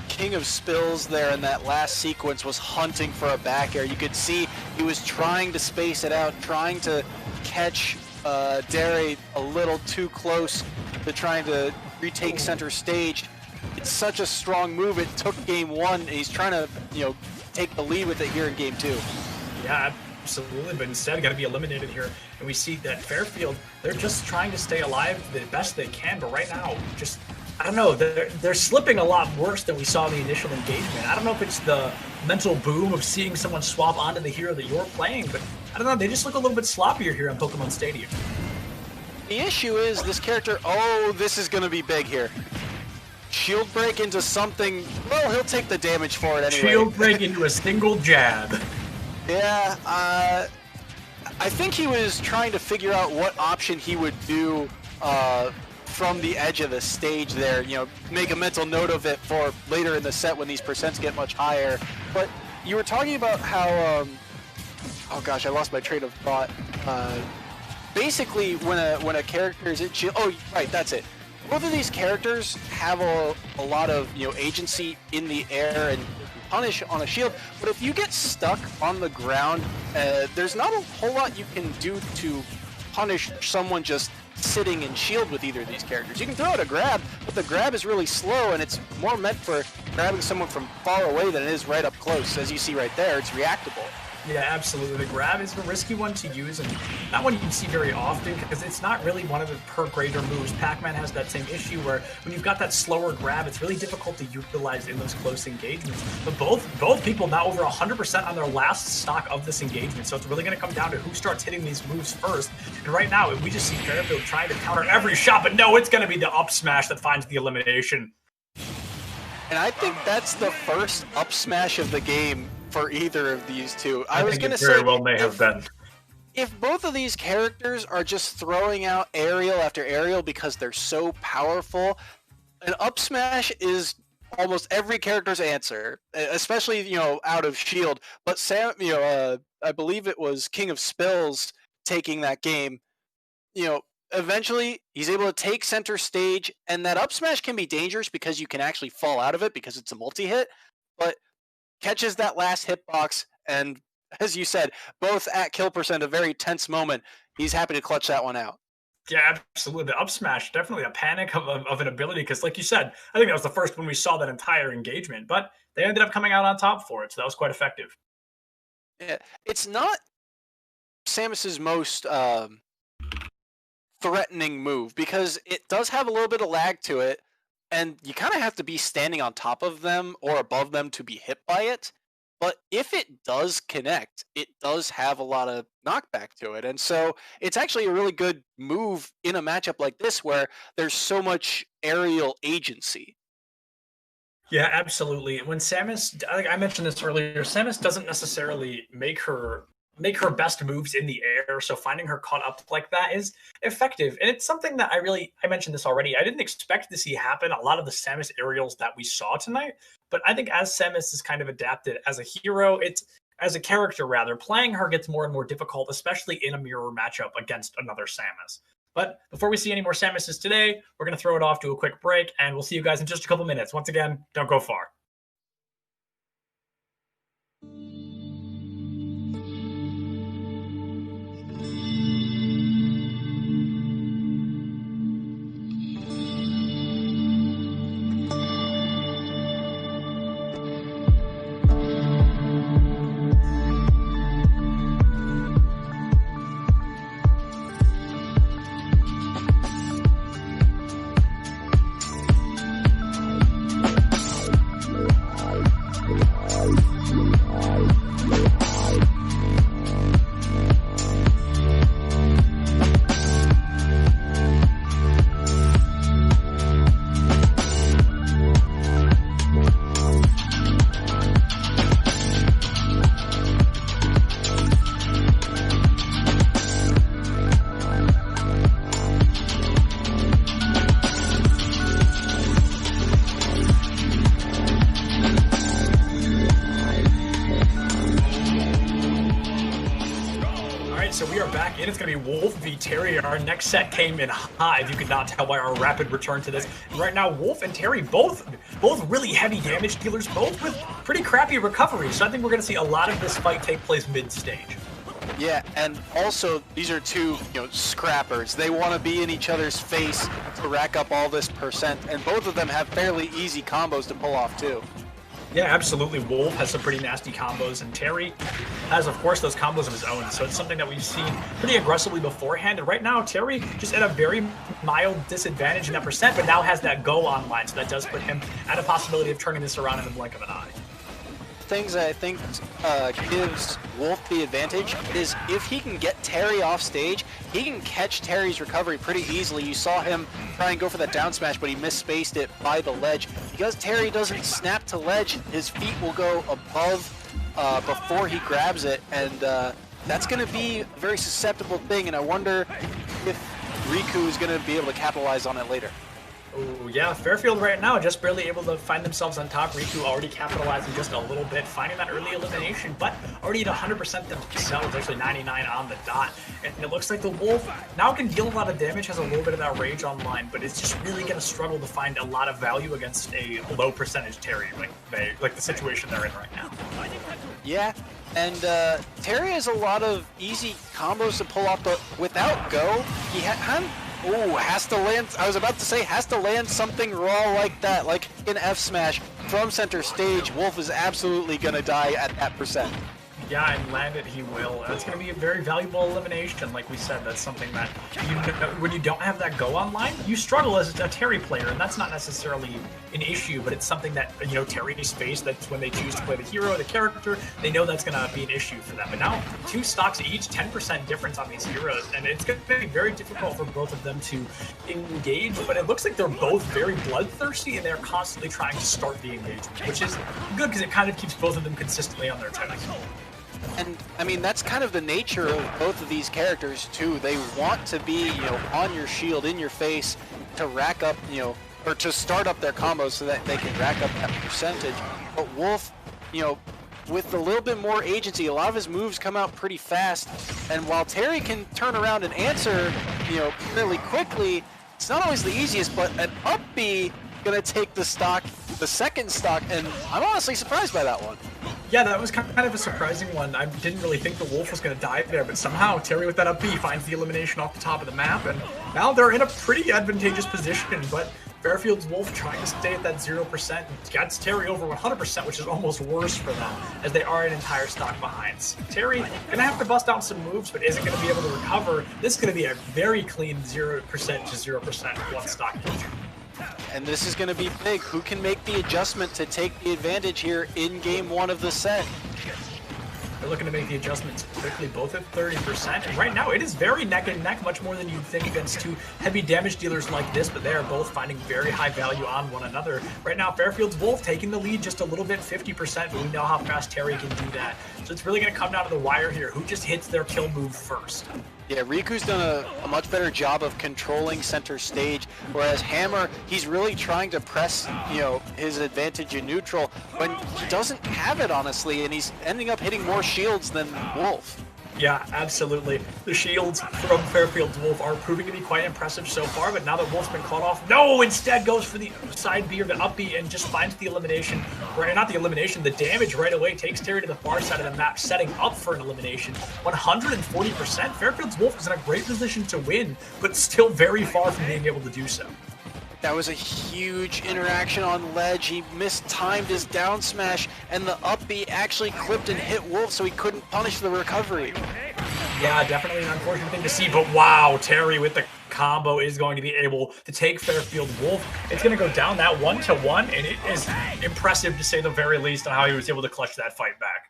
King of Spills there in that last sequence was hunting for a back air. You could see he was trying to space it out, trying to catch Derry a little too close to trying to retake center stage. It's such a strong move. It took game 1. And he's trying to, take the lead with it here in game 2. Yeah, absolutely. But instead, got to be eliminated here. And we see that Fairfield, they're just trying to stay alive the best they can. But right now, I don't know. They're slipping a lot worse than we saw in the initial engagement. I don't know if it's the mental boom of seeing someone swap onto the hero that you're playing, but I don't know. They just look a little bit sloppier here on Pokemon Stadium. The issue is this character. Oh, this is going to be big here. Shield break into something. Well, he'll take the damage for it anyway. Shield break into a single jab. Yeah, I think he was trying to figure out what option he would do from the edge of the stage there. Make a mental note of it for later in the set when these percents get much higher. But you were talking about how, oh gosh, I lost my train of thought. Basically, when a character is in shield. Oh, right, that's it. Both of these characters have a lot of agency in the air and punish on a shield, but if you get stuck on the ground, there's not a whole lot you can do to punish someone just sitting in shield with either of these characters. You can throw out a grab, but the grab is really slow and it's more meant for grabbing someone from far away than it is right up close. As you see right there, it's reactable. Yeah, absolutely. The grab is a risky one to use, and not one you can see very often because it's not really one of the per-grader moves. Pac-Man has that same issue where when you've got that slower grab, it's really difficult to utilize in those close engagements. But both people now over 100% on their last stock of this engagement, so it's really going to come down to who starts hitting these moves first. And right now, we just see Fairfield trying to counter every shot, but no, it's going to be the up smash that finds the elimination. And I think that's the first up smash of the game for either of these two. I was going to say, very well may have been. If both of these characters are just throwing out aerial after aerial because they're so powerful, an up smash is almost every character's answer, especially out of shield. But Sam, I believe it was King of Spills taking that game. Eventually he's able to take center stage, and that up smash can be dangerous because you can actually fall out of it because it's a multi-hit, but catches that last hitbox, and as you said, both at kill percent, a very tense moment. He's happy to clutch that one out. Yeah, absolutely. The up smash, definitely a panic of an ability, because like you said, I think that was the first when we saw that entire engagement, but they ended up coming out on top for it, so that was quite effective. Yeah, it's not Samus's most threatening move because it does have a little bit of lag to it, and you kind of have to be standing on top of them or above them to be hit by it. But if it does connect, it does have a lot of knockback to it. And so it's actually a really good move in a matchup like this where there's so much aerial agency. Yeah, absolutely. When Samus, I mentioned this earlier, Samus doesn't necessarily make her best moves in the air, so finding her caught up like that is effective. And it's something that I mentioned this already. I didn't expect to see happen a lot of the Samus aerials that we saw tonight, but I think as Samus is kind of adapted as a hero, it's as a character rather, playing her gets more and more difficult, especially in a mirror matchup against another Samus. But before we see any more Samuses today, we're going to throw it off to a quick break, and we'll see you guys in just a couple minutes. Once again, don't go far. It's going to be Wolf v Terry. Our next set came in hot, if you could not tell by our rapid return to this. And right now, Wolf and Terry, both really heavy damage dealers, both with pretty crappy recovery. So I think we're going to see a lot of this fight take place mid-stage. Yeah, and also these are two, scrappers. They want to be in each other's face to rack up all this percent, and both of them have fairly easy combos to pull off too. Yeah, absolutely. Wolf has some pretty nasty combos, and Terry has, of course, those combos of his own. So it's something that we've seen pretty aggressively beforehand. And right now, Terry just at a very mild disadvantage in that percent, but now has that go online. So that does put him at a possibility of turning this around in the blink of an eye. Things that I think gives Wolf the advantage is if he can get Terry off stage, he can catch Terry's recovery pretty easily. You saw him try and go for that down smash, but he misspaced it by the ledge. Because Terry doesn't snap to ledge, his feet will go above before he grabs it, and that's going to be a very susceptible thing, and I wonder if Riku is going to be able to capitalize on it later. Oh, yeah, Fairfield right now just barely able to find themselves on top. Riku already capitalizing just a little bit, finding that early elimination, but already at 100% themselves, actually 99 on the dot. And it looks like the Wolf now can deal a lot of damage, has a little bit of that rage online, but it's just really going to struggle to find a lot of value against a low percentage Terry, like the situation they're in right now. Yeah, and Terry has a lot of easy combos to pull off, but without Go, he has to land, I was about to say, has to land something raw like that, like an F smash from center stage. Wolf is absolutely going to die at that percent. Yeah, and land it he will. That's going to be a very valuable elimination. Like we said, that's something that when you don't have that go online, you struggle as a Terry player, and that's not necessarily an issue, but it's something that, Terry's face, that's when they choose to play the hero, the character, they know that's going to be an issue for them. But now, 2 stocks each, 10% difference on these heroes, and it's going to be very difficult for both of them to engage, but it looks like they're both very bloodthirsty, and they're constantly trying to start the engagement, which is good because it kind of keeps both of them consistently on their toes. And, I mean, that's kind of the nature of both of these characters, too. They want to be, on your shield, in your face, to rack up, or to start up their combos so that they can rack up that percentage. But Wolf, with a little bit more agency, a lot of his moves come out pretty fast. And while Terry can turn around and answer, fairly quickly, it's not always the easiest, but an up B going to take the second stock, and I'm honestly surprised by that one. Yeah, that was kind of a surprising one. I didn't really think the Wolf was going to die there, but somehow Terry with that up B finds the elimination off the top of the map, and now they're in a pretty advantageous position, but Fairfield's Wolf trying to stay at that 0% gets Terry over 100%, which is almost worse for them, as they are an entire stock behind. Terry gonna have to bust out some moves, but isn't gonna be able to recover. This is gonna be a very clean 0% to 0% one stock. And this is going to be big. Who can make the adjustment to take the advantage here in game 1 of the set? They're looking to make the adjustments quickly, both at 30%. And right now, it is very neck and neck, much more than you'd think against two heavy damage dealers like this, but they are both finding very high value on one another. Right now, Fairfield's Wolf taking the lead just a little bit, 50%, but we know how fast Terry can do that. So it's really going to come down to the wire here. Who just hits their kill move first? Yeah, Riku's done a much better job of controlling center stage, whereas Hammer, he's really trying to press, his advantage in neutral when he doesn't have it, honestly, and he's ending up hitting more shields than Wolf. Yeah, absolutely. The shields from Fairfield's Wolf are proving to be quite impressive so far, but now that Wolf's been caught off, no, instead goes for the side B or the up B and just finds the elimination, right, not the elimination, the damage right away, takes Terry to the far side of the map, setting up for an elimination. 140%, Fairfield's Wolf is in a great position to win, but still very far from being able to do so. That was a huge interaction on ledge. He mistimed his down smash, and the up B actually clipped and hit Wolf, so he couldn't punish the recovery. Yeah, definitely an unfortunate thing to see, but wow, Terry with the combo is going to be able to take Fairfield Wolf. It's going to go down that 1-1, and it is impressive to say the very least on how he was able to clutch that fight back.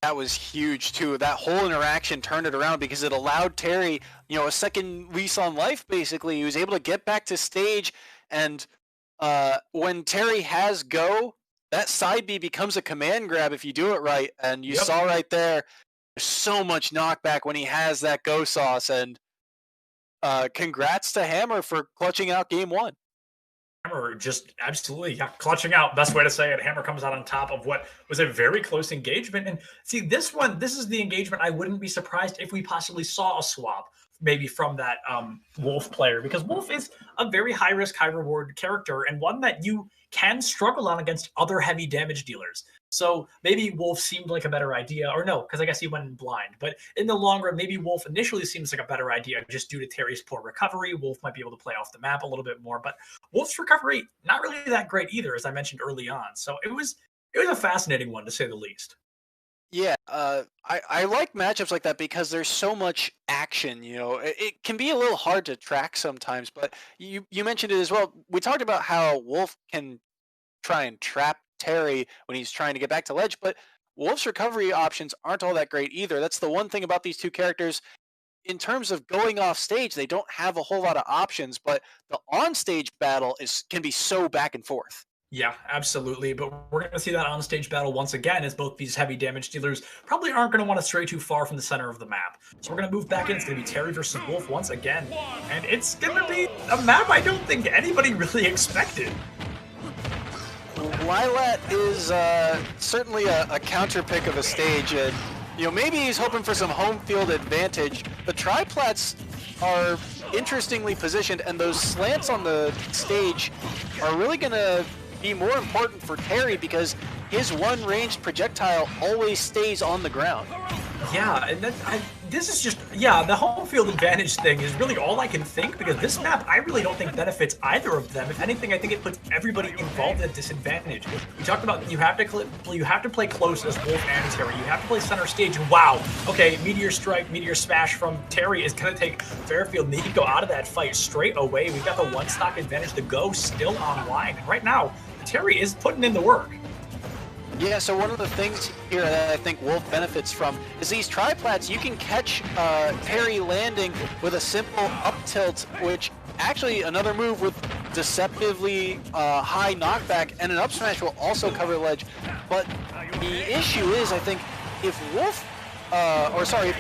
That was huge, too. That whole interaction turned it around because it allowed Terry, a second lease on life, basically. He was able to get back to stage, and when Terry has go, that side B becomes a command grab if you do it right, and you saw right there, there's so much knockback when he has that go sauce, and congrats to Hammer for clutching out game 1. Hammer just absolutely clutching out. Best way to say it. Hammer comes out on top of what was a very close engagement. And see, this is the engagement I wouldn't be surprised if we possibly saw a swap maybe from that Wolf player, because Wolf is a very high risk, high reward character and one that you can struggle on against other heavy damage dealers. So maybe Wolf seemed like a better idea, or no, because I guess he went in blind. But in the long run, maybe Wolf initially seems like a better idea just due to Terry's poor recovery. Wolf might be able to play off the map a little bit more, but Wolf's recovery, not really that great either, as I mentioned early on. So it was a fascinating one, to say the least. Yeah, I like matchups like that because there's so much action, It can be a little hard to track sometimes, but you mentioned it as well. We talked about how Wolf can try and trap Terry when he's trying to get back to ledge, but Wolf's recovery options aren't all that great either. That's the one thing about these two characters. In terms of going off stage, they don't have a whole lot of options, but the on-stage battle can be so back and forth. Yeah, absolutely. But we're going to see that on-stage battle once again, as both these heavy damage dealers probably aren't going to want to stray too far from the center of the map. So we're going to move back in. It's going to be Terry versus Wolf once again. And it's going to be a map I don't think anybody really expected. Lilat is certainly a counter pick of a stage, and maybe he's hoping for some home field advantage. The triplats are interestingly positioned, and those slants on the stage are really going to be more important for Terry because his one ranged projectile always stays on the ground. Yeah, and this is just, the home field advantage thing is really all I can think, because this map I really don't think benefits either of them. If anything, I think it puts everybody involved at a disadvantage. We talked about you have to play close as Wolf and Terry. You have to play center stage, and wow, okay, Meteor Strike, Meteor Smash from Terry is going to take Fairfield and Nico out of that fight straight away. We've got the one stock advantage, the go still online, and right now, Terry is putting in the work. Yeah, so one of the things here that I think Wolf benefits from is these triplats. You can catch Terry landing with a simple up tilt, which actually another move with deceptively high knockback, and an up smash will also cover the ledge. But the issue is, I think, if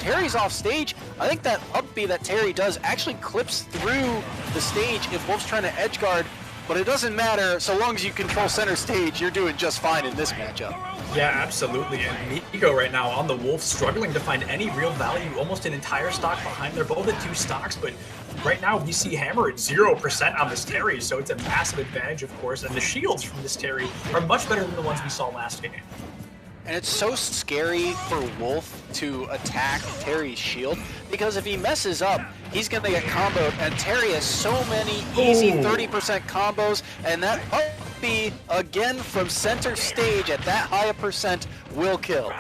Terry's off stage, I think that up B that Terry does actually clips through the stage if Wolf's trying to edge guard. But it doesn't matter, so long as you control center stage, you're doing just fine in this matchup. Yeah, absolutely. And Nico right now on the Wolf struggling to find any real value, almost an entire stock behind. They're both at 2 stocks, but right now we see Hammer at 0% on this Terry, so it's a massive advantage, of course, and the shields from this Terry are much better than the ones we saw last game. And it's so scary for Wolf to attack Terry's shield, because if he messes up, he's going to get comboed, and Terry has so many easy 30% combos, and that up B, again from center stage at that high a percent, will kill.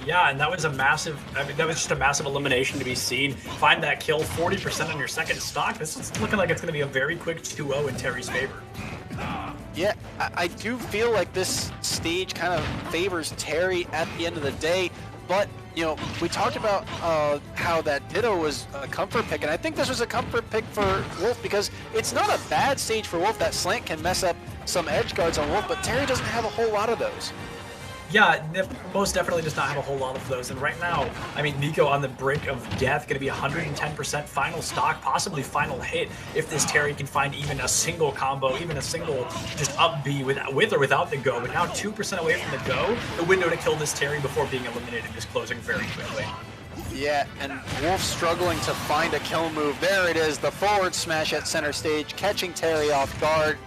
Yeah, and that was that was just a massive elimination to be seen. Find that kill, 40% on your second stock. This is looking like it's going to be a very quick 2-0 in Terry's favor. Yeah, I do feel like this stage kind of favors Terry at the end of the day, but you know, we talked about how that Ditto was a comfort pick, and I think this was a comfort pick for Wolf because it's not a bad stage for Wolf. That slant can mess up some edge guards on Wolf, but Terry doesn't have a whole lot of those. Yeah, most definitely does not have a whole lot of those. And right now, I mean, Nico on the brink of death, going to be 110% final stock, possibly final hit, if this Terry can find even a single combo, even a single just up B with or without the go. But now 2% away from the go, the window to kill this Terry before being eliminated is closing very quickly. Yeah, and Wolf struggling to find a kill move. There it is, the forward smash at center stage, catching Terry off guard.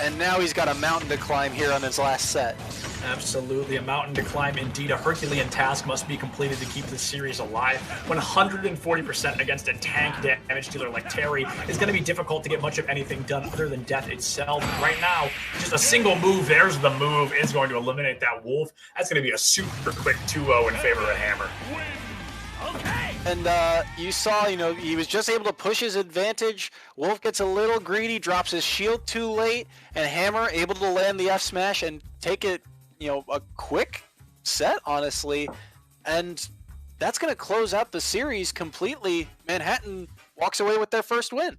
And now he's got a mountain to climb here on his last set. Absolutely, a mountain to climb. Indeed, a Herculean task must be completed to keep this series alive. 140% against a tank damage dealer like Terry is going to be difficult to get much of anything done other than death itself. Right now, just a single move, there's the move, is going to eliminate that Wolf. That's going to be a super quick 2-0 in favor of Hammer. And you saw, you know, he was just able to push his advantage. Wolf gets a little greedy, drops his shield too late, and Hammer able to land the F smash and take it, you know, a quick set, honestly. And that's going to close out the series completely. Manhattan walks away with their first win.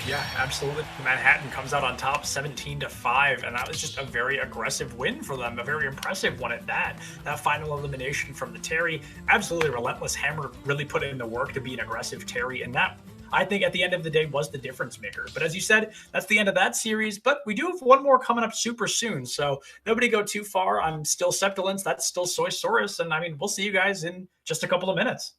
Yeah, absolutely. Manhattan comes out on top 17-5, and that was just a very aggressive win for them, a very impressive one at that. That final elimination from the Terry, absolutely relentless. Hammer really put in the work to be an aggressive Terry, and that, I think, at the end of the day was the difference maker. But as you said, that's the end of that series, but we do have one more coming up super soon, so nobody go too far. I'm still Septilence, that's still Soysaurus, and I mean, we'll see you guys in just a couple of minutes.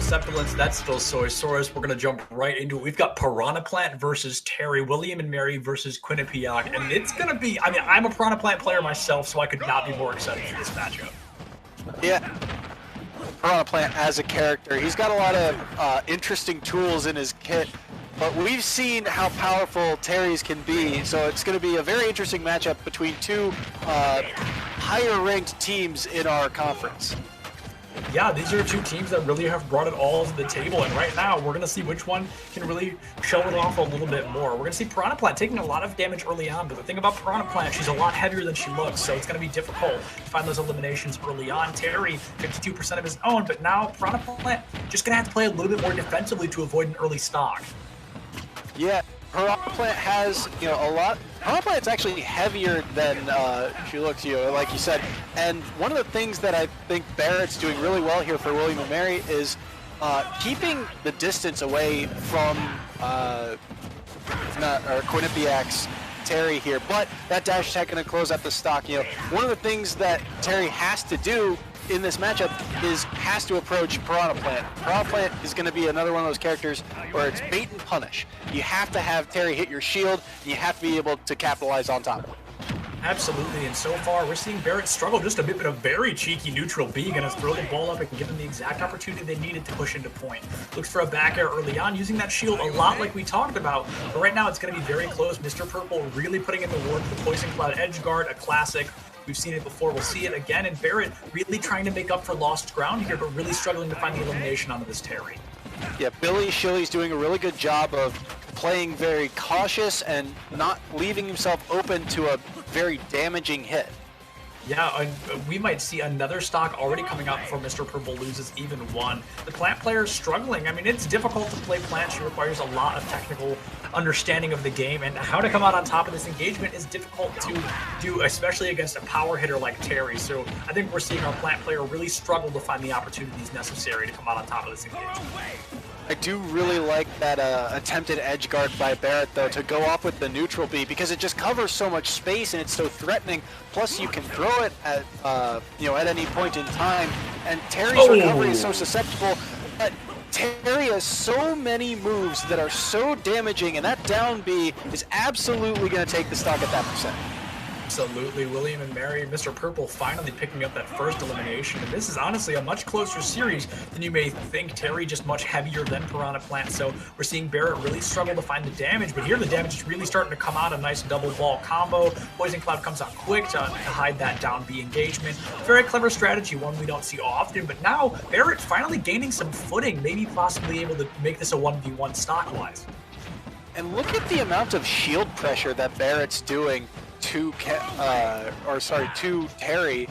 still Septilence, that's still Soysaurus. We're going to jump right into it. We've got Piranha Plant versus Terry, William and Mary versus Quinnipiac, and it's going to be, I mean, I'm a Piranha Plant player myself, so I could not be more excited for this matchup. Yeah. Piranha Plant as a character, he's got a lot of interesting tools in his kit, but we've seen how powerful Terry's can be, so it's going to be a very interesting matchup between two higher-ranked teams in our conference. Yeah, these are two teams that really have brought it all to the table, and right now we're going to see which one can really show it off a little bit more. We're going to see Piranha Plant taking a lot of damage early on, but the thing about Piranha Plant, she's a lot heavier than she looks, so it's going to be difficult to find those eliminations early on. Terry, 52% of his own, but now Piranha Plant just going to have to play a little bit more defensively to avoid an early stock. Yeah, Piranha Plant has, a lot. Piranha Plant's actually heavier than she looks, like you said. And one of the things that I think Barrett's doing really well here for William and Mary is keeping the distance away from Quinnipiac's Terry here. But that dash attack going to close out the stock. One of the things that Terry has to do in this matchup has to approach Piranha Plant. Piranha Plant is going to be another one of those characters where it's bait and punish. You have to have Terry hit your shield, and you have to be able to capitalize on top of it. Absolutely, and so far we're seeing Barrett struggle just a bit, but a very cheeky neutral B, going to throw the ball up and give them the exact opportunity they needed to push into point. Looks for a back air early on, using that shield a lot like we talked about, but right now it's going to be very close. Mr. Purple really putting in the work. The Poison Cloud Edge Guard, a classic. We've seen it before, we'll see it again, and Barrett really trying to make up for lost ground here, but really struggling to find the elimination onto this Terry. Yeah, Billy Shilly's doing a really good job of playing very cautious and not leaving himself open to a very damaging hit. Yeah, and we might see another stock already coming out before Mr. Purple loses even one. The Plant player is struggling. I mean, it's difficult to play Plant. She requires a lot of technical understanding of the game, and how to come out on top of this engagement is difficult to do, especially against a power hitter like Terry. So I think we're seeing our Plant player really struggle to find the opportunities necessary to come out on top of this engagement. I do really like that attempted edge guard by Barrett, though, to go off with the neutral B, because it just covers so much space and it's so threatening. Plus, you can throw it at at any point in time. And Terry's recovery is so susceptible. But Terry has so many moves that are so damaging, and that down B is absolutely going to take the stock at that percent. Absolutely, William and Mary, Mr. Purple finally picking up that first elimination, and this is honestly a much closer series than you may think. Terry just much heavier than Piranha Plant, so we're seeing Barrett really struggle to find the damage, but here the damage is really starting to come out. A nice double ball combo. Poison Cloud comes out quick to hide that down B engagement. Very clever strategy, one we don't see often, but now Barrett finally gaining some footing, maybe possibly able to make this a 1v1 stock-wise. And look at the amount of shield pressure that Barrett's doing to Terry,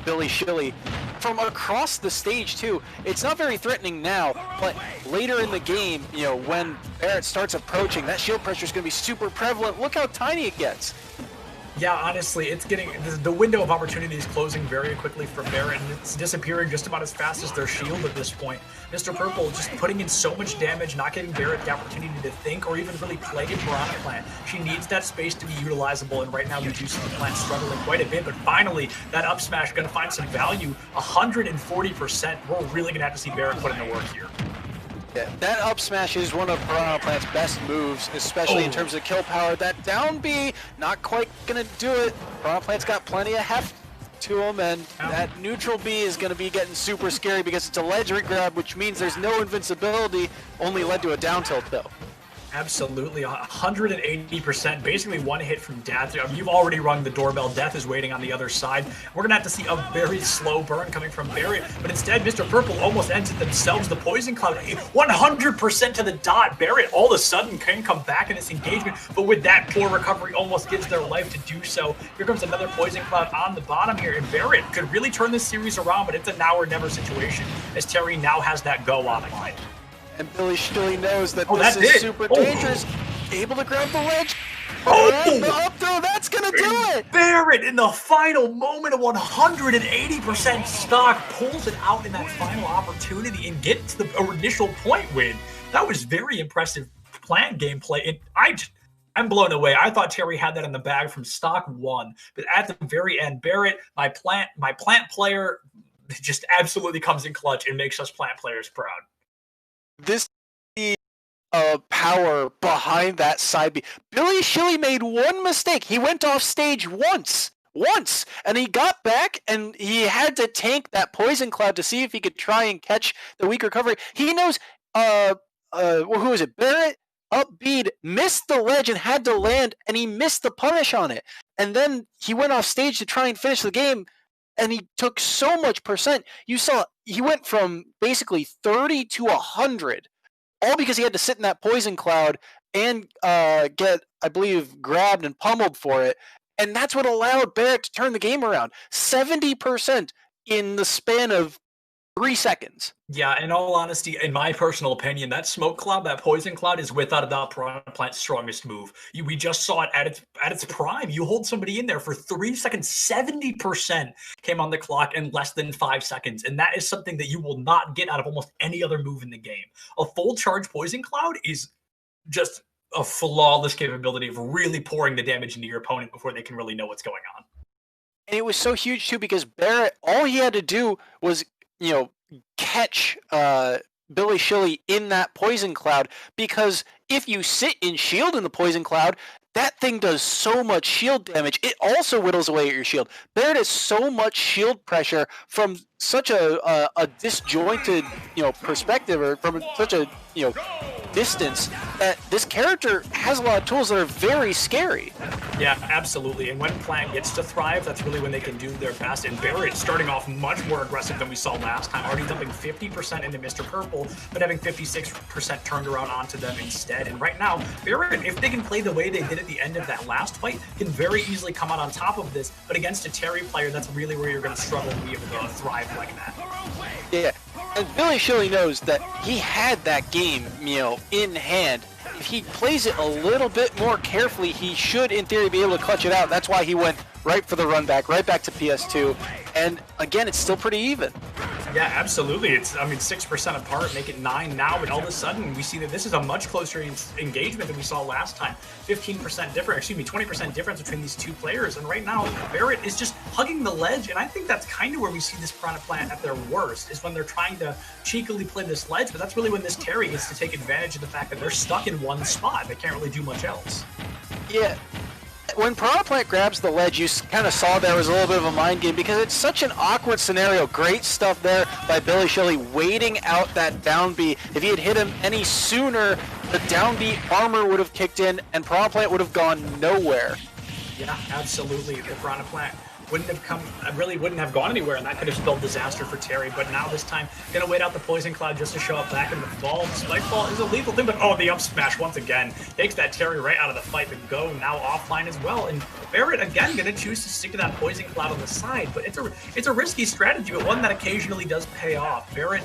Billy Shilly, from across the stage too. It's not very threatening now, but later in the game, when Barrett starts approaching, that shield pressure is going to be super prevalent. Look how tiny it gets. Yeah, honestly, it's getting the window of opportunity is closing very quickly for Barrett, and it's disappearing just about as fast as their shield at this point. Mr. Purple just putting in so much damage, not giving Barrett the opportunity to think or even really play a Piranha Plant. She needs that space to be utilizable, and right now we do see the Plant struggling quite a bit, but finally, that up smash going to find some value, 140%. We're really going to have to see Barrett put in the work here. Yeah, that up smash is one of Piranha Plant's best moves, especially in terms of kill power. That down B, not quite going to do it. Piranha Plant's got plenty of heft to him, and that neutral B is going to be getting super scary because it's a ledge grab, which means there's no invincibility, only led to a down tilt though. Absolutely, 180%, basically one hit from death. You've already rung the doorbell. Death is waiting on the other side. We're going to have to see a very slow burn coming from Barrett, but instead, Mr. Purple almost ends it themselves. The Poison Cloud, 100% to the dot. Barrett all of a sudden can come back in this engagement, but with that poor recovery, almost gives their life to do so. Here comes another Poison Cloud on the bottom here, and Barrett could really turn this series around, but it's a now or never situation, as Terry now has that go on line. And Billy Shilly knows that this is super dangerous. Able to grab the ledge. The up throw, that's going to do it. Barrett, in the final moment of 180% stock, pulls it out in that final opportunity and gets the initial point win. That was very impressive Plant gameplay. And I'm blown away. I thought Terry had that in the bag from stock one, but at the very end, Barrett, my Plant player, just absolutely comes in clutch and makes us Plant players proud. this power behind that side B. Billy Shilly made one mistake. He went off stage once, and he got back, and he had to tank that poison cloud to see if he could try and catch the weak recovery. He knows, who was it? Barrett up bead, missed the ledge and had to land, and he missed the punish on it. And then he went off stage to try and finish the game, and he took so much percent. You saw he went from basically 30 to 100. All because he had to sit in that poison cloud and get, I believe, grabbed and pummeled for it. And that's what allowed Barrett to turn the game around. 70% in the span of 3 seconds. Yeah, in all honesty, in my personal opinion, that smoke cloud, that poison cloud, is without a doubt Piranha Plant's strongest move. We just saw it at its prime. You hold somebody in there for 3 seconds, 70% came on the clock in less than 5 seconds, and that is something that you will not get out of almost any other move in the game. A full charge poison cloud is just a flawless capability of really pouring the damage into your opponent before they can really know what's going on. And it was so huge too because Barrett, all he had to do was, catch Billy Shilly in that poison cloud, because if you sit in shield in the poison cloud, that thing does so much shield damage. It also whittles away at your shield. Barrett has so much shield pressure from such a disjointed, perspective, or from such a, distance, that this character has a lot of tools that are very scary. Yeah, absolutely. And when Plant gets to thrive, that's really when they can do their best. And Barrett starting off much more aggressive than we saw last time, already dumping 50% into Mr. Purple, but having 56% turned around onto them instead. And right now, Barrett, if they can play the way they did at the end of that last fight, can very easily come out on top of this. But against a Terry player, that's really where you're going to struggle to be able to thrive like that. Yeah. And Billy Shilly knows that he had that game, in hand. If he plays it a little bit more carefully, he should, in theory, be able to clutch it out. That's why he went right for the run back, right back to PS2. And again, it's still pretty even. Yeah, absolutely. It's, 6% apart, make it 9 now, but all of a sudden we see that this is a much closer engagement than we saw last time. 20% difference between these two players. And right now, Barrett is just hugging the ledge. And I think that's kind of where we see this Piranha Plant at their worst, is when they're trying to cheekily play this ledge. But that's really when this Terry gets to take advantage of the fact that they're stuck in one spot. They can't really do much else. Yeah. When Piranha Plant grabs the ledge, you kind of saw there was a little bit of a mind game because it's such an awkward scenario. Great stuff there by Billy Shilly, waiting out that down B. If he had hit him any sooner, the down B armor would have kicked in and Piranha Plant would have gone nowhere. Yeah, absolutely. The Piranha Plant wouldn't have gone anywhere, and that could have spelled disaster for Terry. But now this time, gonna wait out the poison cloud just to show up back in the ball. The spike ball is a lethal thing, but the up smash once again takes that Terry right out of the fight. The go now offline as well, and Barrett again gonna choose to stick to that poison cloud on the side. But it's a risky strategy, but one that occasionally does pay off. Barrett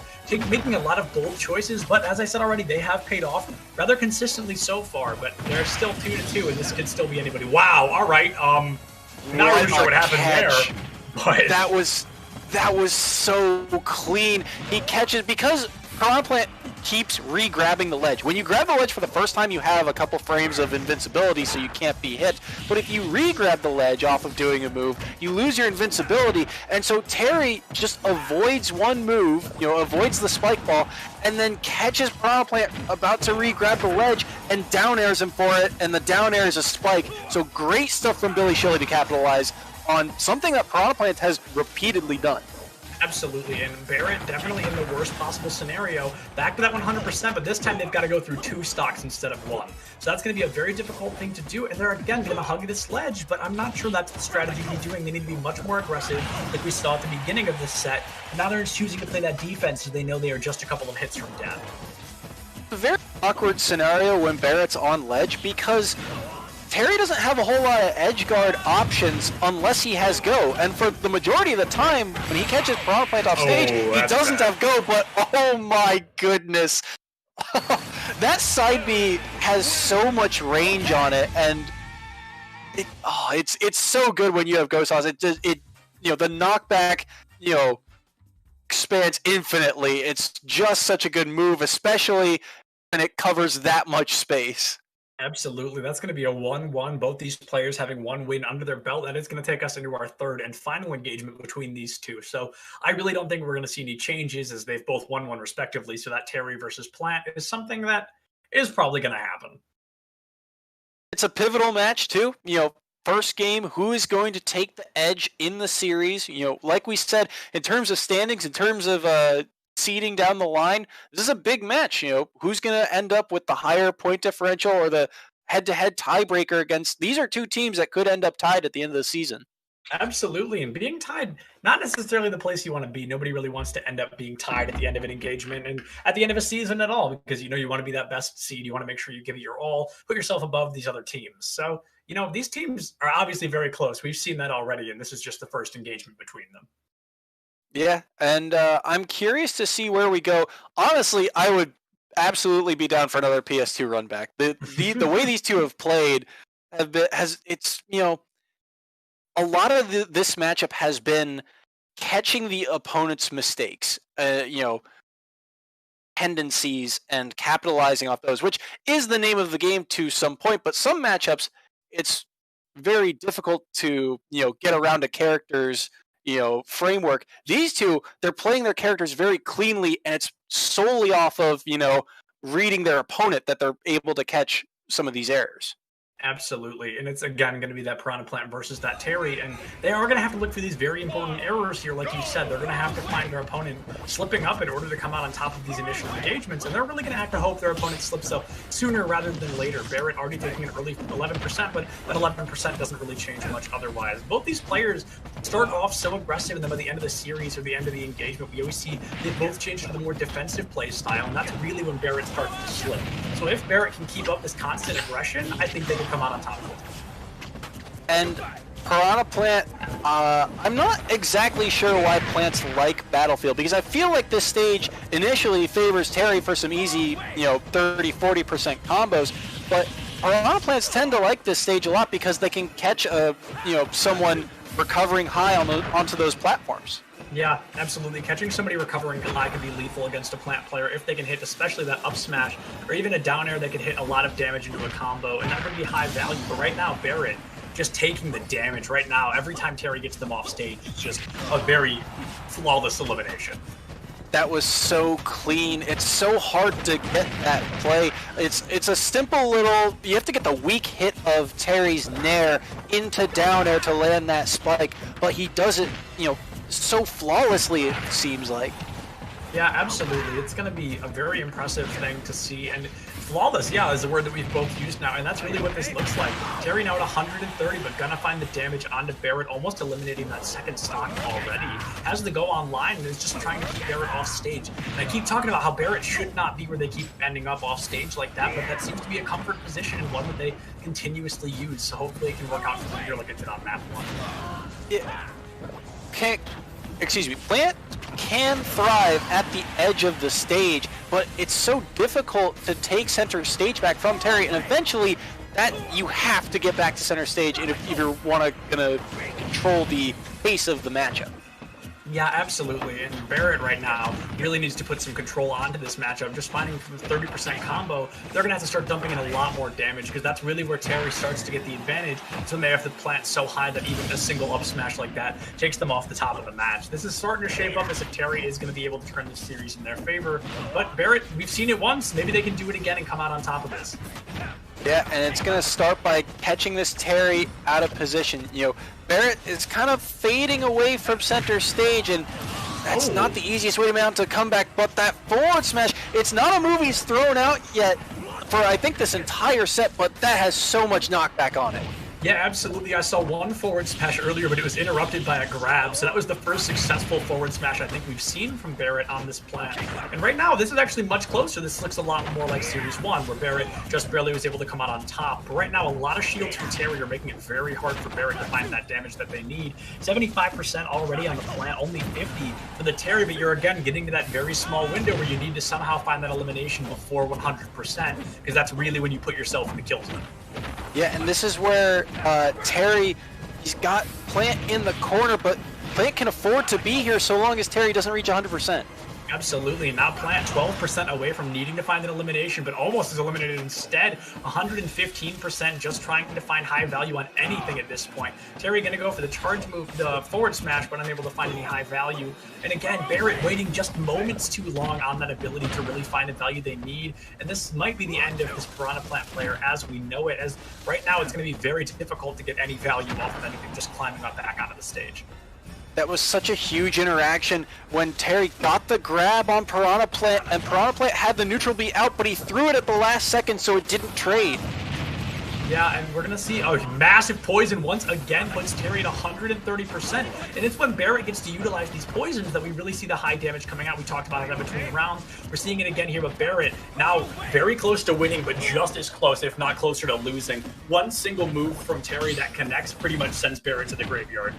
making a lot of bold choices, but as I said already, they have paid off rather consistently so far. But they're still 2-2, and this could still be anybody. Wow. All right. Not really sure what happened there, but that was so clean. He catches because Piranha Plant keeps re-grabbing the ledge. When you grab the ledge for the first time, you have a couple frames of invincibility, so you can't be hit. But if you re-grab the ledge off of doing a move, you lose your invincibility. And so Terry just avoids one move, avoids the spike ball, and then catches Piranha Plant about to re-grab the ledge and down airs him for it, and the down air is a spike. So great stuff from Billy Shilly to capitalize on something that Piranha Plant has repeatedly done. Absolutely, and Barrett definitely in the worst possible scenario. Back to that 100%, but this time they've got to go through 2 stocks instead of 1. So that's going to be a very difficult thing to do, and they're again going to hug this ledge, but I'm not sure that's the strategy to be doing. They need to be much more aggressive, like we saw at the beginning of this set. And now they're just choosing to play that defense, so they know they are just a couple of hits from death. A very awkward scenario when Barrett's on ledge because Terry doesn't have a whole lot of edge guard options unless he has go, and for the majority of the time when he catches Piranha Plant off stage, he doesn't have go, but oh my goodness. That side B has so much range on it, and it's so good when you have go sauce. The knockback, expands infinitely. It's just such a good move, especially when it covers that much space. Absolutely. That's going to be a 1-1. Both these players having one win under their belt, and it's going to take us into our third and final engagement between these two. So I really don't think we're going to see any changes as they've both won one respectively. So that Terry versus Plant is something that is probably going to happen. It's a pivotal match too. First game, who is going to take the edge in the series? Like we said, in terms of standings, in terms of seeding down the line, this is a big match. Who's going to end up with the higher point differential or the head-to-head tiebreaker against? These are two teams that could end up tied at the end of the season. Absolutely. And being tied, not necessarily the place you want to be. Nobody really wants to end up being tied at the end of an engagement and at the end of a season at all, because you want to be that best seed. You want to make sure you give it your all, put yourself above these other teams. So, these teams are obviously very close. We've seen that already, and this is just the first engagement between them. Yeah, and I'm curious to see where we go. Honestly, I would absolutely be down for another PS2 run back. The way these two have played a lot of this matchup has been catching the opponent's mistakes, tendencies, and capitalizing off those, which is the name of the game to some point. But some matchups, it's very difficult to get around a character's framework. These two, they're playing their characters very cleanly, and it's solely off of reading their opponent that they're able to catch some of these errors. Absolutely. And it's, again, going to be that Piranha Plant versus that Terry. And they are going to have to look for these very important errors here. Like you said, they're going to have to find their opponent slipping up in order to come out on top of these initial engagements. And they're really going to have to hope their opponent slips up sooner rather than later. Barrett already taking an early 11%, but that 11% doesn't really change much otherwise. Both these players start off so aggressive, and then by the end of the series or the end of the engagement, we always see they both change to the more defensive play style. And that's really when Barrett starts to slip. So if Barrett can keep up this constant aggression, I think they can come out on top of it. And Piranha Plant, I'm not exactly sure why Plants like Battlefield, because I feel like this stage initially favors Terry for some easy, 30-40% combos, but Piranha Plants tend to like this stage a lot because they can catch someone recovering high onto those platforms. Yeah, absolutely. Catching somebody recovering high can be lethal against a Plant player if they can hit, especially that up smash, or even a down air that can hit a lot of damage into a combo, and that would be high value. But right now, Barrett just taking the damage right now. Every time Terry gets them off stage, it's just a very flawless elimination. That was so clean. It's so hard to get that play. It's a simple little, you have to get the weak hit of Terry's nair into down air to land that spike, but he does it, so flawlessly, it seems like. Yeah, absolutely. It's going to be a very impressive thing to see. And flawless, yeah, is the word that we've both used now. And that's really what this looks like. Terry now at 130, but going to find the damage onto Barrett, almost eliminating that second stock already. Has to go online and is just trying to keep Barrett off stage. And I keep talking about how Barrett should not be where they keep ending up off stage like that, but that seems to be a comfort position and one that they continuously use. So hopefully it can work out from here like it did on map 1. Yeah. Plant can thrive at the edge of the stage, but it's so difficult to take center stage back from Terry, and eventually that you have to get back to center stage if you want to control the pace of the matchup. Yeah, absolutely. And Barrett right now really needs to put some control onto this matchup. Just finding the 30% combo, they're going to have to start dumping in a lot more damage, because that's really where Terry starts to get the advantage. So they have to plant so high that even a single up smash like that takes them off the top of the match. This is starting to shape up as if Terry is going to be able to turn this series in their favor. But Barrett, we've seen it once. Maybe they can do it again and come out on top of this. Yeah, and it's going to start by catching this Terry out of position. Barrett is kind of fading away from center stage, and that's not the easiest way to come back, but that forward smash, it's not a move he's thrown out yet for, I think, this entire set, but that has so much knockback on it. Yeah, absolutely. I saw one forward smash earlier, but it was interrupted by a grab. So that was the first successful forward smash I think we've seen from Barrett on this Plant. And right now, this is actually much closer. This looks a lot more like Series 1, where Barrett just barely was able to come out on top. But right now, a lot of shields from Terry are making it very hard for Barrett to find that damage that they need. 75% already on the Plant, only 50 for the Terry, but you're again getting to that very small window where you need to somehow find that elimination before 100%, because that's really when you put yourself in the kill zone. Yeah, and this is where Terry, he's got Plant in the corner, but Plant can afford to be here so long as Terry doesn't reach 100%. Absolutely. Now Plant 12% away from needing to find an elimination, but almost is eliminated instead. 115% just trying to find high value on anything at this point. Terry going to go for the charge move, the forward smash, but unable to find any high value. And again, Barrett waiting just moments too long on that ability to really find the value they need. And this might be the end of this Piranha Plant player as we know it, as right now it's going to be very difficult to get any value off of anything just climbing up back onto the stage. That was such a huge interaction when Terry got the grab on Piranha Plant, and Piranha Plant had the neutral beat out, but he threw it at the last second so it didn't trade. Yeah, and we're going to see a massive poison once again puts Terry at 130%. And it's when Barrett gets to utilize these poisons that we really see the high damage coming out. We talked about it in between rounds. We're seeing it again here with Barrett. Now very close to winning, but just as close, if not closer to losing. One single move from Terry that connects pretty much sends Barrett to the graveyard.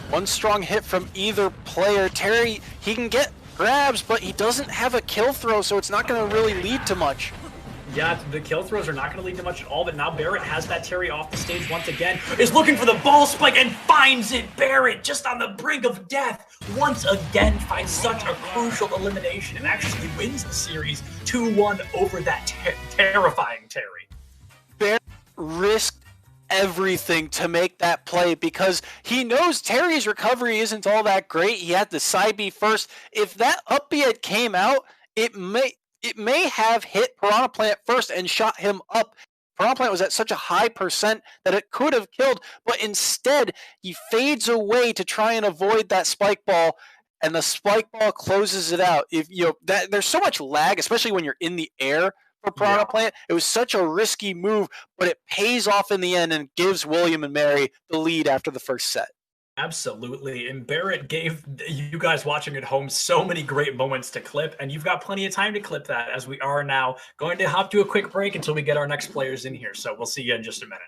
One strong hit from either player. Terry, he can get grabs, but he doesn't have a kill throw, so it's not going to really lead to much. Yeah, the kill throws are not going to lead to much at all, but now Barrett has that Terry off the stage once again, is looking for the ball spike and finds it. Barrett just on the brink of death once again finds such a crucial elimination and actually wins the series 2-1 over that terrifying Terry. Barrett risked everything to make that play because he knows Terry's recovery isn't all that great. He had the side B first. If that up B had came out, it may have hit Piranha Plant first and shot him up. Piranha Plant was at such a high percent that it could have killed, but instead he fades away to try and avoid that spike ball, and the spike ball closes it out. If there's so much lag, especially when you're in the air for Piranha Plant. It was such a risky move, but it pays off in the end and gives William and Mary the lead after the first set. Absolutely. And Barrett gave you guys watching at home so many great moments to clip, and you've got plenty of time to clip that as we are now going to hop to a quick break until we get our next players in here. So we'll see you in just a minute.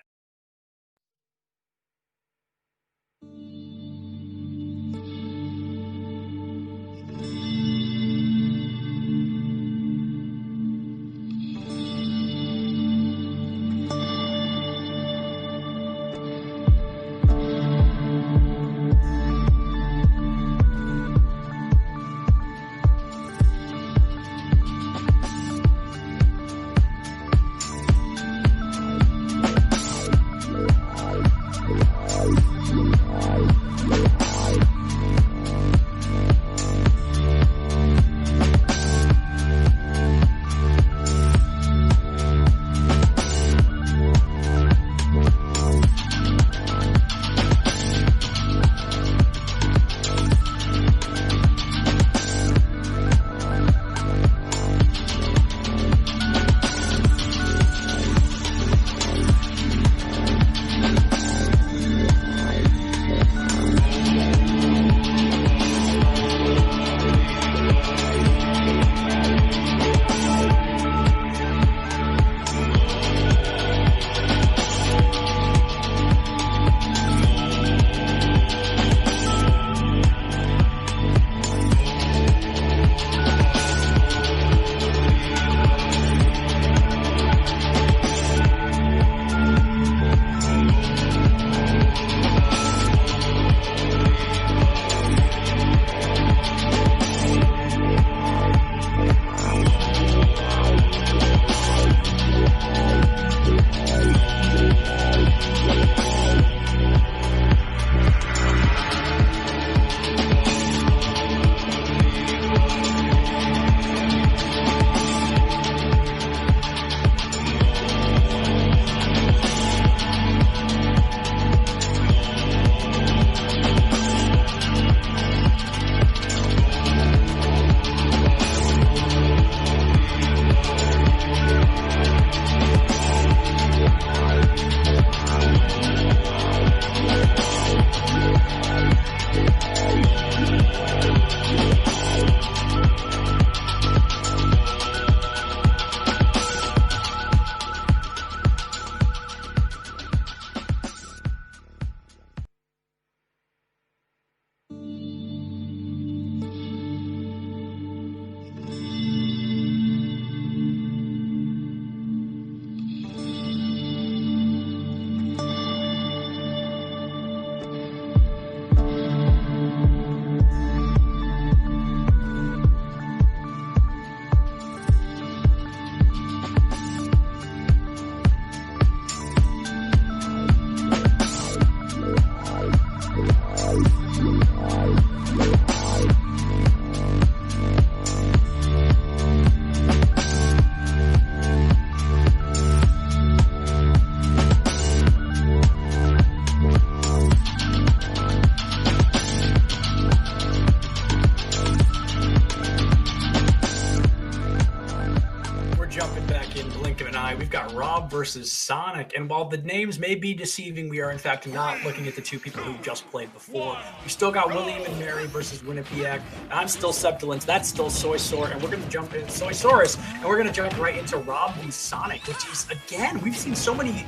Rob versus Sonic. And while the names may be deceiving, we are in fact not looking at the two people who just played before. We still got William and Mary versus Quinnipiac. I'm still Septilence, that's still Soysaur, and we're going to jump in Soysaurus, and we're going to jump right into Rob and Sonic, which is, again, we've seen so many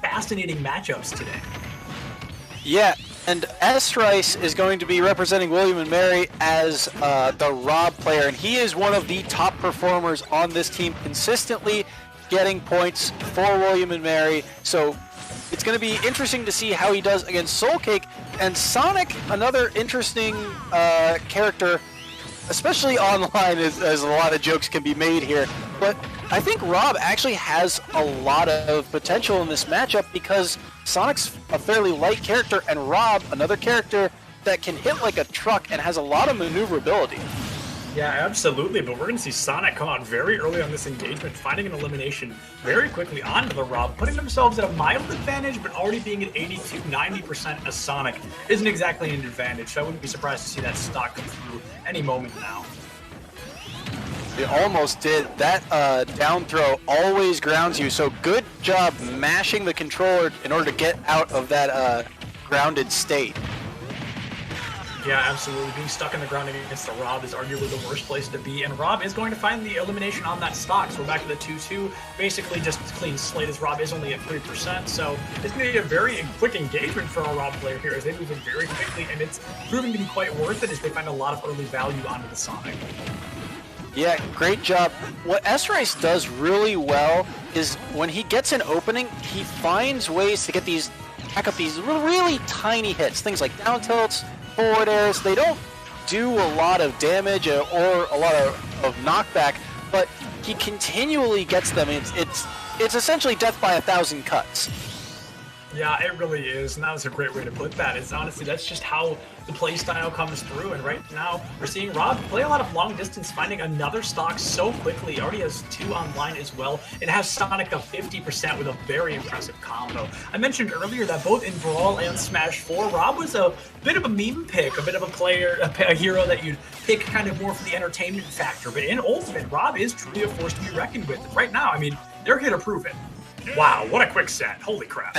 fascinating matchups today. Yeah, and S-Rice is going to be representing William and Mary as the Rob player, and he is one of the top performers on this team, consistently getting points for William and Mary. So it's going to be interesting to see how he does against Soulcake. And Sonic, another interesting character, especially online, as a lot of jokes can be made here. But I think Rob actually has a lot of potential in this matchup because Sonic's a fairly light character, and Rob, another character that can hit like a truck and has a lot of maneuverability. Yeah, absolutely, but we're going to see Sonic come out very early on this engagement, finding an elimination very quickly onto the Rob, putting themselves at a mild advantage, but already being at 80-90% as Sonic isn't exactly an advantage, so I wouldn't be surprised to see that stock come through any moment now. It almost did. That down throw always grounds you, so good job mashing the controller in order to get out of that grounded state. Yeah, absolutely. Being stuck in the ground against the Rob is arguably the worst place to be, and Rob is going to find the elimination on that stock. So we're back to the 2-2. Basically just clean slate as Rob is only at 3%. So it's going to be a very quick engagement for our Rob player here as they move in very quickly, and it's proving to be quite worth it as they find a lot of early value onto the Sonic. Yeah, great job. What S-Rice does really well is when he gets an opening, he finds ways to get these, back up these really tiny hits. Things like down tilts, forward airs. They don't do a lot of damage or a lot of knockback, but he continually gets them. It's essentially death by 1,000 cuts. Yeah, it really is, and that was a great way to put that. It's honestly, that's just how the play style comes through, and right now we're seeing Rob play a lot of long distance, finding another stock so quickly. He already has 2 online as well. It has Sonic up 50% with a very impressive combo. I mentioned earlier that both in Brawl and Smash 4, Rob was a bit of a meme pick, a bit of a player, a hero that you'd pick kind of more for the entertainment factor. But in Ultimate, Rob is truly a force to be reckoned with. Right now, I mean, they're here to prove it. Wow, what a quick set. Holy crap.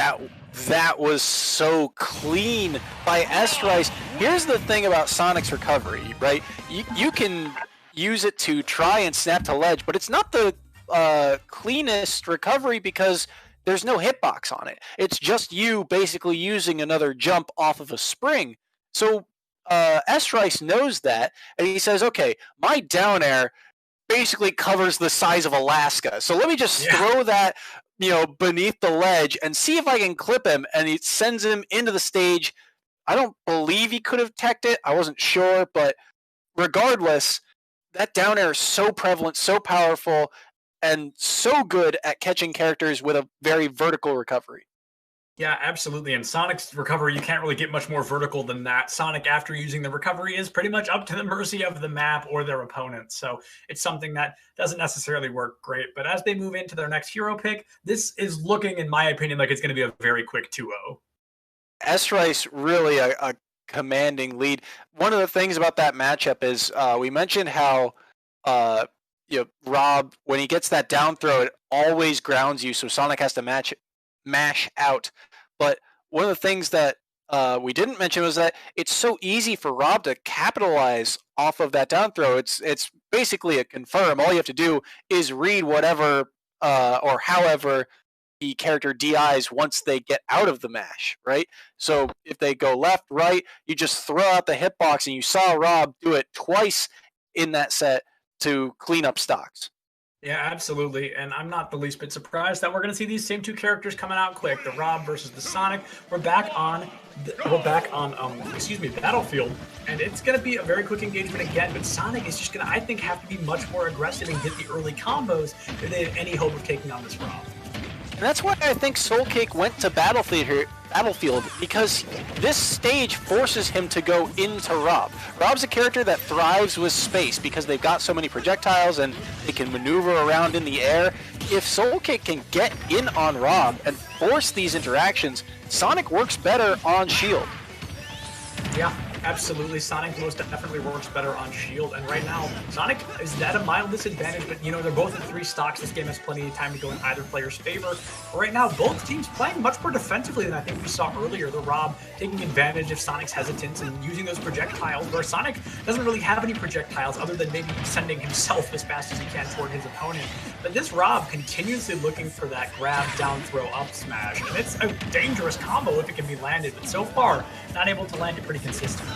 That was so clean by S-Rice. Here's the thing about Sonic's recovery, right? You can use it to try and snap to ledge, but it's not the cleanest recovery because there's no hitbox on it. It's just you basically using another jump off of a spring. So S-Rice knows that, and he says, okay, my down air basically covers the size of Alaska. So let me just throw that, beneath the ledge and see if I can clip him. And he sends him into the stage. I don't believe he could have teched it. I wasn't sure, but regardless, that down air is so prevalent, so powerful, and so good at catching characters with a very vertical recovery. Yeah, absolutely. And Sonic's recovery, you can't really get much more vertical than that. Sonic, after using the recovery, is pretty much up to the mercy of the map or their opponents. So it's something that doesn't necessarily work great. But as they move into their next hero pick, this is looking, in my opinion, like it's going to be a very quick 2-0. S-Rice really a commanding lead. One of the things about that matchup is we mentioned how Rob, when he gets that down throw, it always grounds you, so Sonic has to mash out. But one of the things that we didn't mention was that it's so easy for Rob to capitalize off of that down throw. It's basically a confirm. All you have to do is read whatever or however the character DIs once they get out of the mash, right? So if they go left, right, you just throw out the hitbox, and you saw Rob do it twice in that set to clean up stocks. Yeah, absolutely. And I'm not the least bit surprised that we're going to see these same two characters coming out quick. The Rob versus the Sonic. We're back on Battlefield, and it's going to be a very quick engagement again, but Sonic is just going to, I think, have to be much more aggressive and get the early combos if they have any hope of taking on this Rob. And that's why I think Soulcake went to Battlefield, because this stage forces him to go into Rob. Rob's a character that thrives with space because they've got so many projectiles and they can maneuver around in the air. If Soulcake can get in on Rob and force these interactions, Sonic works better on shield. Yeah, Absolutely, Sonic most definitely works better on shield, and right now, Sonic is at a mild disadvantage, but you know, they're both at 3 stocks. This game has plenty of time to go in either player's favor. But right now, both teams playing much more defensively than I think we saw earlier. The Rob taking advantage of Sonic's hesitance and using those projectiles, where Sonic doesn't really have any projectiles other than maybe sending himself as fast as he can toward his opponent. But this Rob continuously looking for that grab, down throw, up smash, and it's a dangerous combo if it can be landed, but so far, not able to land it pretty consistently.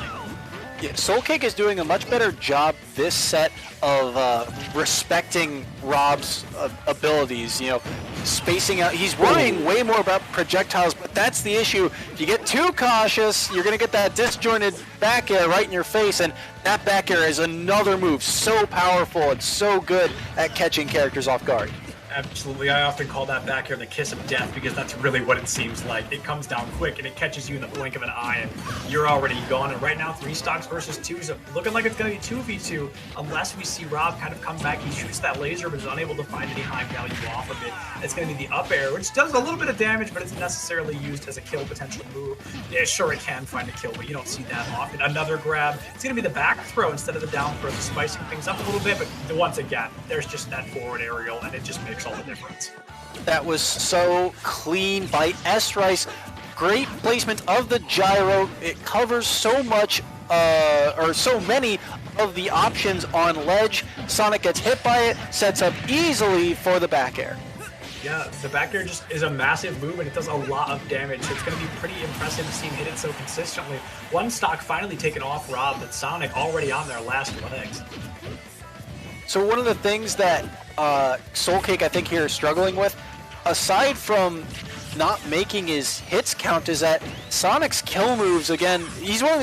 Yeah, Soul Cake is doing a much better job this set of respecting Rob's abilities, you know, spacing out. He's worrying way more about projectiles, but that's the issue. If you get too cautious, you're going to get that disjointed back air right in your face, and that back air is another move so powerful and so good at catching characters off guard. Absolutely. I often call that back here the kiss of death because that's really what it seems like. It comes down quick and it catches you in the blink of an eye and you're already gone. And right now, 3 stocks versus 2 so looking like it's going to be 2v2 unless we see Rob kind of come back. He shoots that laser but is unable to find any high value off of it. It's going to be the up air, which does a little bit of damage, but it's necessarily used as a kill potential move. Yeah, sure, it can find a kill, but you don't see that often. Another grab. It's going to be the back throw instead of the down throw, spicing things up a little bit, but once again, there's just that forward aerial and it just makes all the difference. That was so clean by S-Rice. Great placement of the gyro. It covers so much, or so many of the options on ledge. Sonic gets hit by it, sets up easily for the back air. Yeah, the back air just is a massive move and it does a lot of damage. So it's going to be pretty impressive to see him hit it so consistently. 1 stock finally taken off Rob, but Sonic already on their last legs. So one of the things that Soul Cake I think here is struggling with, aside from not making his hits count, is that Sonic's kill moves, again,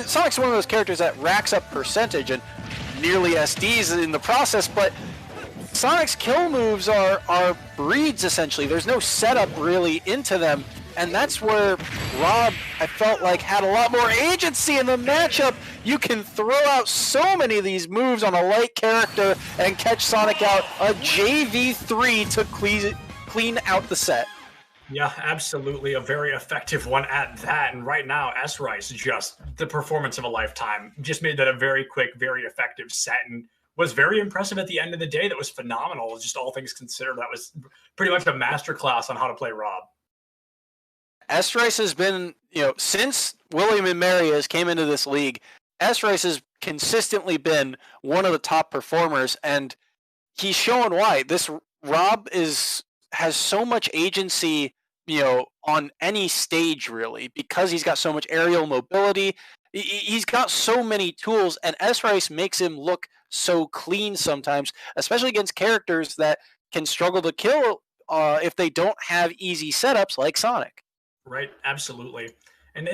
Sonic's one of those characters that racks up percentage and nearly SDs in the process, but Sonic's kill moves are reads essentially. There's no setup really into them, and that's where Rob, I felt like, had a lot more agency in the matchup. You can throw out so many of these moves on a light character and catch Sonic out. A JV3 to clean out the set. Yeah, absolutely. A very effective one at that. And right now, S-Rice, just the performance of a lifetime. Just made that a very quick, very effective set and was very impressive at the end of the day. That was phenomenal. Just all things considered, that was pretty much a masterclass on how to play Rob. S-Rice has been, you know, since William and Marius came into this league, S-Rice has consistently been one of the top performers, and he's showing why. This Rob has so much agency, you know, on any stage really, because he's got so much aerial mobility. He's got so many tools, and S-Rice makes him look so clean sometimes, especially against characters that can struggle to kill if they don't have easy setups like Sonic. Right, absolutely. And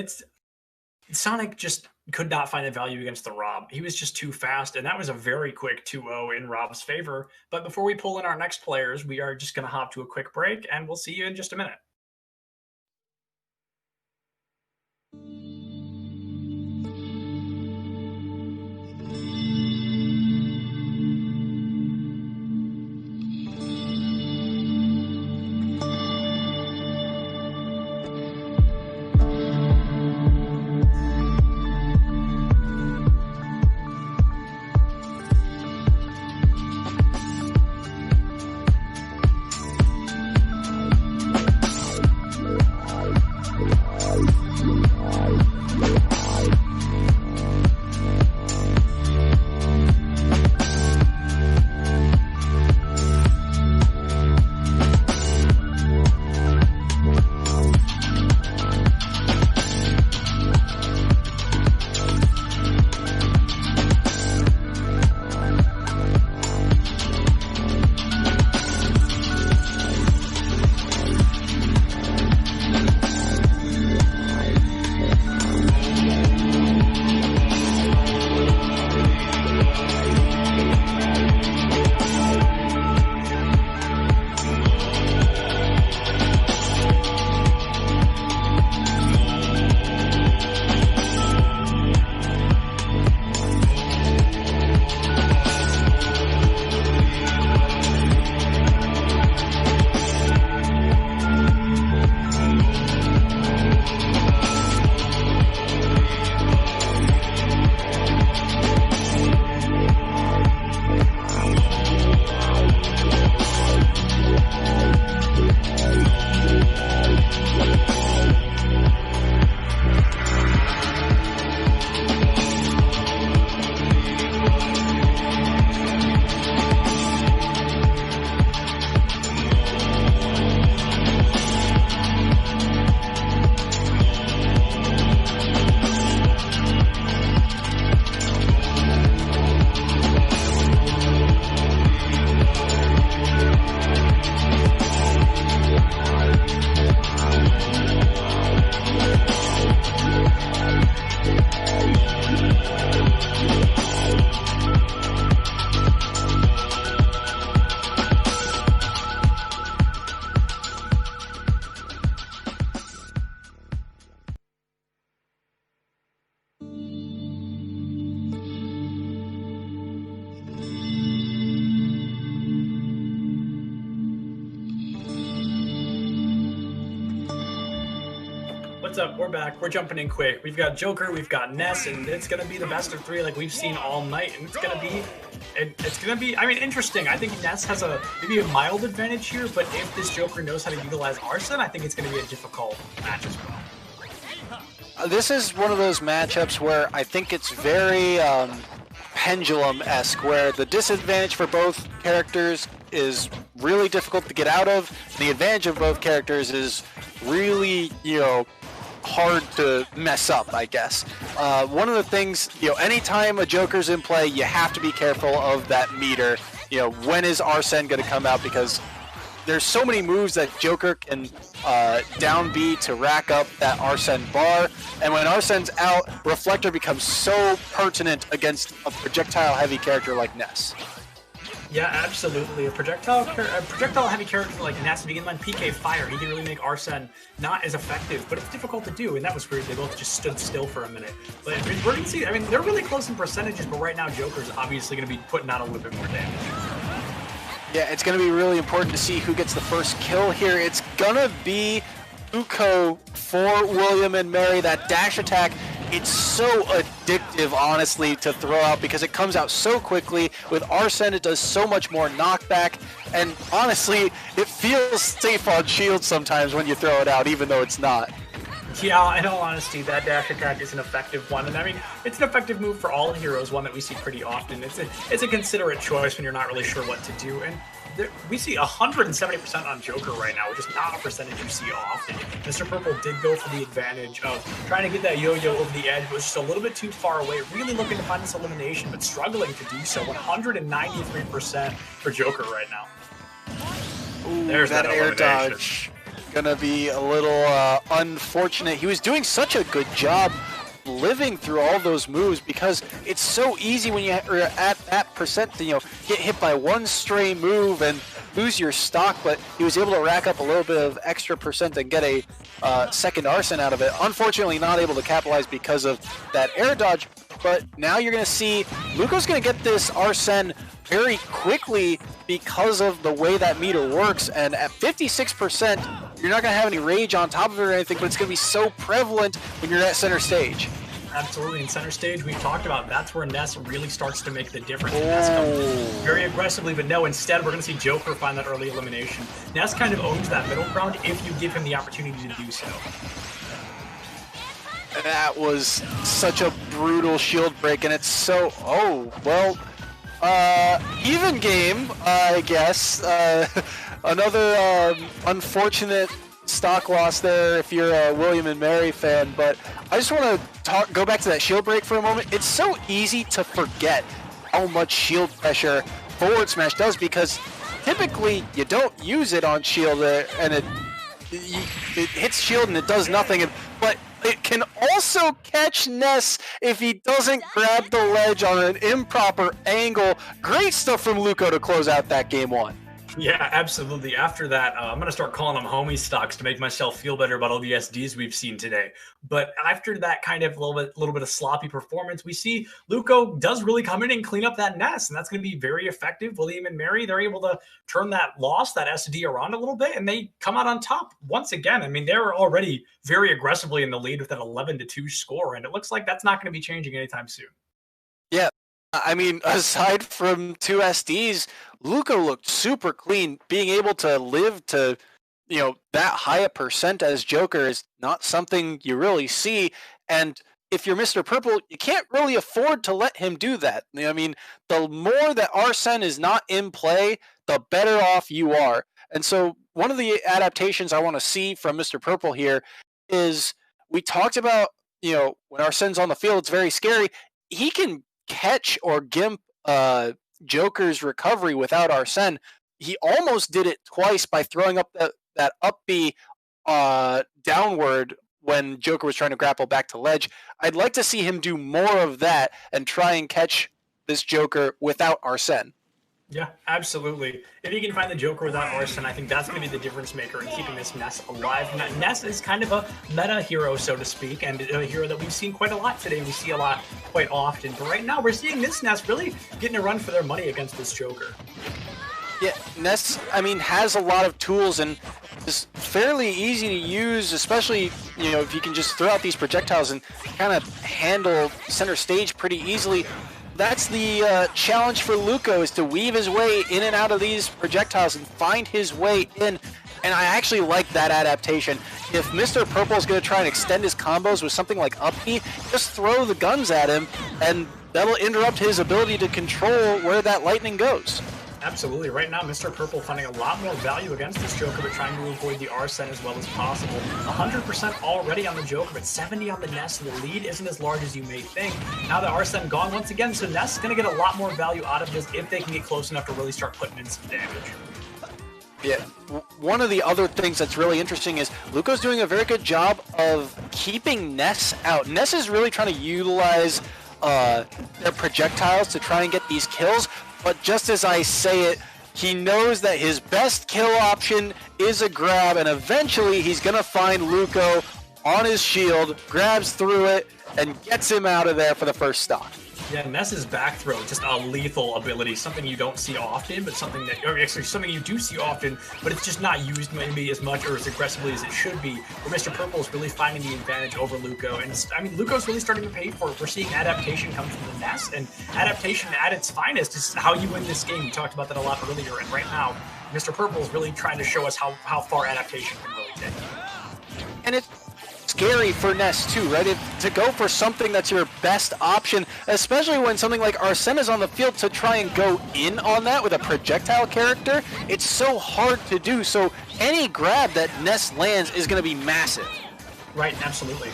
Sonic just could not find a value against the Rob. He was just too fast, and that was a very quick 2-0 in Rob's favor. But before we pull in our next players, we are just going to hop to a quick break, and we'll see you in just a minute. What's up? We're back. We're jumping in quick. We've got Joker, we've got Ness, and it's gonna be the best of 3 like we've seen all night. And it's gonna be, I mean, interesting. I think Ness has maybe a mild advantage here, but if this Joker knows how to utilize Arsene, I think it's gonna be a difficult match as well. This is one of those matchups where I think it's very pendulum-esque, where the disadvantage for both characters is really difficult to get out of. The advantage of both characters is really, hard to mess up, I guess. One of the things, anytime a Joker's in play, you have to be careful of that meter. When is Arsene going to come out? Because there's so many moves that Joker can down B to rack up that Arsene bar, and when Arsene's out, Reflector becomes so pertinent against a projectile-heavy character like Ness. Yeah, absolutely. A projectile-heavy character like Ness, if you can land PK Fire, he can really make Arsene not as effective, but it's difficult to do, and that was weird. They both just stood still for a minute. But we're going to see, I mean, they're really close in percentages, but right now Joker's obviously going to be putting out a little bit more damage. Yeah, it's going to be really important to see who gets the first kill here. It's going to be Uko for William and Mary. That dash attack, it's so addictive, honestly, to throw out because it comes out so quickly. With Arsene, it does so much more knockback. And honestly, it feels safe on shield sometimes when you throw it out, even though it's not. Yeah, in all honesty, that dash attack is an effective one, and I mean, it's an effective move for all heroes, one that we see pretty often. It's a considerate choice when you're not really sure what to do, and we see 170% on Joker right now, which is not a percentage you see often. Mr. Purple did go for the advantage of trying to get that yo-yo over the edge, but was just a little bit too far away, really looking to find this elimination, but struggling to do so. 193% for Joker right now. Ooh, there's that air dodge. Gonna be a little unfortunate. He was doing such a good job living through all those moves because it's so easy when you're at that percent to get hit by one stray move and lose your stock, but he was able to rack up a little bit of extra percent and get a second Arsene out of it. Unfortunately, not able to capitalize because of that air dodge, but now you're gonna see Luco's gonna get this Arsene very quickly because of the way that meter works, and at 56%, you're not going to have any rage on top of it or anything, but it's going to be so prevalent when you're at center stage. Absolutely, in center stage, we've talked about that's where Ness really starts to make the difference. Ness comes very aggressively, but no, instead we're going to see Joker find that early elimination. Ness kind of owns that middle ground if you give him the opportunity to do so. That was such a brutal shield break, and it's so, even game, I guess. Another unfortunate stock loss there if you're a William and Mary fan, but I just want to go back to that shield break for a moment. It's so easy to forget how much shield pressure forward smash does because typically you don't use it on shield and it hits shield and it does nothing, but it can also catch Ness if he doesn't grab the ledge on an improper angle. Great stuff from Luco to close out that game one. Yeah, absolutely. After that, I'm going to start calling them homie stocks to make myself feel better about all the SDs we've seen today. But after that kind of little bit of sloppy performance, we see Luco does really come in and clean up that Ness, and that's going to be very effective. William and Mary, they're able to turn that loss, that SD around a little bit, and they come out on top once again. I mean, they're already very aggressively in the lead with that 11-2 score, and it looks like that's not going to be changing anytime soon. Yeah. I mean, aside from 2 SDs, Luco looked super clean. Being able to live to, that high a percent as Joker is not something you really see. And if you're Mr. Purple, you can't really afford to let him do that. I mean, the more that Arsene is not in play, the better off you are. And so one of the adaptations I want to see from Mr. Purple here is we talked about, when Arsene's on the field, it's very scary. He can catch or gimp Joker's recovery without Arsene. He almost did it twice by throwing up that up B downward when Joker was trying to grapple back to ledge. I'd like to see him do more of that and try and catch this Joker without Arsene. Yeah, absolutely. If you can find the Joker without Arsene, I think that's going to be the difference maker in keeping this Ness alive. Ness is kind of a meta hero, so to speak, and a hero that we've seen quite a lot today. We see a lot quite often. But right now, we're seeing this Ness really getting a run for their money against this Joker. Yeah, Ness, has a lot of tools and is fairly easy to use, especially if you can just throw out these projectiles and kind of handle center stage pretty easily, that's the challenge for Luco, is to weave his way in and out of these projectiles and find his way in. And I actually like that adaptation. If Mr. Purple is going to try and extend his combos with something like up B, just throw the guns at him, and that'll interrupt his ability to control where that lightning goes. Absolutely. Right now, Mr. Purple finding a lot more value against this Joker, but trying to avoid the Arsene as well as possible. 100% already on the Joker, but 70 on the Ness, and the lead isn't as large as you may think. Now the Arsene gone once again, so Ness is going to get a lot more value out of this if they can get close enough to really start putting in some damage. Yeah, one of the other things that's really interesting is Luco's doing a very good job of keeping Ness out. Ness is really trying to utilize their projectiles to try and get these kills, but just as I say it, he knows that his best kill option is a grab, and eventually he's going to find Luco on his shield, grabs through it, and gets him out of there for the first stock. Yeah, Ness's back throw, just a lethal ability, something you don't see often, but something that, or actually something you do see often, but it's just not used maybe as much or as aggressively as it should be, where Mr. Purple is really finding the advantage over Luco. And I mean, Luco's really starting to pay for it. We're seeing adaptation come from the Ness, and adaptation at its finest is how you win this game. We talked about that a lot earlier, and right now, Mr. Purple is really trying to show us how far adaptation can really take. And it's scary for Ness too, right? To go for something that's your best option, especially when something like Arsene is on the field, to try and go in on that with a projectile character, it's so hard to do. So any grab that Ness lands is going to be massive. Right, absolutely.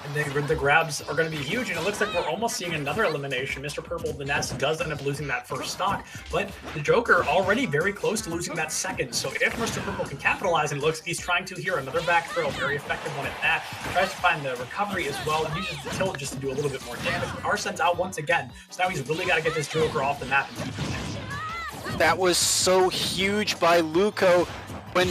And the grabs are going to be huge, and it looks like we're almost seeing another elimination. Mr. Purple, the Ness, does end up losing that first stock, but the Joker already very close to losing that second. So if Mr. Purple can capitalize, and looks he's trying to here, another back throw, very effective one at that. Tries to find the recovery as well, uses the tilt just to do a little bit more damage. But Arsene's out once again, so now he's really got to get this Joker off the map. That was so huge by Luco. When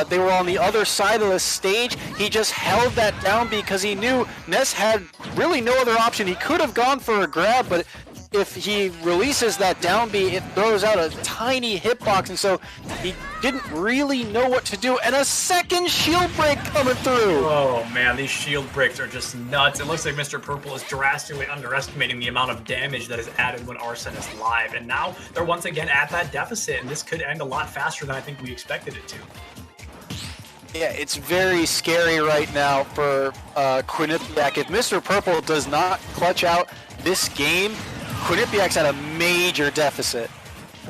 they were on the other side of the stage, he just held that down because he knew Ness had really no other option. He could have gone for a grab, but if he releases that down B, it throws out a tiny hitbox, and so he didn't really know what to do. And a second shield break coming through. Oh man, these shield breaks are just nuts. It looks like Mr. Purple is drastically underestimating the amount of damage that is added when Arsene is live. And now they're once again at that deficit, and this could end a lot faster than I think we expected it to. Yeah, it's very scary right now for Quinnipiac. If Mr. Purple does not clutch out this game, Quinnipiac's at a major deficit.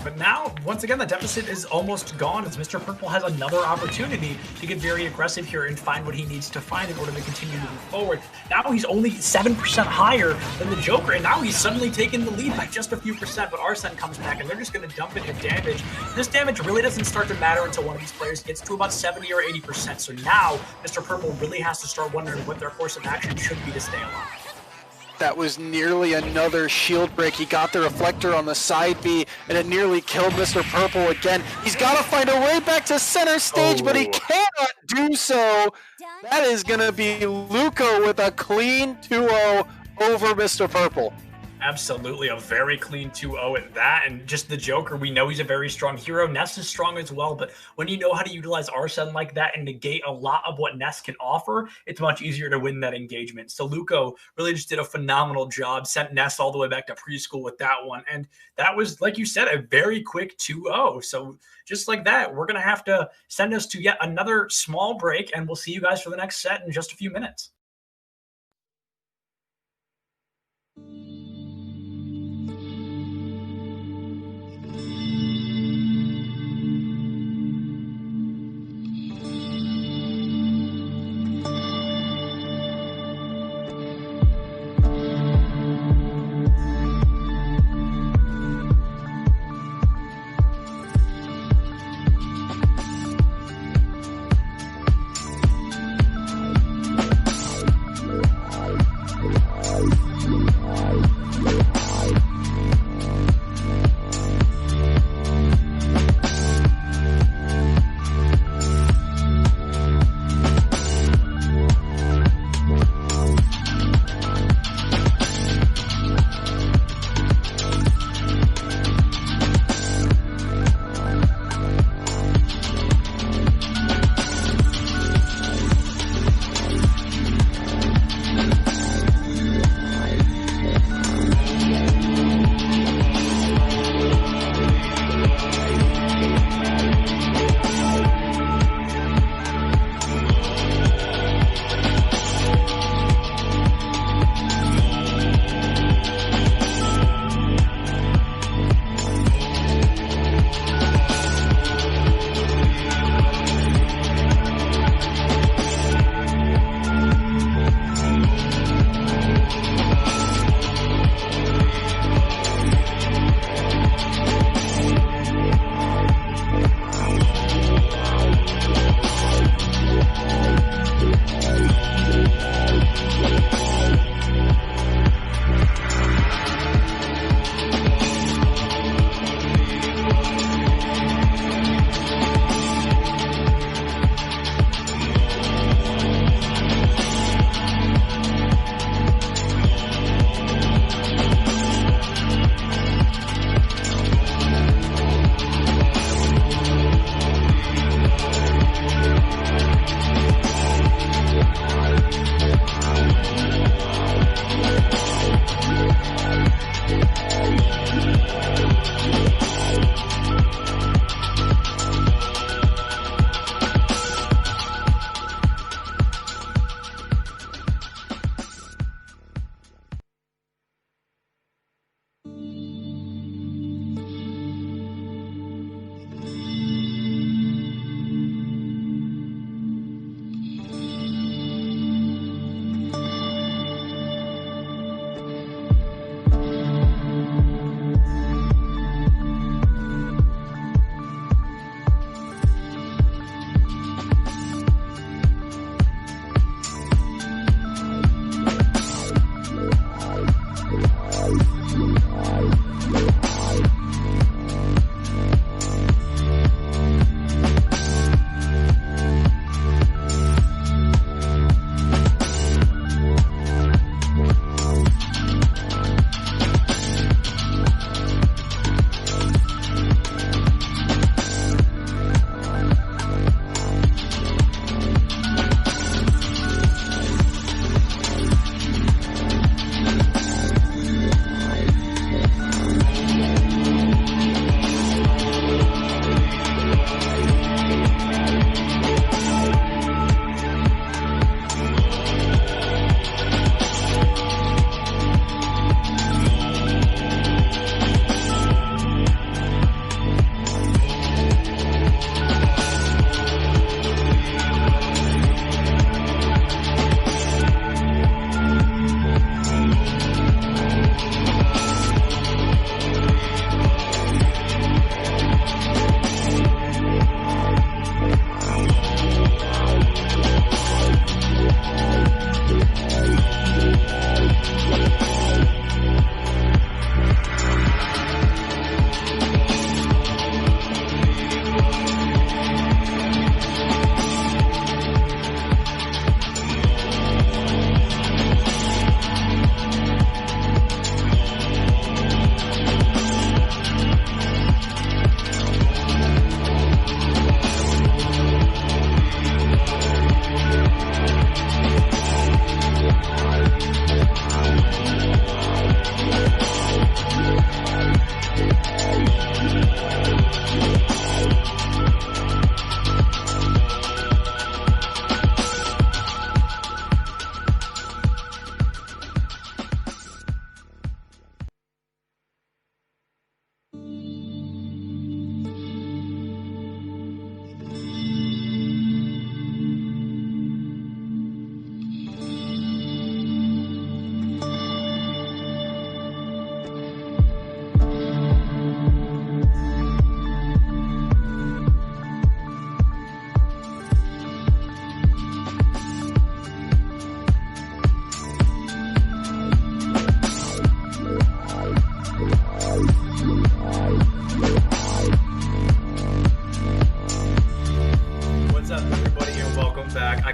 But now, once again, the deficit is almost gone as Mr. Purple has another opportunity to get very aggressive here and find what he needs to find in order to continue moving forward. Now he's only 7% higher than the Joker, and now he's suddenly taken the lead by just a few percent, but Arsene comes back, and they're just going to dump into damage. This damage really doesn't start to matter until one of these players gets to about 70 or 80%, so now Mr. Purple really has to start wondering what their course of action should be to stay alive. That was nearly another shield break. He got the reflector on the side B, and it nearly killed Mr. Purple again. He's got to find a way back to center stage, but he cannot do so. That is going to be Luco with a clean 2-0 over Mr. Purple. Absolutely, a very clean 2-0 at that, and just the Joker, we know he's a very strong hero. Ness is strong as well, but when you know how to utilize Arsene like that and negate a lot of what Ness can offer, it's much easier to win that engagement. So Luco really just did a phenomenal job, sent Ness all the way back to preschool with that one, and that was, like you said, a very quick 2-0. So just like that, we're going to have to send us to yet another small break, and we'll see you guys for the next set in just a few minutes.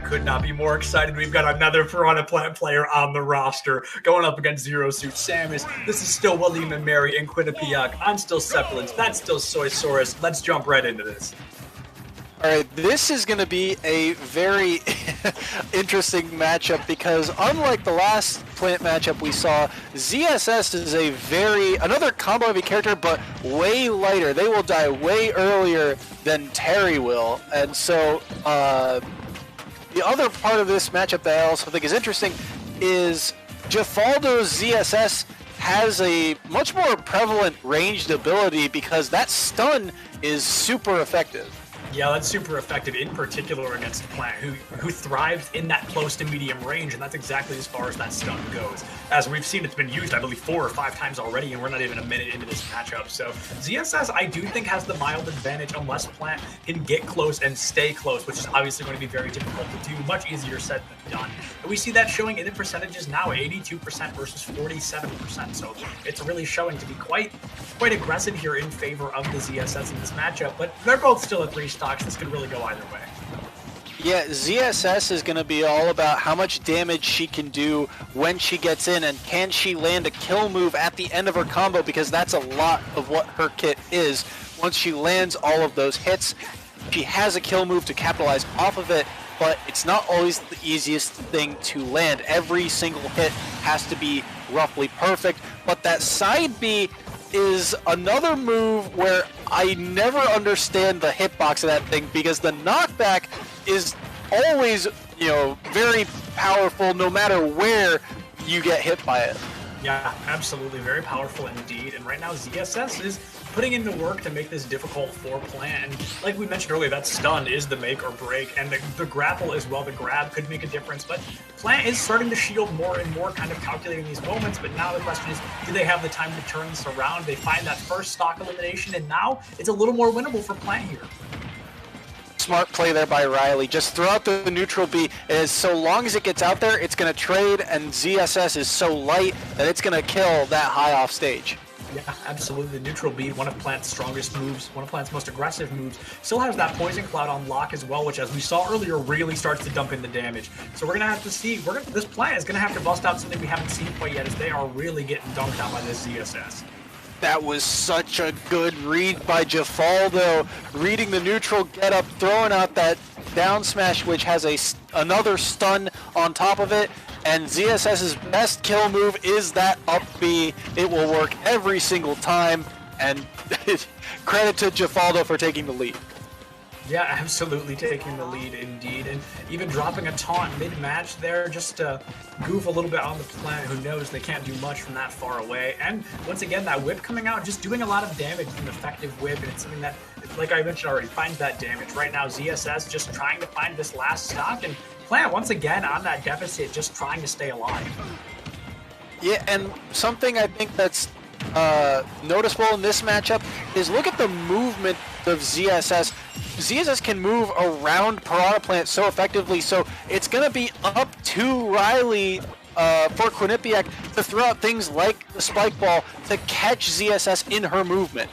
could not be more excited. We've got another Piranha Plant player on the roster going up against Zero Suit Samus. This is still William and Mary in Quinnipiac. I'm still Zeppelins. That's still Soysaurus. Let's jump right into this. All right, this is going to be a very interesting matchup because unlike the last plant matchup we saw, ZSS is another combo-heavy character, but way lighter. They will die way earlier than Terry will, and so the other part of this matchup that I also think is interesting is Jafaldo's ZSS has a much more prevalent ranged ability because that stun is super effective. Yeah, that's super effective, in particular against Plant, who thrives in that close to medium range, and that's exactly as far as that stun goes. As we've seen, it's been used, I believe, 4 or 5 times already, and we're not even a minute into this matchup. So ZSS, I do think, has the mild advantage unless Plant can get close and stay close, which is obviously going to be very difficult to do, much easier said than done. And we see that showing in the percentages now, 82% versus 47%. So it's really showing to be quite aggressive here in favor of the ZSS in this matchup, but they're both still at 3 stocks. This could really go either way. Yeah, ZSS is going to be all about how much damage she can do when she gets in, and can she land a kill move at the end of her combo, because that's a lot of what her kit is. Once she lands all of those hits, she has a kill move to capitalize off of it, but it's not always the easiest thing to land. Every single hit has to be roughly perfect, but that side B is another move where I never understand the hitbox of that thing, because the knockback is always, very powerful no matter where you get hit by it. Yeah, absolutely. Very powerful indeed. And right now, ZSS is putting in the work to make this difficult for Plant. And like we mentioned earlier, that stun is the make or break. And the grapple as well, the grab could make a difference. But Plant is starting to shield more and more, kind of calculating these moments. But now the question is, do they have the time to turn this around? They find that first stock elimination, and now it's a little more winnable for Plant here. Smart play there by Riley. Just throw out the neutral B. As so long as it gets out there, it's going to trade, and ZSS is so light that it's going to kill that high off stage. Yeah, absolutely. The neutral B, one of Plant's strongest moves, one of Plant's most aggressive moves, still has that Poison Cloud on lock as well, which, as we saw earlier, really starts to dump in the damage. So we're going to have to see, this Plant is going to have to bust out something we haven't seen quite yet, as they are really getting dunked out by this ZSS. That was such a good read by Jafaldo, reading the neutral get up, throwing out that down smash, which has another stun on top of it. And ZSS's best kill move is that up B. It will work every single time, and credit to Jafaldo for taking the lead. Yeah, absolutely taking the lead indeed, and even dropping a taunt mid-match there just to goof a little bit on the Plant, who knows they can't do much from that far away. And once again, that whip coming out, just doing a lot of damage with an effective whip, and it's something that, like I mentioned already, finds that damage. Right now, ZSS just trying to find this last stock, and Plant once again on that deficit, just trying to stay alive. Yeah, and something I think that's noticeable in this matchup is look at the movement of ZSS. ZSS can move around Piranha Plant so effectively, so it's going to be up to Riley for Quinnipiac to throw out things like the Spike Ball to catch ZSS in her movement.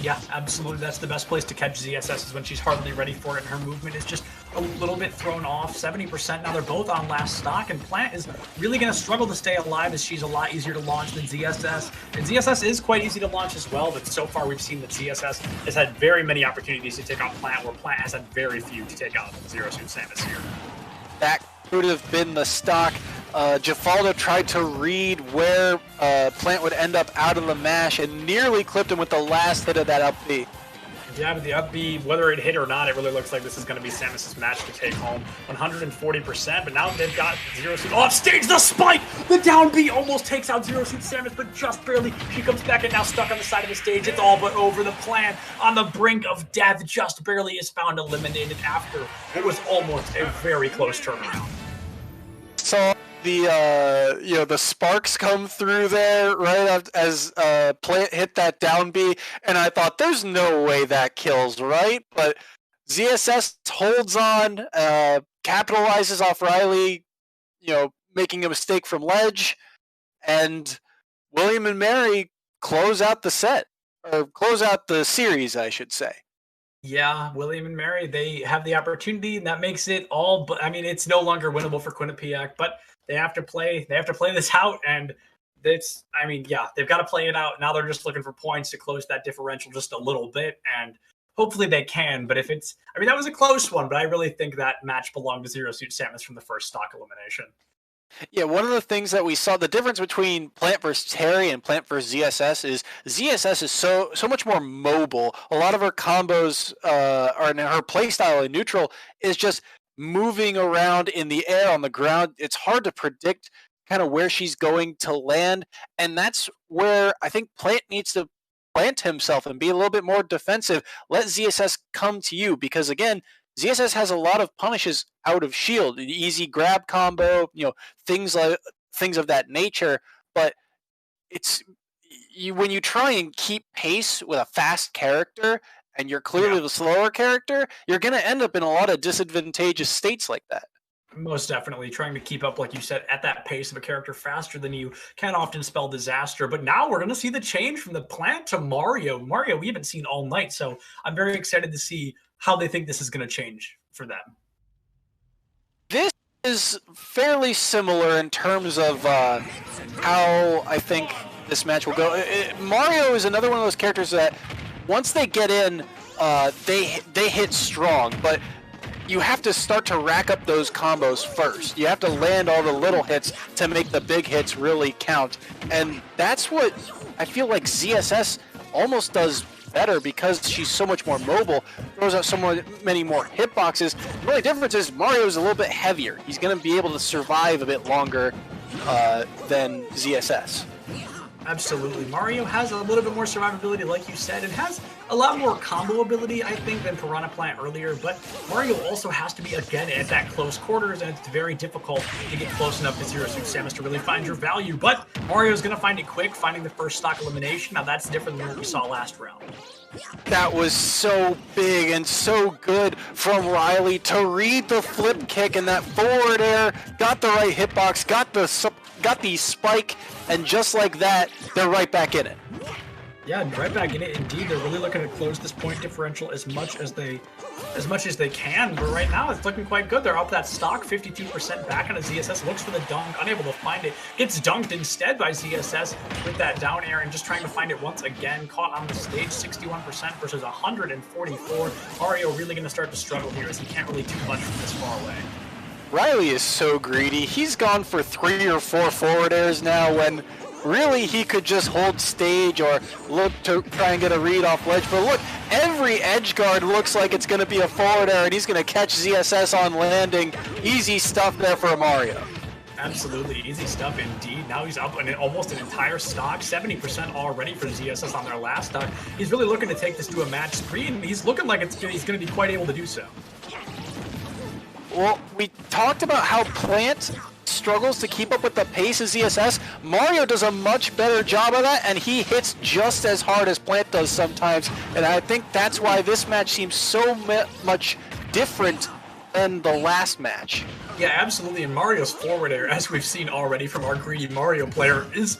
Yeah, absolutely. That's the best place to catch ZSS, is when she's hardly ready for it and her movement is just a little bit thrown off. 70% now. They're both on last stock, and Plant is really going to struggle to stay alive, as she's a lot easier to launch than ZSS. And ZSS is quite easy to launch as well, but so far we've seen that ZSS has had very many opportunities to take out Plant, where Plant has had very few to take out Zero Suit Samus here. That could have been the stock. Jafaldo tried to read where Plant would end up out of the mash and nearly clipped him with the last hit of that up B. Yeah, but the up B, whether it hit or not, it really looks like this is going to be Samus's match to take home. 140%, but now they've got Zero Suit off stage. The spike! The down B almost takes out Zero Suit Samus, but just barely. She comes back and now stuck on the side of the stage. It's all but over. The Plant on the brink of death, just barely is found eliminated after it was almost a very close turnaround. So the sparks come through there right as Plant hit that down B, and I thought there's no way that kills, right? But ZSS holds on, capitalizes off Riley, making a mistake from ledge, and William and Mary close out the set, or close out the series, I should say. Yeah, William and Mary, they have the opportunity, and that makes it all. But I mean, it's no longer winnable for Quinnipiac, but they have to play. They have to play this out, and it's. I mean, yeah, they've got to play it out. Now they're just looking for points to close that differential just a little bit, and hopefully they can. But if it's, I mean, that was a close one, but I really think that match belonged to Zero Suit Samus from the first stock elimination. Yeah, one of the things that we saw, the difference between Plant versus Terry and Plant versus ZSS is ZSS is so much more mobile. A lot of her combos, or her playstyle in neutral is just moving around in the air, on the ground. It's hard to predict kind of where she's going to land, and that's where I think Plant needs to plant himself and be a little bit more defensive. Let ZSS come to you, because again, ZSS has a lot of punishes out of shield, the easy grab combo, things of that nature. But it's when you try and keep pace with a fast character and you're clearly the slower character, you're going to end up in a lot of disadvantageous states like that. Most definitely. Trying to keep up, like you said, at that pace of a character faster than you can often spell disaster. But now we're going to see the change from the Plant to Mario. Mario we haven't seen all night, so I'm very excited to see how they think this is going to change for them. This is fairly similar in terms of how I think this match will go. Mario is another one of those characters that once they get in, they hit strong, but you have to start to rack up those combos first. You have to land all the little hits to make the big hits really count. And that's what I feel like ZSS almost does better, because she's so much more mobile, throws out so many more hitboxes. The only difference is Mario's a little bit heavier. He's going to be able to survive a bit longer than ZSS. Absolutely. Mario has a little bit more survivability, like you said, and has a lot more combo ability, I think, than Piranha Plant earlier, but Mario also has to be, again, at that close quarters, and it's very difficult to get close enough to Zero Suit Samus to really find your value, but Mario's going to find it quick, finding the first stock elimination. Now, that's different than what we saw last round. That was so big and so good from Riley to read the flip kick and that forward air, got the right hitbox, got the spike, and just like that, they're right back in it. Yeah, right back in it. Indeed, they're really looking to close this point differential as much as they can. But right now, it's looking quite good. They're up that stock, 52% back on a ZSS. Looks for the dunk, unable to find it. Gets dunked instead by ZSS with that down air and just trying to find it once again. Caught on the stage, 61% versus 144. Mario really going to start to struggle here, as he can't really do much from this far away. Riley is so greedy. He's gone for 3 or 4 forward airs now, when really he could just hold stage or look to try and get a read off ledge. But look, every edge guard looks like it's going to be a forward air, and he's going to catch ZSS on landing. Easy stuff there for Mario. Absolutely easy stuff indeed. Now he's up in almost an entire stock, 70% already for ZSS on their last stock. He's really looking to take this to a match 3, and he's looking like he's going to be quite able to do so. Well, we talked about how Plant struggles to keep up with the pace of ZSS. Mario does a much better job of that, and he hits just as hard as Plant does sometimes. And I think that's why this match seems so much different than the last match. Yeah, absolutely. And Mario's forward air, as we've seen already from our greedy Mario player, is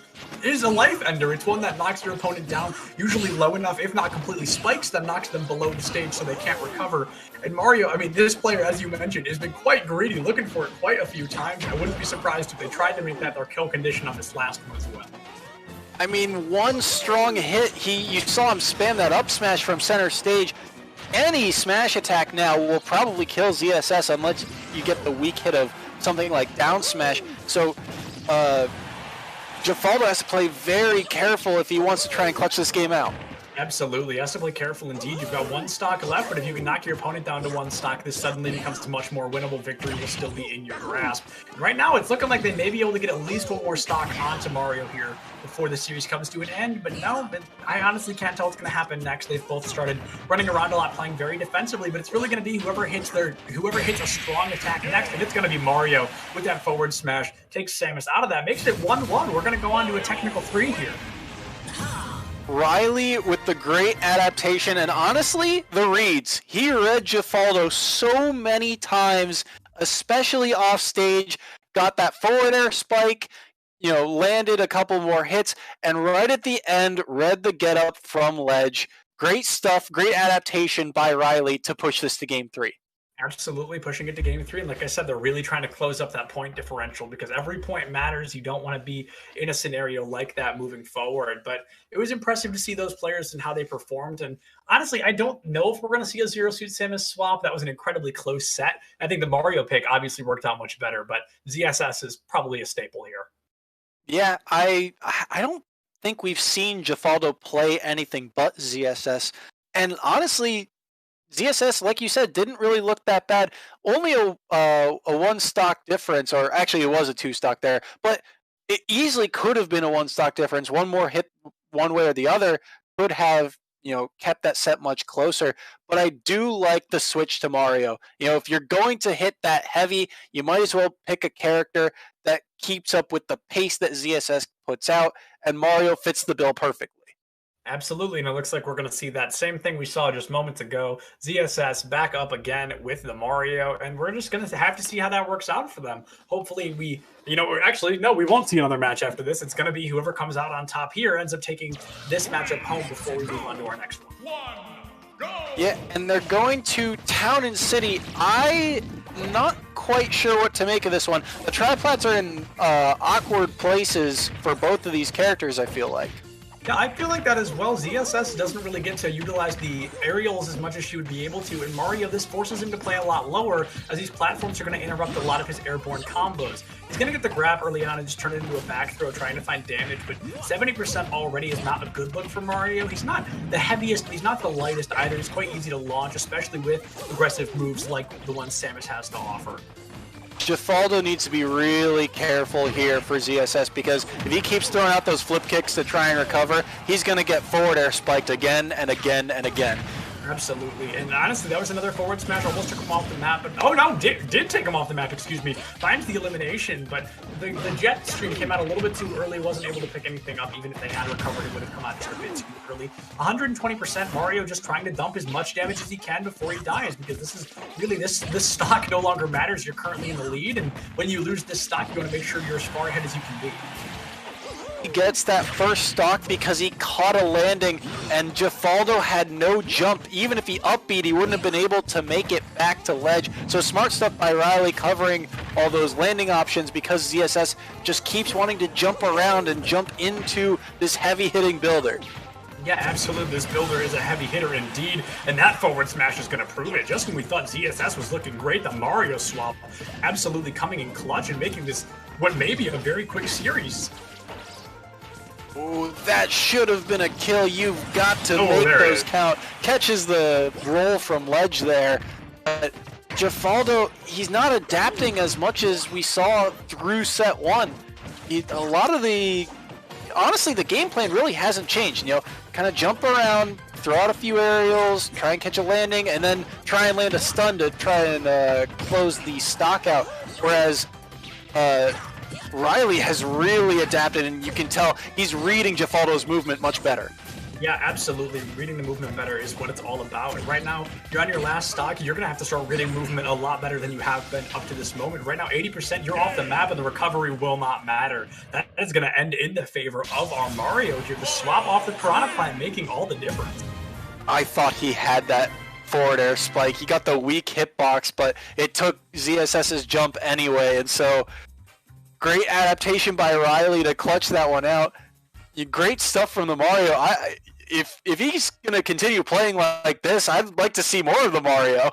a life ender. It's one that knocks your opponent down, usually low enough, if not completely spikes them, knocks them below the stage so they can't recover. And Mario, I mean, this player, as you mentioned, has been quite greedy, looking for it quite a few times. I wouldn't be surprised if they tried to make that their kill condition on this last one as well. I mean, one strong hit, you saw him spam that up smash from center stage. Any smash attack now will probably kill ZSS unless you get the weak hit of something like down smash. So, Gefaldo has to play very careful if he wants to try and clutch this game out. Absolutely. Has to play careful indeed. You've got 1 stock left, but if you can knock your opponent down to 1 stock, this suddenly becomes a much more winnable victory. Will still be in your grasp. And right now, it's looking like they may be able to get at least 1 more stock onto Mario here before the series comes to an end. But no, I honestly can't tell what's going to happen next. They've both started running around a lot, playing very defensively, but it's really going to be whoever hits a strong attack next, and it's going to be Mario with that forward smash. Takes Samus out of that, makes it 1-1. We're going to go on to a technical 3 here. Riley with the great adaptation, and honestly, the reads. He read Gefaldo so many times, especially off stage, got that forward air spike, landed a couple more hits, and right at the end, read the get up from ledge. great stuff, great adaptation by Riley to push this to game 3. Absolutely pushing it to game 3. And like I said, they're really trying to close up that point differential because every point matters. You don't want to be in a scenario like that moving forward. But it was impressive to see those players and how they performed. And honestly, I don't know if we're going to see a Zero Suit Samus swap. That was an incredibly close set. I think the Mario pick obviously worked out much better, but ZSS is probably a staple here. Yeah, I don't think we've seen Gefaldo play anything but ZSS. And honestly, ZSS, like you said, didn't really look that bad. Only a 1 stock difference, or actually it was a 2 stock there, but it easily could have been a 1 stock difference. One more hit one way or the other could have, kept that set much closer. But I do like the switch to Mario. If you're going to hit that heavy, you might as well pick a character that keeps up with the pace that ZSS puts out, and Mario fits the bill perfectly. Absolutely, and it looks like we're going to see that same thing we saw just moments ago. ZSS back up again with the Mario, and we're just going to have to see how that works out for them. Hopefully we won't see another match after this. It's going to be whoever comes out on top here ends up taking this matchup home before we move on to our next one. Yeah, and they're going to Town and City. I'm not quite sure what to make of this one. The triplats are in awkward places for both of these characters, I feel like. Yeah, I feel like that as well. ZSS doesn't really get to utilize the aerials as much as she would be able to. In Mario, this forces him to play a lot lower, as these platforms are going to interrupt a lot of his airborne combos. He's going to get the grab early on and just turn it into a back throw, trying to find damage, but 70% already is not a good look for Mario. He's not the heaviest, but he's not the lightest either. He's quite easy to launch, especially with aggressive moves like the ones Samus has to offer. Gefaldo needs to be really careful here for ZSS, because if he keeps throwing out those flip kicks to try and recover, he's going to get forward air spiked again and again and again. Absolutely, and honestly, that was another forward smash. Almost took him off the map, but did take him off the map. Excuse me. Finds the elimination, but the jet stream came out a little bit too early. Wasn't able to pick anything up. Even if they had recovered, it would have come out just a bit too early. 120%. Mario just trying to dump as much damage as he can before he dies, because this is really this stock no longer matters. You're currently in the lead, and when you lose this stock, you want to make sure you're as far ahead as you can be. He gets that first stock because he caught a landing, and Gefaldo had no jump. Even if he upbeat, he wouldn't have been able to make it back to ledge. So smart stuff by Riley covering all those landing options, because ZSS just keeps wanting to jump around and jump into this heavy-hitting builder. Yeah, absolutely. This builder is a heavy hitter indeed, and that forward smash is going to prove it. Just when we thought ZSS was looking great, the Mario swap absolutely coming in clutch and making this what may be a very quick series. Ooh, that should have been a kill. You've got to make those count. Catches the roll from ledge there. But Gefaldo, he's not adapting as much as we saw through set 1. Honestly, the game plan really hasn't changed. Kind of jump around, throw out a few aerials, try and catch a landing, and then try and land a stun to try and close the stock out. Whereas Riley has really adapted, and you can tell he's reading Gefaldo's movement much better. Yeah, absolutely. Reading the movement better is what it's all about. And right now, you're on your last stock. You're going to have to start reading movement a lot better than you have been up to this moment. Right now, 80%, you're off the map, and the recovery will not matter. That is going to end in the favor of our Mario here. The swap off the Piranha Plant making all the difference. I thought he had that forward air spike. He got the weak hitbox, but it took ZSS's jump anyway, and so great adaptation by Riley to clutch that one out. Great stuff from the Mario. If he's going to continue playing like this, I'd like to see more of the Mario.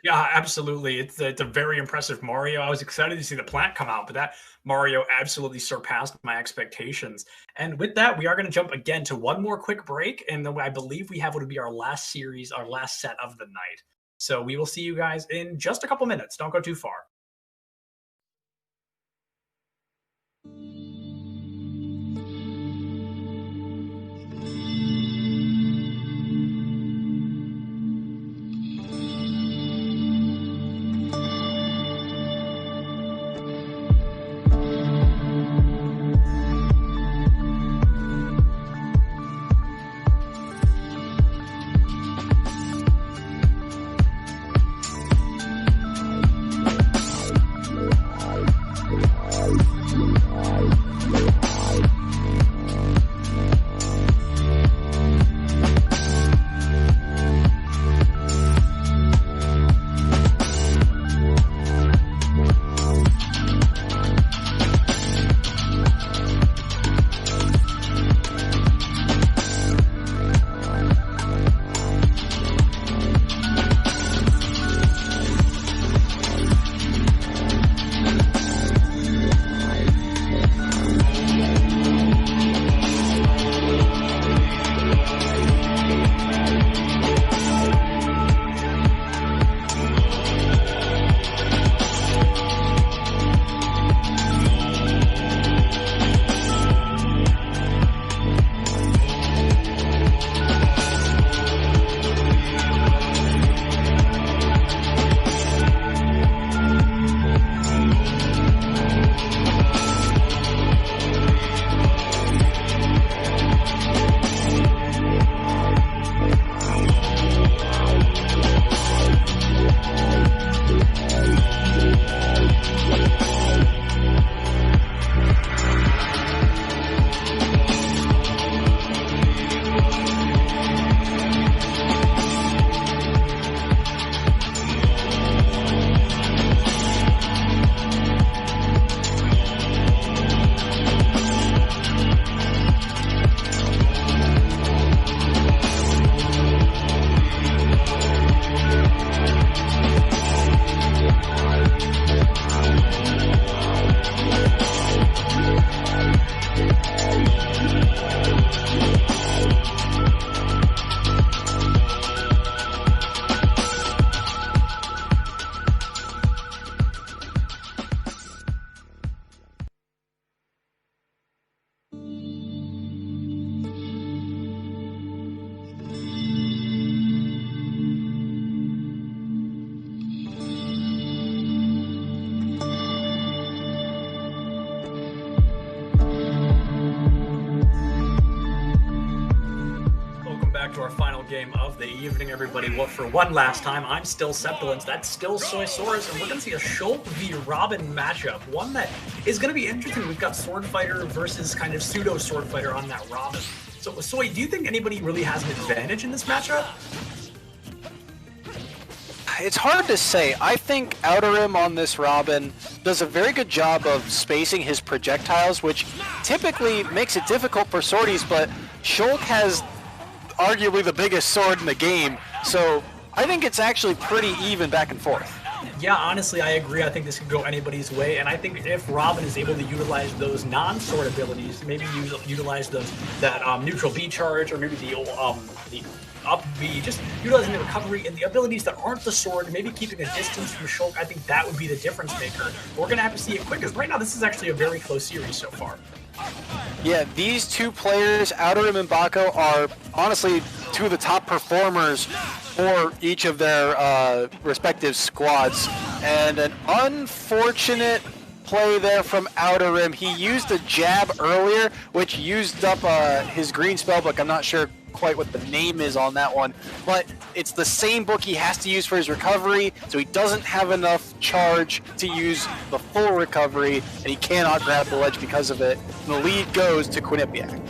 Yeah, absolutely. It's a very impressive Mario. I was excited to see the plant come out, but that Mario absolutely surpassed my expectations. And with that, we are going to jump again to one more quick break, and then I believe we have what would be our last series, our last set of the night. So we will see you guys in just a couple minutes. Don't go too far. back to our final game of the evening, everybody. Well, for one last time, I'm still Septilence, that's still Soysaurus, and we're going to see a Shulk v. Robin matchup. One that is going to be interesting. We've got Sword Fighter versus kind of pseudo Sword Fighter on that Robin. So, Soy, do you think anybody really has an advantage in this matchup? It's hard to say. I think Outer Rim on this Robin does a very good job of spacing his projectiles, which typically makes it difficult for sorties, but Shulk has arguably the biggest sword in the game, so I think it's actually pretty even back and forth. Yeah, honestly, I agree. I think this could go anybody's way, and I think if Robin is able to utilize those non-sword abilities, maybe utilize that neutral B charge, or maybe the up B, just utilizing the recovery and the abilities that aren't the sword, maybe keeping a distance from Shulk, I think that would be the difference maker. We're going to have to see it quick, because right now this is actually a very close series so far. Yeah, these two players, Outer Rim and Bako, are honestly two of the top performers for each of their respective squads. And an unfortunate play there from Outer Rim. He used a jab earlier, which used up his green spellbook. I'm not sure quite what the name is on that one, but it's the same book he has to use for his recovery, so he doesn't have enough charge to use the full recovery, and he cannot grab the ledge because of it. And the lead goes to Quinnipiac.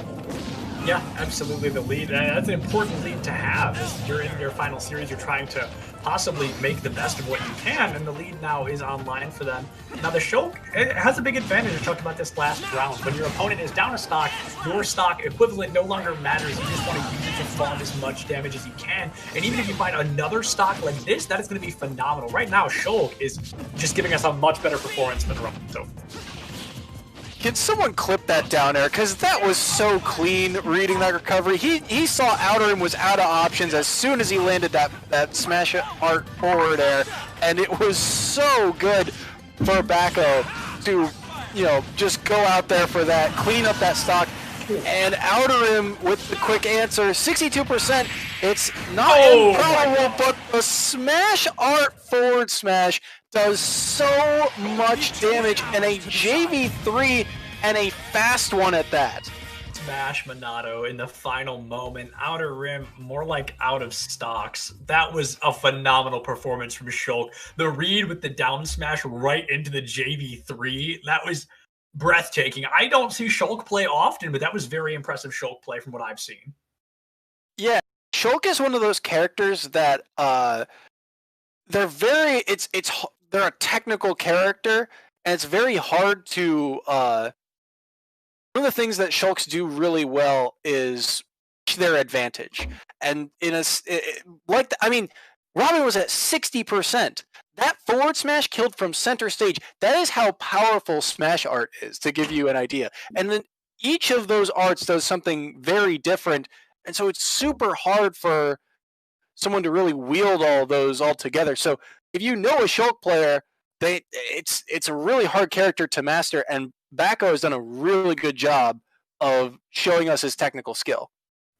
Yeah, absolutely, the lead. That's an important lead to have. As you're in your final series, you're trying to possibly make the best of what you can, and the lead now is online for them. Now, the Shulk, it has a big advantage. I talked about this last round. When your opponent is down a stock, your stock equivalent no longer matters. You just want to use it to farm as much damage as you can. And even if you find another stock like this, that is going to be phenomenal. Right now, Shulk is just giving us a much better performance than Robin. So. Can someone clip that down there? Because that was so clean reading that recovery. He saw Outer Rim was out of options as soon as he landed that smash art forward air, and it was so good for Bako to, just go out there for that, clean up that stock. And Outer Rim with the quick answer, 62%. It's not improbable, but the smash art forward smash does so much damage, and a JV3 and a fast one at that. Smash Monado in the final moment. Outer Rim, more like out of stocks. That was a phenomenal performance from Shulk. The read with the down smash right into the JV3, that was breathtaking. I don't see Shulk play often, but that was very impressive Shulk play from what I've seen. Yeah, Shulk is one of those characters that they're very they're a technical character, and it's very hard to one of the things that Shulks do really well is their advantage. And Robin was at 60%. That forward smash killed from center stage. That is how powerful smash art is, to give you an idea. And then each of those arts does something very different, and so it's super hard for someone to really wield all those all together. So if you know a Shulk player, it's a really hard character to master, and Bako has done a really good job of showing us his technical skill.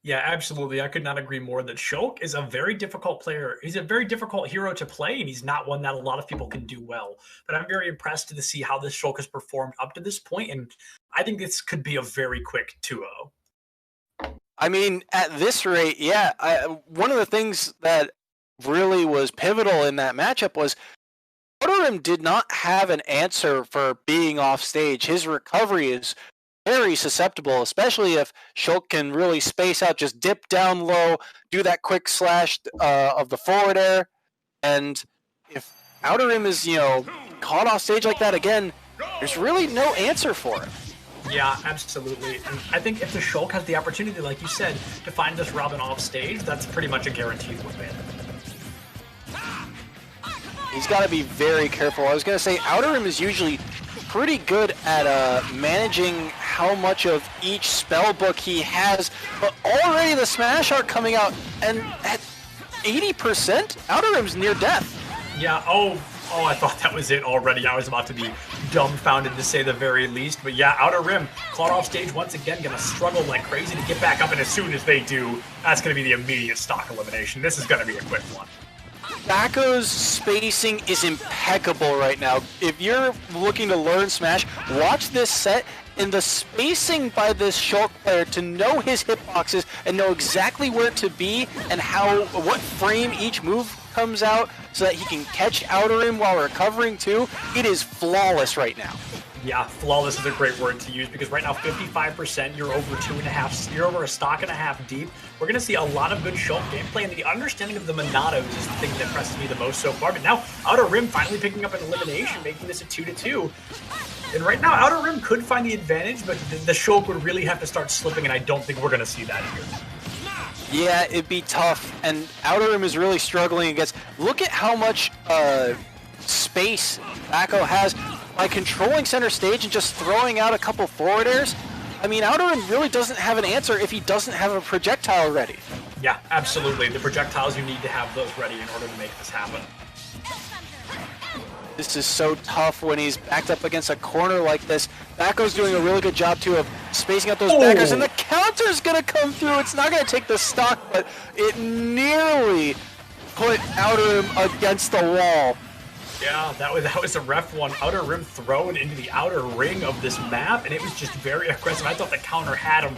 Yeah, absolutely. I could not agree more that Shulk is a very difficult player. He's a very difficult hero to play, and he's not one that a lot of people can do well. But I'm very impressed to see how this Shulk has performed up to this point, and I think this could be a very quick 2-0. I mean, at this rate, yeah. One of the things that really was pivotal in that matchup was Outer Rim did not have an answer for being off stage. His recovery is very susceptible, especially if Shulk can really space out, just dip down low, do that quick slash of the forward air, and if Outer Rim is, caught off stage like that again, there's really no answer for it. Yeah, absolutely. And I think if the Shulk has the opportunity, like you said, to find this Robin off stage, that's pretty much a guaranteed win. He's got to be very careful. I was going to say, Outer Rim is usually pretty good at managing how much of each spell book he has, but already the smash art coming out, and at 80%, Outer Rim's near death. Yeah, oh, I thought that was it already. I was about to be dumbfounded, to say the very least. But yeah, Outer Rim, caught off stage once again, going to struggle like crazy to get back up, and as soon as they do, that's going to be the immediate stock elimination. This is going to be a quick one. Bako's spacing is impeccable right now. If you're looking to learn Smash, watch this set. And the spacing by this Shulk player to know his hitboxes and know exactly where to be and what frame each move comes out so that he can catch outer rim while recovering too, it is flawless right now. Yeah, flawless is a great word to use because right now 55%, you're over a stock and a half deep. We're going to see a lot of good Shulk gameplay, and the understanding of the Monados is the thing that impresses me the most so far. But now Outer Rim finally picking up an elimination, making this a 2-2. And right now Outer Rim could find the advantage, but the Shulk would really have to start slipping, and I don't think we're going to see that here. Yeah, it'd be tough, and Outer Rim is really struggling against. Look at how much space Backo has by controlling center stage and just throwing out a couple forward airs. I mean, Outer Rim really doesn't have an answer if he doesn't have a projectile ready. Yeah, absolutely. The projectiles, you need to have those ready in order to make this happen. This is so tough when he's backed up against a corner like this. Backo's doing a really good job, too, of spacing out those backers, and the counter's going to come through. It's not going to take the stock, but it nearly put Outer Rim against the wall. Yeah, that was a ref one. Outer Rim thrown into the outer ring of this map, and it was just very aggressive. I thought the counter had him.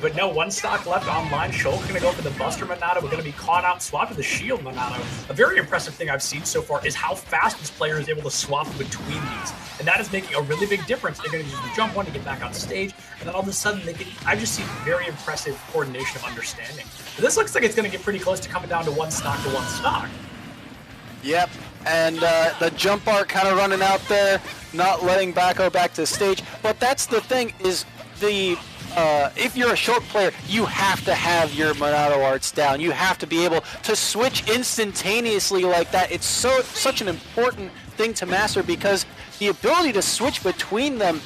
But no, one stock left online. Shulk's going to go for the Buster Monado. We're going to be caught out, swap to the Shield Monado. A very impressive thing I've seen so far is how fast this player is able to swap between these. And that is making a really big difference. They're going to use the jump one to get back on stage, and then all of a sudden, I just see very impressive coordination of understanding. But this looks like it's going to get pretty close to coming down to one stock to one stock. Yep, and the jump art kind of running out there, not letting Backo back to the stage. But that's the thing is if you're a Shulk player, you have to have your Monado arts down. You have to be able to switch instantaneously like that. It's such an important thing to master because the ability to switch between them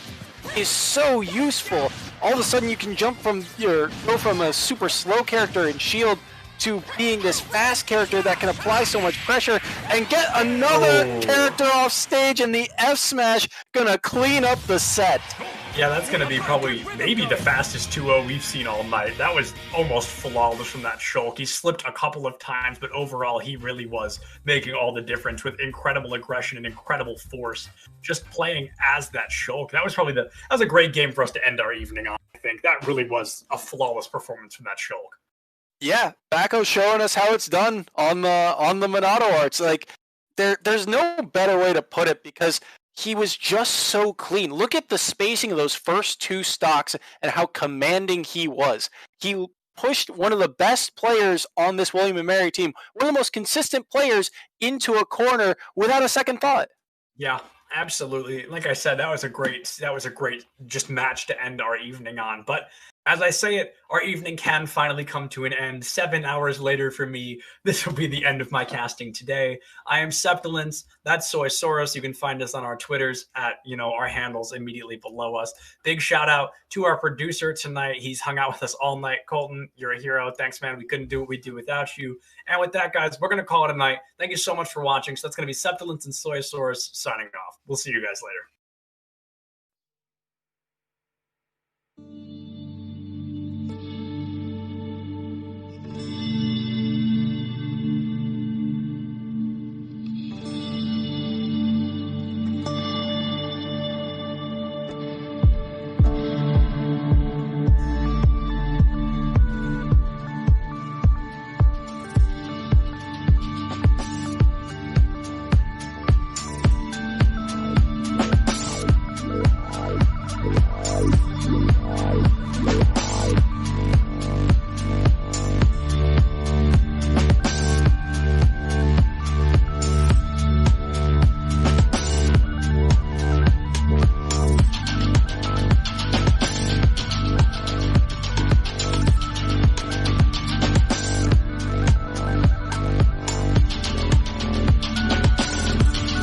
is so useful. All of a sudden, you can go from a super slow character in Shield to being this fast character that can apply so much pressure and get another character off stage, and the F smash gonna clean up the set. Yeah, that's going to be maybe the fastest 2-0 we've seen all night. That was almost flawless from that Shulk. He slipped a couple of times, but overall, he really was making all the difference with incredible aggression and incredible force. Just playing as that Shulk. That was a great game for us to end our evening on, I think. That really was a flawless performance from that Shulk. Yeah, Backo's showing us how it's done on the Monado arts. Like, there's no better way to put it because he was just so clean. Look at the spacing of those first two stocks and how commanding he was. He pushed one of the best players on this William & Mary team, one of the most consistent players, into a corner without a second thought. Yeah, absolutely. Like I said, that was a great just match to end our evening on. But as I say it, our evening can finally come to an end. 7 hours later for me, this will be the end of my casting today. I am Septilence. That's Soysaurus. You can find us on our Twitters at, our handles immediately below us. Big shout out to our producer tonight. He's hung out with us all night. Colton, you're a hero. Thanks, man. We couldn't do what we do without you. And with that, guys, we're going to call it a night. Thank you so much for watching. So that's going to be Septilence and Soysaurus signing off. We'll see you guys later.